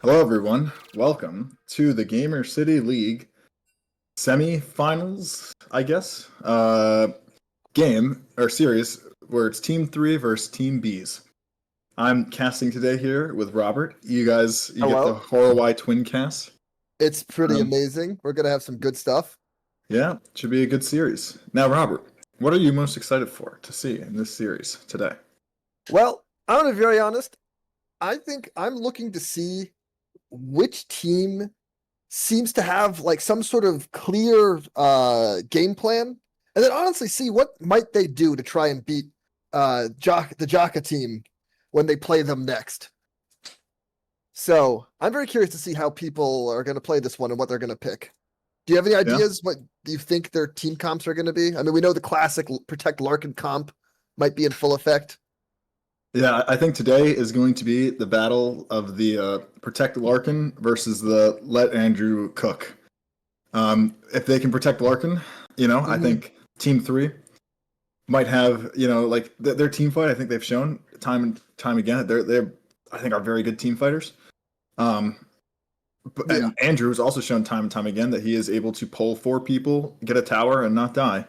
Hello, everyone. Welcome to the Gamer City League semifinals, I guess, game or series where it's Team 3 versus Team Bs. I'm casting today here with Robert. You get the Hello. Horror twin cast. It's pretty Um, amazing. We're gonna have some good stuff. yeah, should be a good series. Now, Robert, what are you most excited for to see in this series today? Well, I'm gonna be very honest. I think I'm looking to see which team seems to have like some sort of clear game plan, and then honestly see what might they do to try and beat the Jaka team when they play them next. So I'm very curious to see how people are gonna play this one and what they're gonna pick. Do you have any Yeah. ideas what do you think their team comps are going to be? I mean, we know the classic Protect Larkin comp might be in full effect. Yeah, I think today is going to be the battle of the Protect Larkin versus the Let Andrew Cook. If they can protect Larkin, I Hmm. think Team 3 might have, like their team fight. I think they've shown time and time again that they're I think are very good team fighters. Um, Yeah, and Andrew's also shown time and time again that he is able to pull four people, get a tower, and not die.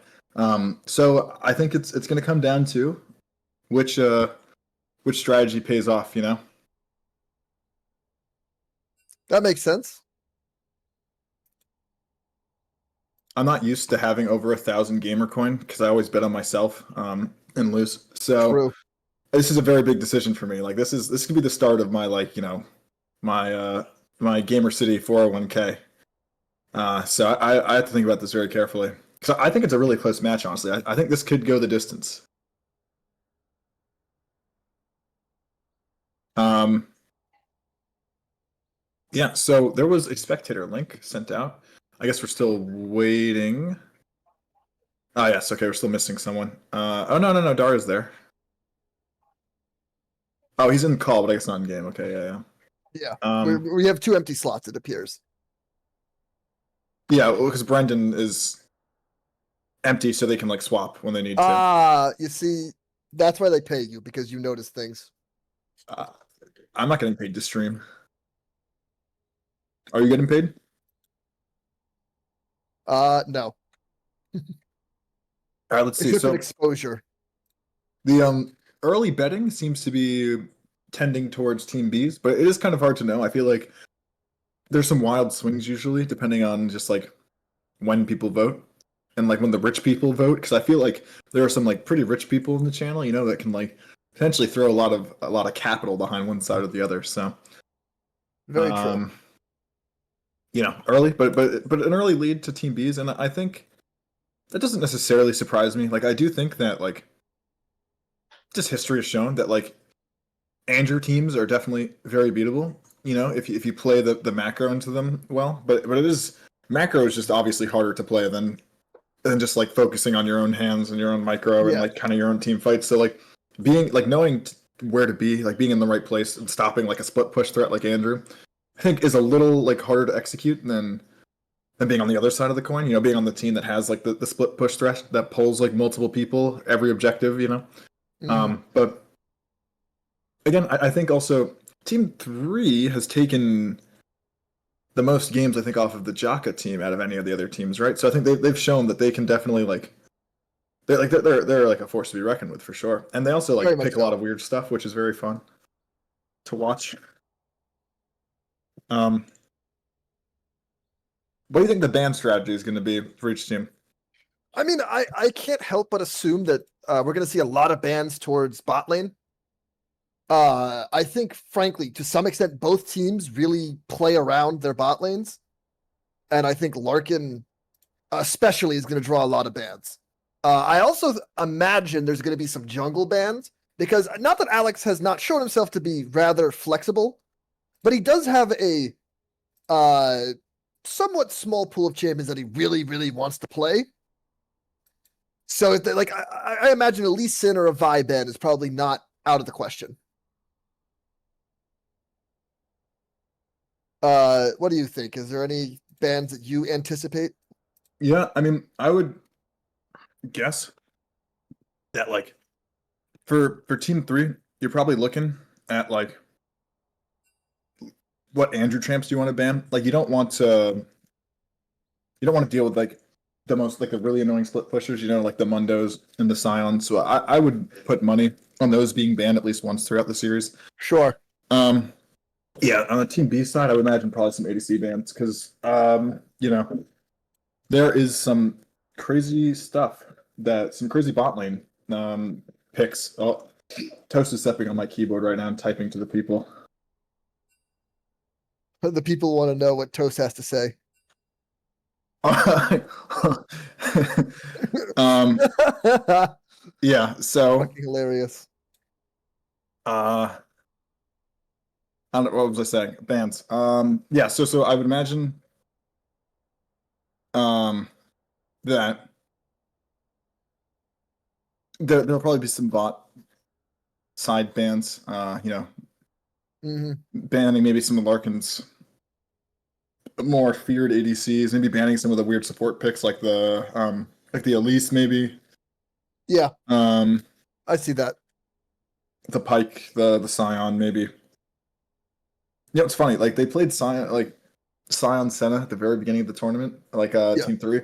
So I think it's going to come down to which uh which strategy pays off. that makes sense. I'm not used to having over 1,000 gamer coin because I always bet on myself and lose. So True. this is a very big decision for me. Like this could be the start of my my my Gamer City 401k. So I have to think about this very carefully because I think it's a really close match. Honestly, I think this could go the distance. Um, yeah. So there was a spectator link sent out. I guess we're still waiting. Ah, yes. Okay, we're still missing someone. Oh no, Dara's there. Oh, he's in call, but I guess not in game. Okay, yeah. Yeah, we Um, we have two empty slots. It appears. yeah, because Brendan is empty, so they can like swap when they need to. You see, that's why they pay you because you notice things. Uh, I'm not getting paid to stream. Are you getting paid? No, All right, let's it's see. just an So exposure. the early betting seems to be tending towards Team B's, but it is kind of hard to know. I feel like there's some wild swings usually, depending on just like when people vote and like when the rich people vote. Because I feel like there are some like pretty rich people in the channel, that can like potentially throw a lot of capital behind one side or the other. So Very true. um, early, but an early lead to Team B's, and I think that doesn't necessarily surprise me. Like I do think that like just history has shown that like Andrew teams are definitely very beatable. If you play the macro into them well, but it is macro is just obviously harder to play than just like focusing on your own hands and your own micro and Yeah. like kind of your own team fights. So like being like knowing where to be, like being in the right place and stopping like a split push threat like Andrew, I think is a little like harder to execute than being on the other side of the coin. Being on the team that has like the split push threat that pulls like multiple people every objective. Hmm. But again, I think also Team 3 has taken the most games, I think, off of the Jaka team out of any of the other teams, right? So I think they've shown that they can definitely like they're like a force to be reckoned with for sure. And they also Very like much pick a lot so. of weird stuff, which is very fun to watch. Um, what do you think the ban strategy is going to be for each team? I mean, I can't help but assume that we're going to see a lot of bans towards bot lane. I think, frankly, to some extent, both teams really play around their bot lanes, and I think Larkin, especially, is going to draw a lot of bans. I also imagine there's going to be some jungle bans because not that Alex has not shown himself to be rather flexible, but he does have a uh, somewhat small pool of champions that he really, really wants to play. So, like, I imagine a Lee Sin or a Vi ban is probably not out of the question. What do you think? Is there any bands that you anticipate? Yeah, I mean, I would guess that like for Team 3, you're probably looking at like what Andrew champs do you want to ban? Like you don't want to deal with like the most like the really annoying split pushers, like the Mundos and the Scions. So I would put money on those being banned at least once throughout the series. Sure. Um, yeah, on the Team B side, I would imagine probably some ADC bans because there is some crazy stuff some crazy bot lane picks. Oh, Toast is stepping on my keyboard right now and typing to the people. The people want to know what Toast has to say. um, Fucking yeah, so hilarious. uh I don't know, what was I saying? Bands. Yeah, so I would imagine um that there'll probably be some bot side bans, Hmm. banning maybe some of Larkin's more feared ADCs, maybe banning some of the weird support picks like the Elise maybe. Yeah, Um I see that. the Pike, the Scion maybe. It's funny, like they played Scion Senna at the very beginning of the tournament, like Yeah, Team 3,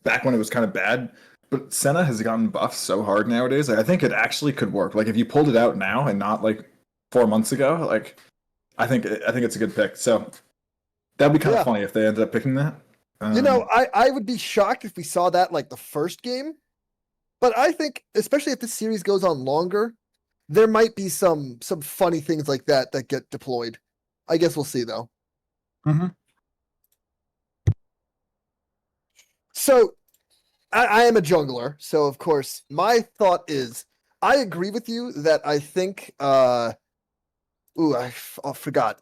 back when it was kind of bad. But Senna has gotten buffed so hard nowadays. Like, I think it actually could work. Like if you pulled it out now and not like 4 months ago, like I think it's a good pick. So that'd be kind of yeah. funny if they ended up picking that. I would be shocked if we saw that like the first game, but I think especially if this series goes on longer, there might be some funny things like that get deployed. I guess we'll see though. Mhm. So I am a jungler, so of course my thought is I agree with you that I think I forgot.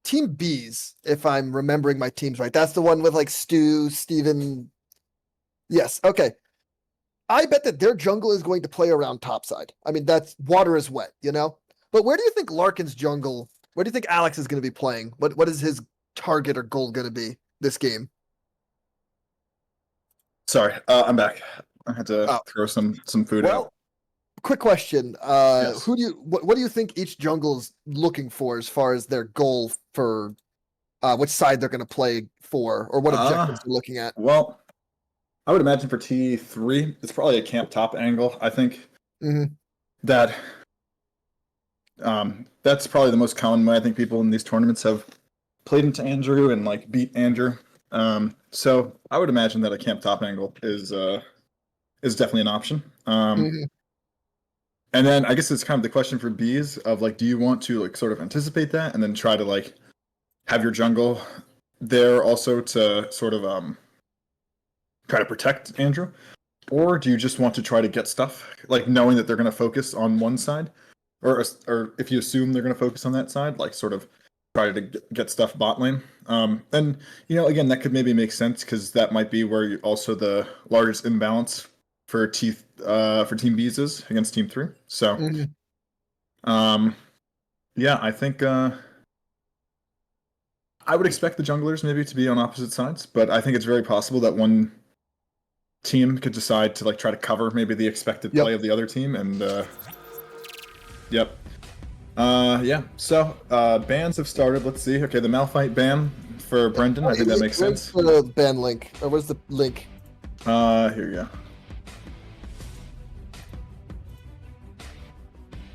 Team B's, if I'm remembering my teams right. That's the one with like Stu, Steven. Yes, okay. I bet that their jungle is going to play around topside. I mean, that's water is wet, you know? But where do you think Larkin's jungle, where do you think Alex is going to be playing? What is his target or goal going to be this game? Sorry, I'm back. I had to Oh, throw some food out. well, quick question. Yes. What do you think each jungle's looking for as far as their goal for which side they're going to play for or what objectives they're looking at? Well, I would imagine for T3, it's probably a camp top angle. I think Hmm. that that's probably the most common way I think people in these tournaments have played into Andrew and like beat Andrew. So I would imagine that a camp top angle is definitely an option. Hmm. And then I guess it's kind of the question for Bs of like, do you want to like sort of anticipate that and then try to like have your jungle there also to sort of try to protect Andrew? Or do you just want to try to get stuff, like knowing that they're going to focus on one side, or if you assume they're going to focus on that side, like sort of try to get stuff bot lane? And again, that could maybe make sense because that might be where also the largest imbalance for Team B's is against Team 3. So, Hmm. um, yeah, I think I would expect the junglers maybe to be on opposite sides, but I think it's very possible that one team could decide to like try to cover maybe the expected Yep. play of the other team and yep. Yeah. So bans have started. Let's see. Okay, the Malphite ban for Brendan. I think that makes Where's sense. the ban link? Or where's the link? Here you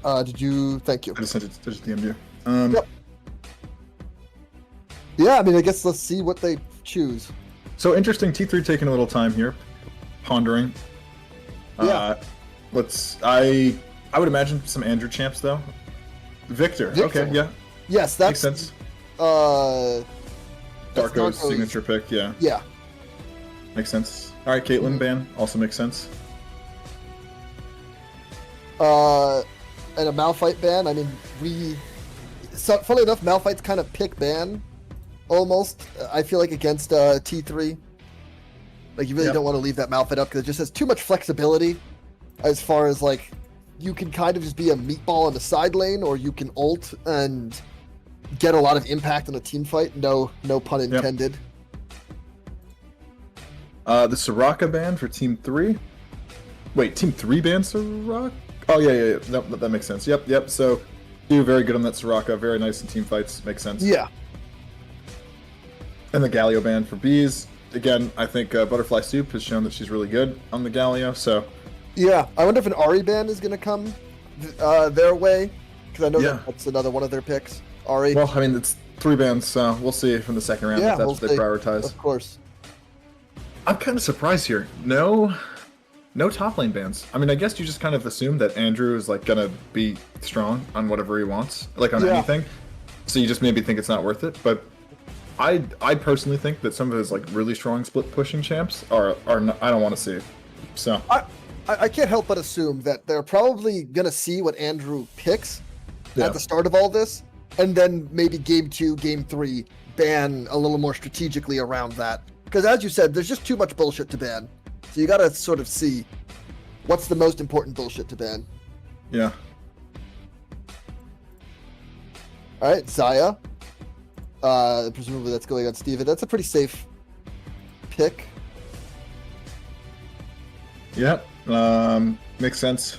go. Did you? Thank you. I just sent it to DM you. Yep. Yeah, I mean, I guess let's see what they choose. So interesting. T3 taking a little time here, pondering. Yeah. I would imagine some Andrew champs though. Victor. Victor. Okay. Yeah. Yes, Makes that's sense. that's Darko's Darko's- signature pick. Yeah. Yeah. Makes sense. All right. Caitlyn ban also makes sense. And a Malphite ban. I mean, funnily enough, Malphite's kind of pick ban, almost. I feel like against T3, like you really Yep. don't want to leave that Malphite up because it just has too much flexibility, as far as like you can kind of just be a meatball in the side lane, or you can ult and get a lot of impact in a team fight. No pun intended. The Soraka ban for Team 3. Wait, Team 3 banned Soraka? Oh, yeah. That makes sense. Yep. So, you very good on that Soraka. Very nice in team fights. Makes sense. Yeah. And the Galio ban for bees. Again, I think Butterfly Soup has shown that she's really good on the Galio. So Yeah, I wonder if an Ari ban is going to come their way, because I know yeah. that's another one of their picks. Ari. Well, I mean, it's 3 bans, so we'll see from the second round Yeah, if that's we'll what they see. prioritize. Of course. I'm kind of surprised here. No top lane bans. I mean, I guess you just kind of assume that Andrew is like gonna be strong on whatever he wants, like on Yeah. anything. So you just maybe think it's not worth it. But I personally think that some of his like really strong split pushing champs are not, I don't want to see. So I can't help but assume that they're probably going to see what Andrew picks yeah, at the start of all this, and then maybe game 2, game 3, ban a little more strategically around that. Because as you said, there's just too much bullshit to ban. So you got to sort of see what's the most important bullshit to ban. yeah. All right, Zaya. Presumably that's going on Steven. That's a pretty safe pick. Yeah, makes sense.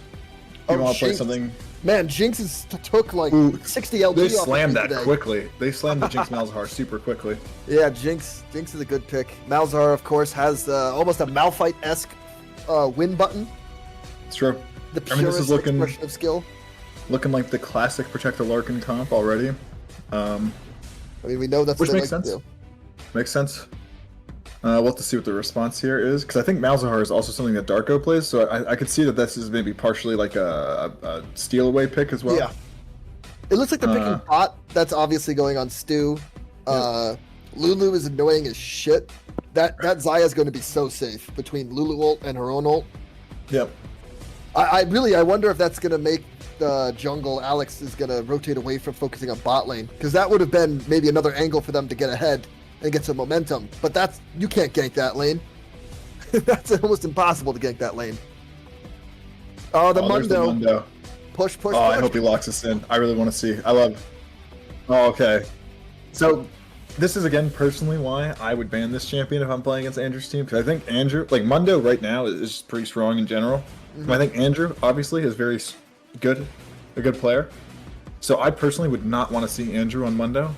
If you want to play Jinx. something. Man, Jinx took like Ooh, 60 LP They off of slammed me that today. quickly. They slammed the Jinx Malzahar super quickly. Yeah, Jinx is a good pick. Malzahar, of course, has almost a Malphite-esque win button. It's true. The I mean, this purest is looking expression of skill. like the classic Protect the Larkin comp already. I mean, we know that's Which what they makes like to sense. do. Makes sense. We'll have to see what the response here is, because I think Malzahar is also something that Darko plays, so I could see that this is maybe partially like a steal away pick as well. Yeah. It looks like they're picking bot. That's obviously going on Stu. Lulu is annoying as shit. That Zaya is going to be so safe between Lulu ult and her own ult. Yep. I wonder if that's going to make the jungle. Alex is going to rotate away from focusing on bot lane, because that would have been maybe another angle for them to get ahead and get some momentum. But you can't gank that lane. That's almost impossible to gank that lane. Oh, There's the Mundo. Push. Oh, I hope he locks us in. I really want to see. I love. Oh, okay. So, this is again personally why I would ban this champion if I'm playing against Andrew's team, because I think Andrew, like Mundo right now, is pretty strong in general. Mm-hmm. I think Andrew obviously is a good player. So I personally would not want to see Andrew on Mundo.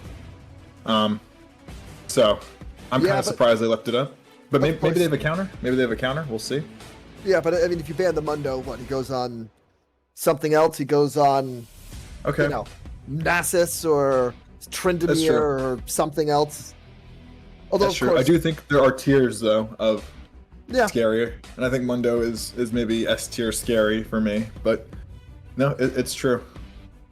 So I'm kind of surprised they left it up. But maybe they have a counter. Maybe they have a counter. We'll see. Yeah, but I mean, if you ban the Mundo, he goes on something else? He goes on, Okay. Nasus or Tryndamere or something else. Although, That's of true. course, I do think there are tiers though of yeah, scarier, and I think Mundo is maybe S tier scary for me. But no, it's true.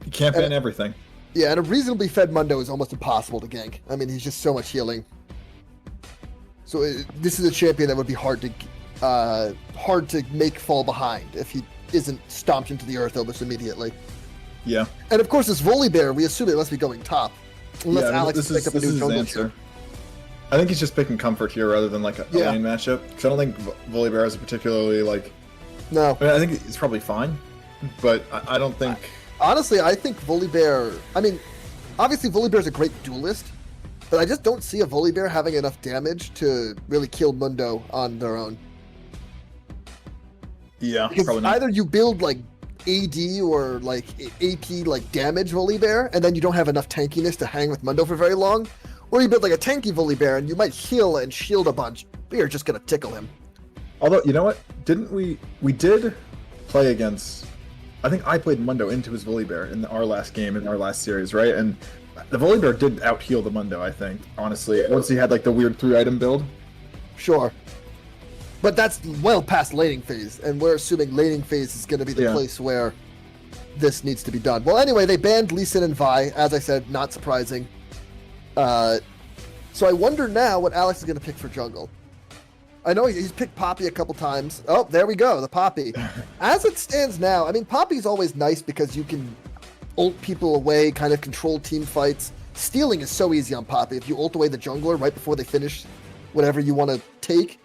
You can't ban everything. yeah, and a reasonably fed Mundo is almost impossible to gank. I mean, he's just so much healing. So this is a champion that would be hard to make fall behind if he isn't stomped into the earth almost immediately. Yeah. And of course, this Volibear, we assume it must be going top, unless Yeah, I mean, Alex this has picked is up a new his jungle answer. champ. I think he's just picking comfort here rather than like a lane matchup. Because I don't think Volibear is a particularly like. No, I mean, I think it's probably fine, but I don't think. honestly, I think Volibear. I mean, obviously Volibear is a great duelist, but I just don't see a Volibear having enough damage to really kill Mundo on their own. Yeah, Because probably not. either you build like AD or like AP like damage Volibear, and then you don't have enough tankiness to hang with Mundo for very long, or you build like a tanky Volibear and you might heal and shield a bunch, but you're just gonna tickle him. Although, you know what? Didn't we did play against. I think I played Mundo into his Volibear in our last game, in our last series, right? And the Volibear did out-heal the Mundo, I think, honestly. Once he had like the weird 3-item build. Sure. But that's well past laning phase, and we're assuming laning phase is going to be the place where this needs to be done. Well, anyway, they banned Lee Sin and Vi, as I said, not surprising. So I wonder now what Alex is going to pick for jungle. I know he's picked Poppy a couple times. Oh, there we go, the Poppy. As it stands now, I mean, Poppy's always nice because you can ult people away, kind of control team fights. Stealing is so easy on Poppy. If you ult away the jungler right before they finish whatever you want to take,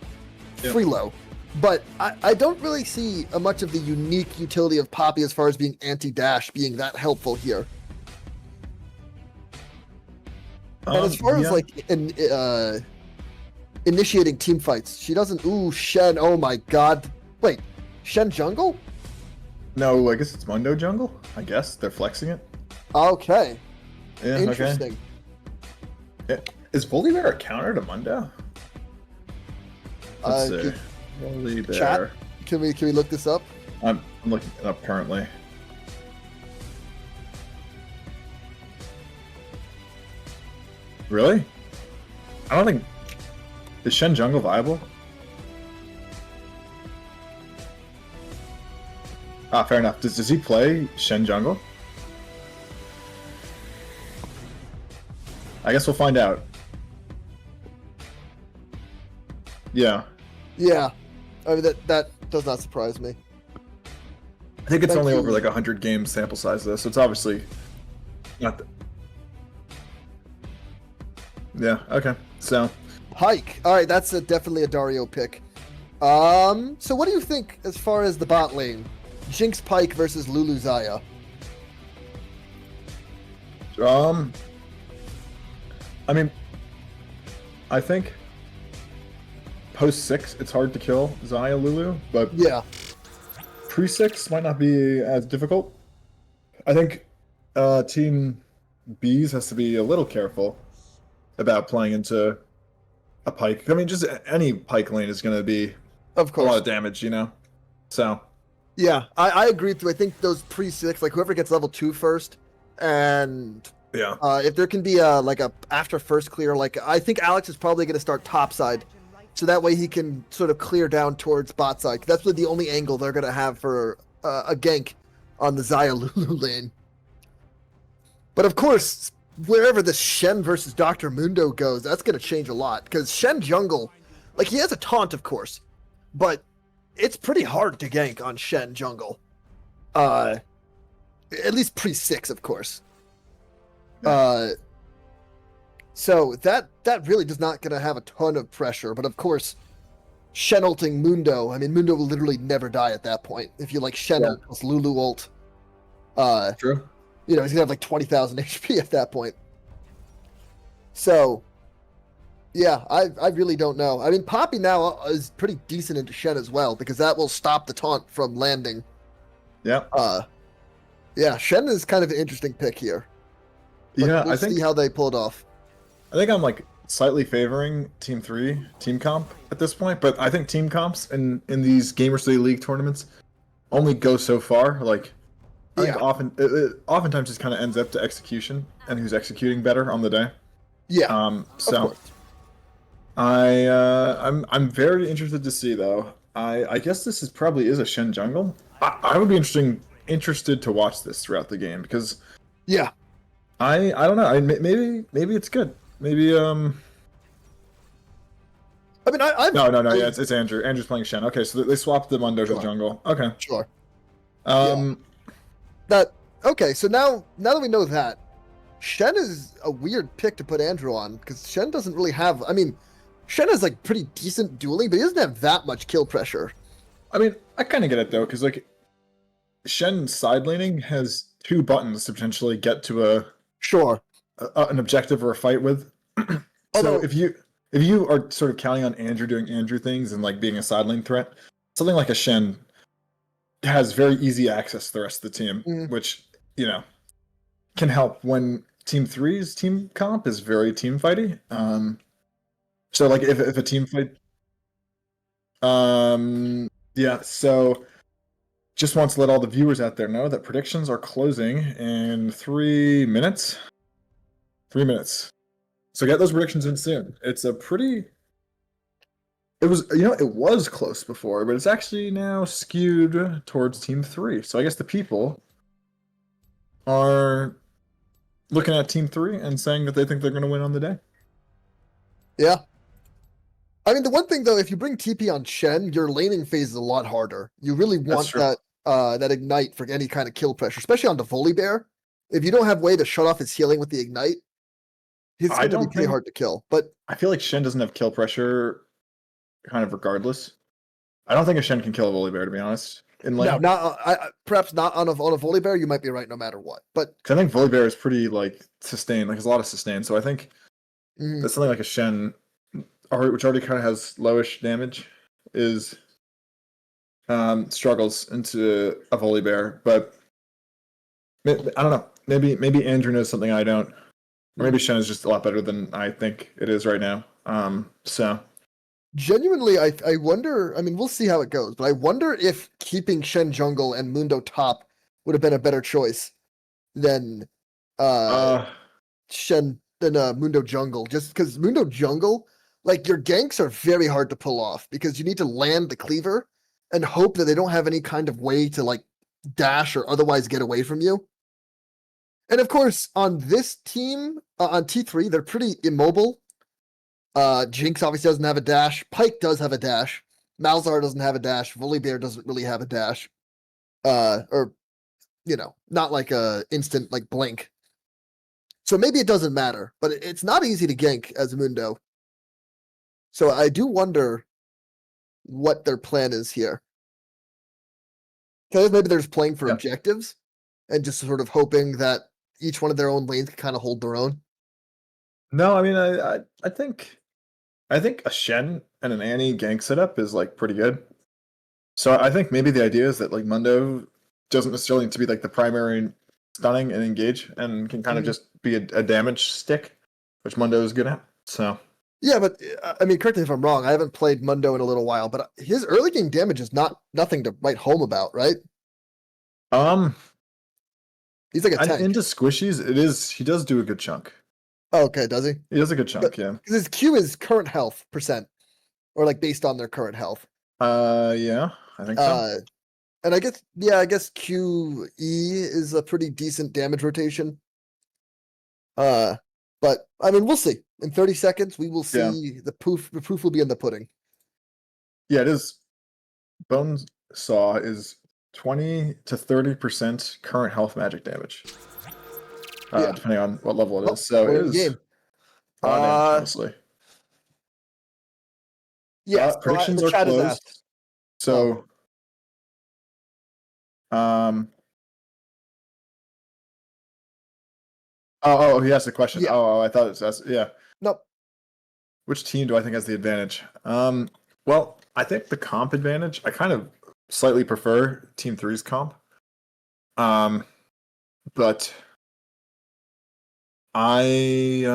free low. But I don't really see much of the unique utility of Poppy as far as being anti-dash being that helpful here. And as far as like initiating team fights, she doesn't. Ooh, Shen. Oh my god. Wait, Shen jungle? No, I guess it's Mundo jungle. I guess they're flexing it. Okay. Yeah. Interesting. Okay. Is Volibear a counter to Mundo? Let's see. Good chat. Volibear. Can we look this up? I'm looking it up currently. Really? I don't think. Is Shen Jungle viable? Ah, fair enough. Does he play Shen Jungle? I guess we'll find out. Yeah. Yeah. I mean that does not surprise me. I think it's Thank only you. over like 100 game sample size though, so it's obviously not. Yeah. Okay. So. Pike. All right, that's definitely a Dario pick. So what do you think as far as the bot lane? Jinx Pike versus Lulu Zaya. I mean, I think post 6 it's hard to kill Zaya Lulu, but Yeah, pre 6 might not be as difficult. I think Team Bees has to be a little careful about playing into a Pike. I mean, just any Pike lane is going to be of a lot course. of damage, you know? So, Yeah, I agree too. I think those pre-6, like whoever gets level 2 first, and yeah. if there can be a like a after first clear, like I think Alex is probably going to start top side, so that way he can sort of clear down towards bot side. That's really the only angle they're going to have for a gank on the Zaya Lulu lane. But of course, wherever the Shen versus Dr. Mundo goes, that's going to change a lot because Shen jungle, like he has a taunt, of course, but it's pretty hard to gank on Shen jungle. At least pre 6, of course. Uh, so that really does not going to have a ton of pressure. But of course, Shen ulting Mundo. I mean, Mundo will literally never die at that point. If you like Shen Yeah. ult plus Lulu ult, uh, True. he's gonna have like 20,000 HP at that point. So, yeah, I really don't know. I mean, Poppy now is pretty decent into Shen as well because that will stop the taunt from landing. Yeah. Yeah, Shen is kind of an interesting pick here. But Yeah, we'll see how they pull it off. I think I'm like slightly favoring Team 3, Team Comp at this point, but I think Team Comps in these Gamer City League tournaments only go so far. Like, I think Yeah. oftentimes just kind of ends up to execution and who's executing better on the day. Yeah, of So course. I'm very interested to see though. I guess this is probably is a Shen jungle. I would be interested to watch this throughout the game because Yeah. I don't know. Maybe it's good. Maybe I mean, I've no yeah it's Andrew. Andrew's playing Shen. Okay, so they swapped the Mundo to the Sure. jungle. Okay. Sure. Um That okay. So now that we know that, Shen is a weird pick to put Andrew on because Shen doesn't really have. I mean, Shen has like pretty decent dueling, but he doesn't have that much kill pressure. I mean I kind of get it though because like Shen side laning has two buttons to potentially get to Sure. an objective or a fight with. So Although, if you are sort of counting on Andrew doing Andrew things and like being a side lane threat, something like a Shen has very easy access to the rest of the team, mm, which you know can help when Team Three's team comp is very team fighty. So like if a team fight, yeah. So just wants to let all the viewers out there know that predictions are closing in 3 minutes. 3 minutes. So get those predictions in soon. It's a pretty. It was, it was close before, but it's actually now skewed towards Team 3. So I guess the people are looking at Team 3 and saying that they think they're going to win on the day. yeah. I mean, the one thing though, if you bring TP on Shen, your laning phase is a lot harder. You really want true. that ignite for any kind of kill pressure, especially on the Volibear. If you don't have way to shut off his healing with the ignite, he's I going to be don't pretty think. hard to kill. But I feel like Shen doesn't have kill pressure, kind of regardless. I don't think a Shen can kill a Volibear, to be honest. In no, lane, not perhaps not on a Volibear. You might be right no matter what. But 'cause I think Volibear is pretty like sustained, like has a lot of sustain. So I think mm, that's something like a Shen, which already kind of has lowish damage, is struggles into a Volibear. But I don't know. Maybe Andrew knows something I don't. Or maybe Shen is just a lot better than I think it is right now. So Genuinely, I wonder. I mean, we'll see how it goes, but I wonder if keeping Shen jungle and Mundo top would have been a better choice than uh uh Mundo jungle. Just because Mundo jungle, like your ganks are very hard to pull off because you need to land the cleaver and hope that they don't have any kind of way to like dash or otherwise get away from you. And of course, on this team, on T3, they're pretty immobile. Jinx obviously doesn't have a dash. Pike does have a dash. Malzahar doesn't have a dash. Volibear doesn't really have a dash. Or not like a instant like blink. So maybe it doesn't matter, but it's not easy to gank as Mundo. So I do wonder what their plan is here. Because maybe they're just playing for yeah. objectives and just sort of hoping that each one of their own lanes can kind of hold their own. No, I mean I think a Shen and an Annie gank setup is like pretty good. So I think maybe the idea is that like Mundo doesn't necessarily need to be like the primary stunning and engage, and can kind of Mhm. just be a damage stick, which Mundo is good at. So Yeah, but I mean, correct me if I'm wrong. I haven't played Mundo in a little while, but his early game damage is not nothing to write home about, right? um He's like a and tank. into squishies, he does do a good chunk. Oh, okay, does he? He does a good chunk, yeah. Because his Q is current health percent, or like based on their current health. Yeah, I think so. Uh, and I guess QE is a pretty decent damage rotation. Uh, but I mean, we'll see. In 30 seconds, we will Yeah. see the proof. The proof will be in the pudding. Yeah, it is. Bone Saw is 20 to 30% current health magic damage, Yeah. depending on what level it Well, is. So it we're in is game. a lot of damage, Uh, honestly. yes. So Predictions the are chat has asked. closed. Oh, So, um, he asked a question. yeah. I thought it was, yeah. Nope. Which team do I think has the advantage? Well, I think the comp advantage, I kind of slightly prefer Team Three's comp. But I,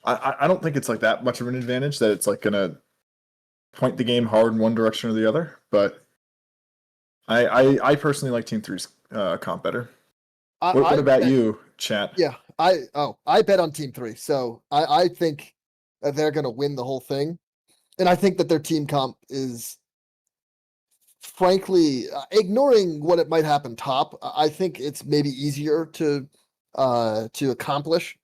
I don't think it's like that much of an advantage that it's like gonna point the game hard in one direction or the other. But I personally like Team Three's comp better. What I about bet. you, chat? Yeah. I bet on Team Three. So I think that they're gonna win the whole thing, and I think that their team comp is frankly, ignoring what it might happen top, I think it's maybe easier to accomplish.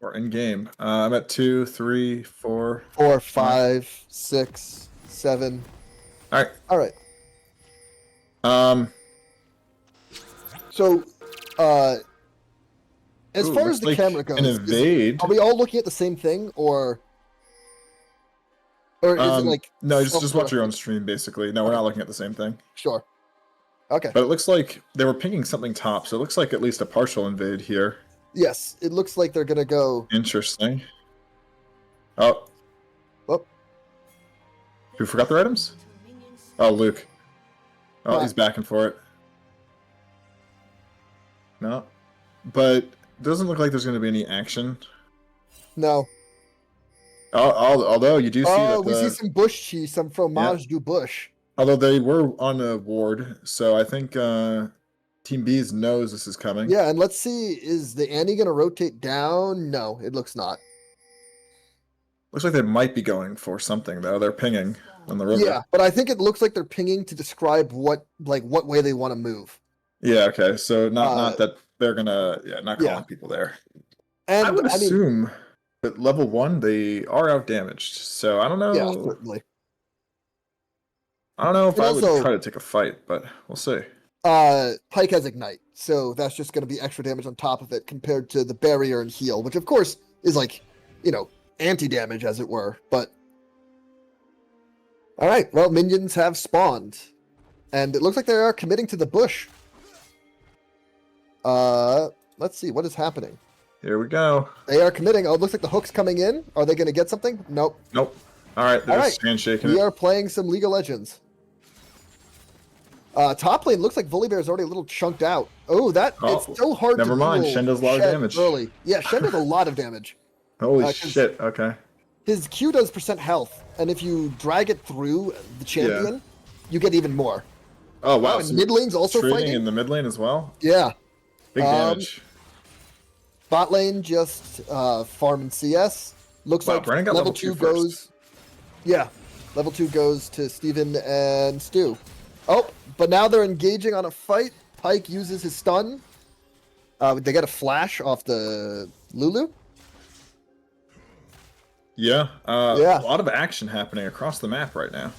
Or in game? I'm at 2, 3, 4, Four, 5. 5, 6, 7. All right. All right. Um. So, uh, as Ooh, far as looks the like camera an goes, evade. are we all looking at the same thing, or is it like No, just watch your own self-directed? stream, basically. No, we're Okay, not looking at the same thing. sure. Okay. But it looks like they were pinging something top, so it looks like at least a partial invade here. Yes, it looks like they're gonna go. Interesting. Oh, Whoop. who forgot their items? Oh, Luke. Oh, Huh, he's backing for it. No. But doesn't look like there's going to be any action. no. Although you do see Oh, that we see the some bush cheese, some yeah, fromage du bush. although they were on a ward, so I think Team B's knows this is coming. Yeah, and let's see, is the Annie gonna rotate down? No, it looks not. Looks like they might be going for something though. They're pinging on the Yeah, river. but I think it looks like they're pinging to describe what way they want to move. Yeah, okay. So Uh, not that they're gonna not yeah, calling people there. I and would I mean, assume that level 1 they are out damaged. So I don't yeah, know. certainly. I don't know if And I would also, try to take a fight, but we'll see. Pike has ignite, so that's just going to be extra damage on top of it compared to the barrier and heal, which of course is like, anti-damage as it were. But all right, well, minions have spawned, and it looks like they are committing to the bush. Let's see what is happening. Here we go. They are committing. Oh, it looks like the hook's coming in. Are they going to get something? Nope. Nope. All right, they're All right. just handshaking We it. are playing some League of Legends. Top lane looks like Volibear is already a little chunked out. Oh, it's Oh, so hard to never mind. duel Shen does a lot of Shen damage. early. Yeah, Shen does a lot of damage. Holy 'Cause shit. Okay. his Q does percent health, and if you drag it through the Yeah. champion, you get even more. Oh wow. And So mid lane's also trading fighting. in the mid lane as well. Yeah. Big damage. Bot lane just farming CS. Looks Wow, like Brandon got level level 2 2 first. goes. Yeah, level 2 goes to Steven and Stu. Oh, but now they're engaging on a fight. Pike uses his stun. They get a flash off the Lulu. Yeah. A Yeah. lot of action happening across the map right now.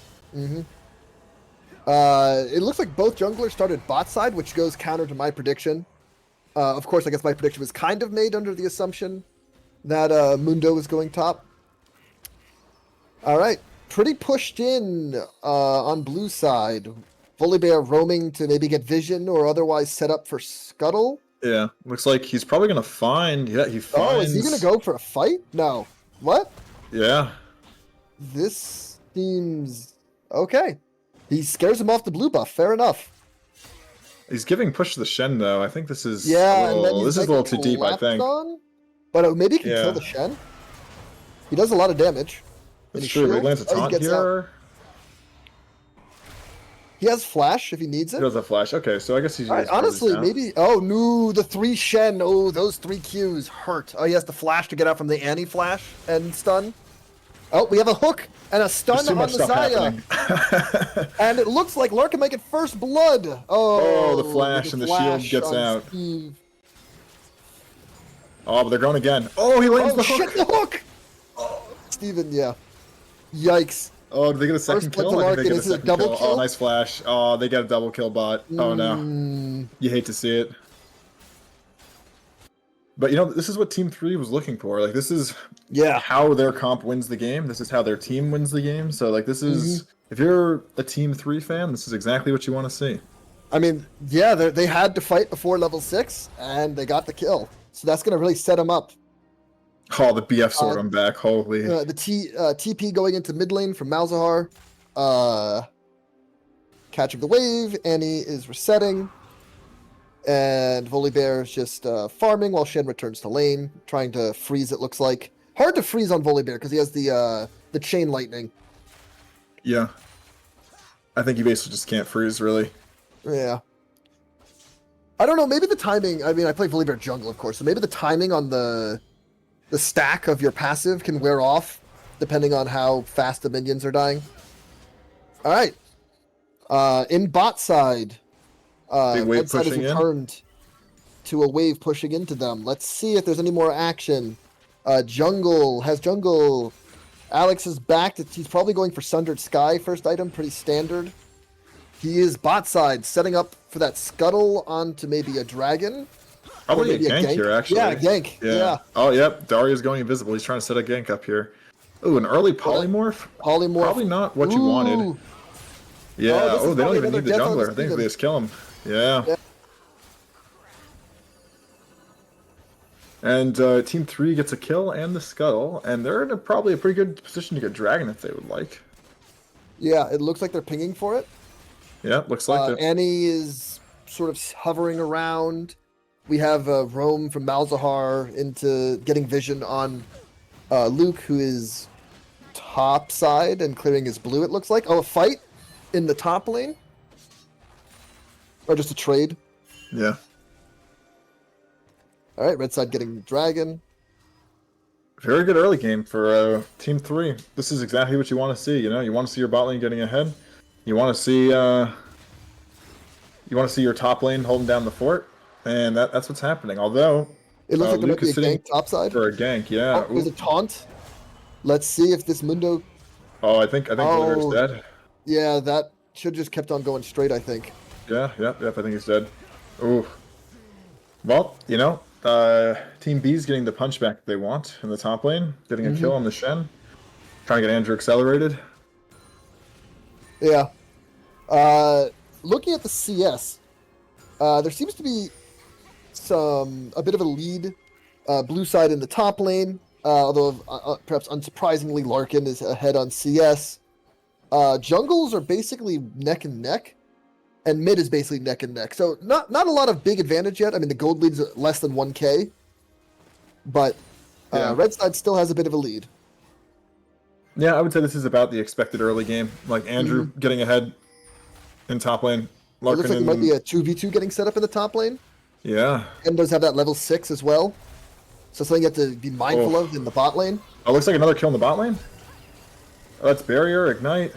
It looks like both junglers started bot side, which goes counter to my prediction. Of course, I guess my prediction was kind of made under the assumption that Mundo was going top. All right, pretty pushed in on blue side. Volibear roaming to maybe get vision or otherwise set up for scuttle. Yeah. Looks like he's probably gonna find. Yeah, he finds. Oh, is he gonna go for a fight? No. What? Yeah. This seems okay. He scares him off the blue buff. Fair enough. He's giving push to the Shen though. I think this is Yeah, and then he's this is a little too deep. I collapsed think. on, but maybe he can Yeah. kill the Shen. He does a lot of damage. And That's he true. He shields. lands a Oh, he taunt gets out. here. He has flash if he needs He it. does a flash. Okay, so I guess he's All right, honestly, maybe. Oh no, the 3 Shen. Oh, those 3 Qs hurt. Oh, he has to flash to get out from the Annie flash and stun. Oh, we have a hook and a stun There's too on much the stuff Zaya. happening. And it looks like Lurk can make it first blood. Oh, Oh, the flash and the shield flash gets on out. Steve. Oh, but they're going again. Oh, he lands Oh the shit, hook. the hook! Steven, yeah. Yikes. Oh, did they get a second First blood kill? to I think they Larkin. get a Is it a second double kill. kill? Oh, nice flash. Oh, they get a double kill bot. Oh no. You hate to see it. But you know, this is what Team 3 was looking for. Like this is Yeah. how their comp wins the game. This is how their team wins the game. So like this is if you're a Team 3 fan, this is exactly what you want to see. I mean, yeah, they had to fight before level 6, and they got the kill. So that's going to really set them up. Oh, the BF sword, I'm back. Holy. The TP going into mid lane from Malzahar. Catch of the wave. Annie is resetting. And Volibear is just farming while Shen returns to lane, trying to freeze, it looks like. Hard to freeze on Volibear because he has the chain lightning. Yeah. I think you basically just can't freeze, really. Yeah. I don't know, maybe the timing, I mean, I play Volibear jungle, of course, so maybe the timing on the stack of your passive can wear off, depending on how fast the minions are dying. All right. In bot side, Big wave red side has pushing in. returned to a wave pushing into them. Let's see if there's any more action. Jungle. Alex is back. He's probably going for Sundered Sky first item, pretty standard. He is bot side, setting up for that scuttle onto maybe a dragon. Probably a maybe gank here, actually. Yeah, gank. Yeah. Oh, yep. Daria's going invisible. He's trying to set a gank up here. Ooh, an early polymorph? Polymorph. Probably not what you wanted. Yeah. this is Oh, they don't probably even need another the death on jungler. I think Steven. they just kill him. Yeah. Yeah. And Team 3 gets a kill and the scuttle, and they're in probably a pretty good position to get dragon if they would like. Yeah, it looks like they're pinging for it. Yeah, looks like that. Annie is sort of hovering around. We have Rome from Malzahar into getting vision on Luke, who is top side and clearing his blue, it looks like. Oh, a fight in the top lane? Or just a trade? Yeah. All right, red side getting dragon. Very good early game for Team 3. This is exactly what you want to see. You know, you want to see your bot lane getting ahead. You want to see your top lane holding down the fort, and that's what's happening. Although It looks like there Luke might be is a sitting gank top side. for a gank. Yeah. Oh, there's a taunt. Let's see if this Mundo... Oh, I think Volibear's dead. Yeah, that should just kept on going straight, I think. Yeah. Yep. I think he's dead. Ooh. Well, you know, Team B's getting the punch back they want in the top lane, getting a kill on the Shen, trying to get Andrew accelerated. Yeah. Looking at the CS, there seems to be a bit of a lead. Blue side in the top lane, although perhaps unsurprisingly, Larkin is ahead on CS. Jungles are basically neck and neck. and mid is basically neck and neck. So not a lot of big advantage yet. I mean, the gold lead's less than 1K, but Yeah. red side still has a bit of a lead. Yeah, I would say this is about the expected early game. Like Andrew getting ahead in top lane. It looks Larkin like there might be and a 2v2 getting set up in the top lane. yeah. And does have that level 6 as well. So something you have to be mindful of in the bot lane. Oh, looks like another kill in the bot lane. Oh, that's barrier, ignite.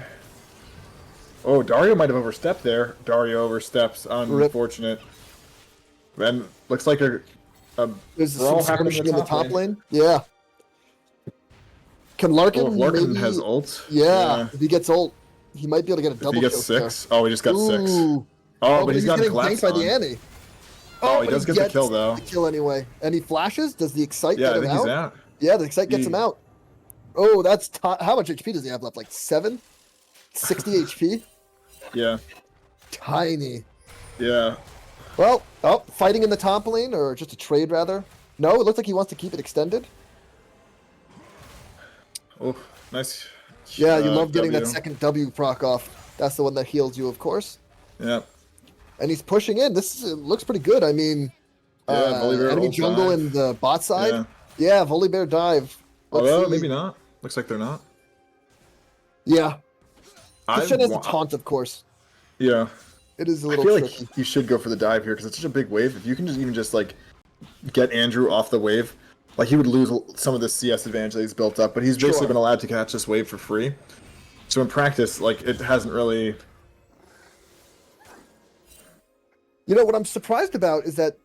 Oh, Dario might have overstepped there. Dario oversteps. Unfortunate. And looks like There's brawl some happening skirmishing in the top lane. Yeah. Can Oh, Larkin, if Larkin maybe... has ult. Yeah, if he gets ult, he might be able to get a double If he gets kill 6. Oh, he just got 6. Ooh. Oh, but he's he's got getting collapsed ganked by on. the Annie. Oh, he but does get the kill, though. The kill anyway. And he flashes? Does the Excite Yeah, get I him think out? he's out. Yeah, the Excite gets him out. Oh, that's... How much HP does he have left? Like 7? 60 HP? Yeah. Tiny. Yeah. Well, fighting in the top lane, or just a trade, rather. No, it looks like he wants to keep it extended. Oh, nice. Yeah, you love getting that W. second W proc off. That's the one that heals you, of course. Yeah. And he's pushing in. Looks pretty good. I mean, Yeah, Volibear enemy ult jungle dive. in the bot side. Yeah. Yeah, Volibear dive. Let's Although, see. maybe not. Looks like they're not. Yeah. I Shen has the taunt, of course. Yeah. It is a I little feel tricky. like you should go for the dive here because it's such a big wave. If you can just like get Andrew off the wave, like he would lose some of the CS advantage that he's built up, but he's basically Sure. been allowed to catch this wave for free. So in practice, like it hasn't really. You know, what I'm surprised about is that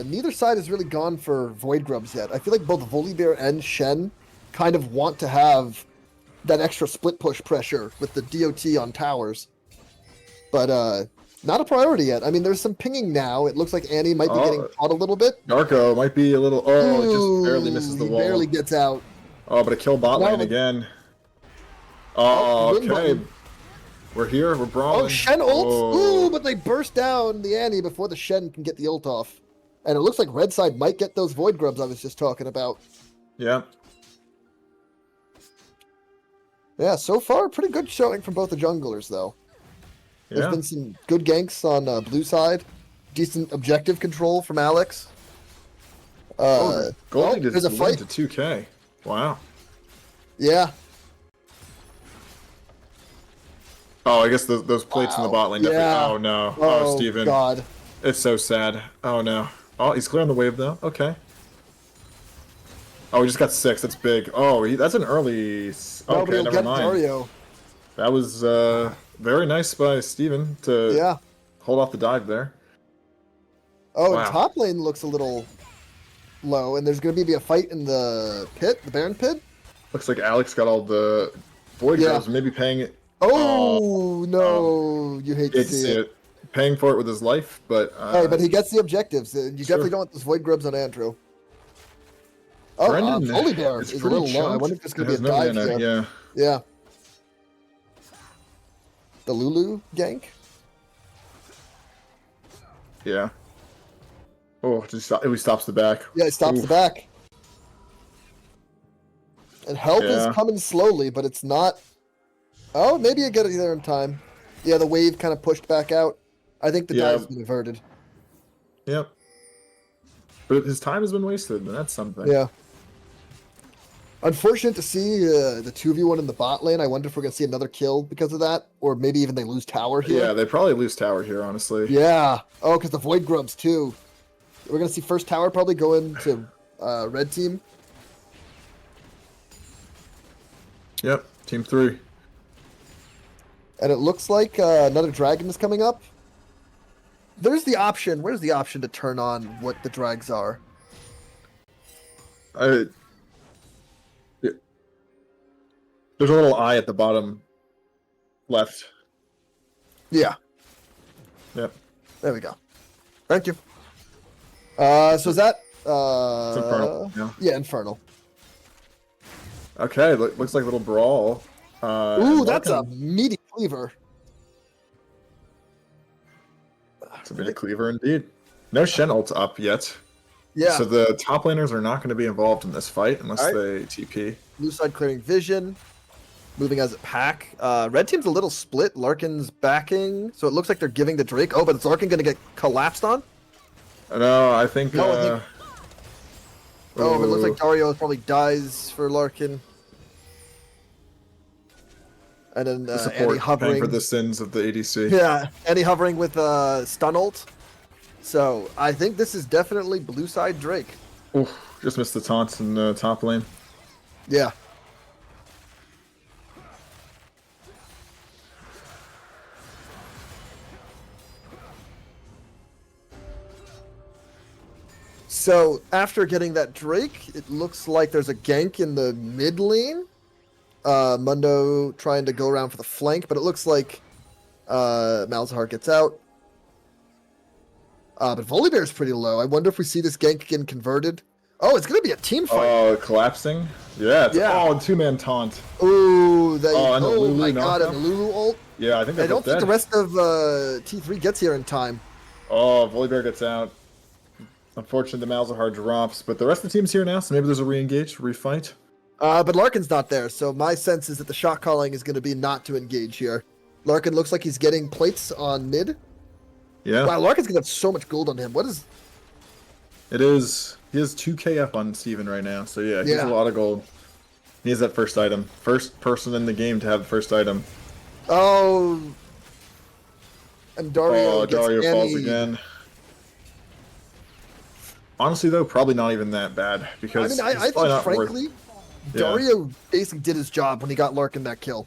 neither side has really gone for Void Grubs yet. I feel like both Volibear and Shen kind of want to have that extra split push pressure with the DOT on towers. But not a priority yet. I mean, there's some pinging now. It looks like Annie might be getting caught a little bit. Darko might be a little. Oh, it just barely misses the he wall. barely gets out. Oh, but a kill bot lane Now- again. Oh, win okay. button. We're here. We're brawling. Oh, Shen ults. Oh. Ooh, but they burst down the Annie before the Shen can get the ult off. And it looks like red side might get those Void Grubs I was just talking about. Yeah. Yeah, so far, pretty good showing from both the junglers, though. There's Yeah. been some good ganks on blue side. Decent objective control from Alex. Goldie there's a just fight. went to 2K. Wow. Yeah. Oh, I guess those plates in the Wow. bot lane definitely. Yeah. Oh no. Oh, Steven. God. It's so sad. Oh no. Oh, he's clear on the wave though. Okay. Oh, he just got 6. That's big. Oh, that's an early. Nobody Okay, will never get mind. Dario. That was very nice by Steven to Yeah. hold off the dive there. Oh, Wow. and top lane looks a little low, and there's going to be a fight in the pit, the Baron pit. Looks like Alex got all the void Yeah. grubs, maybe paying it. Oh, no. You hate to Hate to see see it. it. Paying for it with his life, but Hey, but he gets the objectives. You Sure. definitely don't want those Void Grubs on Andrew. Oh, Brendan Volibear is a little low. I wonder if there's going to be a dive here. Yeah. Yeah. The Lulu gank? Yeah. Oh, he stops the back. Yeah, he stops Oof. the back. And help Yeah. is coming slowly, but it's not... Oh, maybe you get it there in time. Yeah, the wave kind of pushed back out. I think the Yeah. dive's been averted. Yep. But his time has been wasted, and that's something. Yeah. Unfortunate to see the 2v1 in the bot lane. I wonder if we're going to see another kill because of that. Or maybe even they lose tower here. Yeah, they probably lose tower here, honestly. Yeah. Oh, because the Void Grubs, too. We're going to see first tower probably go into red team. Yep, team 3. And it looks like another dragon is coming up. There's the option. Where's the option to turn on what the drags are? There's a little eye at the bottom left. Yeah. Yep. There we go. Thank you. So is that... It's Infernal. Yeah. Yeah, Infernal. Okay, looks like a little brawl. Ooh, and that's a Larkin- meaty cleaver. It's a bit of cleaver indeed. No Shen ult up yet. Yeah. So the top laners are not going to be involved in this fight unless Alright. they TP. Blue side clearing vision. moving as a pack. Red team's a little split. Larkin's backing, so it looks like they're giving the Drake. Oh, but is Larkin going to get collapsed on? No, I think. No, I think. Oh, but it looks ooh, like Dario probably dies for Larkin. And then the Annie support paying hovering. for the sins of the ADC. Yeah, Annie hovering with stun ult. So I think this is definitely blue side Drake. Oof, just missed the taunts in the top lane. Yeah. So after getting that Drake, it looks like there's a gank in the mid lane. Mundo trying to go around for the flank, but it looks like Malzahar gets out. But Volibear's pretty low. I wonder if we see this gank getting converted. Oh, it's gonna be a team fight. Oh, collapsing? Yeah, it's Yeah. two-man taunt. Ooh, they, and the oh Lulu my god, and knockout? the Lulu ult. Yeah, I think I they're don't both think dead. the rest of T3 gets here in time. Oh, Volibear gets out. Unfortunately, the Malzahar drops, but the rest of the team's here now, so maybe there's a re-engage, refight. But Larkin's not there, so my sense is that the shot calling is going to be not to engage here. Larkin looks like he's getting plates on mid. Yeah, Wow, Larkin's going to have so much gold on him. What is... it is. He has 2k up on Steven right now, so yeah, he has a Yeah. lot of gold. He has that first item. First person in the game to have the first item. Oh... And Dario Oh, gets Dario falls Annie. again. Honestly, though, probably not even that bad, I because mean, I it's think, probably not frankly, worth... Dario basically did his job when he got Larkin that kill,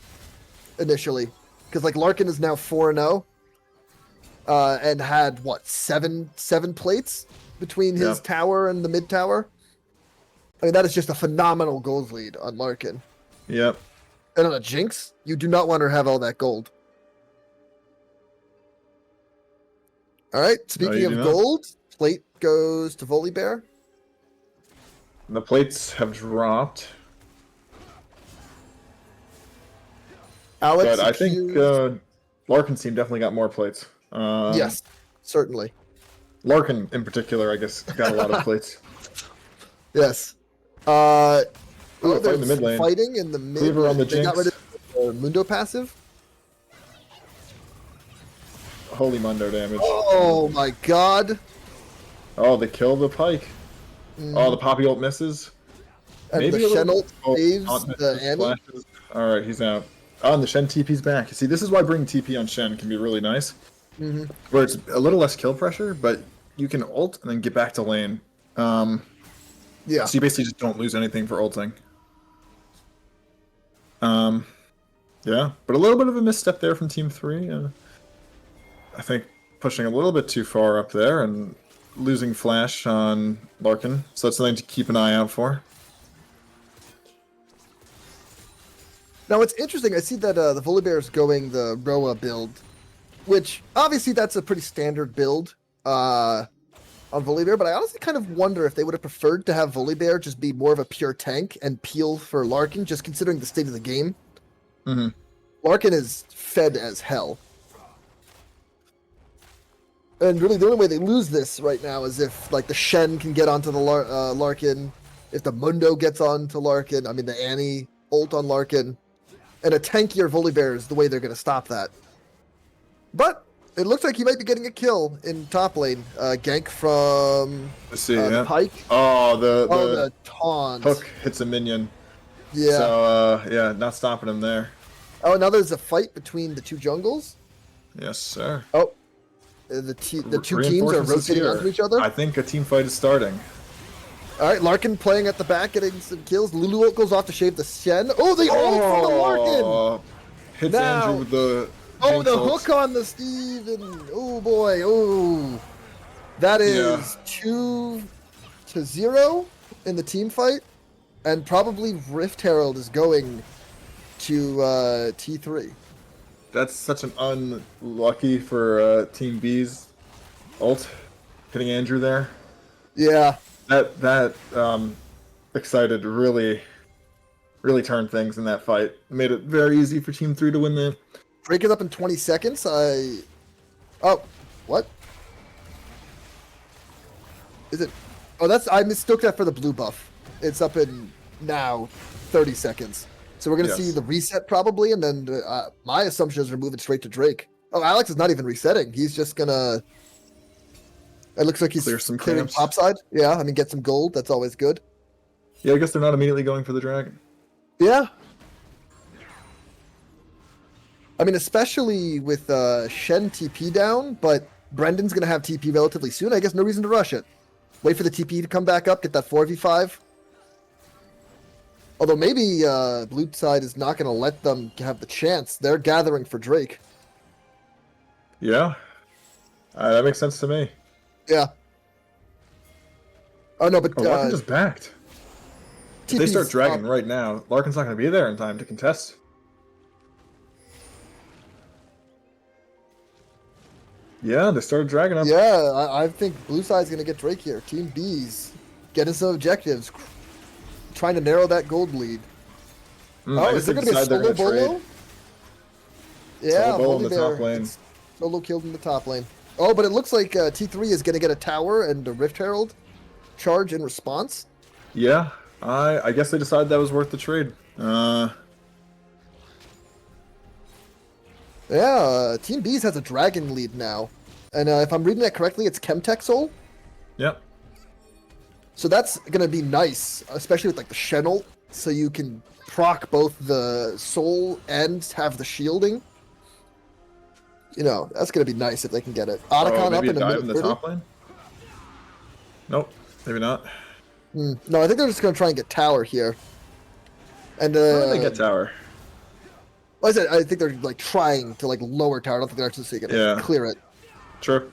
initially. Because, like, Larkin is now 4-0, and had, what, seven plates between his Yeah. tower and the mid tower? I mean, that is just a phenomenal gold lead on Larkin. Yep. And on a Jinx, you do not want her to have all that gold. All right, speaking you of do not. gold, plate goes to Volibear. The plates have dropped, Alex but I think accused... Larkin's team definitely got more plates. Yes, certainly. Larkin, in particular, I guess, got a lot of plates. Yes. Ooh, a fight in There's the mid some lane. fighting in the mid. Cleaver on the They got rid Jinx. of the Mundo passive. Holy Mundo damage. Oh my god. Oh, they kill the Pike. Oh, the Poppy ult misses. And Maybe the a little- Shen ult oh, saves taunt the misses, Annie. flashes. All right, he's out. Oh, and the Shen TP's back. See, this is why bringing TP on Shen can be really nice. Where it's a little less kill pressure, but you can ult and then get back to lane. Yeah. So you basically just don't lose anything for ulting. Yeah, but a little bit of a misstep there from Team 3. I think pushing a little bit too far up there and losing flash on Larkin. So that's something to keep an eye out for. Now it's interesting. I see that the Volibear is going the Roa build, which obviously that's a pretty standard build on Volibear. But I honestly kind of wonder if they would have preferred to have Volibear just be more of a pure tank and peel for Larkin, just considering the state of the game. Mm-hmm. Larkin is fed as hell. And really, the only way they lose this right now is if, like, the Shen can get onto the Larkin, if the Mundo gets onto Larkin, I mean, the Annie ult on Larkin, and a tankier Volibear is the way they're going to stop that. But it looks like he might be getting a kill in top lane. Gank from Let's see. the Pike. Oh, the The taunt. hook hits a minion. Yeah. So, yeah, not stopping him there. Oh, now there's a fight between the two jungles. Yes, sir. Oh, the two teams are Reinforcements is rotating here. onto each other. I think a team fight is starting. All right, Larkin playing at the back, getting some kills. Lulu ult goes off to shave the Shen. Oh, the ult from the Larkin! Hits Now- Andrew with the... Oh, the Jinx ult. hook on the Steven. Oh boy. Oh, that is 2-0 in the team fight, and probably Rift Herald is going to T3. That's such an unlucky for Team B's ult hitting Andrew there. Yeah. That excited really turned things in that fight. Made it very easy for Team 3 to win the... Break it up in 20 seconds. Oh, what? Is it? Oh, I mistook that for the blue buff. It's up in now 30 seconds. So we're gonna see Yes. the reset probably, and then my assumption is we're moving straight to Drake. Oh, Alex is not even resetting. He's just gonna. It looks like he's Clear some clearing camps. topside. Yeah, I mean, get some gold. That's always good. Yeah, I guess they're not immediately going for the dragon. Yeah. I mean, especially with Shen TP down, but Brendan's gonna have TP relatively soon. I guess no reason to rush it. Wait for the TP to come back up, get that 4v5. Although maybe blue side is not gonna let them have the chance. They're gathering for Drake. Yeah, that makes sense to me. Yeah. Oh no, but Oh, Larkin just backed. If they start TP's dragging right now, Larkin's not going to be there in time to contest. Yeah, they started dragging up. Yeah, I think blue side's gonna get Drake here. Team B's getting some objectives, trying to narrow that gold lead. I Oh, guess is there they gonna be a decide they're solo gonna trade. bolo? Yeah, Solo bolo in Holy the top Bear lane. gets solo killed in the top lane. Oh, but it looks like T3 is gonna get a tower and a Rift Herald charge in response. Yeah, I guess they decided that was worth the trade. Yeah, Team B's has a dragon lead now. And if I'm reading that correctly, it's Chemtech Soul. Yep. So that's going to be nice, especially with like the Shen ult, so you can proc both the Soul and have the shielding. You know, that's going to be nice if they can get it. Oh, Otacon up maybe a in a dive minute in the 30. top lane? Nope, maybe not. No, I think they're just going to try and get tower here. And How did they get tower? I think they're like trying to like lower tower. I don't think they're actually going to clear it. True.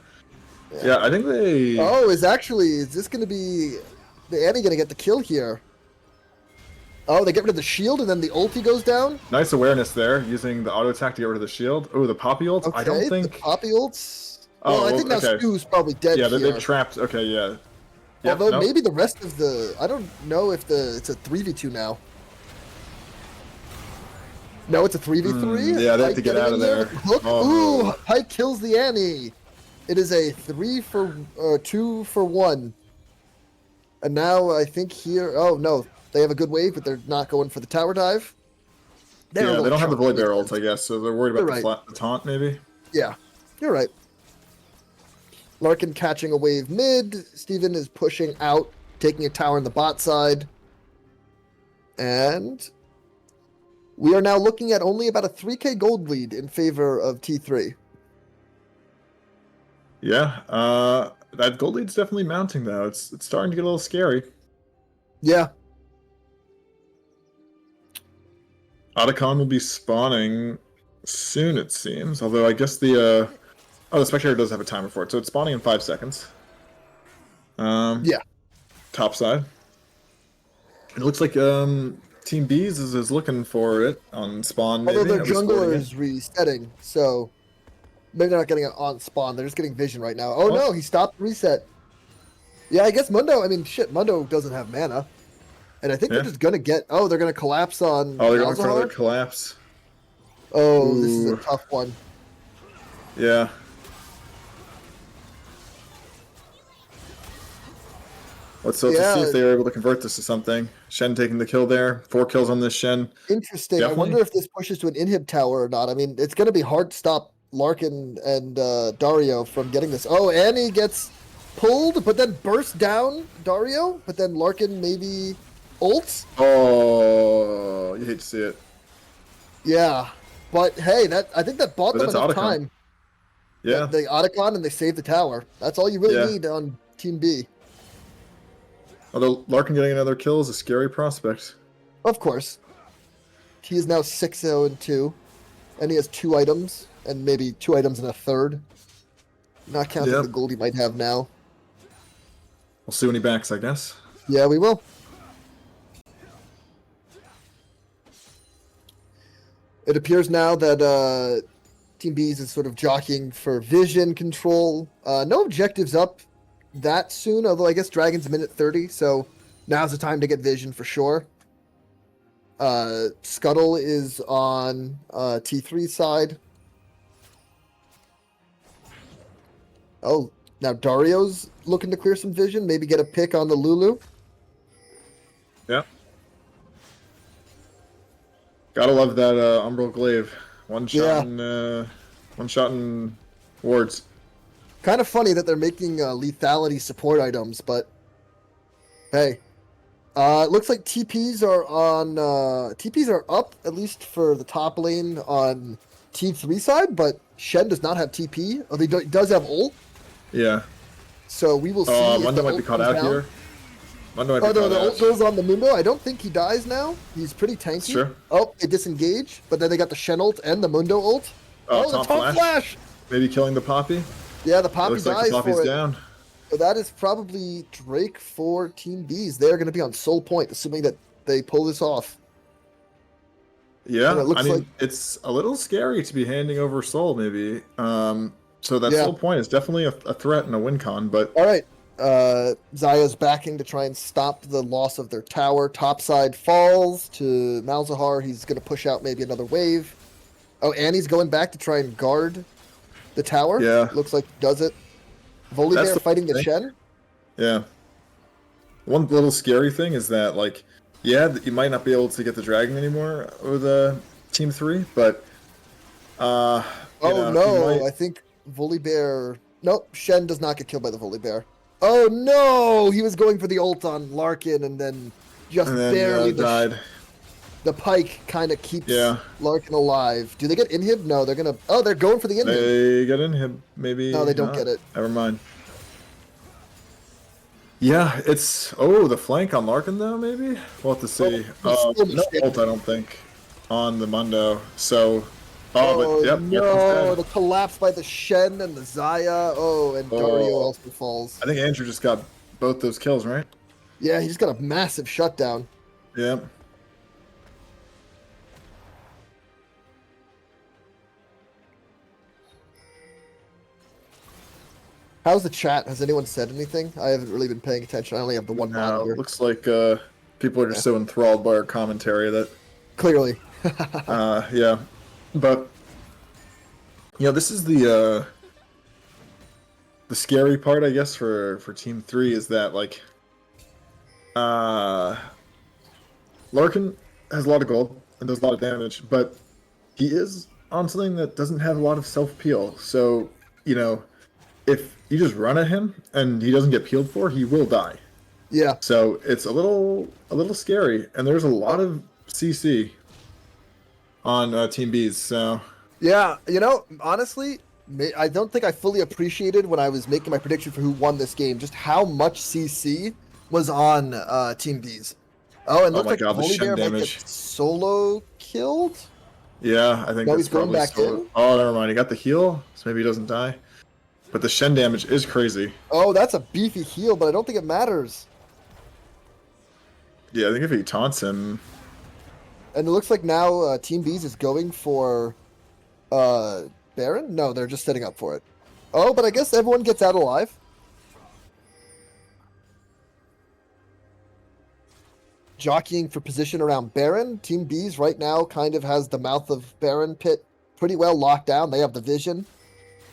Yeah, I think they... Oh, is this going to be the Annie going to get the kill here? Oh, they get rid of the shield and then the ulti goes down? Nice awareness there, using the auto attack to get rid of the shield. Oh, the Poppy ult? Okay, I don't think... the Poppy ults? Oh, well, I think now okay. Stu's probably dead Yeah, here. they're trapped. Okay, yeah. Yep, Although nope. maybe the rest of the... I don't know if it's a 3v2 now. No, it's a 3v3? Yeah, they have to Pike get getting out in of there there. with the Hook. Oh. Ooh, Pike kills the Annie. It is a 2 for 1. And now I think here... Oh, no. They have a good wave, but they're not going for the tower dive. Yeah, they don't have the Void Bear ult, defense. I guess, so they're worried about You're right. the taunt, maybe? Yeah, you're right. Larkin catching a wave mid. Steven is pushing out, taking a tower in the bot side. And we are now looking at only about a 3k gold lead in favor of T3. Yeah, that gold lead's definitely mounting, though. It's starting to get a little scary. Yeah. Otacon will be spawning soon, it seems. Although I guess the Spectator does have a timer for it, so it's spawning in 5 seconds. Yeah. Top side. It looks like Team B's is looking for it on spawn. Maybe. Although their Are we splitting jungler it? is resetting, so maybe they're not getting it on spawn. They're just getting vision right now. Oh What? no, he stopped the reset. Yeah, I guess Mundo, Mundo doesn't have mana. And I think they're just going to get... Oh, they're going to collapse on Oh, they're going for Malzahar? their collapse. Oh, this is a Ooh. tough one. Yeah. Let's see if they were able to convert this to something. Shen taking the kill there. 4 kills on this Shen. Interesting. Definitely. I wonder if this pushes to an inhib tower or not. I mean, it's going to be hard to stop Larkin and Dario from getting this. Oh, Annie gets pulled, but then bursts down Dario, but then Larkin maybe ults. Oh, you hate to see it. Yeah, but hey, I think that bought But them that's enough Otacon. time. Yeah. They Otacon and they saved the tower. That's all you really Yeah. need on Team B. Although Larkin getting another kill is a scary prospect. Of course. He is now 6-0-2, and he has 2 items, and maybe 2 items and a third. Not counting Yep. the gold he might have now. We'll see when he backs, I guess. Yeah, we will. It appears now that Team B's is sort of jockeying for vision control. No objectives up that soon, although I guess Dragon's minute 30, so now's the time to get vision for sure. Scuttle is on T3's side. Oh, now Dario's looking to clear some vision, maybe get a pick on the Lulu. Yeah. Gotta love that Umbral Glaive. One shot Yeah, in wards. kind of funny that they're making lethality support items, but hey. It looks like TPs are up, at least for the top lane on Team 3 side, but Shen does not have TP. Oh, does have ult, Yeah. so we will see if Mundo the might be ult caught comes out down. here. Mundo might Oh be no, caught the ult out. goes on the Mundo. I don't think he dies now. He's pretty It's tanky. true. Oh, they disengage, but then they got the Shen ult and the Mundo ult. Oh, the Taunt Taunt Flash. Flash! Maybe killing the Poppy. Yeah, the It Poppy looks like the dies Poppy's for it. down. So that is probably Drake for Team B's. They're going to be on Soul Point, assuming that they pull this off. And it Yeah, I looks like, mean, it's a little scary to be handing over Soul, maybe. So that yeah. Soul point is definitely a threat in a win con, but All right. Zaya's backing to try and stop the loss of their tower. Topside falls to Malzahar. He's going to push out maybe another wave. Oh, Annie's going back to try and guard the tower. yeah, Looks like he does it. that's Volibear the fighting the thing. Shen. Yeah. One little scary thing is that, like, yeah, you might not be able to get the dragon anymore with Team 3, but, Oh you no, might, I think Volibear. Nope, Shen does not get killed by the Volibear. Oh no, he was going for the ult on Larkin and then just and then barely died. the pike kind of keeps Yeah, Larkin alive. Do they get inhib? No, they're gonna. Oh, they're going for the inhib. they get in him. No, Maybe they don't not. get it. Never mind. Yeah, it's the flank on Larkin though. Maybe we'll have to see. Oh, still No mistaken. ult, I don't think, on the Mundo. So, Oh but yep, he's no, the dead. collapse by the Shen and the Zaya. Oh, and Dario Oh, also falls. I think Andrew just got both those kills, right? Yeah, he just got a massive shutdown. Yep. How's the chat? Has anyone said anything? I haven't really been paying attention. I only have the one Now monitor. it looks like people are just Yeah. so enthralled by our commentary that Clearly. yeah. But this is the scary part, I guess, for Team 3 is that like uh Larkin has a lot of gold and does a lot of damage, but he is on something that doesn't have a lot of self peel. So, if you just run at him and he doesn't get peeled for, he will die. Yeah. So it's a little scary, and there's a lot of CC on Team B's. So Yeah, honestly, I don't think I fully appreciated when I was making my prediction for who won this game just how much CC was on Team B's. Oh, and oh looks my like god, the Shen Volibear might get damage. solo killed. Yeah, I think No, that's he's going probably back so. in. Oh, never mind. He got the heal, so maybe he doesn't die. But the Shen damage is crazy. Oh, that's a beefy heal, but I don't think it matters. Yeah, I think if he taunts him, And it looks like now Team B's is going for Baron? No, they're just setting up for it. Oh, but I guess everyone gets out alive. Jockeying for position around Baron. Team B's right now kind of has the mouth of Baron pit pretty well locked down. They have the vision.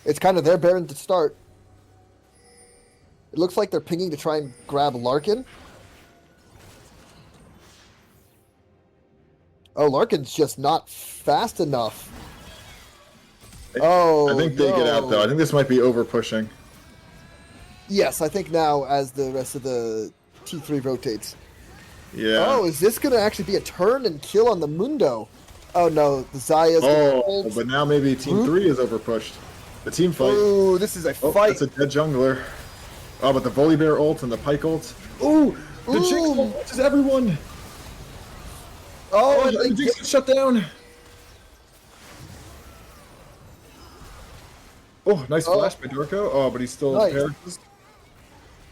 It's kind of their Baron to start. It looks like they're pinging to try and grab Larkin. Oh, Larkin's just not fast enough. Oh, I think they get out though. I think this might be over pushing. Yes, I think now as the rest of the T3 rotates. Yeah. Oh, is this going to actually be a turn and kill on the Mundo? Oh no, the Zaya's going to Oh, hold. but now maybe Team 3 is over pushed. The team fight. Oh, this is a Oh, fight. that's a dead jungler. Oh, but the Volibear ult and the Pike ult. Ooh, the Jinx Ooh. ult is everyone. Oh, Oh, and the they Jinx gets shut down. Oh, nice Oh. flash by Dorko. Oh, but he's still Nice. perishes.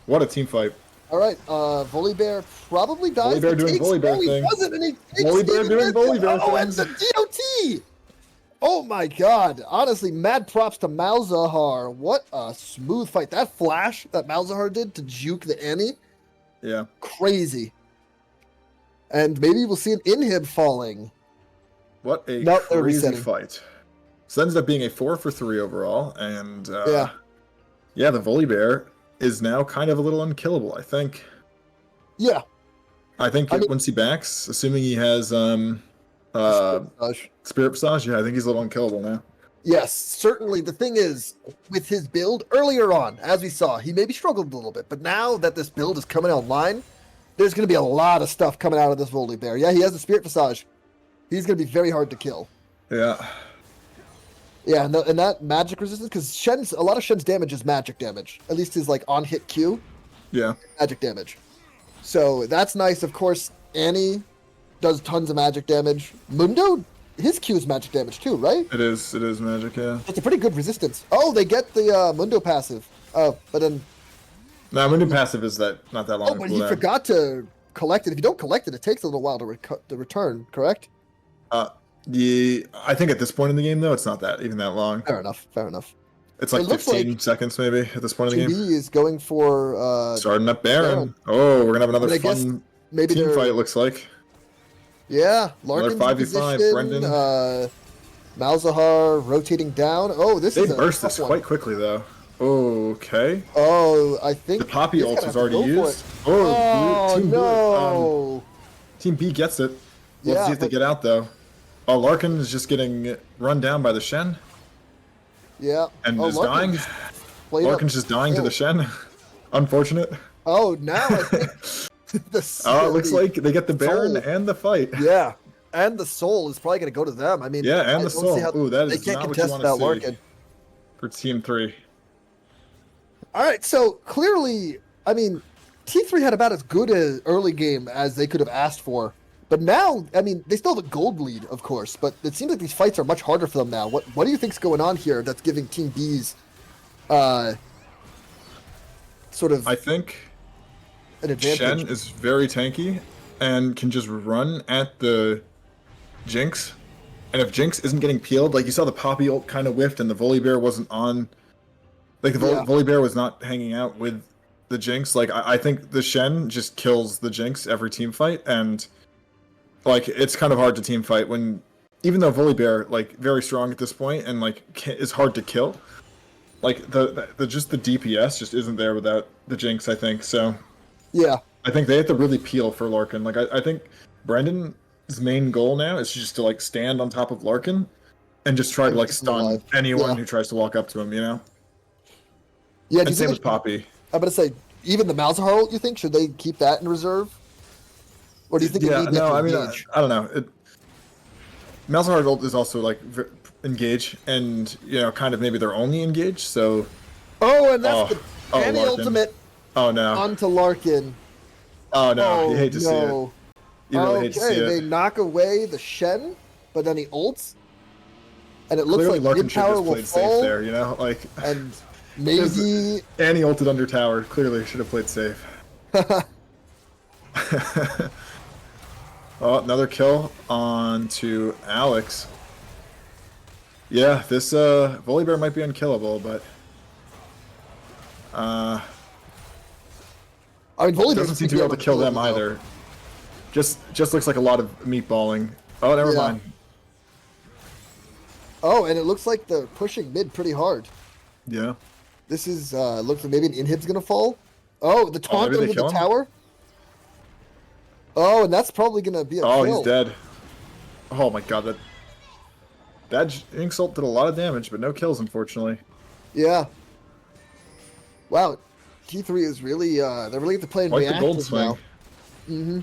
What a team fight. all right, Volibear probably dies. Volibear He doing takes- Volibear no, he thing. doesn't, and he takes Volibear Steven doing Vincent. Volibear Oh, and things. the DOT. Oh my god. Honestly, mad props to Malzahar. What a smooth fight. That flash that Malzahar did to juke the Annie, Yeah. crazy. And maybe we'll see an inhib falling. What a Nope, they're crazy resetting. fight. So that ends up being a 4-for-3 overall, and Yeah. yeah, the Volibear is now kind of a little unkillable. I think. Yeah. I think I mean- once he backs, assuming he has The Spirit Uh, Visage. Spirit Visage, yeah, I think he's a little unkillable now. Yes, certainly. The thing is, with his build earlier on, as we saw, he maybe struggled a little bit, but now that this build is coming online, there's going to be a lot of stuff coming out of this Volibear. Yeah, he has the Spirit Visage. He's going to be very hard to kill. Yeah. Yeah, and that magic resistance, because a lot of Shen's damage is magic damage. At least his like on hit Q, Yeah. magic damage. So that's nice. Of course, Annie does tons of magic damage. Mundo, his Q is magic damage too, right? It is magic, yeah. It's a pretty good resistance. Oh, they get the Mundo passive. Oh, but then No, my new passive is that not that long. but he forgot to collect it. If you don't collect it, it takes a little while to return. Correct? Yeah, I think at this point in the game though, it's not that even that long. Fair enough. Fair enough. It's It like looks 15 like seconds maybe at this point in the GB game. is going for Starting up Baron. Baron. Oh, we're gonna have another But I guess fun maybe team they're fight. It looks like. yeah. Larkin's in 5v5, position. Brendan. Malzahar rotating down. Oh, this They is a burst tough this one. quite quickly though. Okay. Oh, I think The Poppy he's ult gonna is have to already go for used. it. Oh, Oh Team no! Team B gets it. Let's Yeah, see if they but- get out though. Oh, Larkin is just getting run down by the Shen Yeah. and oh, is dying. Larkin's played up Larkin's just dying to ill. the Shen. Unfortunate. Oh, now I think Oh, it looks like they get the Baron Soul. and the fight. yeah, and the soul is probably going to go to them. I mean, Yeah, and I the don't soul. see how- Ooh, that they is can't not what you contest want that to see Larkin. for Team 3. All right, so clearly, I mean, T3 had about as good an early game as they could have asked for. But now, I mean, they still have a gold lead, of course, but it seems like these fights are much harder for them now. What do you think's going on here that's giving Team B's sort of I think an advantage? Shen is very tanky and can just run at the Jinx. And if Jinx isn't getting peeled, like you saw the Poppy ult kind of whiffed and the Volibear wasn't on. Like the Yeah. Volibear was not hanging out with the Jinx. Like I think the Shen just kills the Jinx every team fight. And like it's kind of hard to team fight when, even though Volibear like very strong at this point and like is hard to kill. Like the just the DPS just isn't there without the Jinx. I think so. Yeah, I think they have to really peel for Larkin. Like I think Brendan's main goal now is just to like stand on top of Larkin and just try to like Keep him stun alive. anyone Yeah. who tries to walk up to him. You know. yeah. Do And you same think with Poppy. I'm gonna say even the Malzahar ult, you think should they keep that in reserve, or do you think they Yeah, need no, to I mean, engage? I don't know. Malzahar ult is also like engage, and you know, kind of maybe they're only engage. So, Oh, and that's oh, the Annie Larkin. ultimate Oh no, onto Larkin. oh no, Oh you hate to see it. no! You really Okay, hate to see they it. knock away the Shen, but then he ults, and it looks Clearly, like Larkin mid should have tower just will played safe fall, there. You know, like and maybe Annie ulted under tower. Clearly, should have played safe. Oh, another kill on to Alex. Yeah, this Volibear might be unkillable, but I mean, Volibear doesn't seem to be able to kill them either. Just looks like a lot of meatballing. Oh, never Yeah. mind. Oh, and it looks like they're pushing mid pretty hard. Yeah. This is looks like maybe an inhib's gonna fall. Oh, the taunt maybe they under the kill him? tower. Oh, and that's probably gonna be a Oh, kill. he's dead. Oh my god, that insult did a lot of damage, but no kills, unfortunately. Yeah. Wow, T3 is really they're really into playing Like the gold reactive swing. now. Mm-hmm.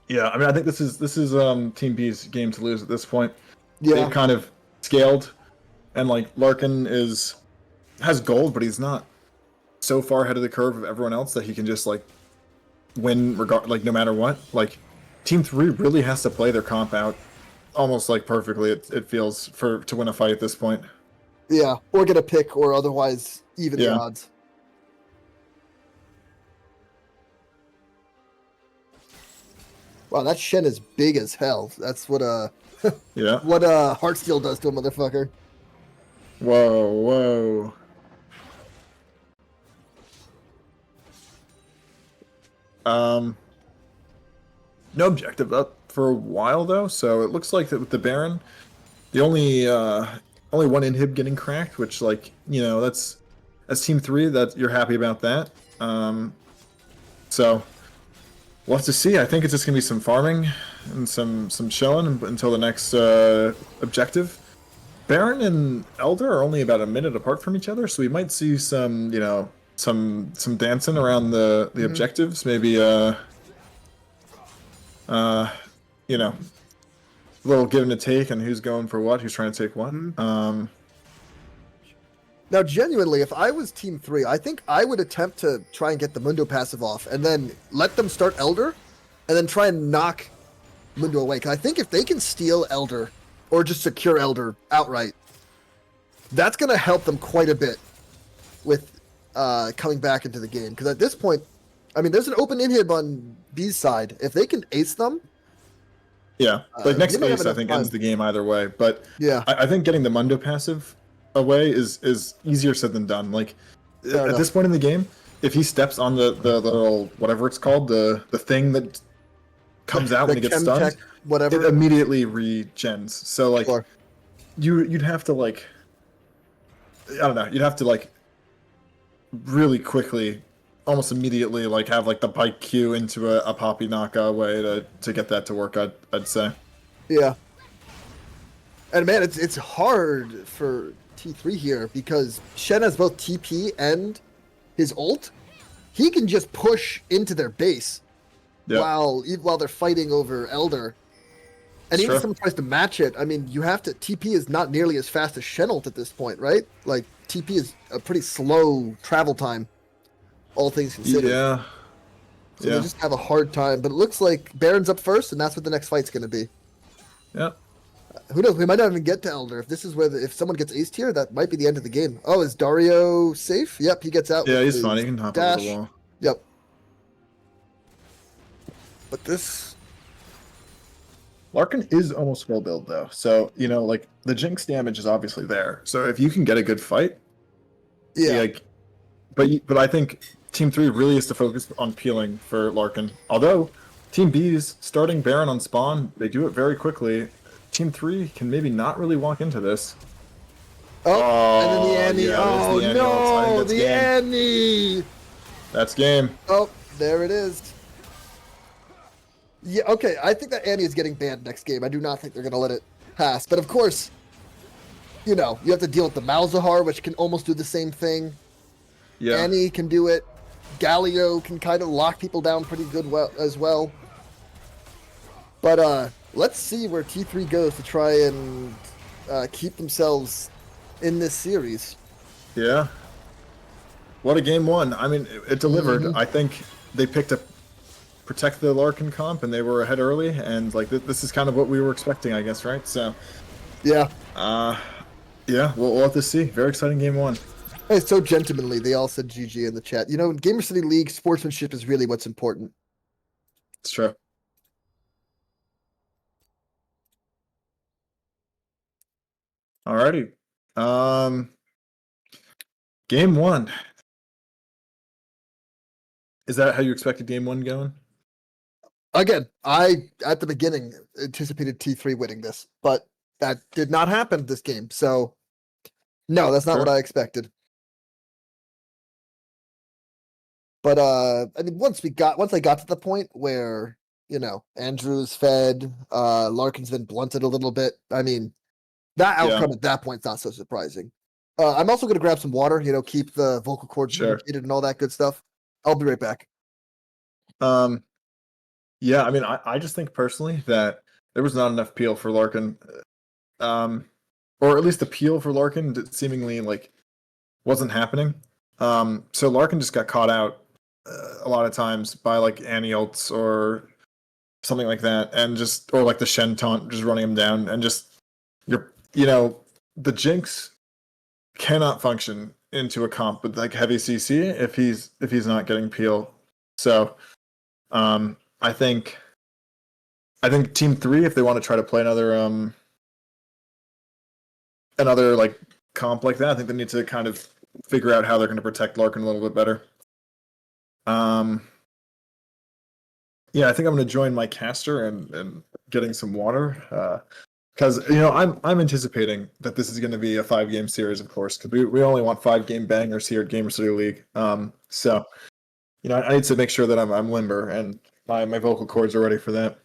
Yeah, I mean, I think this is Team B's game to lose at this point. Yeah. They've kind of scaled, and like Larkin has gold, but he's not so far ahead of the curve of everyone else that he can just like win no matter what. Like Team 3 really has to play their comp out almost like perfectly. It feels to win a fight at this point. Yeah, or get a pick, or otherwise even the Yeah. odds. Wow, that Shen is big as hell. That's what Yeah. Heartsteel does to a motherfucker. Whoa, whoa. No objective up for a while though, so it looks like that with the Baron, the only one inhib getting cracked, which like that's Team 3 that you're happy about that. So we'll have to see. I think it's just gonna be some farming and some chilling until the next objective. Baron and Elder are only about a minute apart from each other, so we might see some, some dancing around the Mhm, objectives. Maybe uh, you know, a little give and a take on who's going for what, who's trying to take what. mhm. Now, genuinely, if I was Team 3, I think I would attempt to try and get the Mundo passive off and then let them start Elder and then try and knock Mundo away. Because I think if they can steal Elder or just secure Elder outright, that's going to help them quite a bit with coming back into the game. Because at this point, I mean, there's an open inhib on B's side. If they can ace them, Yeah, like they next might have ace, I enough think ends time. the game either way. But Yeah, I think getting the Mundo passive away is easier said than done. Like fair at this enough. point in the game, if he steps on the little whatever it's called, the thing that comes out when The he gets chem tech, stunned, it whatever. immediately regens. So like Sure. you'd have to like I don't know, you'd have to like really quickly, almost immediately like have like the bike queue into a poppy knockout way to get that to work. I'd say. Yeah. And man, it's hard for T3 here because Shen has both TP and his ult. He can just push into their base Yeah, while they're fighting over Elder. And it's even if true. someone tries to match it, I mean, you have to TP is not nearly as fast as Shen ult at this point, right? Like TP is a pretty slow travel time, all things considered. Yeah, So they yeah, just have a hard time. But it looks like Baron's up first, and that's what the next fight's going to be. yeah. Who knows? We might not even get to Elder. If this is where if someone gets aced here, that might be the end of the game. Oh, is Dario safe? Yep, he gets out Yeah, with he's fine. He his can hop over the dash. wall. Yep. But this, Larkin is almost full build though, so like the Jinx damage is obviously there. So if you can get a good fight, yeah. like, but I think Team Three really is to focus on peeling for Larkin. Although Team B's starting Baron on spawn, they do it very quickly. Team Three can maybe not really walk into this. Oh, and then the Oh Annie. yeah, there's Oh the Annie ult. I think no, that's the game. Annie. That's game. Oh, there it is. Yeah, okay. I think that Annie is getting banned next game. I do not think they're going to let it pass. But of course, you have to deal with the Malzahar, which can almost do the same thing. Yeah. Annie can do it. Galio can kind of lock people down pretty good as well. But let's see where T3 goes to try and keep themselves in this series. Yeah. What a game one. I mean, it delivered. Mhm. I think they picked up protect the Larkin comp and they were ahead early and like this is kind of what we were expecting, I guess, right? So, Yeah. uh yeah, we'll have to see. Very exciting game one. Hey, so gentlemanly, they all said GG in the chat. In Gamer City League, sportsmanship is really what's important. It's true. Alrighty. Um Game one. Is that how you expected game one going? Again, I at the beginning anticipated T3 winning this, but that did not happen this game. So no, that's not what Sure. I expected. But I mean once I got to the point where, Andrew's fed, Larkin's been blunted a little bit. I mean, that Yeah, outcome at that point's not so surprising. I'm also gonna grab some water, keep the vocal cords sure. lubricated and all that good stuff. I'll be right back. Um yeah, I mean I just think personally that there was not enough peel for Larkin. Um or at least the peel for Larkin seemingly like wasn't happening. So Larkin just got caught out a lot of times by like Annie ults or something like that, and just or like the Shen taunt just running him down, and just the Jinx cannot function into a comp with like heavy CC if he's not getting peel. So I think Team Three, if they want to try to play another like comp like that, I think they need to kind of figure out how they're going to protect Larkin a little bit better. Um, yeah, I think I'm going to join my caster and getting some water because I'm anticipating that this is going to be a 5 game series, of course, because we only want 5 game bangers here at Gamer City League. So I need to make sure that I'm limber and My vocal cords are ready for that.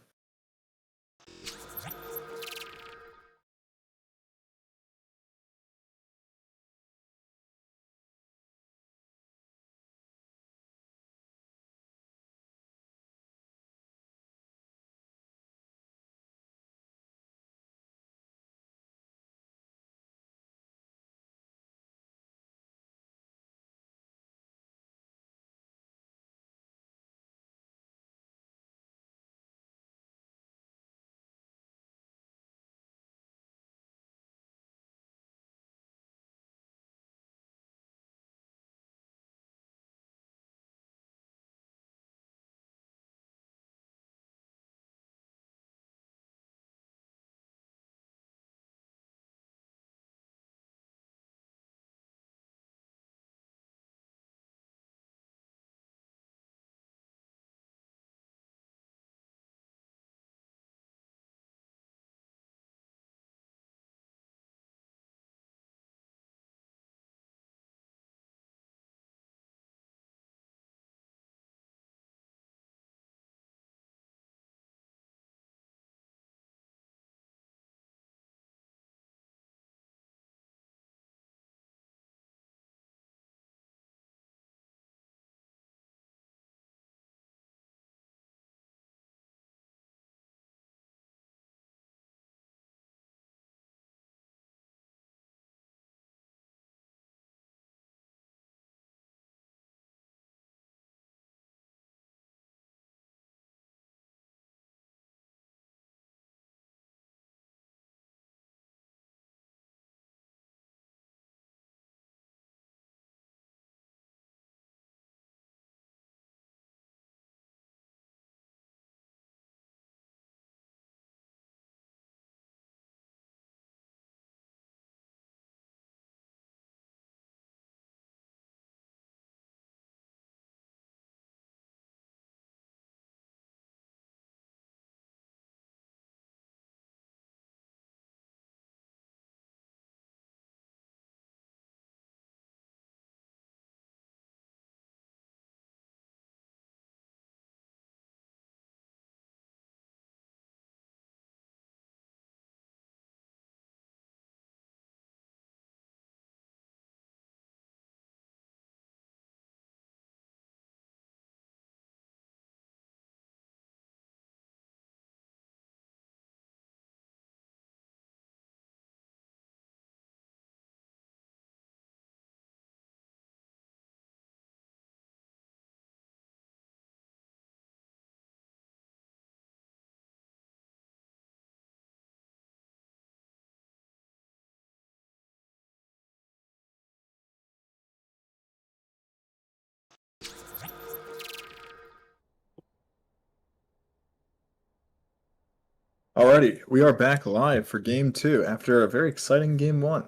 Alrighty, we are back live for game two after a very exciting game one.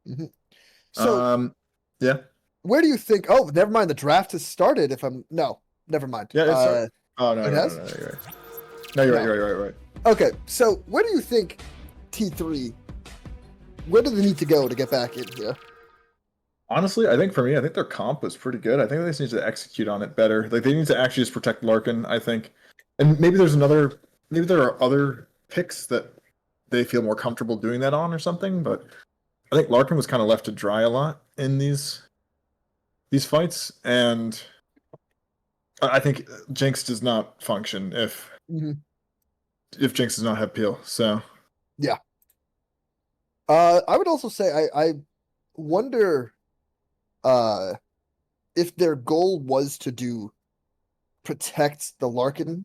Mhm. So Um, yeah, where do you think? Oh, never mind. The draft has started. If I'm no, never mind. yeah, it's sorry. Oh no, It no, no, has? no, you're right. No, you're right, No. you're right, you're right, you're right. Okay. So where do you think T3? Where do they need to go to get back in here? Honestly, I think for me, I think their comp was pretty good. I think they just need to execute on it better. Like they need to actually just protect Larkin, I think. And maybe there are other picks that they feel more comfortable doing that on or something, but I think Larkin was kind of left to dry a lot in these fights, and I think Jinx does not function Mhm. if Jinx does not have peel. So Yeah. I would also say I wonder uh if their goal was to do protect the Larkin.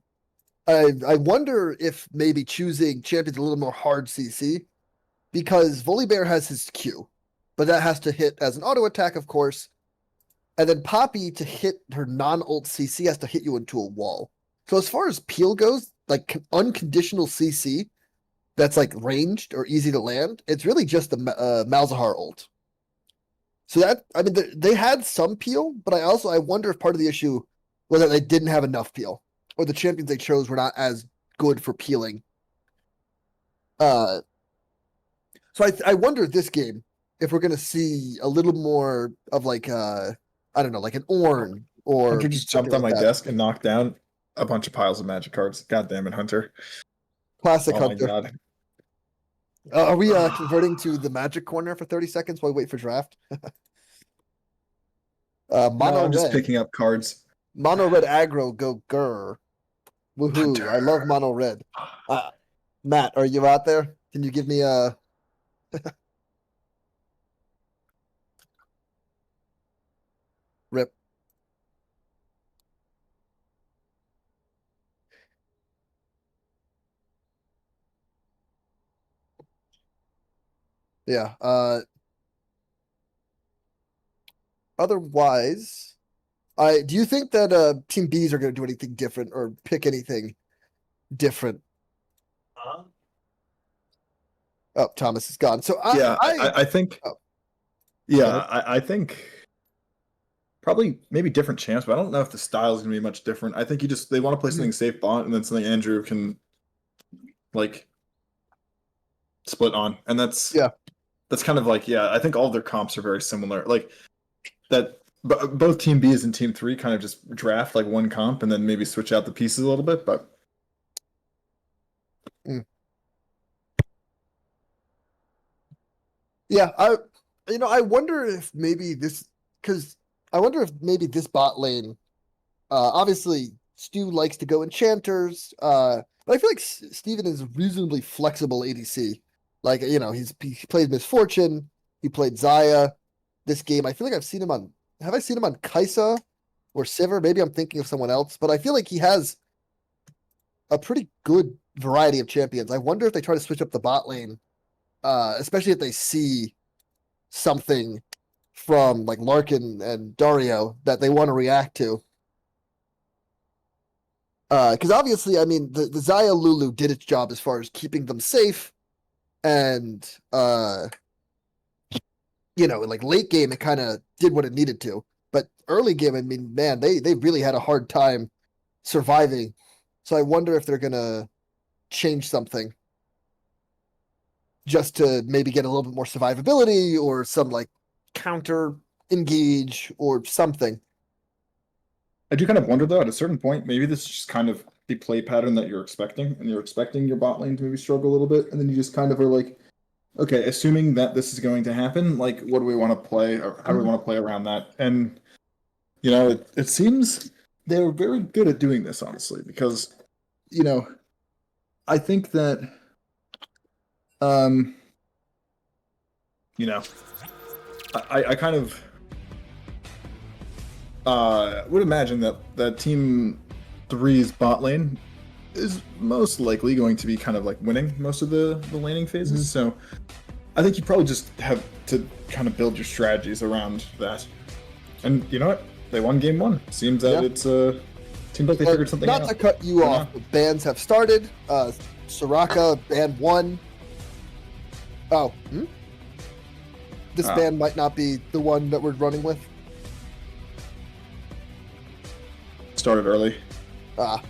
I wonder if maybe choosing champions a little more hard CC because Volibear has his Q, but that has to hit as an auto attack, of course. And then Poppy to hit her non-ult CC has to hit you into a wall. So as far as peel goes, like unconditional CC that's like ranged or easy to land, it's really just the Malzahar ult. So that I mean they had some peel, but I wonder if part of the issue was that they didn't have enough peel, or the champions they chose were not as good for peeling. Uh, so I wonder this game if we're gonna see a little more of like I don't know, like an Ornn or Hunter just something jumped on like my that. desk and knocked down. a bunch of piles of Magic cards. God damn it, Hunter. Classic Oh my Hunter. god. Are we converting to the Magic corner for 30 seconds while we wait for draft? No, Mono I'm just red. picking up cards. Mono red aggro go grr. Woohoo. I love Hunter. mono red. Uh, Matt, are you out there? Can you give me a rip? Yeah. Otherwise, I do you think that Team Bs are going to do anything different or pick anything different? Oh, Thomas is gone. So Yeah, I think oh, go yeah, ahead. I think probably maybe different champs, but I don't know if the style is gonna be much different. I think they want to play Mhm. something safe bot and then something Andrew can like split on. And Yeah. that's kind of like, yeah, I think all of their comps are very similar. Like that both team Bs and team 3 kind of just draft like one comp and then maybe switch out the pieces a little bit, but Mm. Yeah, I wonder if maybe this because I wonder if maybe this bot lane. Obviously, Stu likes to go enchanters. But I feel like Steven is reasonably flexible ADC. Like he played Misfortune. He played Zaya. This game, I feel like I've seen him on. Have I seen him on Kaisa or Sivir? Maybe I'm thinking of someone else, but I feel like he has a pretty good variety of champions. I wonder if they try to switch up the bot lane, especially if they see something from like Larkin and Dario that they want to react to. Because obviously, I mean, the Zaya Lulu did its job as far as keeping them safe, and like late game, it kind of did what it needed to. But early game, I mean, man, they really had a hard time surviving. So I wonder if they're gonna change something just to maybe get a little bit more survivability or some like counter engage or something. I do kind of wonder though, at a certain point, maybe this is just kind of the play pattern that you're expecting, and you're expecting your bot lane to maybe struggle a little bit, and then you just kind of are like, okay, assuming that this is going to happen, like, what do we want to play, or how do we Mhm. want to play around that? And it seems they're very good at doing this, honestly, because you know, I think that um, you know, I kind of would imagine that Team Three's bot lane is most likely going to be kind of like winning most of the laning phases. Mhm. So I think you probably just have to kind of build your strategies around that. And you know what? They won game one. Seems that Yeah. it's seems like they figured something Not out. to cut you For off, now. but bans have started. Soraka ban one. Oh, this Ah, ban might not be the one that we're running with. started early. Ah,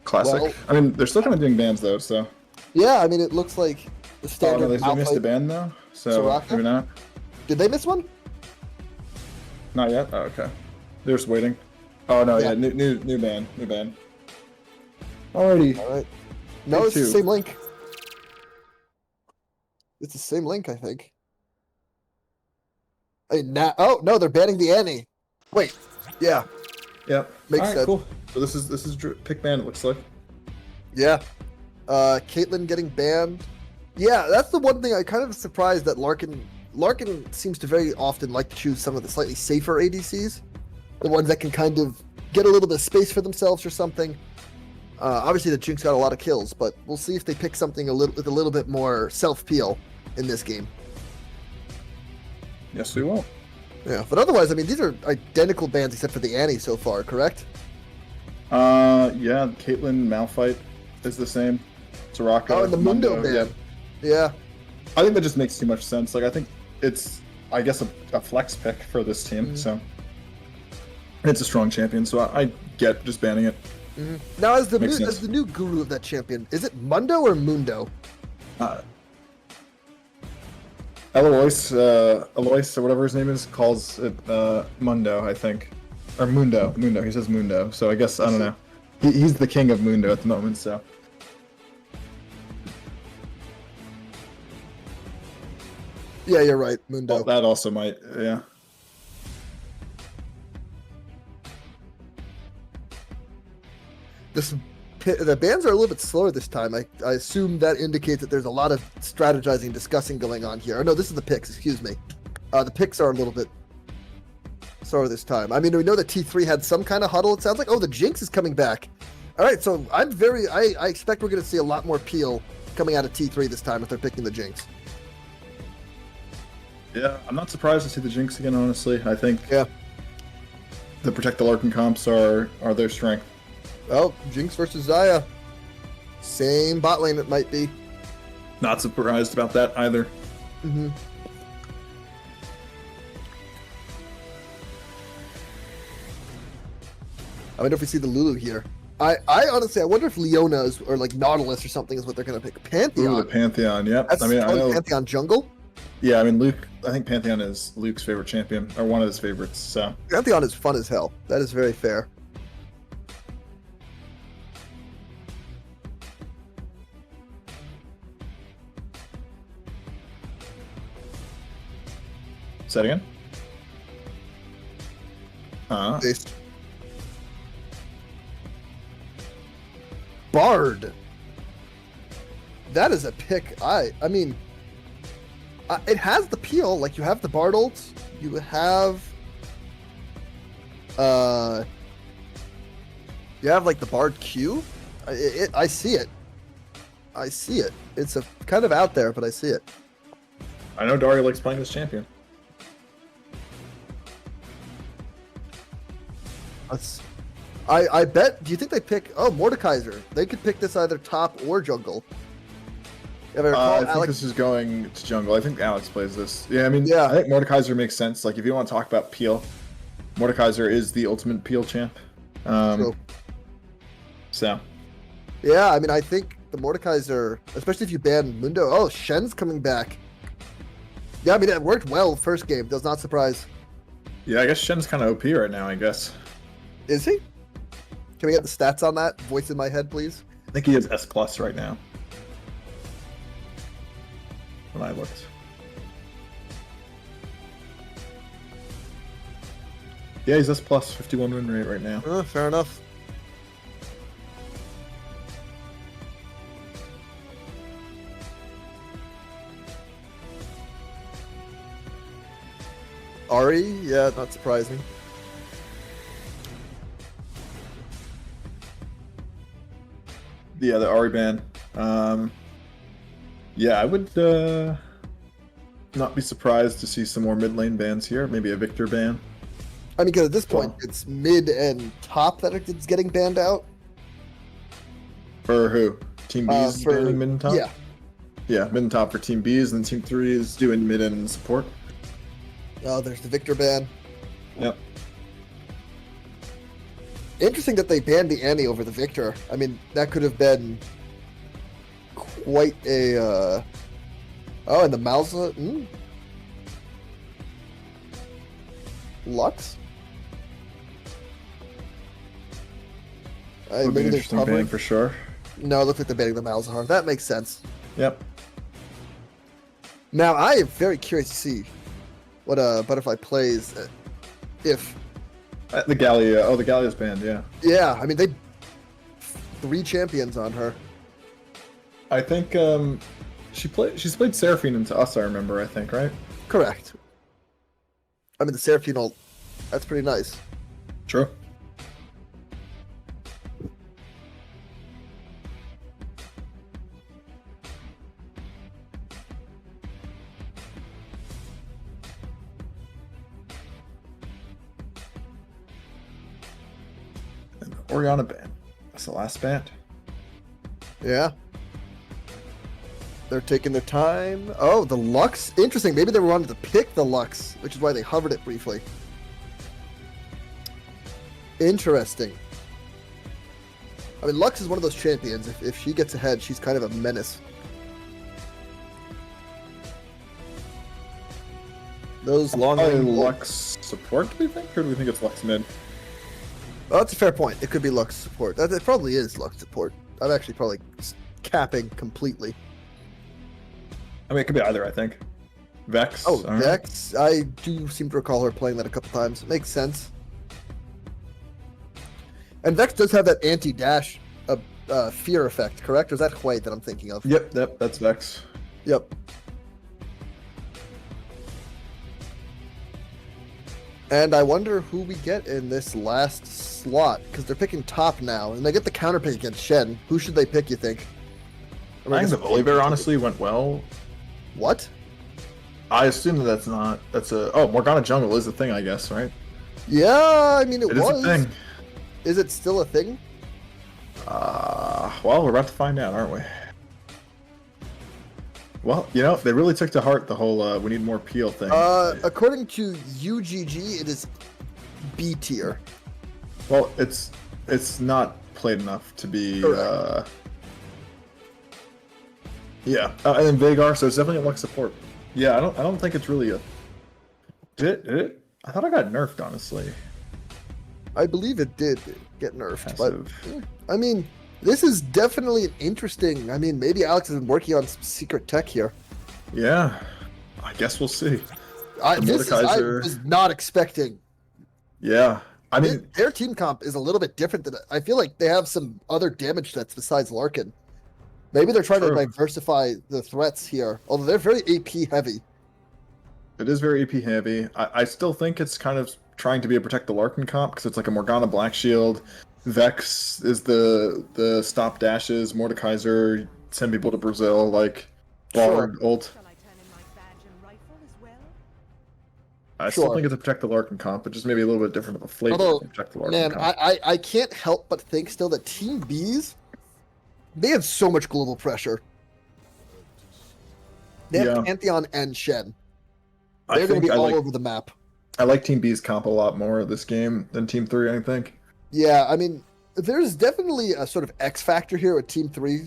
Classic. well, I mean, they're still kind of doing bans though, so. yeah. I mean, it looks like the Oh no, standard they missed a Malphite ban though, so Soraka. maybe not. Did they miss one? Not yet. Oh, okay. They're just waiting. Oh no, Yeah. yeah, new ban, new ban. Alrighty. All right. No, Take it's the two. same link. It's the same link, I think. Hey, oh no, they're banning the Annie. Wait, yeah, Yep. makes All right, sense. cool. So this is pick ban. It looks like. Yeah. Caitlyn getting banned. Yeah, that's the one thing I kind of surprised that Larkin seems to very often like to choose some of the slightly safer ADCs, the ones that can kind of get a little bit of space for themselves or something. Obviously, the Jinx got a lot of kills, but we'll see if they pick something with a little bit more self peel in this game. Yes, we will. Yeah, but otherwise, I mean, these are identical bans except for the Annie so far, correct? Yeah. Caitlyn Malphite is the same. Soraka. Oh, and the Mundo Yeah. ban. Yeah. I think that just makes too much sense. Like I think it's, I guess, a flex pick for this team. Mhm. So it's a strong champion. So I get just banning it. Now, as Makes sense. the new guru of that champion, is it Mundo or Mundo? Uh, Alois, or whatever his name is, calls it Mundo, I think. or Mundo. Mundo. He says Mundo. So I guess I don't see. know. He's the king of Mundo at the moment. So Yeah, you're right, well, Mundo. that also might. Yeah. This the bands are a little bit slower this time. I assume that indicates that there's a lot of strategizing, discussing going on here. Oh, no, this is the picks. Excuse me. The picks are a little bit slower this time. I mean, we know that T3 had some kind of huddle. It sounds like, oh, the Jinx is coming back. All right, so I expect we're going to see a lot more peel coming out of T3 this time if they're picking the Jinx. Yeah, I'm not surprised to see the Jinx again. Honestly, I think Yeah. the Protect the Larkin comps are their strength. Oh, Jinx versus Xayah. Same bot lane it might be. Not surprised about that either. Mm-hmm. I wonder if we see the Lulu here. I honestly, I wonder if Leona's or like Nautilus or something is what they're going to pick. Pantheon. Ooh, the Pantheon. Yep. That's I mean, I totally know. Pantheon jungle. Yeah, I mean, Luke. I think Pantheon is Luke's favorite champion, or one of his favorites. So Pantheon is fun as hell. That is very fair. say it again. Based. Bard. That is a pick. I mean, it has the peel. Like you have the Bard ult. You have, you have like the Bard Q. I see it. I see it. It's a kind of out there, but I see it. I know Daria likes playing this champion. Let's. I bet. Do you think they pick? Oh, Mordekaiser. They could pick this either top or jungle. If I recall, I think Alex. this is going to jungle. I think Alex plays this. Yeah, I mean, Yeah. I think Mordekaiser makes sense. Like, if you want to talk about peel, Mordekaiser is the ultimate peel champ. True. So, Yeah, I mean, I think the Mordekaiser, especially if you ban Mundo. Oh, Shen's coming back. Yeah, I mean, it worked well first game. Does not surprise. yeah, I guess Shen's kind of OP right now, I guess. Is he? Can we get the stats on that? Voice in my head, please. I think he is S plus right now. When I looked. Yeah, he's S plus 51 win rate right now. Fair enough. Ari, yeah, not surprising. Yeah, the Ari ban. Yeah, I would not be surprised to see some more mid lane bans here. Maybe a Victor ban. I mean, because at this point, Well- it's mid and top that it's getting banned out. For who? Team B is For banning mid and top? yeah, Yeah, mid and top for Team B's, and then Team 3 is doing mid and support. oh, there's the Victor ban. Yep. Interesting that they banned the Annie over the Victor. I mean, that could have been quite a. Oh, and the Malza. Lux. Would be Maybe an they're interesting ban covering. for sure. No, it looks like they're banning the Malzahar. That makes sense. Yep. Now, I am very curious to see what Butterfly plays. If The Gallia. Oh, the Gallia's banned, yeah. yeah, I mean they 3 champions on her. I think she's played Seraphine into us, I remember, I think, right? Correct. I mean the Seraphine ult, that's pretty nice. True. And the Oriana ban. That's the last band. Yeah. They're taking their time. Oh, the Lux. Interesting. Maybe they wanted to pick the Lux, which is why they hovered it briefly. Interesting. I mean, Lux is one of those champions. If she gets ahead, she's kind of a menace. Those long Probably range Lux support, do we think? Or do we think it's Lux mid? Well, that's a fair point. It could be Lux support. That it probably is Lux support. I'm actually probably capping completely. I mean, it could be either. I think Vex. Oh, I don't know. Vex. I do seem to recall her playing that a couple times. It makes sense. And Vex does have that anti-dash fear effect, correct? Or is that Hui that I'm thinking of? Yep, yep, that's Vex. Yep. And I wonder who we get in this last slot, because they're picking top now, and they get the counter pick against Shen. Who should they pick, you think? Or I think guess- the Volibear honestly went well. What? I assume that that's not. That's a. Oh, Morgana Jungle is a thing, I guess, right? Yeah, I mean, it It is was. a thing. Is it still a thing? Well, we're about to find out, aren't we? Well, they really took to heart the whole "we need more peel" thing. According to UGG, it is B tier. Well, it's not played enough to be. Correct. Yeah, and then Vagar, so it's definitely a Lux support. Yeah, I don't think it's really a. Did it? I thought I got nerfed, honestly. I believe it did get nerfed, Passive. but I mean, this is definitely an interesting. I mean, maybe Alex has been working on some secret tech here. Yeah, I guess we'll see. I The Mordekaiser. was not expecting. Yeah, I mean, Their team comp is a little bit different than I feel like they have some other damage sets besides Larkin. Maybe they're trying to True. diversify the threats here, although they're very AP heavy. it is very AP heavy. I still think it's kind of trying to be a protect the Larkin comp because it's like a Morgana Black Shield. Vex is the stop dashes. Mordekaiser send people to Brazil like Bard ult. Shall I turn in my badge and rifle as well? I still Sure. think it's a protect the Larkin comp, but just maybe a little bit different of a flavor Although, than protect the Larkin man, comp. I can't help but think still that Team B's, they have so much global pressure. They have Yeah. Pantheon and Shen. I They're going to think be I all like over the map. I like Team B's comp a lot more this game than Team 3, I think. Yeah, I mean, there's definitely a sort of X factor here with Team 3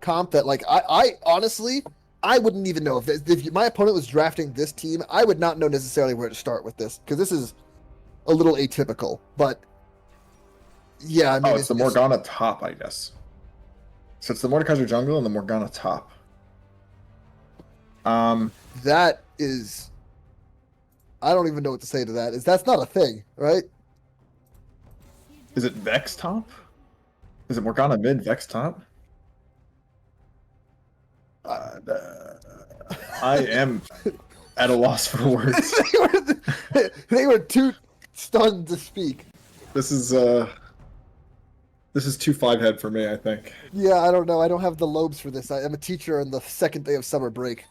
comp that, like, I honestly, I wouldn't even know if my opponent was drafting this team, I would not know necessarily where to start with this because this is a little atypical. But yeah, I mean, Oh, it's the Morgana top, I guess. So it's the Mordekaiser jungle and the Morgana top. that is, I don't even know what to say to that. That's not a thing, right? Is it Vex top? Is it Morgana mid Vex top? I am at a loss for words. they were too stunned to speak. This is too five head for me, I think. Yeah, I don't know. I don't have the lobes for this. I am a teacher on the second day of summer break.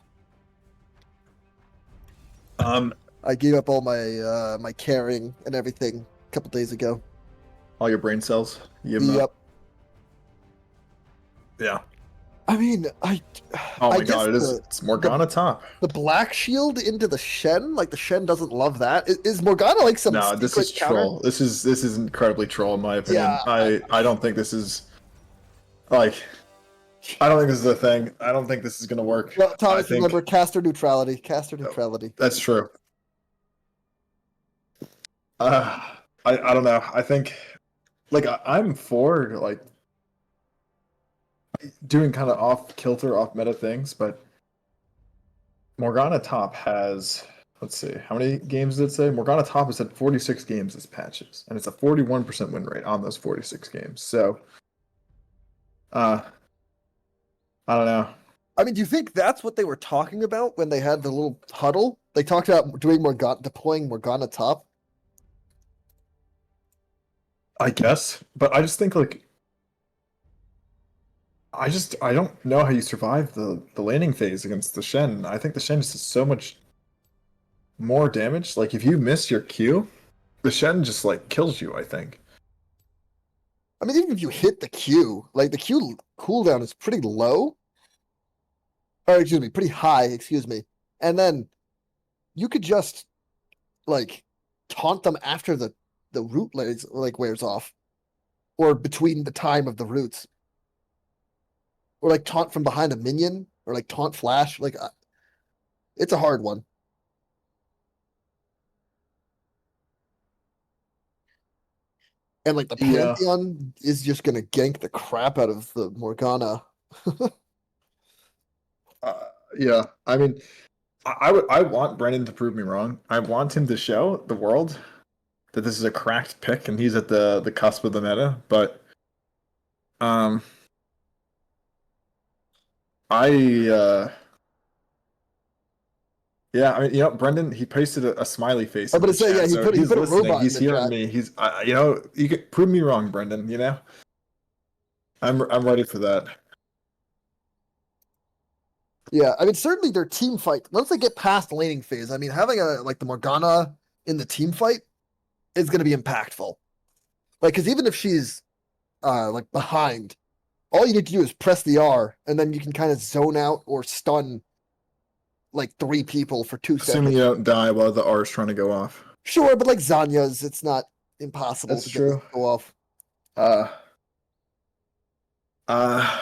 I gave up all my my caring and everything a couple days ago. All your brain cells. You give them Yep. up. Yeah. I mean, I. Oh I my guess god, it's Morgana top. the black shield into the Shen. Like the Shen doesn't love that. Is Morgana like some? No, this is secret counter? troll. This is incredibly troll in my opinion. Yeah, I don't think this is like I don't think this is a thing. I don't think this is gonna work. Well, Thomas, I think remember caster neutrality. Caster neutrality. that's true. I don't know. I think like I'm for like doing kind of off kilter, off meta things, but Morgana top has let's see, how many games did it say? Morgana top has had 46 games as patches, and it's a 41% win rate on those 46 games. So I don't know. I mean, do you think that's what they were talking about when they had the little huddle? They talked about doing Morgana, deploying Morgana top. I guess, but I just think like I don't know how you survive the landing phase against the Shen. I think the Shen just does so much more damage. Like if you miss your Q, the Shen just like kills you, I think. I mean, even if you hit the Q, like the Q cooldown is pretty low. Or excuse me, pretty high, excuse me. And then you could just like taunt them after the root wears off. Or between the time of the roots. Or like taunt from behind a minion, or like taunt flash. Like it's a hard one. And like the Yeah. Pantheon is just gonna gank the crap out of the Morgana. Yeah. I mean, I want Brendan to prove me wrong. I want him to show the world that this is a cracked pick and he's at the cusp of the meta. But um, I yeah, I mean, Brendan, he pasted a smiley face I'm in gonna the say, yeah, chat, so he he's put a listening. robot in He's the hearing chat. me. He's, you can prove me wrong, Brendan. I'm ready for that. Yeah, I mean, certainly their team fight. Once they get past the laning phase, I mean, having a like the Morgana in the team fight is going to be impactful. Like, because even if she's like behind, all you need to do is press the R, and then you can kind of zone out or stun like 3 people for 2 seconds. Assuming you don't die while the R is trying to go off. Sure, but like Zanya's, it's not impossible That's to get this true. to go off. Uh, uh,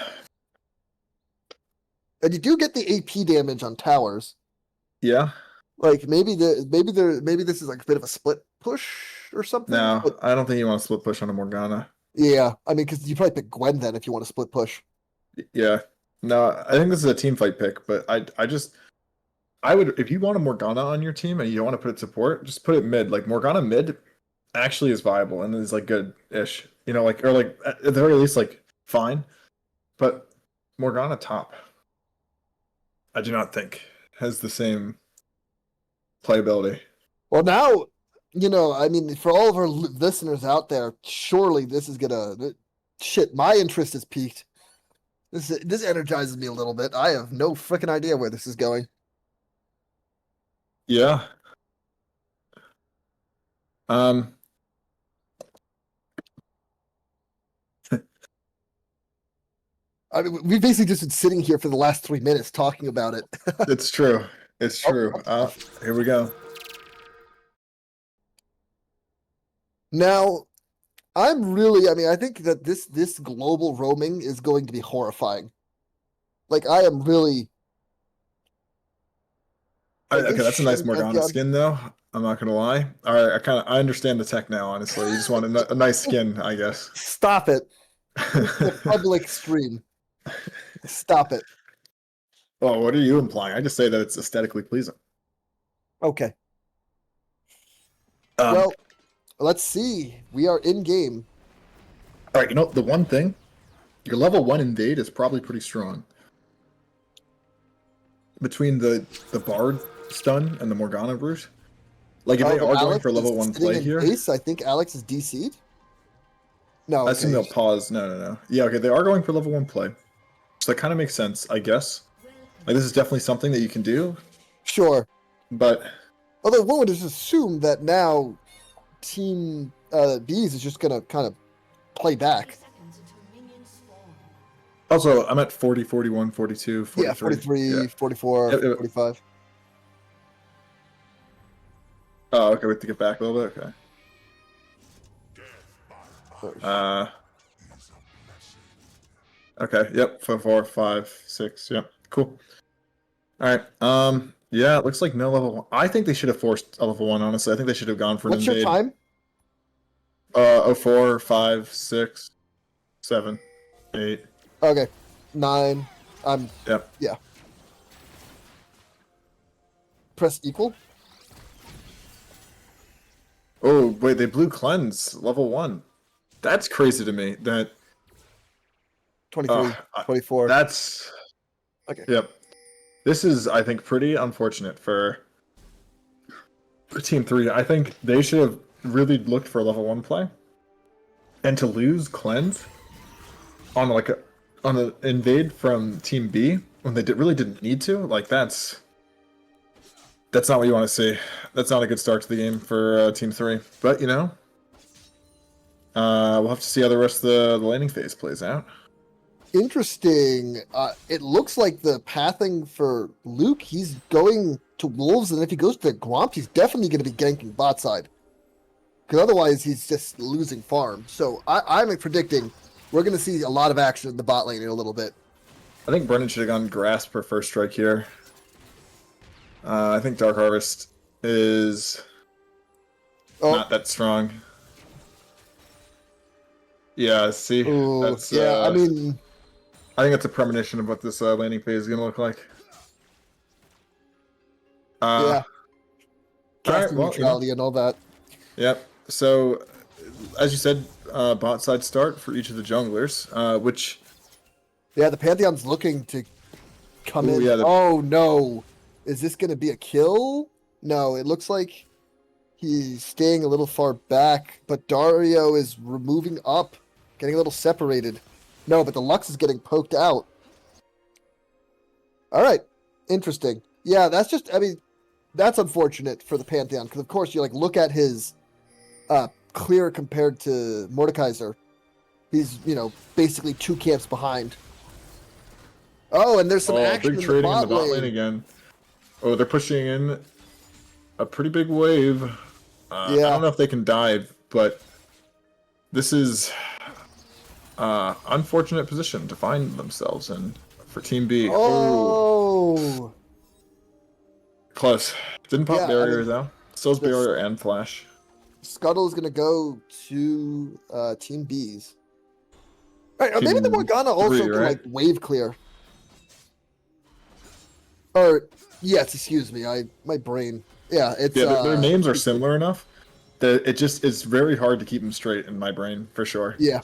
And you do get the AP damage on towers. yeah. Like maybe this is like a bit of a split push or something. No, But I don't think you want to split push on a Morgana. yeah, I mean, because you probably pick Gwen then if you want to split push. Yeah. No, I think this is a team fight pick, but I would, if you want a Morgana on your team and you don't want to put it support, just put it mid. Like Morgana mid actually is viable and is like good-ish. Like, or like at the very least like fine. But Morgana top, I do not think has the same playability. Well, now, I mean, for all of our listeners out there, surely this is gonna shit. My interest is peaked. This energizes me a little bit. I have no freaking idea where this is going. Yeah. Um, I mean, we've basically just been sitting here for the last 3 minutes talking about it. it's true. It's Oh, true. Here we go. Now, I mean, I think that this global roaming is going to be horrifying. Like, I am really like Okay, this that's a nice Shen Morgana Pantheon. skin, though. I'm not gonna lie. All right, I understand the tech now. Honestly, you just want a nice skin, I guess. Stop it. This is a public stream. Stop it. Oh, what are you implying? I just say that it's aesthetically pleasing. Okay. Um, Well, let's see. We are in game. all right, the one thing, your level 1 invade is probably pretty strong. Between the Bard stun and the Morgana route. Like, if they But are going Alex for level is 1 sitting play in here, base. I think Alex is DC'd. No, I assume okay. they'll pause. No. Yeah, okay, they are going for level 1 play. So that kind of makes sense, I guess. Like, this is definitely something that you can do, Sure. but Although one would just assume that now Team Bees is just gonna kind of play back. also, I'm at 40, 41, 42, Yeah, 43. 43, 44, Yep, yep. 45. Oh, okay, we have to get back a little bit. Okay. Okay. Yep. 4, 5, 6. Yep. Cool. All right. Yeah. It looks like no level 1. I think they should have forced a level 1. Honestly, I think they should have gone for an What's your invade. time? 4, 5, 6, 7, 8. Okay, 9. Yep. Yeah. Press equal. Oh wait, they blew cleanse level 1. That's crazy to me. That 23, 24. that's Okay. Yep. This is, I think, pretty unfortunate for Team 3. I think they should have really looked for a level 1 play. And to lose cleanse on an invade from Team B when they really didn't need to, like that's not what you want to see. That's not a good start to the game for Team 3. But we'll have to see how the rest of the laning phase plays out. Interesting. It looks like the pathing for Luke, he's going to Wolves, and if he goes to Gromp, he's definitely going to be ganking bot side. Because otherwise, he's just losing farm. So I'm predicting we're going to see a lot of action in the bot lane in a little bit. I think Brendan should have gone Grasp for first strike here. I think Dark Harvest is not that strong. Yeah, see, Ooh, that's yeah. I mean, I think that's a premonition of what this landing phase is gonna look like. yeah, All right, casting well, you know, neutrality and all that. yep. So, as you said, bot side start for each of the junglers, which, Yeah, the Pantheon's looking to come ooh, in. yeah, Oh no, is this going to be a kill? No, it looks like he's staying a little far back, but Dario is moving up, getting a little separated. No, but the Lux is getting poked out. All right, interesting. Yeah, that's just. I mean, that's unfortunate for the Pantheon because, of course, you like look at his clear compared to Mordekaiser. He's basically 2 camps behind. Oh, and there's some action big in the trading in the bot bot lane lane. again. Oh, they're pushing in a pretty big wave. I Yeah. don't know if they can dive, but this is unfortunate position to find themselves in for Team B. Oh, Oh. close. Didn't pop Yeah, I barrier mean, though. Stills this barrier and flash. Scuttle is gonna go to Team B's. All right, or maybe the Team Morgana also 3, can right? like wave clear. Or yes, excuse me, my brain. Yeah, it's Yeah, their names are similar enough that it's very hard to keep them straight in my brain for sure. yeah.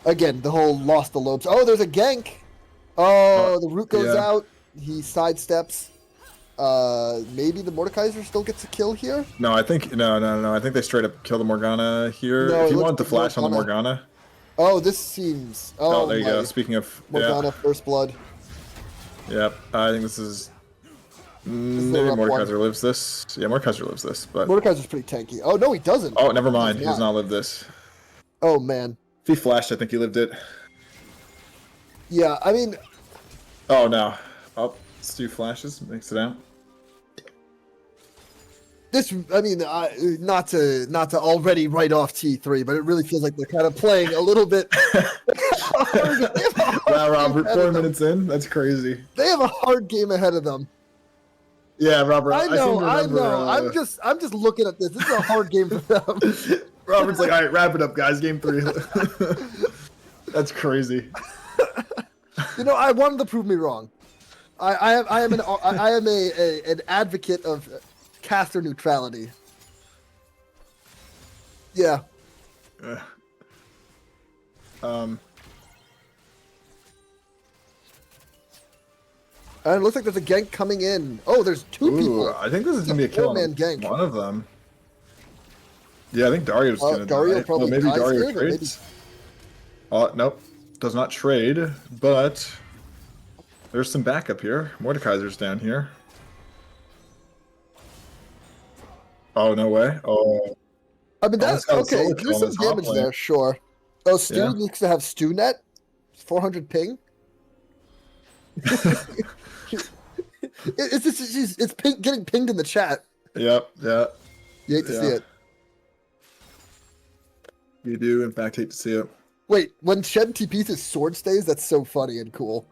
Again, the whole lost the lobes. Oh, there's a gank. Uh, Oh, the root goes yeah. out. He sidesteps. Maybe the Mordekaiser still gets a kill here. No, I think no. I think they straight up kill the Morgana here. No, If it you looks want the like flash on the Morgana, Oh, this seems. oh, Oh there you go. my. Speaking of, Morgana first blood. yep. I think this is This is a maybe rough one. Mordekaiser lives this. Yeah, Mordekaiser lives this, but Mordekaiser's pretty tanky. Oh no, he doesn't. oh, never He mind. does He does not live this. Oh man. If he flashed, I think he lived it. Yeah, I mean, Oh no. Oh, Stu flashes, makes it out. this. I mean, not to already write off T3, but it really feels like they're kind of playing a little bit. Wow, Robert, 4 minutes in? That's crazy. They have a hard game ahead of them. Yeah, Robert, I seem know, to I remember, know. I'm just looking at this. This is a hard game for them. Robert's like, all right, wrap it up, guys. Game 3. That's crazy. I wanted to prove me wrong. I am an advocate of caster neutrality. Yeah. And it looks like there's a gank coming in. Oh, there's two Ooh, people. I think this is It's gonna a be a kill on four-man gank. one of them. Yeah, I think Dario's gonna Dario die. probably Maybe dies Dario here, but maybe- trades. Oh, nope. Does not trade, but there's some backup here. Mordekaiser's down here. Oh, no way. Oh, I mean, that's Almost got a okay. solo kill There's on some this hot damage lane. there, sure. Oh, Stu Yeah. needs to have Stu net. 400 ping. It's getting pinged in the chat. Yep, yeah. You hate to see Yeah. it. You do, in fact, hate to see it. Wait, when Shen TPs his sword stays, that's so funny and cool.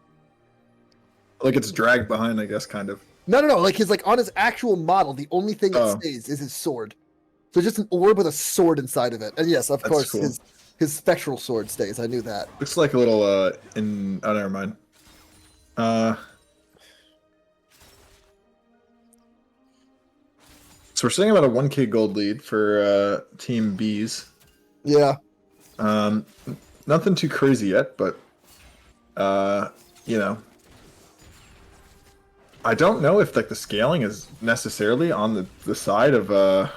Like it's dragged behind, I guess, kind of. No. Like on his actual model, the only thing that Oh. stays is his sword. So just an orb with a sword inside of it. And yes, of That's course, cool. his spectral sword stays. I knew that. Looks like a little, oh, never mind. So we're sitting about a 1K gold lead for Team B's. Yeah. Nothing too crazy yet, but I don't know if like the scaling is necessarily on the side of The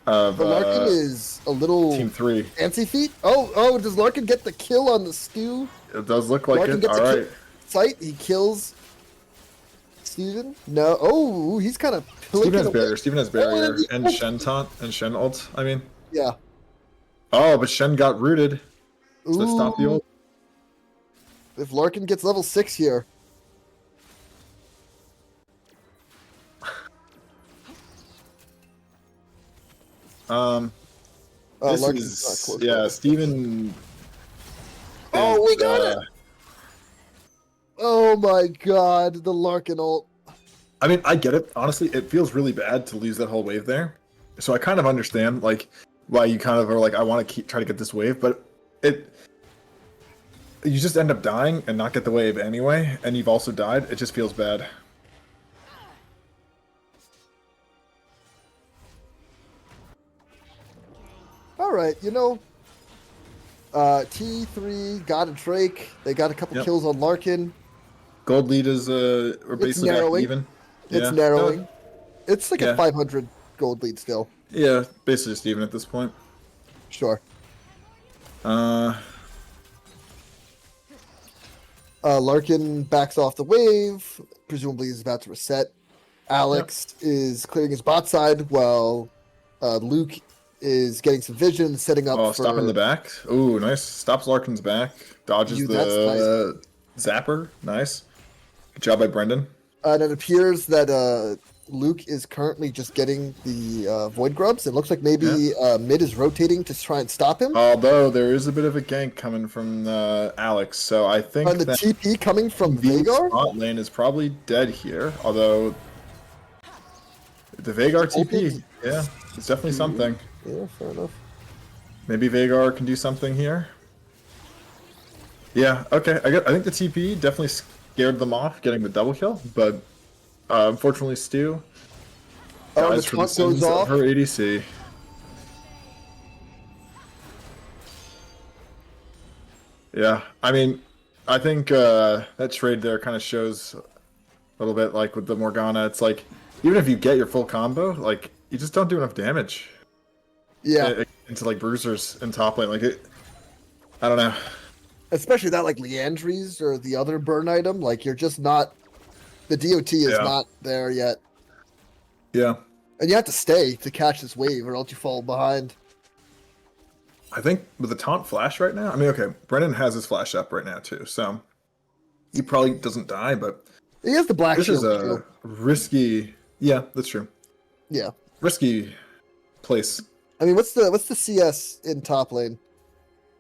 Larkin is a little Team 3. anti-feet. Oh, does Larkin get the kill on the Stew? It does look like Larkin it. gets All a right. kill sight. He kills Steven. No. Oh, he's kind of Steven has barrier. Steven has barrier. and he And ult. Shen taunt. And Shen ult. I mean. Yeah. Oh, but Shen got rooted. So they stopped the Ooh. ult. If Larkin gets level 6 here. This Larkin's not is close yeah, enough. Steven. Oh, we is, got it! Oh my god, the Larkin ult. I mean, I get it. Honestly, it feels really bad to lose that whole wave there. So I kind of understand. Like, why you kind of are like, I want to try to get this wave, but you just end up dying and not get the wave anyway, and you've also died. It just feels bad. All right, T3 got a Drake. They got a couple Yep. kills on Larkin. Gold lead is we're basically back narrowing. even. It's Yeah. narrowing. It's like Yeah. a 500 gold lead still. Yeah, basically just even at this point. Sure. Uh, Larkin backs off the wave. Presumably he's about to reset. Alex is clearing his bot side while Luke is getting some vision, setting up oh, for... stop in the back. Ooh, nice. Stops Larkin's back. Dodges Dude, that's the zapper. Nice. Good job by Brendan. And it appears that Luke is currently just getting the Void Grubs. It looks like maybe mid is rotating to try and stop him. Although there is a bit of a gank coming from Alex, so I think And the that TP coming from the Veigar? spot lane is probably dead here. Although the Veigar TP, yeah, it's definitely something. Yeah, fair enough. Maybe Veigar can do something here. Yeah, okay. I think the TP definitely scared them off getting the double kill, but unfortunately Stu Oh, dies the for the taunt sins goes of off. her ADC. Yeah, I mean, I think that trade there kind of shows a little bit like with the Morgana. It's like, even if you get your full combo, like, you just don't do enough damage Yeah, into like bruisers in top lane. Like, I don't know. especially that like Leandries or the other burn item. Like you're just not... The DOT is Yeah. not there yet. Yeah, And you have to stay to catch this wave or else you fall behind. I think with the taunt flash right now, I mean, okay, Brennan has his flash up right now too, so he probably doesn't die, but He has the black this is shield a too. risky, yeah, that's true, Yeah. risky place. I mean, what's the CS in top lane?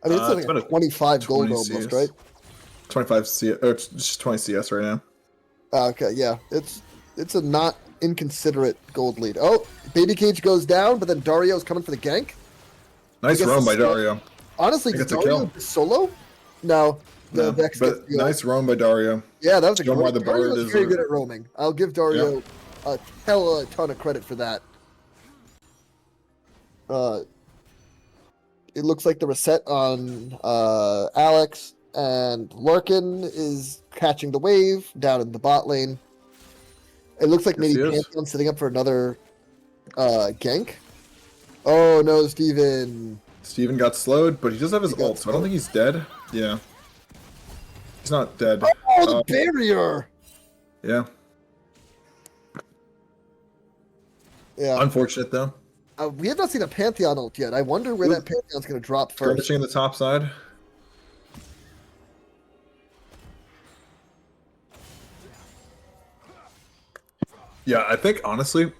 I mean, it's like It's a about a 25 gold 20 almost, CS. right? 25 CS, or it's just 20 CS right now. Okay, yeah. It's a not inconsiderate gold lead. Oh, Baby Cage goes down, but then Dario's coming for the gank. Nice guess roam by it's not- Dario. Honestly, I think does it's a Dario kill. solo? No. The No, Vex gets but the nice roam by Dario. Yeah, that was a Show 'em why great... the bird Dario's is very a- good at roaming. I'll give Dario a ton of credit for that. It looks like the reset on Alex and Larkin is catching the wave down in the bot lane. It looks like Yes, maybe he is. Pantheon's setting up for another gank. Oh no, Steven. Steven got slowed, but he does have his He got ult, so I don't think he's dead. Yeah. He's not dead. Oh, the barrier! Yeah. Yeah. Unfortunate, though. We have not seen a Pantheon ult yet. I wonder where that Pantheon's going to drop first. Skirmishing in the top side. Yeah, I think, honestly,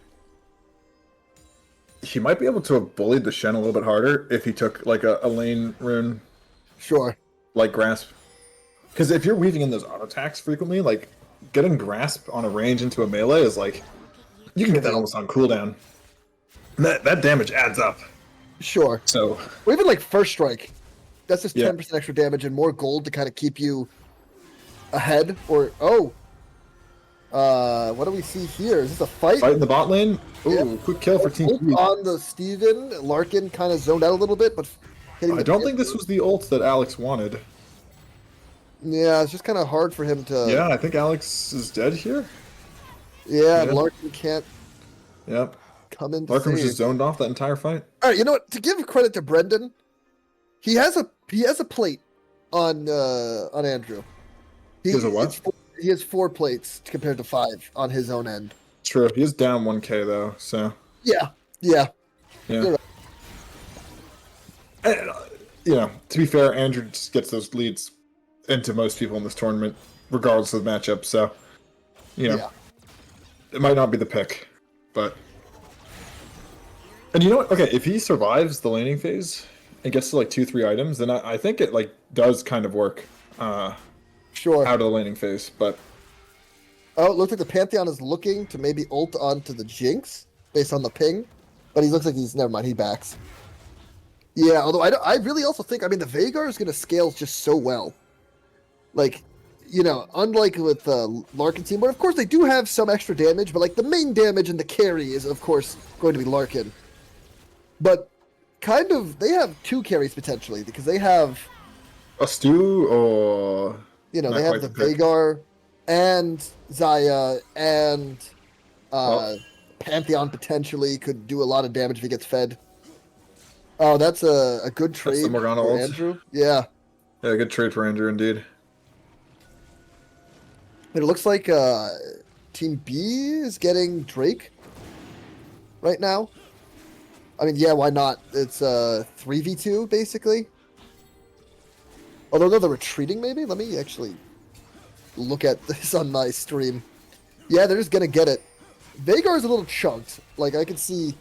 he might be able to have bullied the Shen a little bit harder if he took, like, a lane rune, Sure. like Grasp. Because if you're weaving in those auto attacks frequently, like, getting Grasp on a range into a melee is, like, you can get that almost on cooldown. And that damage adds up. Sure. So, Or even like first strike. That's just Yeah. 10% extra damage and more gold to kind of keep you ahead. Or what do we see here? Is this a fight? fight in the bot lane. Ooh, Yeah. quick kill for Team Ult P. on the Steven. Larkin kind of zoned out a little bit, but hitting I the don't think this was the ult that Alex wanted. Yeah, it's just kind of hard for him to. Yeah, I think Alex is dead here. Yeah, Yeah. Larkin can't Yep. come in to Larkin was save. just zoned off that entire fight. All right, you know what? To give credit to Brendan, he has a plate on Andrew. He has a what? He has 4 plates compared to 5 on his own end. True. He is down 1k though, so Yeah. yeah. You're right. And, you know, to be fair, Andrew just gets those leads into most people in this tournament, regardless of the matchup. So, you know, Yeah. it might not be the pick, but. And you know what? Okay, if he survives the laning phase and gets to like 2-3 items, then I think it like does kind of work Sure. out of the laning phase. But Oh, it looks like the Pantheon is looking to maybe ult onto the Jinx based on the ping, but he looks like he's never mind. He backs. Yeah, although I really also think, I mean, the Vhagar is going to scale just so well. Like, unlike with Larkin team, but of course they do have some extra damage, but like the main damage and the carry is, of course, going to be Larkin. But kind of, they have two carries potentially because they have, A stew or they not have quite the the pick. Vhagar and Zaya and Well, Pantheon potentially could do a lot of damage if he gets fed. Oh, that's a good that's the trade Morgana for ult. Andrew. Yeah. Yeah, good trade for Andrew indeed. It looks like Team B is getting Drake right now. I mean, yeah, why not? It's 3v2 basically. Although no, they're retreating maybe. Let me actually look at this on my stream. Yeah, they're just gonna get it. Vhagar's a little chunked. Like I can see,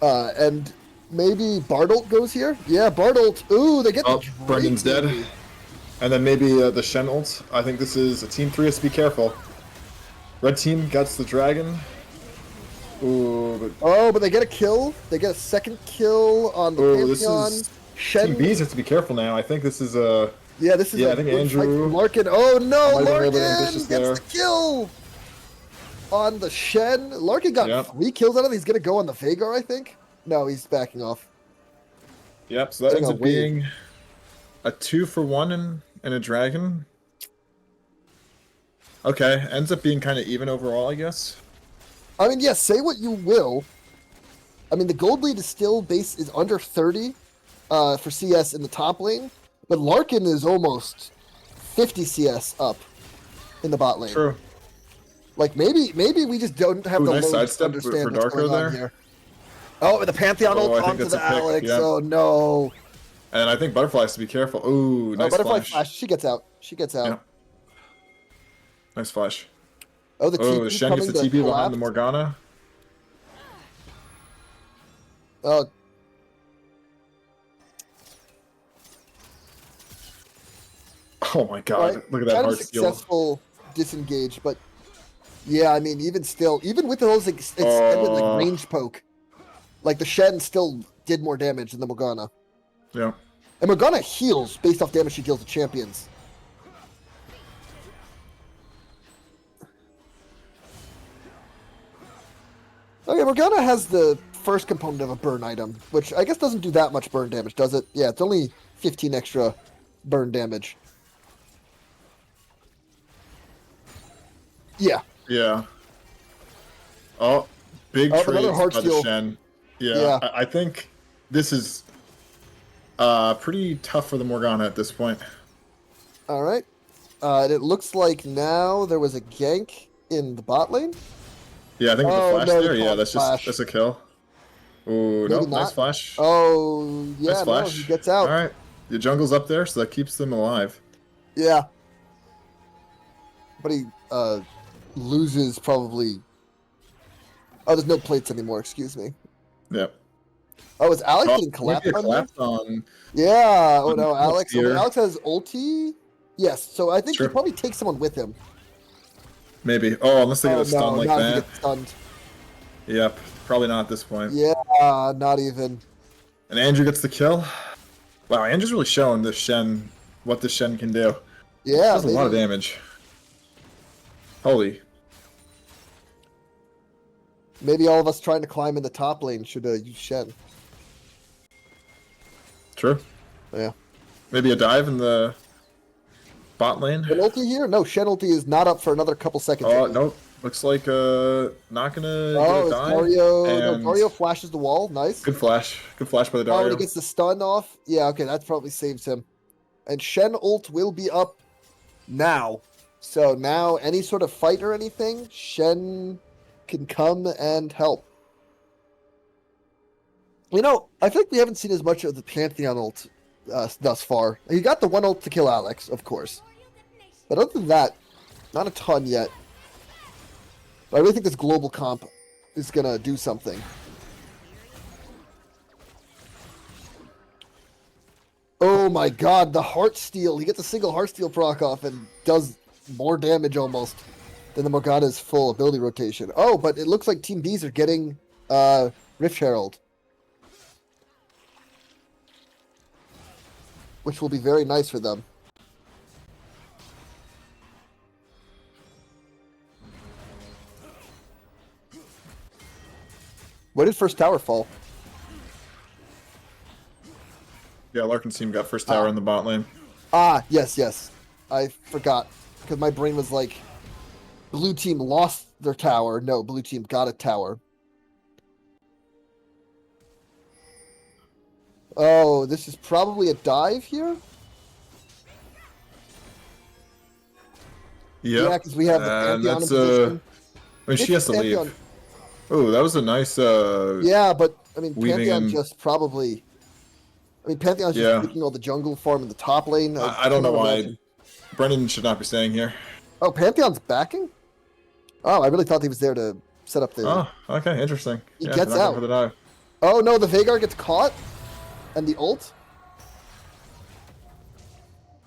and maybe Bardolt goes here. Yeah, Bardolt. Ooh, they get the Oh, Drake. Brendan's dead. Maybe. And then maybe the Shen ult. I think this is a team 3 has to be careful. Red team gets the dragon. Ooh, but Oh, but they get a kill. They get a second kill on the oh, this Pantheon. is Shen. team B's have to be careful now. I think this is a Yeah, this is yeah. a I think good fight Andrew from Larkin. Oh no, might have been a little bit Larkin ambitious gets there. the kill on the Shen. Larkin got Yep. 3 kills out of it. He's gonna go on the Vhagar, I think. No, he's backing off. Yep. So that Getting ends a up wave. being a 2-for-1 and a dragon. Okay, ends up being kind of even overall, I guess. I mean, yeah, say what you will. I mean, the gold lead is still is under 30 for CS in the top lane, but Larkin is almost 50 CS up in the bot lane. True. Like maybe we just don't have Ooh, the nice load to sidestep understand for what's Darko going on there. here. Oh, and the Pantheon Oh, ult I think onto that's a the pick, Alex. yeah. Oh no. And I think Butterfly has to be careful. Ooh, Oh, nice Butterfly flash. flash. She gets out. She gets out. Yeah, nice flash. Oh, the Oh, TP Shen gets coming the to TP behind collapse. the Morgana. Oh, Oh my god, right. look at that Kind of hard steal. successful disengage, but yeah, I mean, even still, even with those extended like Oh. range poke, like the Shen still did more damage than the Morgana. Yeah. And Morgana heals based off damage she deals to champions. Okay, Morgana has the first component of a burn item, which I guess doesn't do that much burn damage, does it? Yeah, it's only 15 extra burn damage. Yeah. Yeah. Oh, big Oh, another trades hard by the steal. Shen. Yeah, Yeah. I think this is pretty tough for the Morgana at this point. All right. And it looks like now there was a gank in the bot lane. Yeah, I think with the Oh, flash no, the there, yeah, Kong that's flash. a kill. Ooh, Maybe nope, nice not. flash. Oh, Nice yeah, no, flash. he gets out. All right, the jungle's up there, so that keeps them alive. Yeah. But he loses probably. Oh, there's no plates anymore, excuse me. Yep. Oh, is Alex Oh, getting might collapsed be a on here? collapse on. Yeah. Oh, on no, Alex. Oh, but here. Alex has ulti? Yes, so I think he Sure. probably takes someone with him. Maybe. Oh, unless they get Oh, a stun no, like not if he that. gets stunned. Yep, probably not at this point. Yeah, not even. And Andrew gets the kill. Wow, Andrew's really showing this Shen what this Shen can do. Yeah, Does a lot of maybe- damage. Holy. Maybe all of us trying to climb in the top lane should use Shen. True. Yeah. Maybe a dive in the bot lane. Shen ulti here? No, Shen ulti is not up for another couple seconds. Oh, I think. nope. Looks like not gonna Oh, get a it's dive. Dario. No, And Dario flashes the wall. Nice. good flash. Good flash by the Oh, and Dario. he gets the stun off. Yeah, okay, that probably saves him. And Shen ult will be up now. So now any sort of fight or anything, Shen can come and help. You know, I think we haven't seen as much of the Pantheon ult thus far. He got the one ult to kill Alex, of course. But other than that, not a ton yet. But I really think this global comp is going to do something. Oh my god, the heart steal. He gets a single heart steal proc off and does more damage almost than the Morgana's full ability rotation. Oh, but it looks like Team B's are getting Rift Herald. which will be very nice for them. Where did first tower fall? Yeah, Larkin's team got first tower in the bot lane. Ah, yes, yes. I forgot because my brain was like, blue team lost their tower. No, blue team got a tower. Oh, this is probably a dive here? Yep. Yeah, because we have the And Pantheon in that's position. I mean, she has to Pantheon. leave. Oh, that was a nice Yeah, but I mean, weaving Pantheon in. just probably. I mean, Pantheon's just Yeah. taking all the jungle farm in the top lane. I don't know cannot why imagine. Brendan should not be staying here. Oh, Pantheon's backing? Oh, I really thought he was there to set up the. Oh, okay, interesting. He Yeah, gets they're not going out. for the dive. Oh no, the Veigar gets caught, and the ult.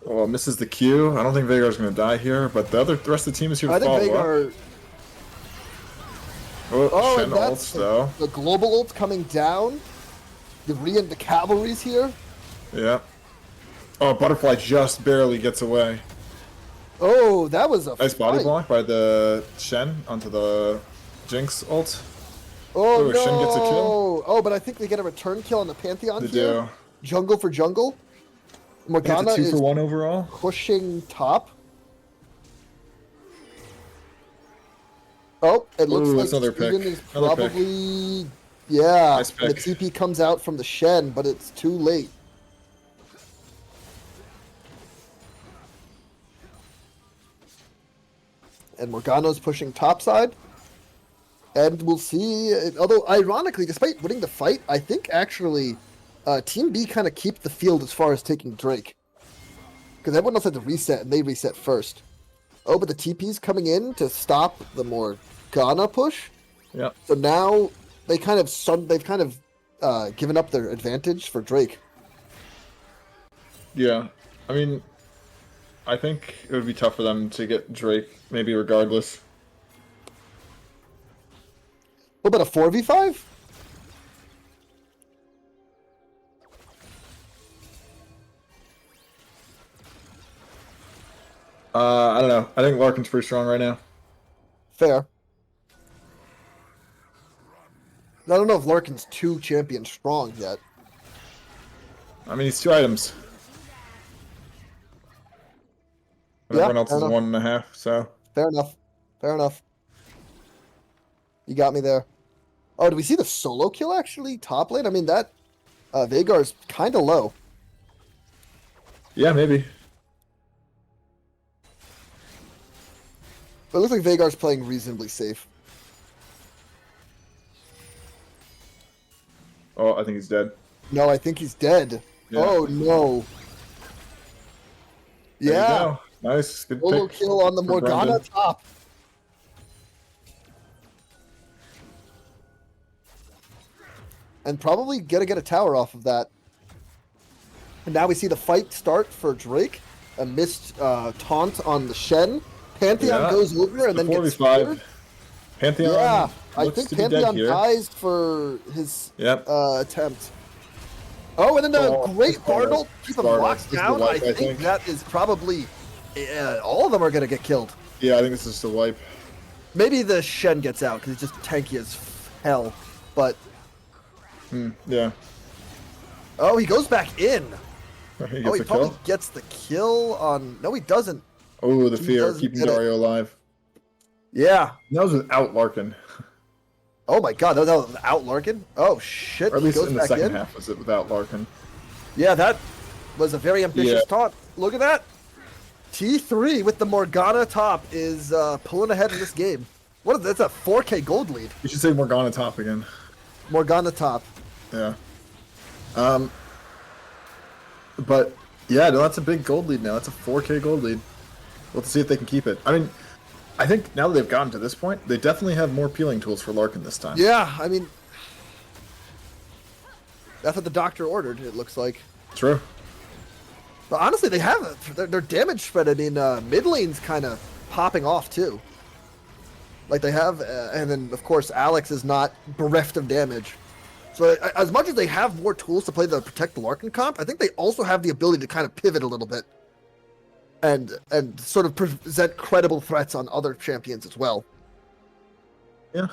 Oh, misses the Q. I don't think Veigar's going to die here, but the rest of the team is here to I think follow up. Veigar. Oh, Shen and that's ults, though. the global ult coming down. The cavalry's here. Yeah. Oh, Butterfly just barely gets away. Oh, that was a Nice body fight. block by the Shen onto the Jinx ult. Oh Ooh, no! Shen gets a kill. Oh, but I think they get a return kill on the Pantheon They here. do. Jungle for jungle. Morgana That's a 2 is for 1 overall. pushing top. Oh, it looks Ooh, like that's another pick. Steven is Another pick. probably yeah. Nice The pick. TP comes out from the Shen, but it's too late. And Morgana's pushing topside. And we'll see. Although, ironically, despite winning the fight, I think actually Team B kind of keep the field as far as taking Drake. Because everyone else had to reset, and they reset first. Oh, but the TP's coming in to stop the Morgana push. Yep. So now they've kind of given up their advantage for Drake. Yeah. I mean, I think it would be tough for them to get Drake, maybe regardless. What about a 4v5? I don't know. I think Larkin's pretty strong right now. Fair. I don't know if Larkin's 2 champion strong yet. I mean, he's 2 items. And Yeah, everyone else fair is enough. 1.5, so. Fair enough. Fair enough. You got me there. Oh, do we see the solo kill actually? Top lane? I mean, that Veigar's kind of low. Yeah, maybe. But it looks like Veigar's playing reasonably safe. Oh, I think he's dead. No, I think he's dead. Yeah. Oh, no. There you Yeah. go. Nice. Good Solo pick kill on the for Morgana Brendan. top. And probably gonna get a tower off of that. And now we see the fight start for Drake. A missed taunt on the Shen. Pantheon Yeah. goes over and then gets 4v5. speared. Pantheon. Yeah, I looks think to be dead Pantheon here. dies for his Yep. attempt. Oh, and then the Oh, great that's Bartle. Bartle keep him Bartle. locked This is the down. wipe, I think that is probably all of them are gonna get killed. Yeah, I think this is the wipe. Maybe the Shen gets out because it's just tanky as hell. But Yeah. oh, he goes back in. He Oh, gets he a probably kill. gets the kill on. No, he doesn't. Oh, the He fear doesn't keeping get it. Dario alive. Yeah. That was without Larkin. Oh my God, that was out Larkin. Oh shit, Or at he least goes in the back second in. half was it without Larkin. Yeah, that was a very ambitious Yeah. taunt. Look at that. T3 with the Morgana top is pulling ahead in this game. What is that's a 4K gold lead. You should say Morgana top again. Morgana top. Yeah. But yeah, no, that's a big gold lead now. That's a 4K gold lead. We'll have to see if they can keep it. I mean, I think now that they've gotten to this point, they definitely have more peeling tools for Larkin this time. Yeah, I mean, that's what the doctor ordered. It looks like. True. But honestly, they have their damage spread. I mean, mid lane's kind of popping off too. Like they have, and then of course Alex is not bereft of damage. So as much as they have more tools to play the protect the Larkin comp, I think they also have the ability to kind of pivot a little bit and sort of present credible threats on other champions as well. Yeah.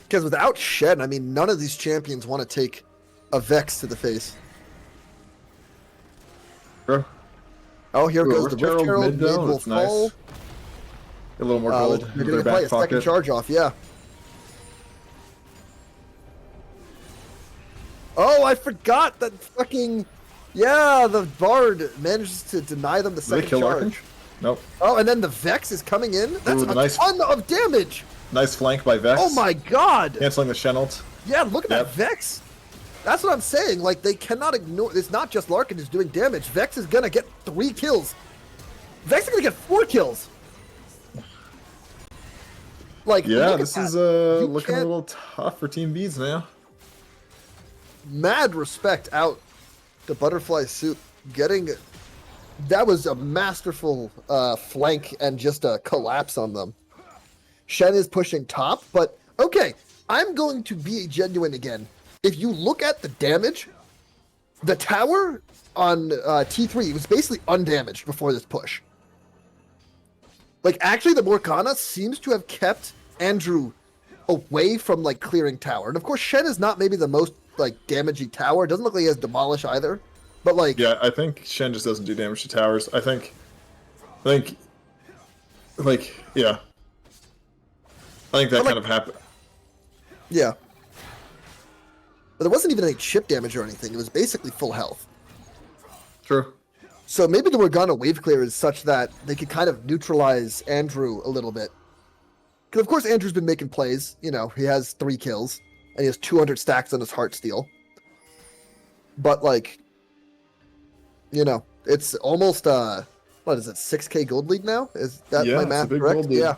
Because without Shen, I mean, none of these champions want to take a Vex to the face. Bro. Oh, here Ooh, goes the Rift Herald. Mid though. will That's fall. nice. A little more gold They're into going their to play back a second pocket. charge off, yeah. Oh, I forgot that fucking... Yeah, the Bard manages to deny them the Did they second kill charge. Larkin? Nope. Oh, and then the Vex is coming in. That's Ooh, a nice. ton of damage. Nice flank by Vex. Oh my god. Canceling the Shen ult. Yeah, look at Yep. that Vex. That's what I'm saying. Like, they cannot ignore... It's not just Larkin is doing damage. Vex is going to get 3 kills. Vex is going to get 4 kills. Like, Yeah, look at this that. is You looking a can't- little tough for Team B's now. Mad respect out to Butterfly Suit. Getting... That was a masterful flank and just a collapse on them. Shen is pushing top, but okay, I'm going to be genuine again. If you look at the damage, the tower on T3 was basically undamaged before this push. Like, actually, the Morgana seems to have kept Andrew away from, like, clearing tower. And, of course, Shen is not maybe the most, like, damaging tower. It doesn't look like he has Demolish either. But, like... Yeah, I think Shen just doesn't do damage to towers. I think, like, yeah. I think that But, kind like- of happened. Yeah. But there wasn't even any chip damage or anything. It was basically full health. True. So maybe the Morgana wave clear is such that they could kind of neutralize Andrew a little bit. Because, of course, Andrew's been making plays. You know, he has 3 kills. And he has 200 stacks on his Heartsteel. But, like, you know, it's almost, what is it, 6k gold lead now? Is that Yeah, my it's a math big correct? gold lead. Yeah.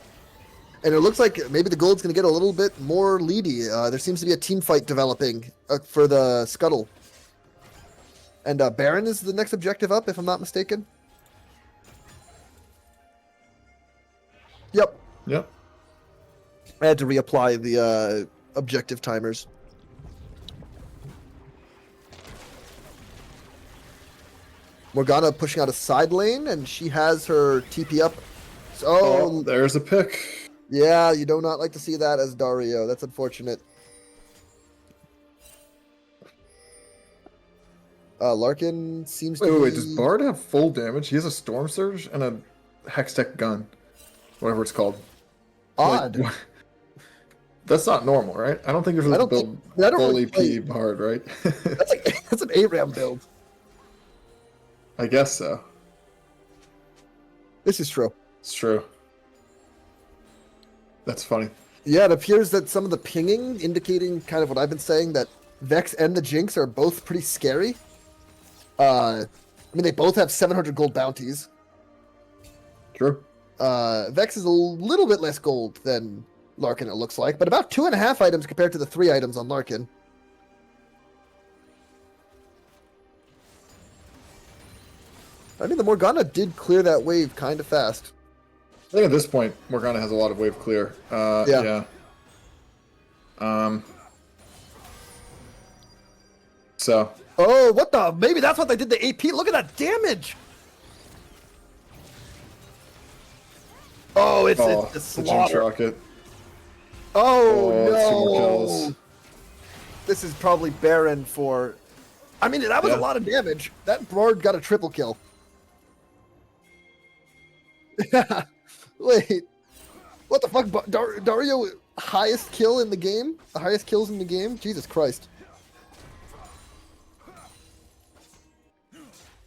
And it looks like maybe the gold's going to get a little bit more leady. There seems to be a team fight developing for the Scuttle. And Baron is the next objective up, if I'm not mistaken. Yep. Yep. I had to reapply the objective timers. Morgana pushing out a side lane, and she has her TP up. Oh, there's a pick. Yeah, you do not like to see that as Dario. That's unfortunate. Larkin seems to Wait, be... does Bard have full damage? He has a Storm Surge and a Hextech gun. Whatever it's called. Odd. Like, that's not normal, right? I don't think you're I supposed don't to build think- I don't full really play- EP Bard, right? That's an 8-ram build. I guess so. This is true. It's true. That's funny. Yeah, it appears that some of the pinging indicating kind of what I've been saying, that Vex and the Jinx are both pretty scary. I mean, they both have 700 gold bounties. True. Vex is a little bit less gold than Larkin, it looks like, but about 2.5 items compared to the 3 items on Larkin. I mean, the Morgana did clear that wave kind of fast. I think at this point, Morgana has a lot of wave clear. Yeah. So. Oh, what the? Maybe that's what they did to AP. Look at that damage. Oh, it's a The Jinx slaughter. Rocket. Oh, Oh, 2 more no. kills. This is probably Baron for... I mean, that was a Yeah. lot of damage. That Bard got a triple kill. Wait. What the fuck? Dario, highest kill in the game? The highest kills in the game? Jesus Christ.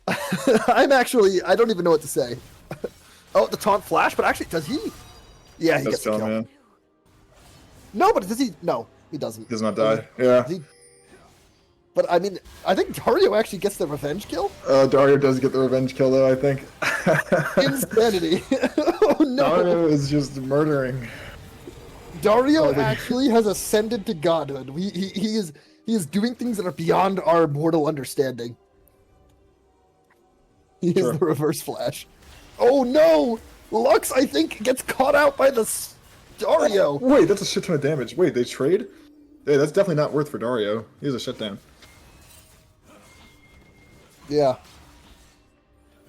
I don't even know what to say. Oh, the taunt flash, but actually, does he? Yeah, he That's gets the still, kill. man. No, but does he? No, he doesn't. Does not die. Yeah. He- But I mean, I think Dario actually gets the revenge kill. Dario does get the revenge kill, though, I think. Insanity. Oh no. Dario is just murdering. Dario Oh, they- actually has ascended to godhood. He is doing things that are beyond our mortal understanding. He is Sure. the reverse flash. Oh no! Lux, I think, gets caught out by the Dario. Wait, that's a shit ton of damage. Wait, they trade? Hey, that's definitely not worth for Dario. He has a shutdown. Yeah.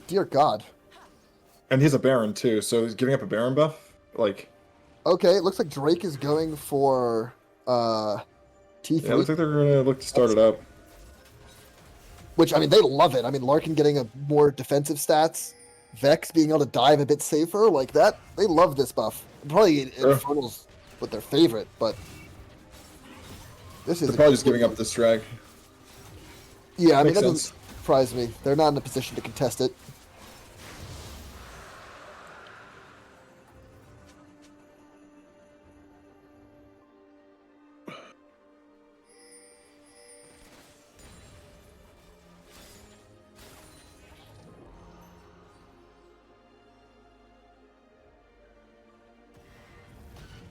Dear God. And he's a Baron too, so he's giving up a Baron buff? Like, Okay, it looks like Drake is going for T3. yeah, it looks like they're gonna look to start it up. Which, I mean, they love it. I mean, Larkin getting a more defensive stats, Vex being able to dive a bit safer, like that. They love this buff. Probably Infernal's what their favorite, but this is They're probably just giving up this drag. Yeah, I mean, Makes that sense. doesn't surprise me. They're not in a position to contest it.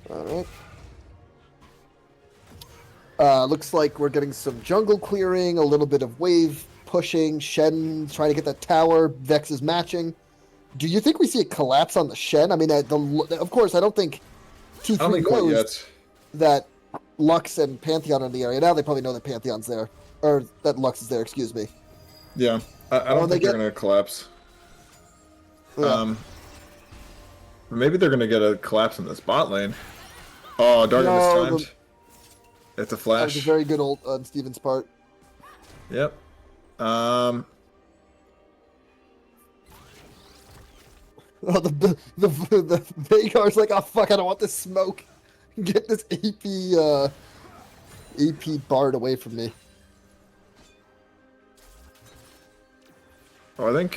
Alright. Looks like we're getting some jungle clearing, a little bit of wave pushing, Shen trying to get that tower, Vex is matching. Do you think we see a collapse on the Shen? I mean, of course, I don't think I don't T3 think quite knows yet. that Lux and Pantheon are in the area. Now they probably know that Pantheon's there. Or that Lux is there, excuse me. Yeah, I don't they think they're get- gonna collapse. Yeah. Maybe they're gonna get a collapse in this bot lane. Oh, Dario No, mistimed. It's a that was flash. a very good ult on Steven's part. Yep. Oh, the Vagar's like, oh fuck, I don't want this smoke. Get this AP Bard away from me. Oh, I think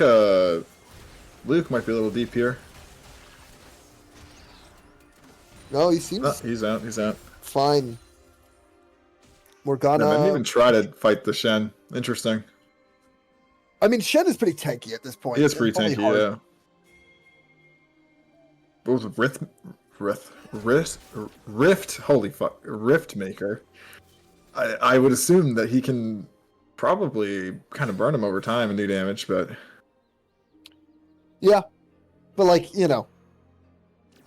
Luke might be a little deep here. No, he seems Oh, he's out. He's out. fine. Morgana. I didn't even try to fight the Shen. Interesting. I mean, Shen is pretty tanky at this point. He is pretty It's only tanky, hard. yeah. What was it? Rift? Holy fuck. Rift Maker. I would assume that he can probably kind of burn him over time and do damage, but Yeah, but like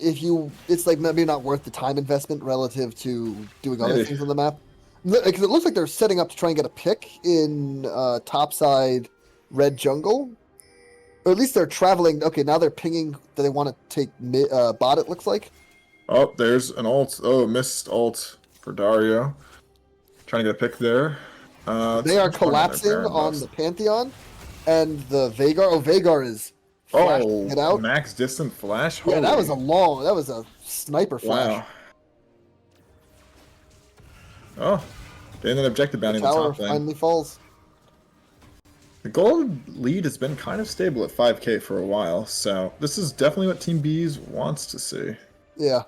it's like maybe not worth the time investment relative to doing other Maybe. things on the map. Because it looks like they're setting up to try and get a pick in topside red jungle. Or at least they're traveling. Okay, now they're pinging that they want to take bot, it looks like. oh, there's an ult. Oh, missed ult for Dario. Trying to get a pick there. They are collapsing on the Pantheon. And the Vagar. Oh, Vagar is flashing it out. Max distant flash. Yeah, that was Holy- that was a sniper flash. wow. Oh, getting an objective bounty in the Tower top lane. finally falls. The gold lead has been kind of stable at 5k for a while, so this is definitely what Team B's wants to see. Yeah.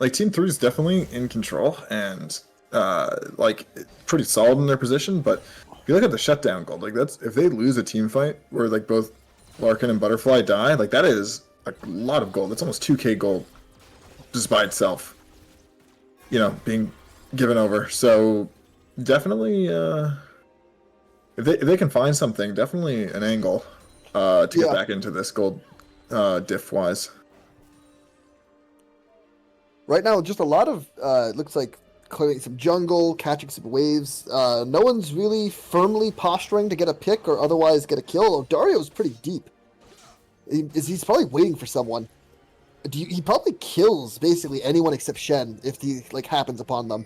Like Team 3 is definitely in control and like pretty solid in their position, but if you look at the shutdown gold, like that's if they lose a team fight where like both Larkin and Butterfly die, like that is a lot of gold. That's almost 2k gold just by itself. You know, being given over. So definitely if they can find something, definitely an angle to get Yeah. back into this gold diff wise. Right now, just a lot of it looks like clearing some jungle, catching some waves. No one's really firmly posturing to get a pick or otherwise get a kill. Oh, Dario's pretty deep. He's probably waiting for someone. He probably kills basically anyone except Shen if he like happens upon them.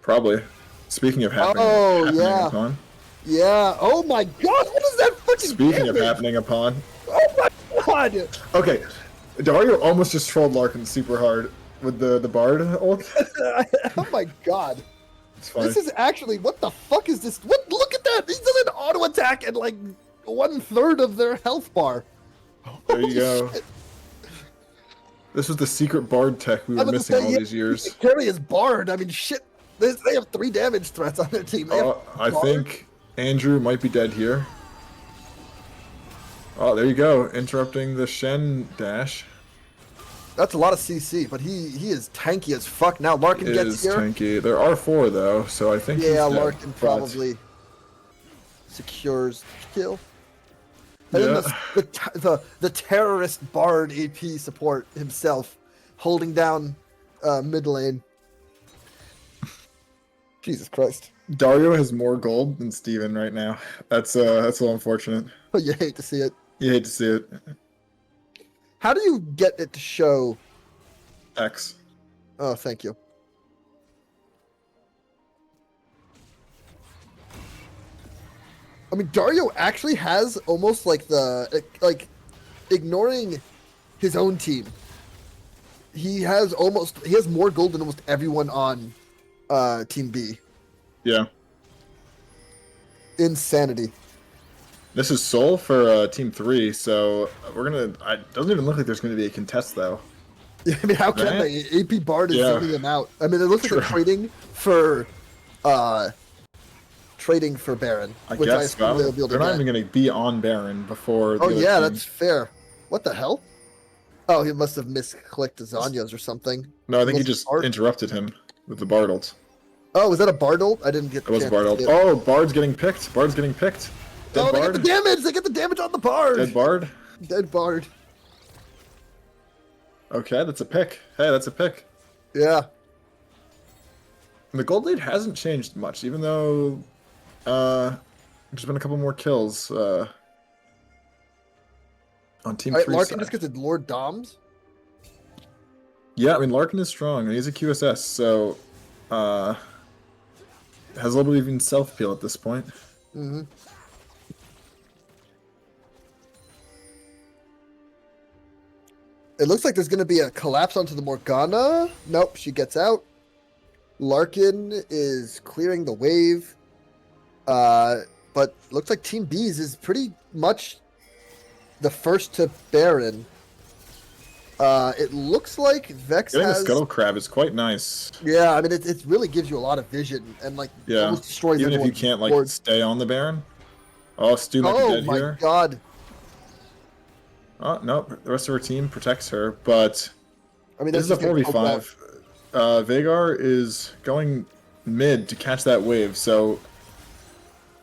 Probably. Speaking of happening, Oh, happening yeah. upon. Yeah. Oh my God! What is that fucking? Speaking of damage? happening upon. Oh my God! Okay, Dario almost just trolled Larkin super hard with the Bard ult. Oh my God! It's funny. This is actually what the fuck is this? What? Look at that! He does an auto attack and like 1/3 of their health bar. There you Holy go. shit. This was the secret Bard tech we I were was gonna missing say, all yeah, these years. Carry his Bard. I mean, shit. They have 3 damage threats on their team. They have I Bard. think Andrew might be dead here. Oh, there you go. Interrupting the Shen dash. That's a lot of CC, but he is tanky as fuck. Now Larkin It gets is here. tanky. There are 4 though, so I think he's Yeah, dead, Larkin but probably. secures kill. And then Yeah. the terrorist Bard AP support himself holding down mid lane. Jesus Christ. Dario has more gold than Steven right now. That's a little unfortunate. But you hate to see it. You hate to see it. How do you get it to show? X. Oh, thank you. I mean, Dario actually has almost like ignoring his own team. He has more gold than almost everyone on Team B. Yeah. Insanity. This is Soul for Team 3, so we're gonna. It doesn't even look like there's gonna be a contest though. I mean, how can Right? they? AP Bard is Yeah. zoning them out. I mean, it looks like True. they're trading for Baron, I which I guess assume they'll be able they're to not get. even gonna be on Baron before. Oh the other yeah, team. that's fair. What the hell? Oh, he must have misclicked Zanya's or something. No, I think he Unless it's just Bard. interrupted him with the Bard ult. Oh, was that a Bard ult? I didn't get It the was chance Bard to ult. see it. Oh, Bard's getting picked. Bard's getting picked. Dead Oh, they Bard. get the damage! They get the damage on the Bard! Dead Bard. Dead Bard. Okay, that's a pick. Hey, that's a pick. Yeah. And the gold lead hasn't changed much, even though there's been a couple more kills on Team All right, 3 Larkin side. just gets the Lord Doms. Yeah, I mean Larkin is strong, and he's a QSS, so has a little bit of even self peel at this point. Mm-hmm. It looks like there's going to be a collapse onto the Morgana. Nope, she gets out. Larkin is clearing the wave. But looks like Team B's is pretty much the first to Baron. It looks like Vex Getting the has... Scuttle Crab is quite nice. Yeah, I mean, it really gives you a lot of vision and, like, Yeah, almost destroys even if you everyone's can't like board. stay on the Baron. Oh, Stu might be Oh dead my here. god. Oh no, the rest of her team protects her, but I mean, this is a that's just gonna 4v5. Vagar is going mid to catch that wave, so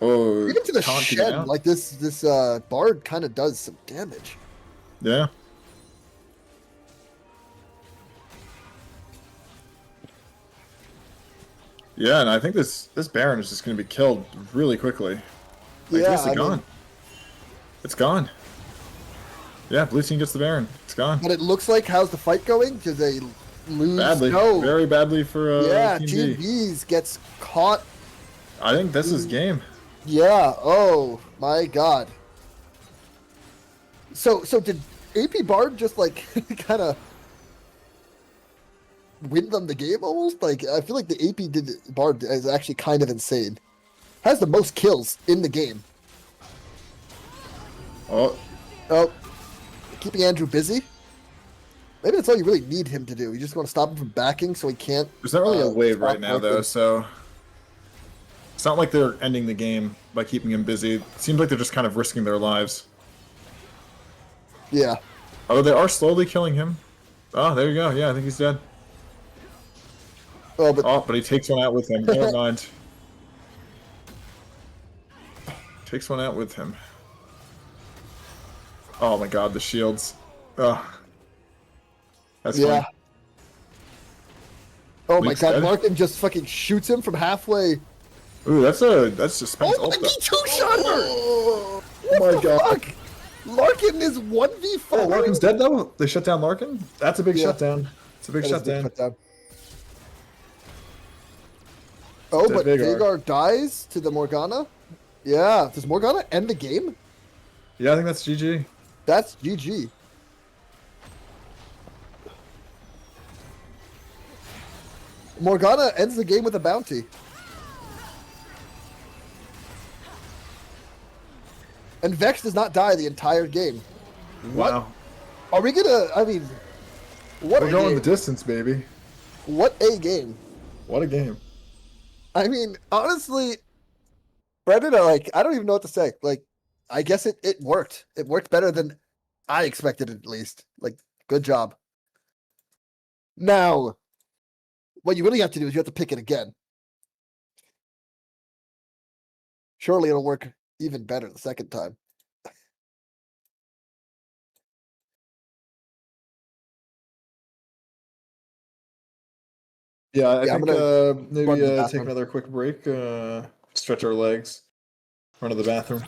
even to the taunt to get shed, out. like this Bard kind of does some damage. Yeah. Yeah, and I think this Baron is just going to be killed really quickly. Like, Yeah, it's I mean- gone. It's gone. Yeah, blue team gets the Baron. It's gone. But it looks like how's the fight going? Because they lose. Badly. No. Very badly for Yeah, Team Team B. B's gets caught. I think this is game. Yeah. Oh my god. So did AP Bard just like kind of win them the game almost? Like I feel like the AP Bard is actually kind of insane. Has the most kills in the game. Oh, Oh, keeping Andrew busy. Maybe that's all you really need him to do. You just want to stop him from backing so he can't. there's not really a wave stop right now, though, working. so it's not like they're ending the game by keeping him busy. It seems like they're just kind of risking their lives. Yeah. Although they are slowly killing him. Oh, there you go. Yeah, I think he's dead. Oh, but Oh, but he takes one out with him. Never mind. Takes one out with him. Oh my god, the shields. Oh. That's yeah. fine. Oh my Luke's god, dead. Larkin just fucking shoots him from halfway. Ooh, that's suspense Oh, ult, he though. two-shot her! Oh What my the god. fuck? Larkin is 1v4. Oh, Larkin's dead though? They shut down Larkin? That's a big Yeah. shutdown. It's a big That is a big shutdown. shutdown. Oh, Dead but Vagar. Vagar dies to the Morgana? Yeah. Does Morgana end the game? Yeah, I think that's GG. That's GG. Morgana ends the game with a bounty. And Vex does not die the entire game. What? Wow. Are we gonna? I mean, what We're a going game! the distance, baby. What a game! What a game. I mean, honestly, Brendan, I don't even know what to say. Like, I guess it worked. It worked better than I expected, at least. Like, good job. Now, what you really have to do is you have to pick it again. Surely it'll work even better the second time. Yeah, I Yeah, I'm think gonna maybe run to the take bathroom. another quick break, stretch our legs, run to the bathroom.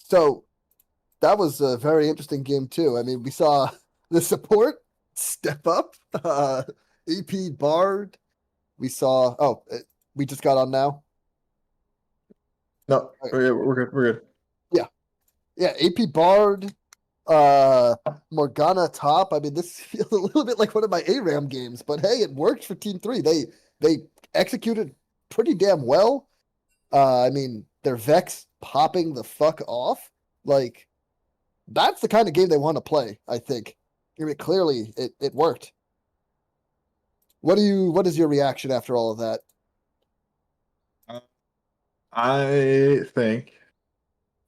So that was a very interesting game too. I mean, we saw the support step up. AP Bard. We saw. We just got on now. No, Okay. we're good. We're good. Yeah, AP Bard. Morgana top. I mean, this feels a little bit like one of my ARAM games, but hey, it worked for Team 3. They executed pretty damn well. I mean, their Vex popping the fuck off. Like, that's the kind of game they want to play, I think. I mean, clearly it worked. What is your reaction after all of that? Uh, I think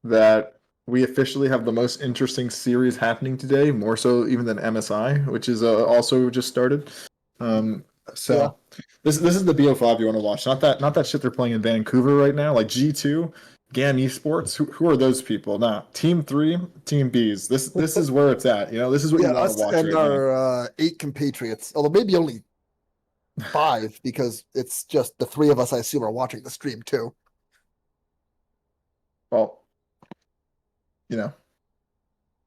that we officially have the most interesting series happening today, more so even than MSI, which is also just started. Um, Yeah. so this is the BO5 you want to watch, not that shit they're playing in Vancouver right now, like G2, GAM Esports. Who are those people? Nah, Team 3, Team Bs. This is where it's at. You know, this is what Yeah, you want to us watch and right now. our 8 compatriots, although maybe only 5 because it's just the 3 of us, I assume, are watching the stream too. Well, you know,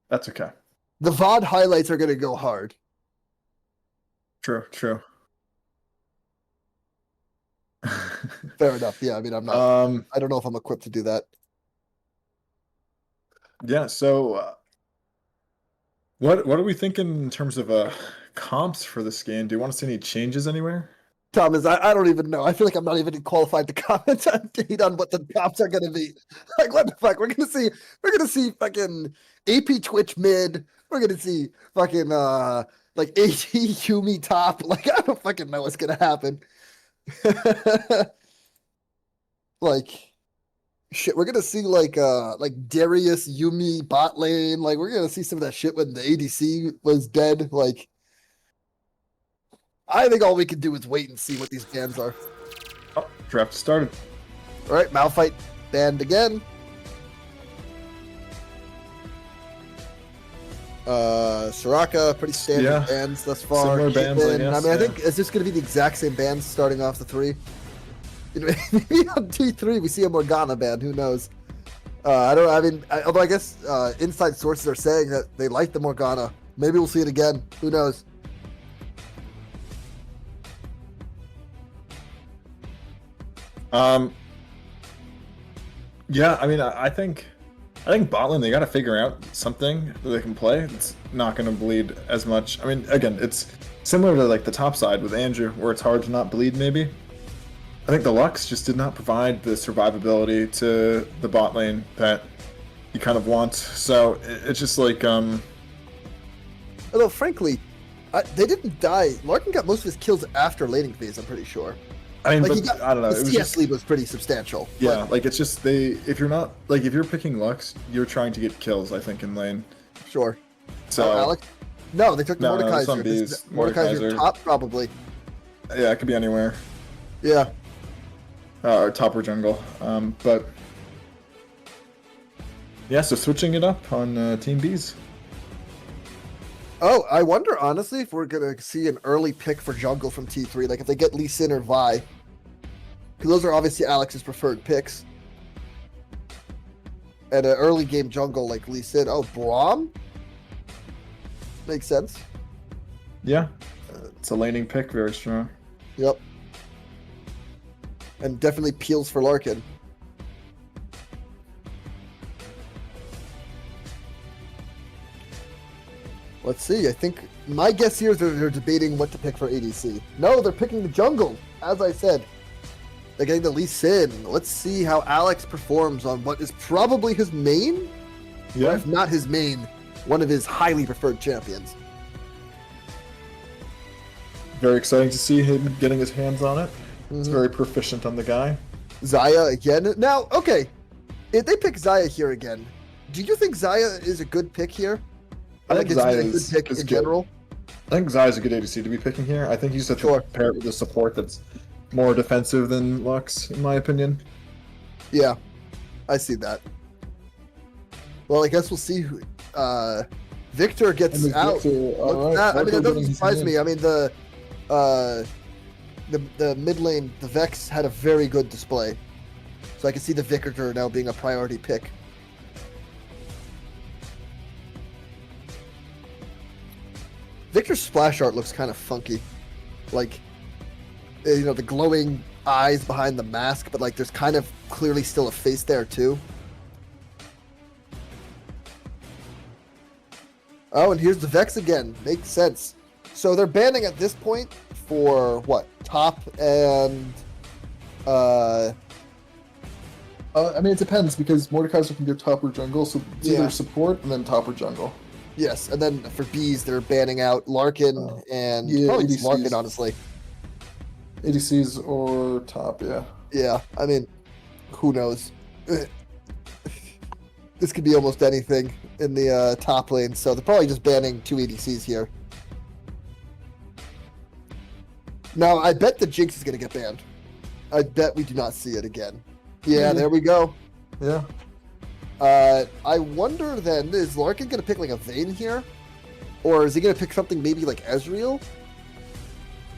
that's okay. The VOD highlights are going to go hard. True, true. Fair enough. Yeah, I mean, I don't know if I'm equipped to do that. Yeah, so what are we thinking in terms of comps for this game? Do you want to see any changes anywhere? Thomas, I don't even know. I feel like I'm not even qualified to comment on date on what the tops are going to be. Like, what the fuck? We're gonna see fucking AP Twitch mid. We're gonna see fucking like AT Yumi top. Like, I don't fucking know what's gonna happen. Like, shit, we're gonna see like Darius Yumi bot lane. Like, we're gonna see some of that shit when the ADC was dead. Like, I think all we can do is wait and see what these bans are. Oh, draft started. All right, Malphite banned again. Soraka, pretty standard Yeah, bans thus far. similar bans, I Caitlyn, guess, I yeah. think it's just going to be the exact same bans starting off the 3. Maybe on T3 we see a Morgana ban. Who knows? I don't. I mean, although I guess inside sources are saying that they like the Morgana. Maybe we'll see it again. Who knows? Yeah, I mean, I think bot lane they got to figure out something that they can play. It's not going to bleed as much. I mean, again, it's similar to like the top side with Andrew, where it's hard to not bleed. Maybe I think the Lux just did not provide the survivability to the bot lane that you kind of want. So it's just like Although frankly, they didn't die. Larkin got most of his kills after laning phase. I'm pretty sure. I mean, Like, but I don't know. The It was CS just lead was pretty substantial. yeah, like it's just if you're not like if you're picking Lux, you're trying to get kills. I think in lane. Sure. So Alex? No, they took the No, no, it's on Mordekaiser. Bs. Mordekaiser Mordekaiser. top, probably. yeah, it could be anywhere. Yeah. Or top or jungle. But yeah, so switching it up on Team Bs. Oh, I wonder, honestly, if we're going to see an early pick for jungle from T3. Like, if they get Lee Sin or Vi. Because those are obviously Alex's preferred picks. And an early game jungle like Lee Sin. Oh, Braum? Makes sense. Yeah, it's a laning pick, very strong. Yep. And definitely peels for Larkin. Let's see. I think my guess here is they're debating what to pick for ADC. No, they're picking the jungle. As I said, they're getting the Lee Sin. Let's see how Alex performs on what is probably his main, or Yeah, if not his main, one of his highly preferred champions. very exciting to see him getting his hands on it. He's Mhm. very proficient on the guy. Zaya again. Now, okay, if they pick Zaya here again, do you think Zaya is a good pick here? I Like, think is he Zaya a good is pick in good. general? I think Zaya's a good ADC to be picking here. I think you just have Sure. to pair it with a support that's more defensive than Lux, in my opinion. Yeah, I see that. Well, I guess we'll see who Victor gets And out. Look at that. I mean, it doesn't surprise me. I mean, the mid lane, the Vex had a very good display, so I can see the Victor now being a priority pick. Victor's splash art looks kind of funky. Like, the glowing eyes behind the mask, but like there's kind of clearly still a face there too. Oh, and here's the Vex again. Makes sense. So they're banning at this point for what? Top and I mean, it depends because Mordekaiser can go top or jungle, so it's Yeah. either support and then top or jungle. yes, and then for Bs they're banning out Larkin and yeah, probably just ADCs. Larkin, honestly. ADCs or top, yeah. Yeah, I mean, who knows? This could be almost anything in the top lane, so they're probably just banning 2 ADCs here. Now, I bet the Jinx is going to get banned. I bet we do not see it again. Yeah, Maybe. there we go. Yeah. I wonder then, is Larkin going to pick like a Vayne here? Or is he going to pick something maybe like Ezreal?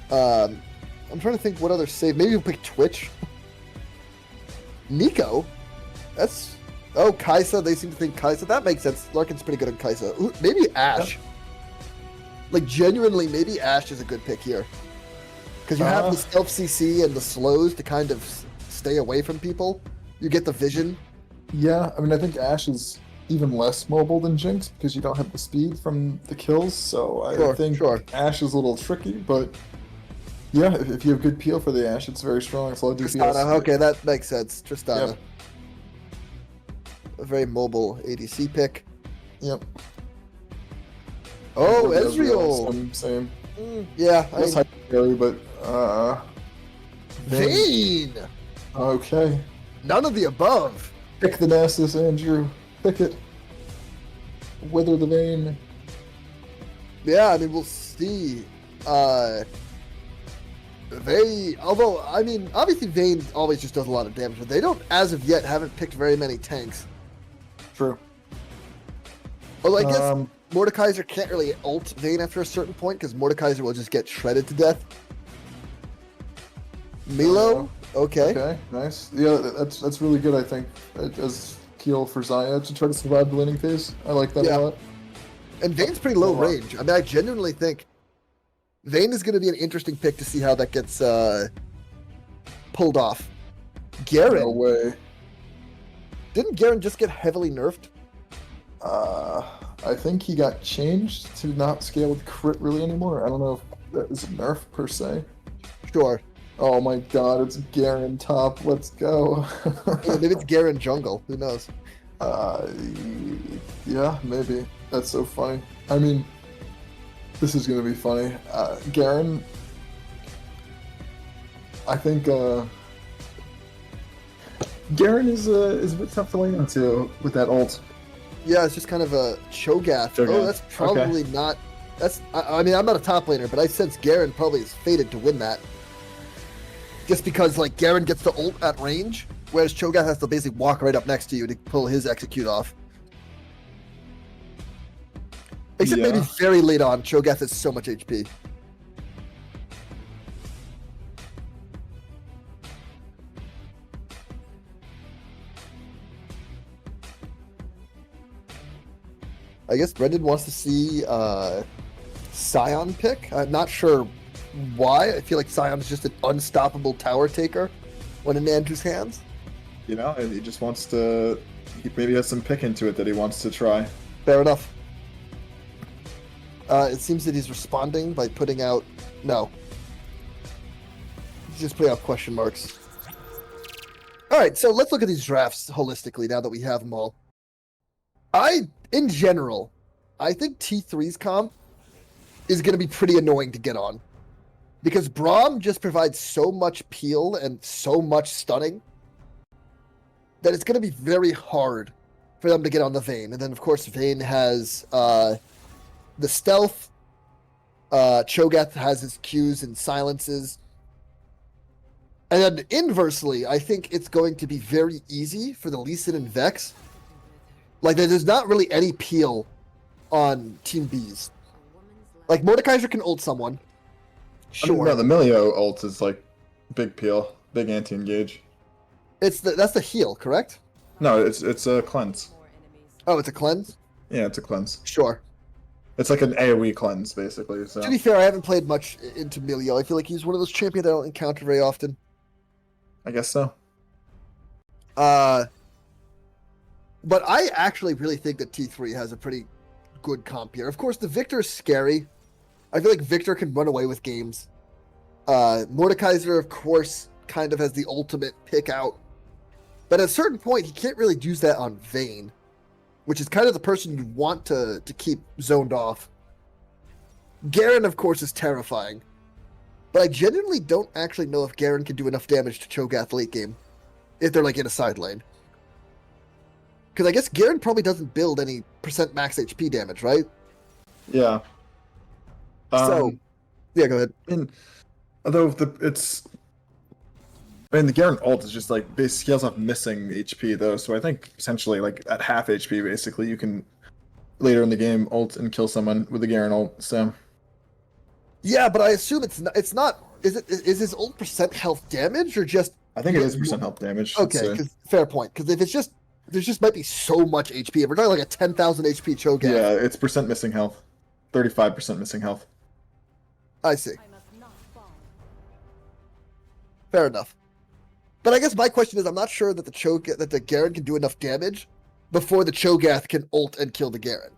I'm trying to think what other save. Maybe he'll pick Twitch. Nico? That's... Oh, Kaisa. They seem to think Kaisa. That makes sense. Larkin's pretty good at Kaisa. Ooh, maybe Ashe. Like, genuinely, maybe Ashe is a good pick here. Because you have the stealth CC and the slows to kind of stay away from people. You get the vision. Yeah, I mean, I think Ashe is even less mobile than Jinx because you don't have the speed from the kills, so I think Ashe is a little tricky, but yeah, if you have good peel for the Ashe, it's very strong. It's low DPS. Tristana. Okay, that makes sense. Tristana. Yep. A very mobile ADC pick. Yep. Oh, Or the Ezreal. Same. Yeah, I That's mean, scary, but Vayne. Okay. None of the above. Pick the Nasus, Andrew. Pick it. Wither the vein. Yeah, I mean, we'll see. Although, I mean, obviously Vayne always just does a lot of damage, but they don't, as of yet, haven't picked very many tanks. True. Although I guess Mordekaiser can't really ult Vayne after a certain point, because Mordekaiser will just get shredded to death. Milo? Okay. Okay, nice. Yeah, that's really good, I think, as heal for Xayah to try to survive the laning phase. I like that a lot. And Vayne's pretty low range. I mean, I genuinely think Vayne is going to be an interesting pick to see how that gets pulled off. Garen. No way. Didn't Garen just get heavily nerfed? I think he got changed to not scale with crit really anymore. I don't know if that is a nerf per se. Sure. Oh my god, it's Garen top. Let's go. Yeah, maybe it's Garen jungle. Who knows? Yeah, maybe. That's so funny. I mean, this is gonna be funny. Garen, I think Garen is a bit tough to lane into with that ult. Yeah, it's just kind of a Cho'Gath. Oh, that's probably not. That's. I mean, I'm not a top laner, but I sense Garen probably is fated to win that. Just because, like, Garen gets the ult at range, whereas Cho'Gath has to basically walk right up next to you to pull his execute off. Except maybe very late on, Cho'Gath has so much HP. I guess Brendan wants to see Scion pick. I'm not sure why. I feel like Scion is just an unstoppable tower taker when in Andrew's hands. You know, and he just wants to. He maybe has some pick into it that he wants to try. Fair enough. It seems that he's responding by putting out... No. He's just putting out question marks. Alright, so let's look at these drafts holistically now that we have them all. In general, I think T3's comp is going to be pretty annoying to get on. Because Braum just provides so much peel and so much stunning that it's going to be very hard for them to get on the Vayne. And then, of course, Vayne has the stealth. Cho'Gath has his Qs and silences. And then, inversely, I think it's going to be very easy for the Lee Sin and Vex. Like, there's not really any peel on Team B's. Like, Mordekaiser can ult someone. Sure. I mean, no, the Milio ult is like big peel, big anti-engage. That's the heal, correct? No, it's a cleanse. Oh, it's a cleanse? Yeah, it's a cleanse. Sure. It's like an AoE cleanse, basically. So To be fair, I haven't played much into Milio. I feel like he's one of those champions I don't encounter very often. I guess so. But I actually really think that T3 has a pretty good comp here. Of course, the Victor is scary. I feel like Victor can run away with games. Mordekaiser, of course, kind of has the ultimate pick out. But at a certain point, he can't really use that on Vayne, which is kind of the person you want to keep zoned off. Garen, of course, is terrifying. But I genuinely don't actually know if Garen can do enough damage to Cho'Gath late game. If they're like in a side lane. Because I guess Garen probably doesn't build any percent max HP damage, right? Yeah. So, yeah, go ahead. And although the Garen ult is just like base scales off missing HP though, so I think essentially like at half HP basically you can later in the game ult and kill someone with the Garen ult. So Yeah, but I assume it's not. Is his ult percent health damage or just? I think it is percent health damage. Okay, fair point. Because if it's just there's just might be so much HP. If we're talking like a 10,000 HP Cho'Gath. Yeah, it's percent missing health, 35% missing health. I see. I must not fall. Fair enough. But I guess my question is, I'm not sure that the Garen can do enough damage before the Cho'Gath can ult and kill the Garen.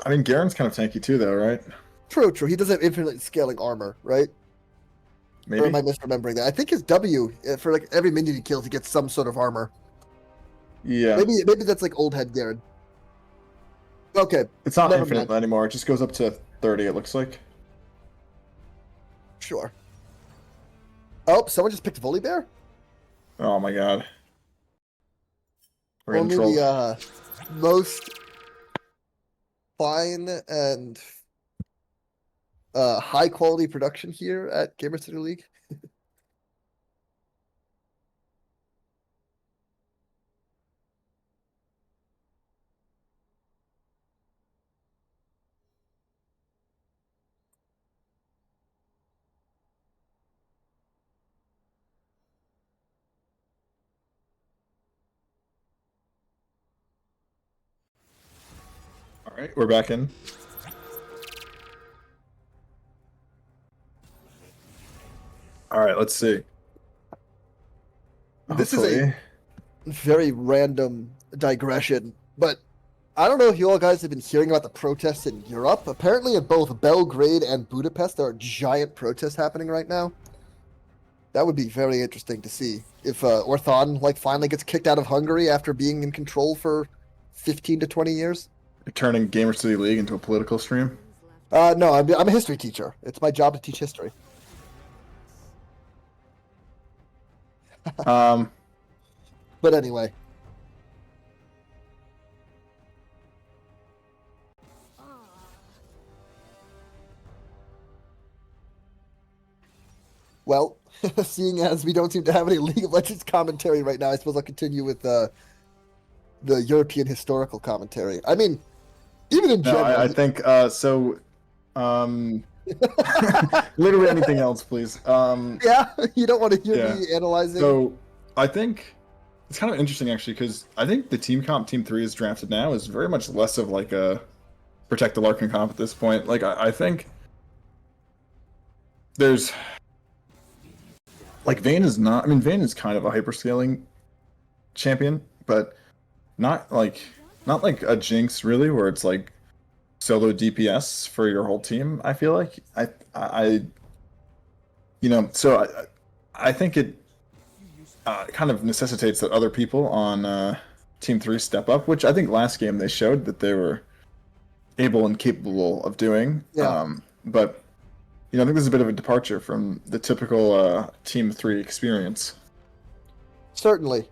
I mean, Garen's kind of tanky too, though, right? True. He doesn't have infinite scaling armor, right? Maybe. Or am I misremembering that? I think his W, for like every minion he kills, he gets some sort of armor. Yeah. Maybe that's like old head Garen. Okay. It's not never infinite mind. anymore. It just goes up to 30, it looks like. Sure. Oh, someone just picked Volibear? Oh my god. We're Only getting trolled. the most fine and high quality production here at Gamer Center League. All right, we're back in. All right, let's see. This is Hopefully. a very random digression, but I don't know if you all guys have been hearing about the protests in Europe. Apparently, in both Belgrade and Budapest, there are giant protests happening right now. That would be very interesting to see if Orthon like finally gets kicked out of Hungary after being in control for 15 to 20 years. You're turning Gamer City League into a political stream. No, I'm a history teacher. It's my job to teach history. But anyway. Well, seeing as we don't seem to have any League of Legends commentary right now, I suppose I'll continue with the European historical commentary. I mean, even in No, general. I think so. Literally anything else, please. Yeah, you don't want to hear Yeah. me analyzing. So I think it's kind of interesting actually because I think the team comp Team 3 is drafted now is very much less of like a protect the Larkin comp at this point. Like I think there's like Vayne is not. I mean, Vayne is kind of a hyperscaling champion, but not like a Jinx really, where it's like solo DPS for your whole team. I feel like I think it kind of necessitates that other people on Team 3 step up, which I think last game they showed that they were able and capable of doing. Yeah. But I think this is a bit of a departure from the typical Team 3 experience. Certainly.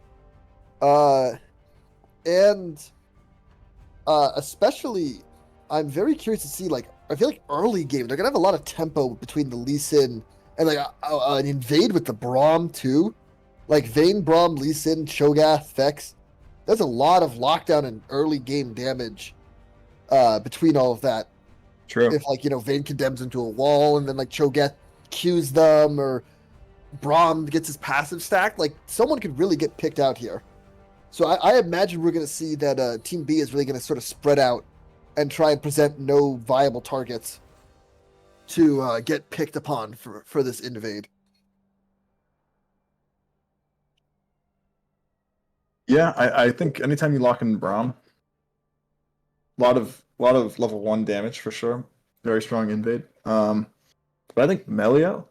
Especially, I'm very curious to see, like, I feel like early game, they're going to have a lot of tempo between the Lee Sin and, like, an invade with the Braum, too. Like, Vayne, Braum, Lee Sin, Cho'Gath, Vex. There's a lot of lockdown and early game damage between all of that. True. If, like, Vayne condemns into a wall and then, like, Cho'Gath cues them or Braum gets his passive stacked, like, someone could really get picked out here. So I imagine we're going to see that Team B is really going to sort of spread out and try and present no viable targets to get picked upon for this invade. Yeah, I think anytime you lock in Braum, a lot of level 1 damage for sure. Very strong invade. But I think Melio,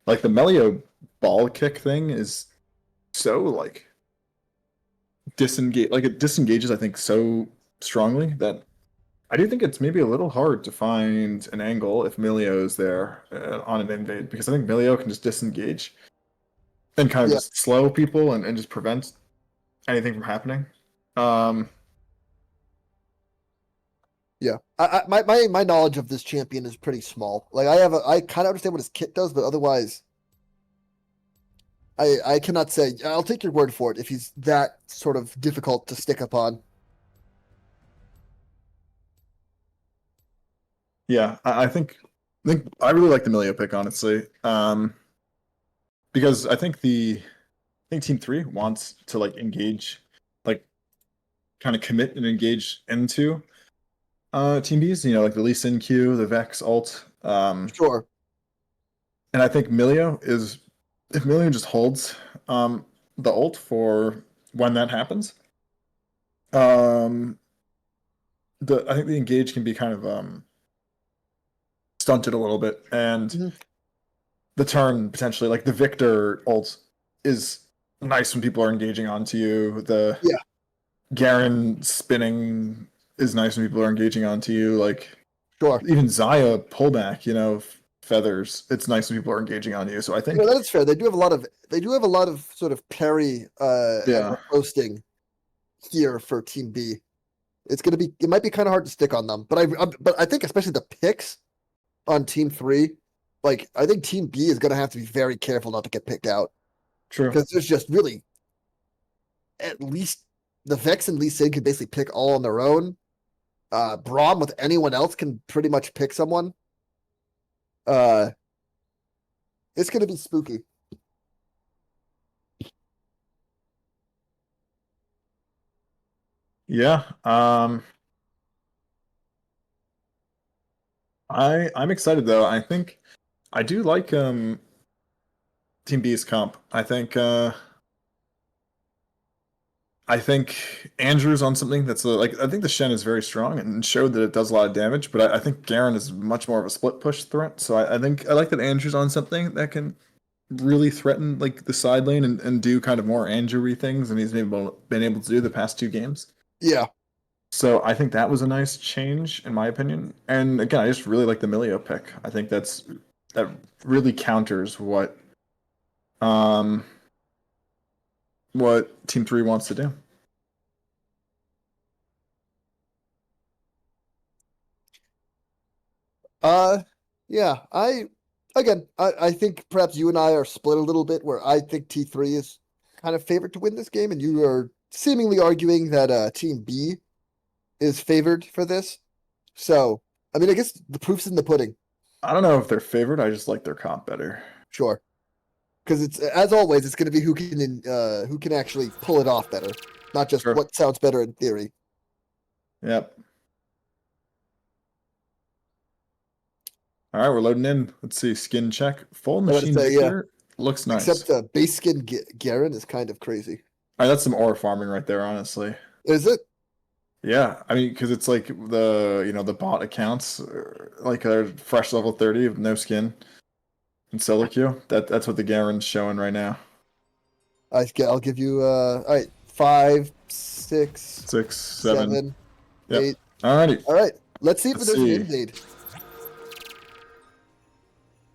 like the Melio ball kick thing is so like disengage, like it disengages I think so strongly that I do think it's maybe a little hard to find an angle if Melio is there on an invade, because I think Melio can just disengage and kind of Yeah, just slow people and just prevent anything from happening. Um, yeah. My knowledge of this champion is pretty small. Like I kind of understand what his kit does, but otherwise, I cannot say. I'll take your word for it if he's that sort of difficult to stick upon. yeah, I think I really like the Melio pick honestly, because I think Team Three wants to like engage, like kind of commit and engage into Team B's. You know, like the Lee Sin Q, the Vex ult. Sure, And I think Milio is, if Milio just holds the ult for when that happens, um, I think the engage can be kind of stunted a little bit, and Mhm. the turn potentially, like the Victor ult, is nice when people are engaging onto you. The Yeah, Garen spinning is nice when people are engaging onto you. Like sure. even Zaya pullback, you know, feathers. It's nice when people are engaging on you. So I You know, think, that is fair. They do have a lot of sort of parry and yeah, roasting here for Team B. It might be kind of hard to stick on them, but I think especially the picks on Team 3, like I think Team B is going to have to be very careful not to get picked out true. because there's just really at least the Vex and Lee Sin can basically pick all on their own. Braum with anyone else can pretty much pick someone. Uh, it's going to be spooky. Yeah. I'm excited though. I think I do like Team B's comp. I think Andrew's on something that's like I think the Shen is very strong and showed that it does a lot of damage, but I think Garen is much more of a split push threat. So I think I like that Andrew's on something that can really threaten like the side lane and do kind of more Andrew-y things and he's been able to do the past 2 games. Yeah. So I think that was a nice change in my opinion. And again, I just really like the Milio pick. I think that really counters um what Team 3 wants to do. Uh, yeah. I think perhaps you and I are split a little bit where I think T3 is kind of favored to win this game, and you are seemingly arguing that Team B is favored for this. So, I mean, I guess the proof's in the pudding. I don't know if they're favored, I just like their comp better. Sure. Because it's as always, it's going to be who can actually pull it off better, not just Sure. what sounds better in theory. Yep. All right, we're loading in. Let's see. Skin check. Full I would machine say, yeah. Victor looks nice. Except base skin Garen is kind of crazy. All right, that's some aura farming right there, honestly. Is it? Yeah, I mean, because it's like the bot accounts, like are fresh level 30 with no skin and solo queue. That's what the Garen's showing right now. I'll give you all right, 5, 6, 6, 7. 7, Yep. 8. Alrighty. All right. Let's see if Let's there's an see. invade.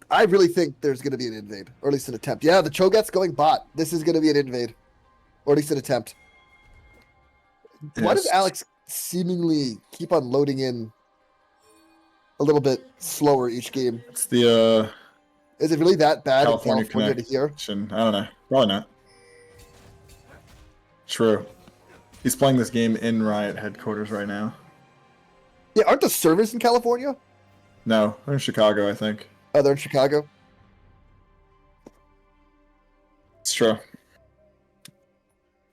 I really think there's going to be an invade, or at least an attempt. Yeah, the Cho'Gath's going bot. This is going to be an invade, or at least an attempt. Why does Yes. Alex seemingly keep on loading in a little bit slower each game? It's the Is it really that bad in California California to hear? connection. I don't know. Probably not. True. He's playing this game in Riot headquarters right now. Yeah, aren't the servers in California? No, they're in Chicago, I think. Oh, they're in Chicago. It's true.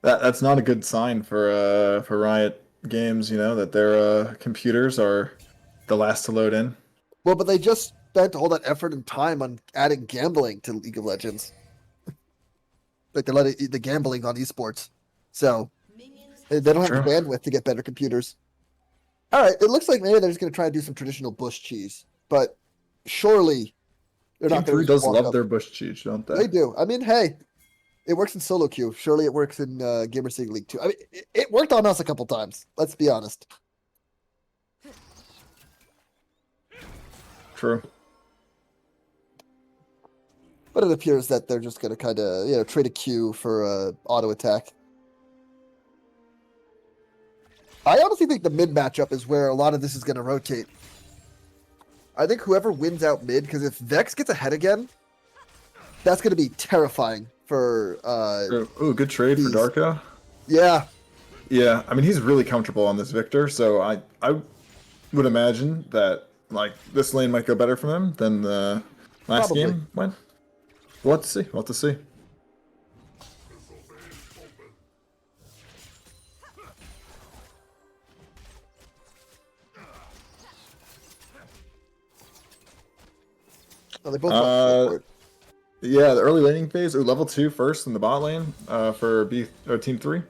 That's not a good sign for Riot. games, you know, that their computers are the last to load in. Well, but they just spent all that effort and time on adding gambling to League of Legends. Like they're letting the gambling on esports. So they don't have the True. bandwidth to get better computers. All right, it looks like maybe they're just going to try and do some traditional bush cheese, but surely they're Team not going 3 to does walk love up. their bush cheese, don't they? They do. I mean, hey, it works in solo queue. Surely it works in Gamer City League too. I mean, it worked on us a couple times. Let's be honest. True. But it appears that they're just going to kind of, trade a queue for auto attack. I honestly think the mid matchup is where a lot of this is going to rotate. I think whoever wins out mid, because if Vex gets ahead again, that's going to be terrifying for. Ooh, good trade for these. Darko. Yeah, Yeah, I mean he's really comfortable on this Victor, so I would imagine that like this lane might go better for him than the last Probably. game went. We'll have to see. We'll have to see. no, they both. Went Yeah, the early laning phase. Ooh, level 2 first in the bot lane for Team 3.